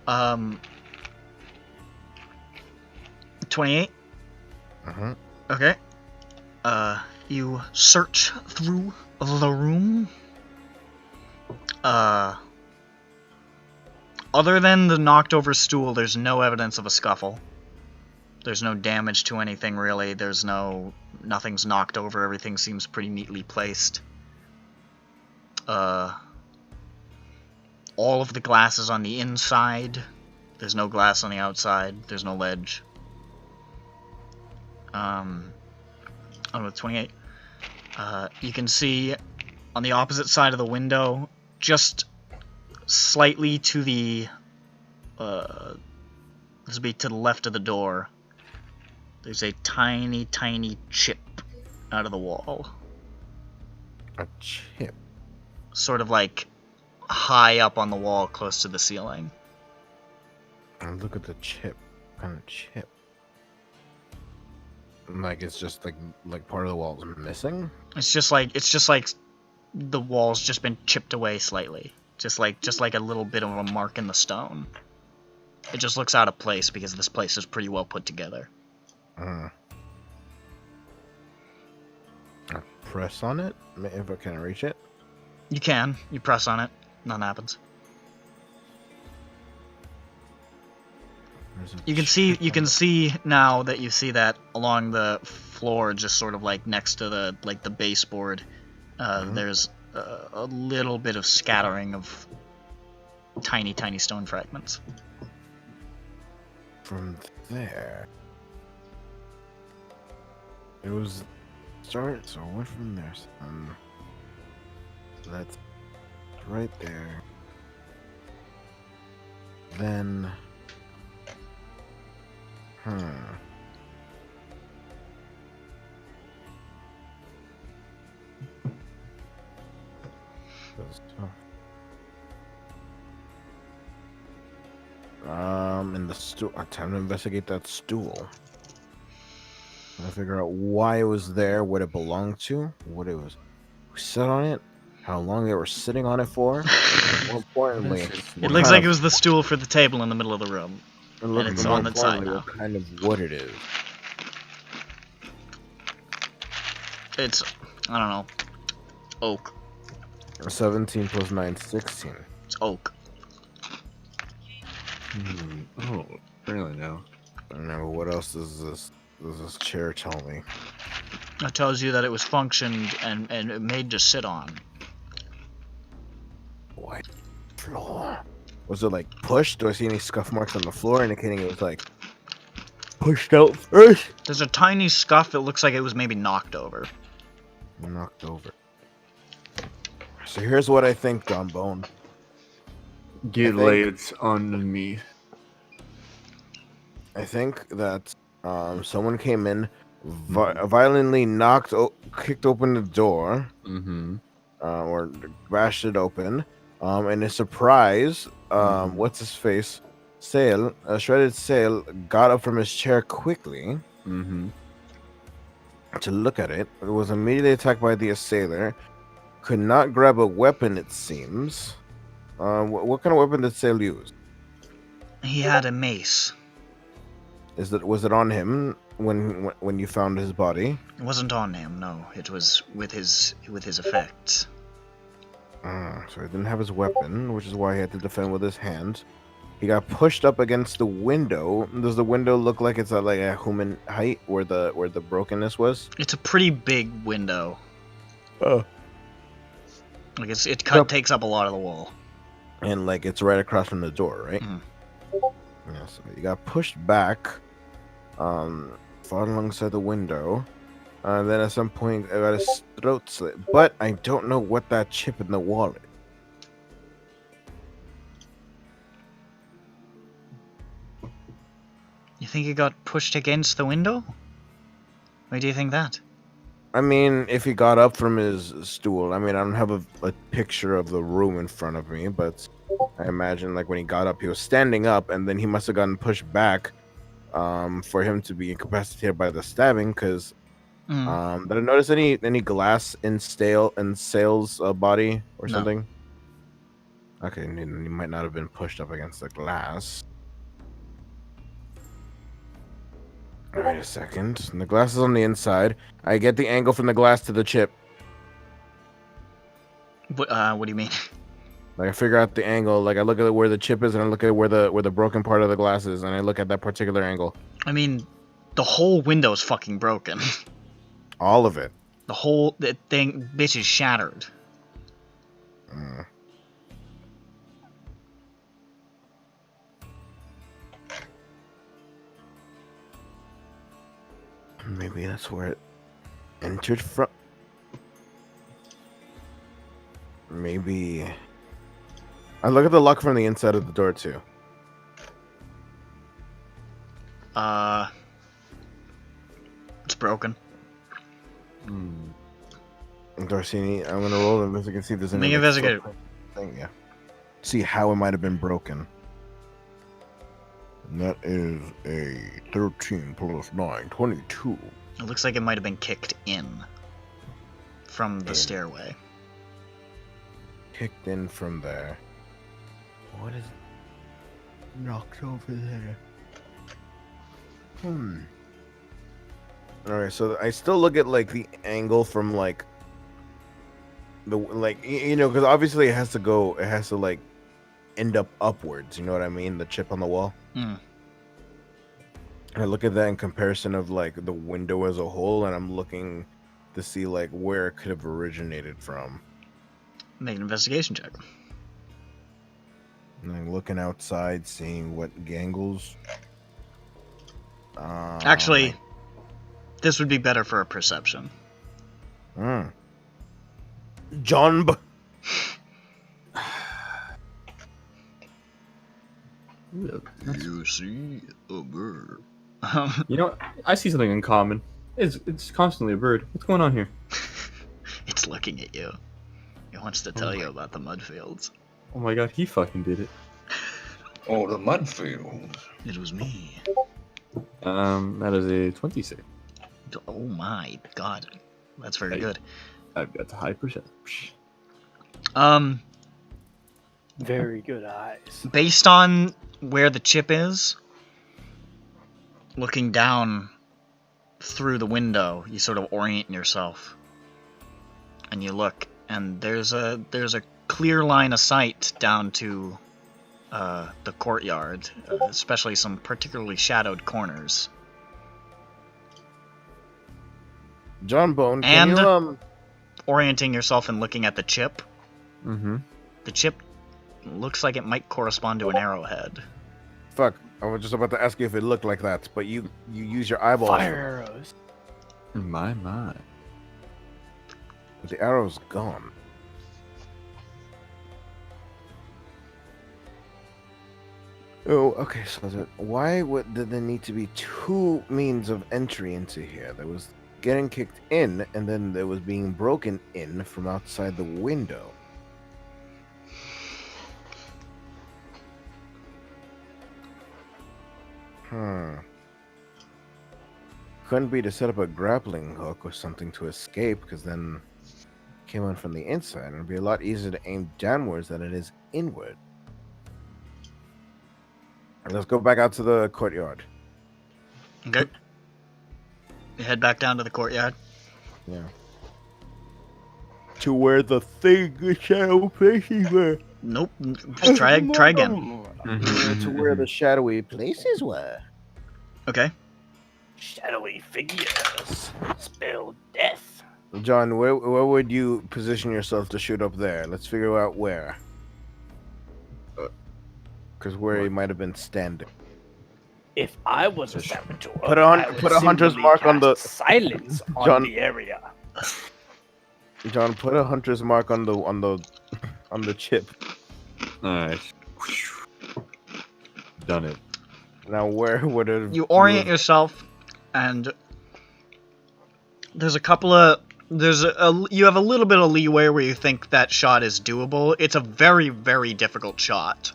Um, 28? Uh-huh. Okay. You search through the room. Other than the knocked over stool, there's no evidence of a scuffle. There's no damage to anything, really. Nothing's knocked over. Everything seems pretty neatly placed. All of the glass is on the inside. There's no glass on the outside. There's no ledge. With 28. You can see on the opposite side of the window, just slightly to the this would be to the left of the door, there's a tiny chip out of the wall. A chip? Sort of like high up on the wall close to the ceiling. And look at the chip. What kind of chip? Like, it's just like part of the wall's missing? It's just like the wall's just been chipped away slightly. Just like a little bit of a mark in the stone. It just looks out of place because this place is pretty well put together. I press on it? If I can reach it? You can. You press on it. Nothing happens. You can see now that you see that along the floor, just sort of like next to the baseboard, there's a little bit of scattering of tiny stone fragments. From there, it was started. So I went from there. So that's right there. Then, in the stool. Time to investigate that stool. I figure out why it was there, what it belonged to, what it was, who sat on it, how long they were sitting on it for. More importantly, it looks like it was the stool for the table in the middle of the room. And it's on that side now. What kind of wood it is. It's, I don't know, oak. 17 plus 9, 16. It's oak. Oh, apparently no. I don't know, what else does this chair tell me? It tells you that it was functioned and made to sit on. floor. Was it like pushed? Do I see any scuff marks on the floor indicating it was like pushed out first? There's a tiny scuff that looks like it was maybe knocked over. Knocked over. So here's what I think, John Bone. Get I think- laid on me. I think that someone came in, violently kicked open the door, Mm-hmm. or bashed it open, and a surprise, what's his face? Shredded Sale got up from his chair quickly Mm-hmm. to look at it. It was immediately attacked by the assailer. Could not grab a weapon, it seems. What kind of weapon did Sale use? He had a mace. Was it on him when you found his body? It wasn't on him, no. It was with his effects. So he didn't have his weapon, which is why he had to defend with his hands. He got pushed up against the window. Does the window look like it's at like a human height where the brokenness was? It's a pretty big window. Oh. Like it Yep. takes up a lot of the wall. And like it's right across from the door, right? Mhm. Yeah, so he got pushed back, fought alongside the window. Then at some point I got his throat slit. But I don't know what that chip in the wall is. You think he got pushed against the window? Why do you think that? I mean, if he got up from his stool, I mean, I don't have a picture of the room in front of me, but I imagine like when he got up, he was standing up, and then he must have gotten pushed back for him to be incapacitated by the stabbing. Because did I notice any glass in Sale's body or No. something? Okay, he might not have been pushed up against the glass. Wait a second. And the glass is on the inside. I get the angle from the glass to the chip. What do you mean? Like I figure out the angle. Like I look at where the chip is, and I look at where the broken part of the glass is, and I look at that particular angle. I mean, the whole window's fucking broken. All of it. The thing, bitch, is shattered. Maybe that's where it entered from. Maybe. I look at the lock from the inside of the door too. It's broken. Dorsini, I'm gonna roll to investigate and see if there's any. Make investigate. Thing, yeah. See how it might have been broken. And that is a 13 plus 9, 22. It looks like it might have been kicked in from the stairway. Kicked in from there. What is knocked over there? Alright, so I still look at like the angle from like the because obviously it has to like end up upwards, you know what I mean? The chip on the wall. I look at that in comparison of like the window as a whole, and I'm looking to see like where it could have originated from. Make an investigation check. And I'm looking outside, seeing what gangles. Actually, this would be better for a perception. John. You see a bird. You know, I see something in common. It's constantly a bird. What's going on here? It's looking at you. It wants to tell you about the mud fields. Oh my god, he fucking did it. Oh, the mud field. It was me. That is a 26. Oh my god. That's very good. I've got the high perception. Very good eyes. Based on where the chip is, looking down through the window, you sort of orient yourself. And you look, and there's a clear line of sight down to the courtyard, especially some particularly shadowed corners. John Bone, can And you orienting yourself and looking at the chip. Mm-hmm. The chip looks like it might correspond to an arrowhead. Fuck. I was just about to ask you if it looked like that, but you use your eyeballs. Fire arrows. My. But the arrow's gone. Oh, okay. So why did there need to be two means of entry into here? There was getting kicked in, and then there was being broken in from outside the window. Couldn't be to set up a grappling hook or something to escape, because then it came on from the inside. It'd be a lot easier to aim downwards than it is inward. Let's go back out to the courtyard. Okay. You head back down to the courtyard. Yeah. To where the shadow places were. Nope. Just try again. To where the shadowy places were. Okay. Shadowy figures. Spell death. John, where would you position yourself to shoot up there? Let's figure out where. Because where he might have been standing. If I was a saboteur, Put a hunter's mark on the silence on John. the area. John, put a hunter's mark on the chip. Nice. Done it. Now where would it? You orient yourself, and there's a couple of you have a little bit of leeway where you think that shot is doable. It's a very, very difficult shot.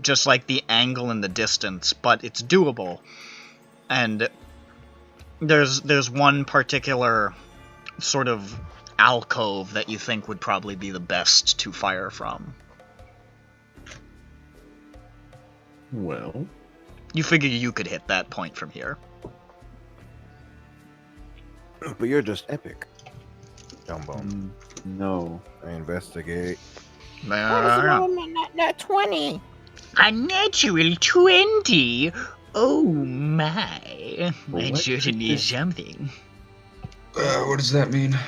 Just like the angle and the distance, but it's doable. And there's one particular sort of alcove that you think would probably be the best to fire from. Well, You figure you could hit that point from here. But you're just epic. No. I investigate. Not 20. A natural 20? Oh my. Might What certainly is is something. What does that mean?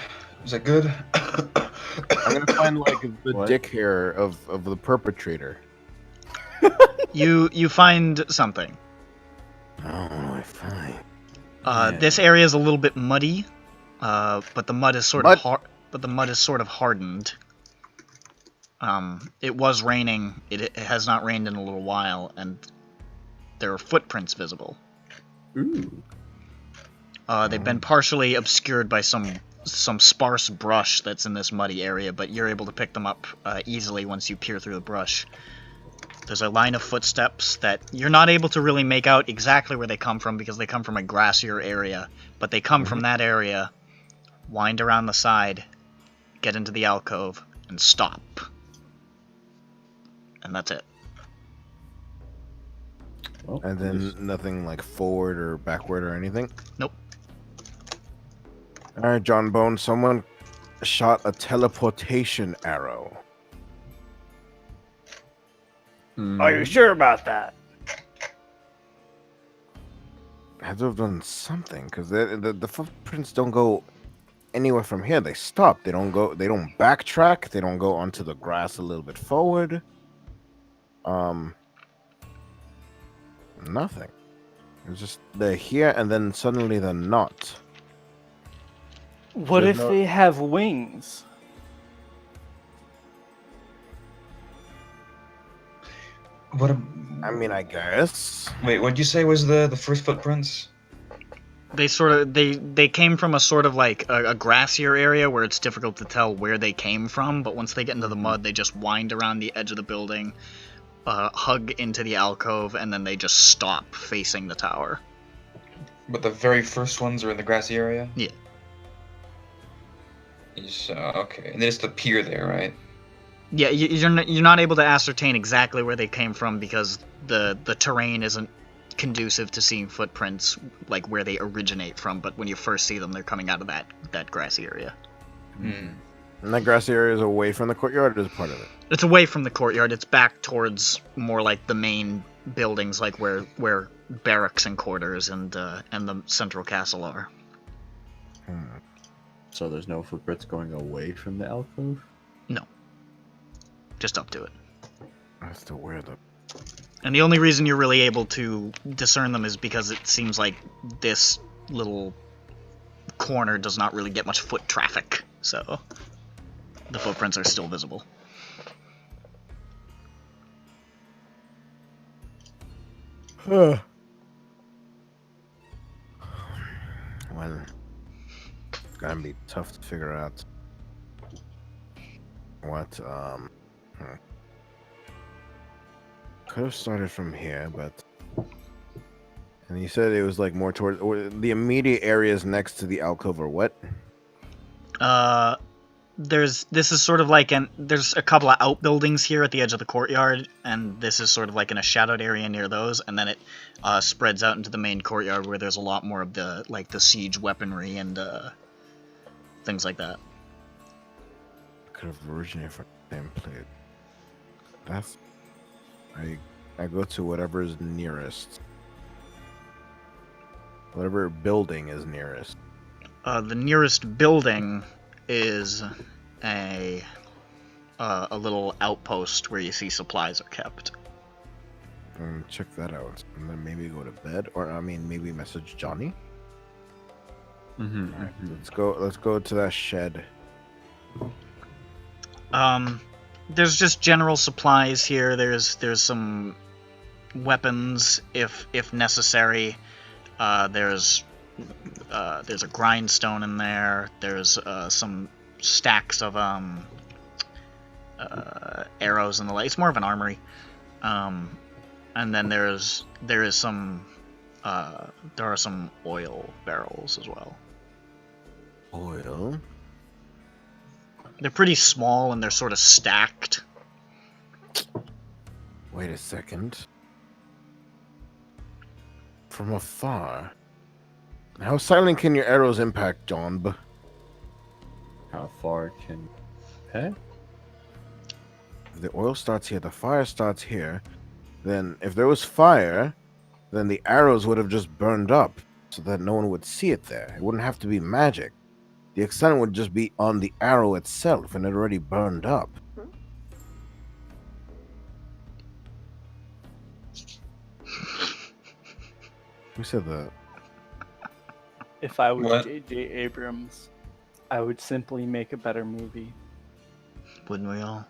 Is that good? I'm gonna find like the What? dick hair of the perpetrator. You find something. Oh, I find. This area is a little bit muddy, but the mud is sort of hardened. It was raining. It has not rained in a little while, and there are footprints visible. Ooh. They've been partially obscured by some sparse brush that's in this muddy area, but you're able to pick them up easily once you peer through the brush. There's a line of footsteps that you're not able to really make out exactly where they come from because they come from a grassier area, but they come from that area, wind around the side, get into the alcove, and stop. And that's it. Well, And then nothing like forward or backward or anything? Nope. Alright, John Bone, someone shot a teleportation arrow. Are you sure about that? Had to have done something, because the footprints don't go anywhere from here. They stop. They don't backtrack. They don't go onto the grass a little bit forward. Nothing. It's just they're here and then suddenly they're not. What There's if no- they have wings? What? I mean, I guess. Wait, what'd you say was the first footprints? They came from a sort of like a grassier area where it's difficult to tell where they came from, but once they get into the mud, they just wind around the edge of the building, hug into the alcove, and then they just stop facing the tower. But the very first ones are in the grassy area? Yeah. Okay. And there's the pier there, right? Yeah, you're not able to ascertain exactly where they came from because the terrain isn't conducive to seeing footprints like where they originate from, but when you first see them, they're coming out of that grassy area. Hmm. And that grassy area is away from the courtyard or is part of it? It's away from the courtyard. It's back towards more like the main buildings, like where barracks and quarters and the central castle are. So there's no footprints going away from the alcove? No. Just up to it. As to where the... And the only reason you're really able to discern them is because it seems like this little corner does not really get much foot traffic, so the footprints are still visible. Well, it's gonna be tough to figure out what, could have started from here, but... And you said it was like more towards... Or the immediate areas next to the alcove or what? This is sort of like there's a couple of outbuildings here at the edge of the courtyard, and this is sort of like in a shadowed area near those, and then it spreads out into the main courtyard where there's a lot more of the siege weaponry and things like that. Could have originated from the same place. That's... I go to whatever is nearest. Whatever building is nearest. The nearest building is a little outpost where you see supplies are kept. Check that out, and then maybe go to bed, or I mean, maybe message Johnny. Right, let's go to that shed. There's just general supplies here. There's some weapons if necessary. There's a grindstone in there. There's some stacks of arrows and the like. It's more of an armory. And then there are some oil barrels as well. Oil? They're pretty small and they're sort of stacked. Wait a second. From afar. How silent can your arrows impact, John? How far can... Hey? If the oil starts here, the fire starts here, then if there was fire, then the arrows would have just burned up so that no one would see it there. It wouldn't have to be magic. The extent would just be on the arrow itself, and it already burned up. Who said that? If I was What? J.J. Abrams, I would simply make a better movie. Wouldn't we all?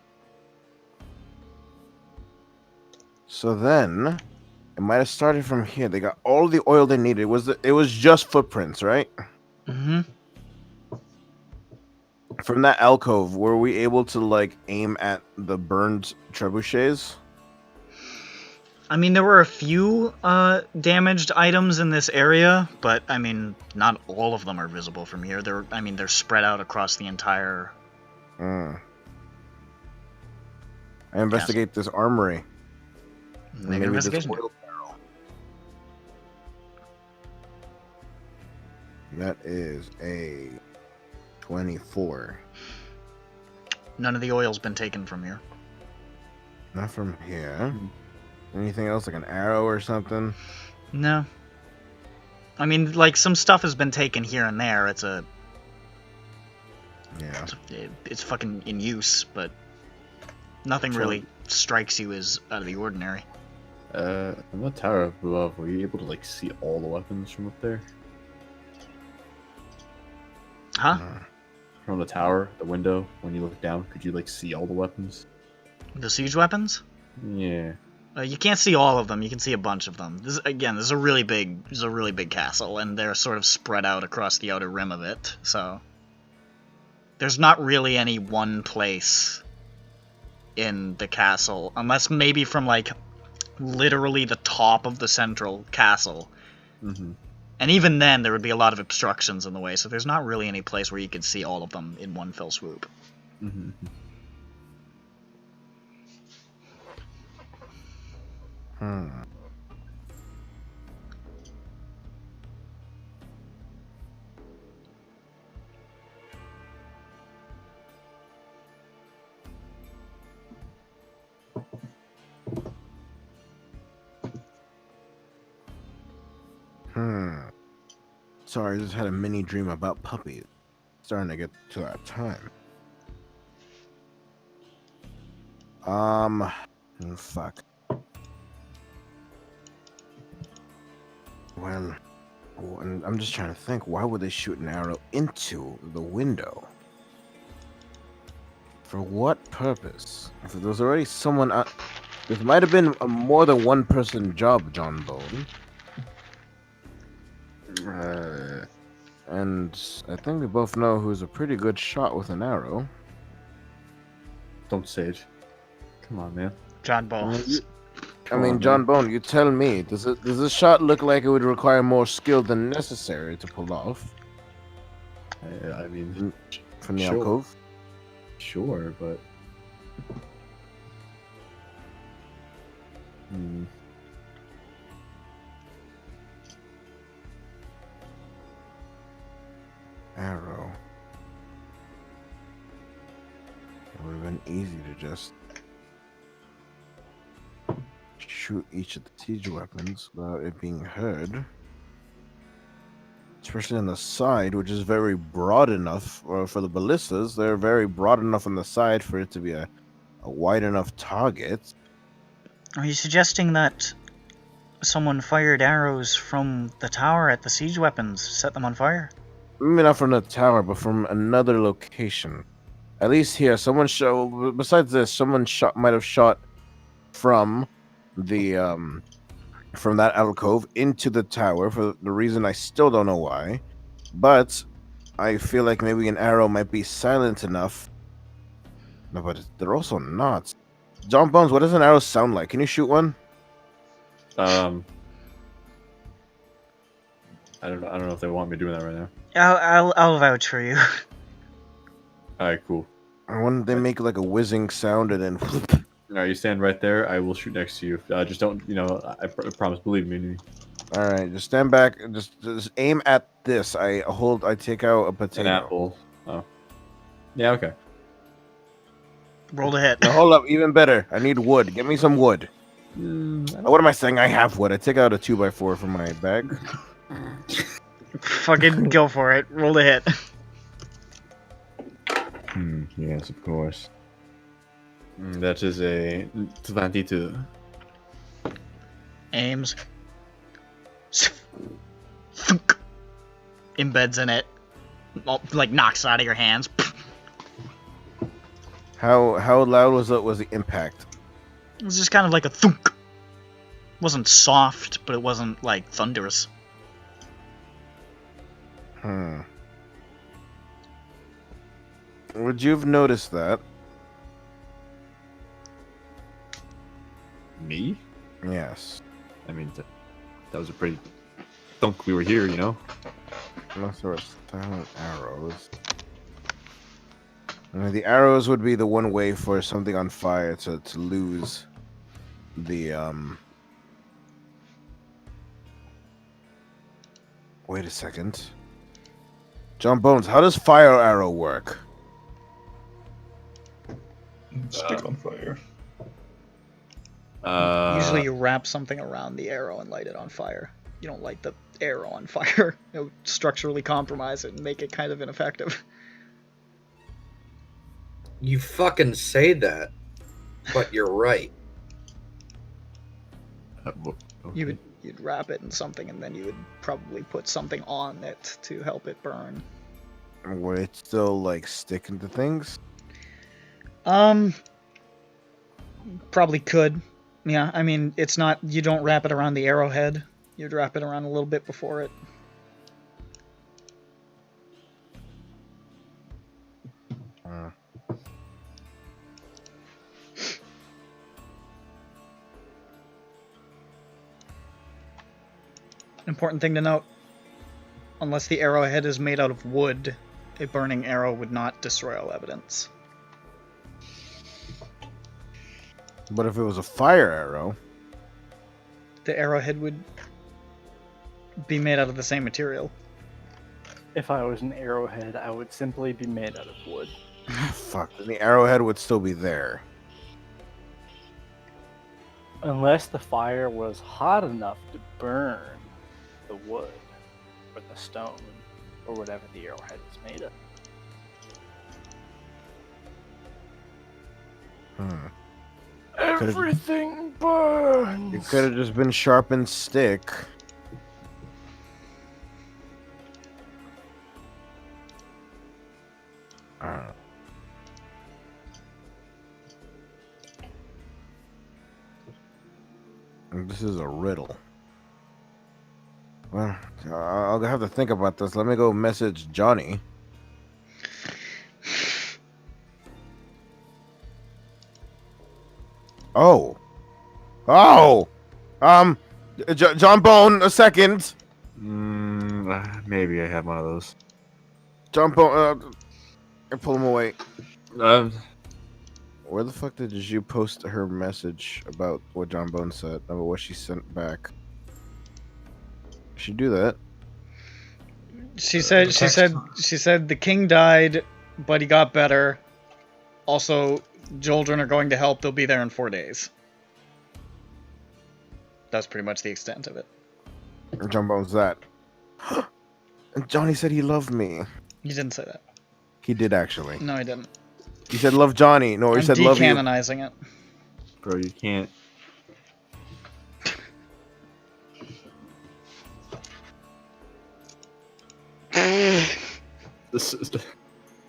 So then, it might have started from here. They got all the oil they needed. It was just footprints, right? Mm-hmm. From that alcove, were we able to like aim at the burned trebuchets? I mean, there were a few damaged items in this area, but I mean, not all of them are visible from here. They're spread out across the entire. I investigate this armory. Make an investigation. Oil barrel. That is a 24. None of the oil's been taken from here. Not from here. Anything else, like an arrow or something? No. I mean, like, some stuff has been taken here and there. It's fucking in use, but nothing really strikes you as out of the ordinary. In the tower above, were you able to like see all the weapons from up there? Huh? From the tower, the window, when you look down, could you like see all the weapons? The siege weapons? Yeah. You can't see all of them. You can see a bunch of them. This is a really big castle, and they're sort of spread out across the outer rim of it. So there's not really any one place in the castle, unless maybe from like literally the top of the central castle. Mm-hmm. And even then, there would be a lot of obstructions in the way. So there's not really any place where you could see all of them in one fell swoop. Mm-hmm. Sorry, I just had a mini dream about puppies. Starting to get to that time. Oh, fuck. Well, and I'm just trying to think, why would they shoot an arrow into the window? For what purpose? If there was already someone out... This might have been a more than one person job, John Bone. And I think we both know who's a pretty good shot with an arrow. Don't say it. Come on, man. John Bones. I mean, John Bone, you tell me. Does this shot look like it would require more skill than necessary to pull off? I mean, From the sure. alcove? Sure, but... Arrow. It would have been easy to just shoot each of the siege weapons without it being heard. Especially on the side, which is very broad enough, or for the ballistas, they're very broad enough on the side for it to be a wide enough target. Are you suggesting that someone fired arrows from the tower at the siege weapons, set them on fire? Maybe not from the tower, but from another location. At least here, someone shot. Besides this, someone might have shot from the from that alcove into the tower for the reason I still don't know why. But I feel like maybe an arrow might be silent enough. No, but they're also not. John Bones, what does an arrow sound like? Can you shoot one? I don't know. I don't know if they want me doing that right now. I'll vouch for you. All right, cool. Or wouldn't they make like a whizzing sound and then? All right, you stand right there. I will shoot next to you. Just don't, I promise. Believe me. All right, just stand back. Just aim at this. I take out a potato. An apple. Oh. Yeah. Okay. Roll to hit. Now, hold up, even better. I need wood. Get me some wood. What am I saying? I have wood. I take out a 2x4 from my bag. Fucking go for it. Roll to hit. Yes, of course. That is a 22. Aims. Embeds in it. Like knocks it out of your hands. How loud was the impact? It was just kind of like a thunk. It wasn't soft, but it wasn't like thunderous. Would you have noticed that? Me? Yes. I mean, that was a pretty thunk. We were here, Unless there were silent arrows. I mean, the arrows would be the one way for something on fire to lose the Wait a second. John Bones, how does fire arrow work? Stick on fire. Usually you wrap something around the arrow and light it on fire. You don't light the arrow on fire. It would structurally compromise it and make it kind of ineffective. You fucking say that, but you're right. You'd wrap it in something and then you would probably put something on it to help it burn. Would it still like stick into things? Probably could. Yeah, I mean, it's not, you don't wrap it around the arrowhead. You'd wrap it around a little bit before it. Important thing to note, unless the arrowhead is made out of wood, a burning arrow would not destroy all evidence. But if it was a fire arrow, The arrowhead would be made out of the same material. If I was an arrowhead, I would simply be made out of wood. fuck, then the arrowhead would still be there. Unless the fire was hot enough to burn the wood or the stone or whatever the arrowhead is made of. Everything burns. It could have just been sharpened stick. This is a riddle. Well, I'll have to think about this. Let me go message Johnny. Oh. John Bone, a second. Maybe I have one of those. John Bone, pull him away. Um, Where the fuck did you post her message about what John Bone said, about what she sent back? She do that. She said the king died, but he got better. Also, children are going to help. They'll be there in 4 days. That's pretty much the extent of it. John Bone's that. And Johnny said he loved me. You didn't say that. He did actually. No, he didn't. He said love Johnny. No, he said love you. Decanonizing it. bro, you can't. This is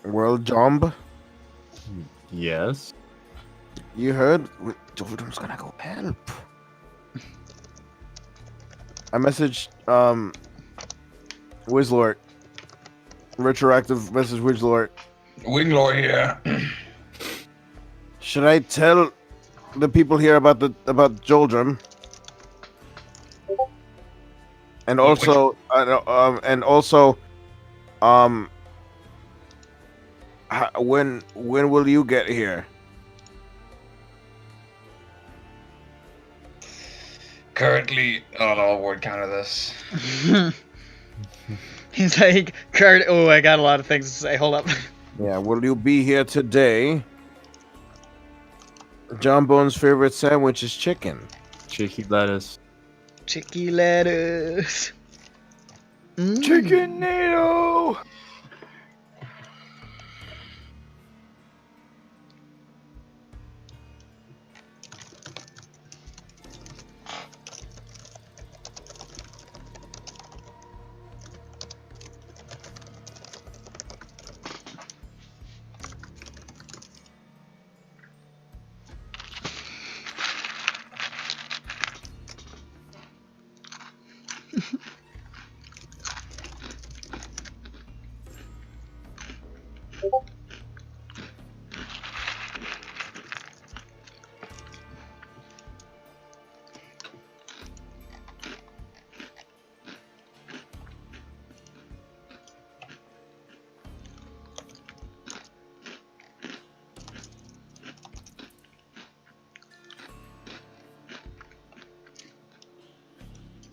World Jomb. yes. You heard? Jordan's gonna go help. I messaged Wizlord. Retroactive message Wizlord. Winglord here. Should I tell the people here about Joldrum? And also, when will you get here? Currently, I don't know what word counter this. He's like, Kurt, oh, I got a lot of things to say. Hold up. Yeah, will you be here today? John Bone's favorite sandwich is chicken. Cheeky lettuce. Chicky lettuce. Chicken needle.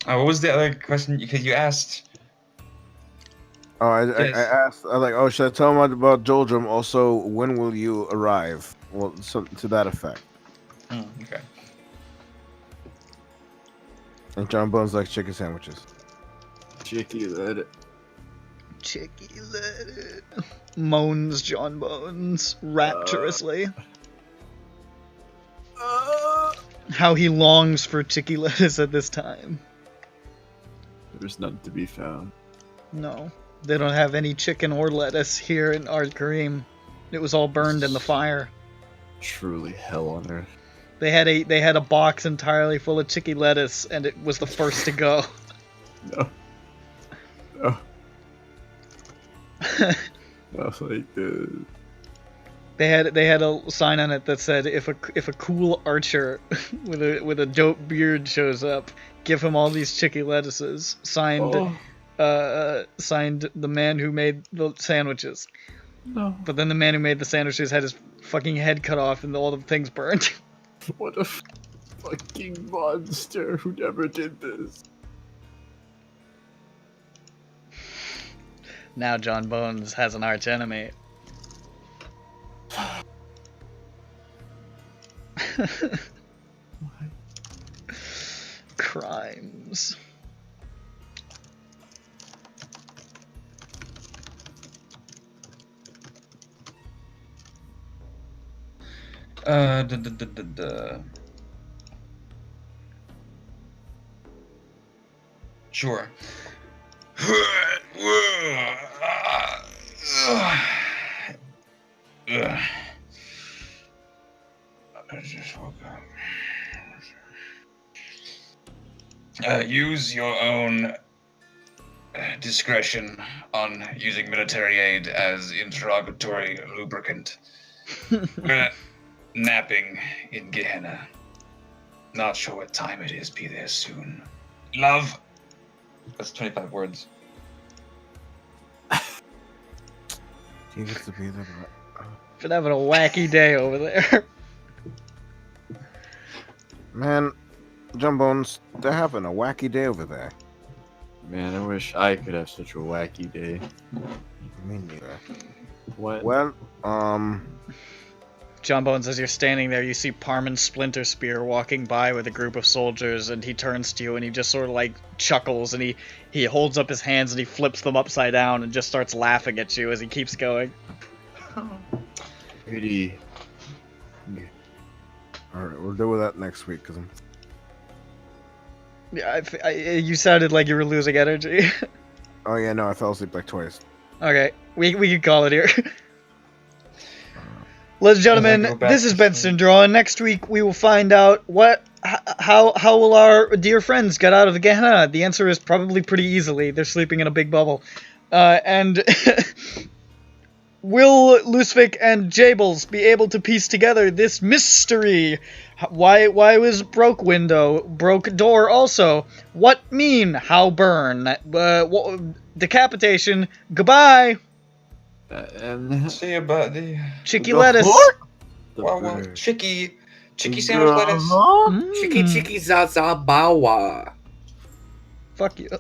What was the other question? Because you asked. Oh, I Yes. asked. I was like, oh, should I tell him about Joldrum? Also, when will you arrive? Well, so to that effect. Okay. And John Bones likes chicken sandwiches. Cheeky lettuce. Chicky lettuce. Moans John Bones rapturously. How he longs for chicky lettuce at this time. There's none to be found. No, they don't have any chicken or lettuce here in Ard Karim. It was all burned in the fire. Truly hell on earth. They had a box entirely full of chicky lettuce, and it was the first to go. No. No. No, like They had a sign on it that said, if a cool archer with a dope beard shows up, give him all these chicky lettuces. Signed signed the man who made the sandwiches. No. But then the man who made the sandwiches had his fucking head cut off and all the things burned. What a fucking monster who never did this. Now John Bones has an arch enemy. Crimes. Sure. I just woke up. Use your own discretion on using military aid as interrogatory lubricant. We're napping in Gehenna. Not sure what time it is. Be there soon. Love. That's 25 words. He gets to be there. Been having a wacky day over there. Man, Jumbones, they're having a wacky day over there. Man, I wish I could have such a wacky day. Me neither. What? Well, John Bones, as you're standing there, you see Parman Splinter Spear walking by with a group of soldiers, and he turns to you and he just sort of like chuckles, and he holds up his hands and he flips them upside down and just starts laughing at you as he keeps going. Pretty. alright, we'll deal with that next week, because I'm... Yeah, you sounded like you were losing energy. Oh yeah, no, I fell asleep like twice. Okay, we can call it here. Ladies and gentlemen, this has been SINDROA, and next week we will find out how will our dear friends get out of Gehenna. The answer is probably pretty easily. They're sleeping in a big bubble. And will Luhhzwick and Jables be able to piece together this mystery? Why was broke window, broke door also? What mean? How burn? Decapitation. Goodbye. And See you, buddy. Chicky lettuce. Well, chicky sandwich lettuce. Chicky zaza bawa. Fuck you.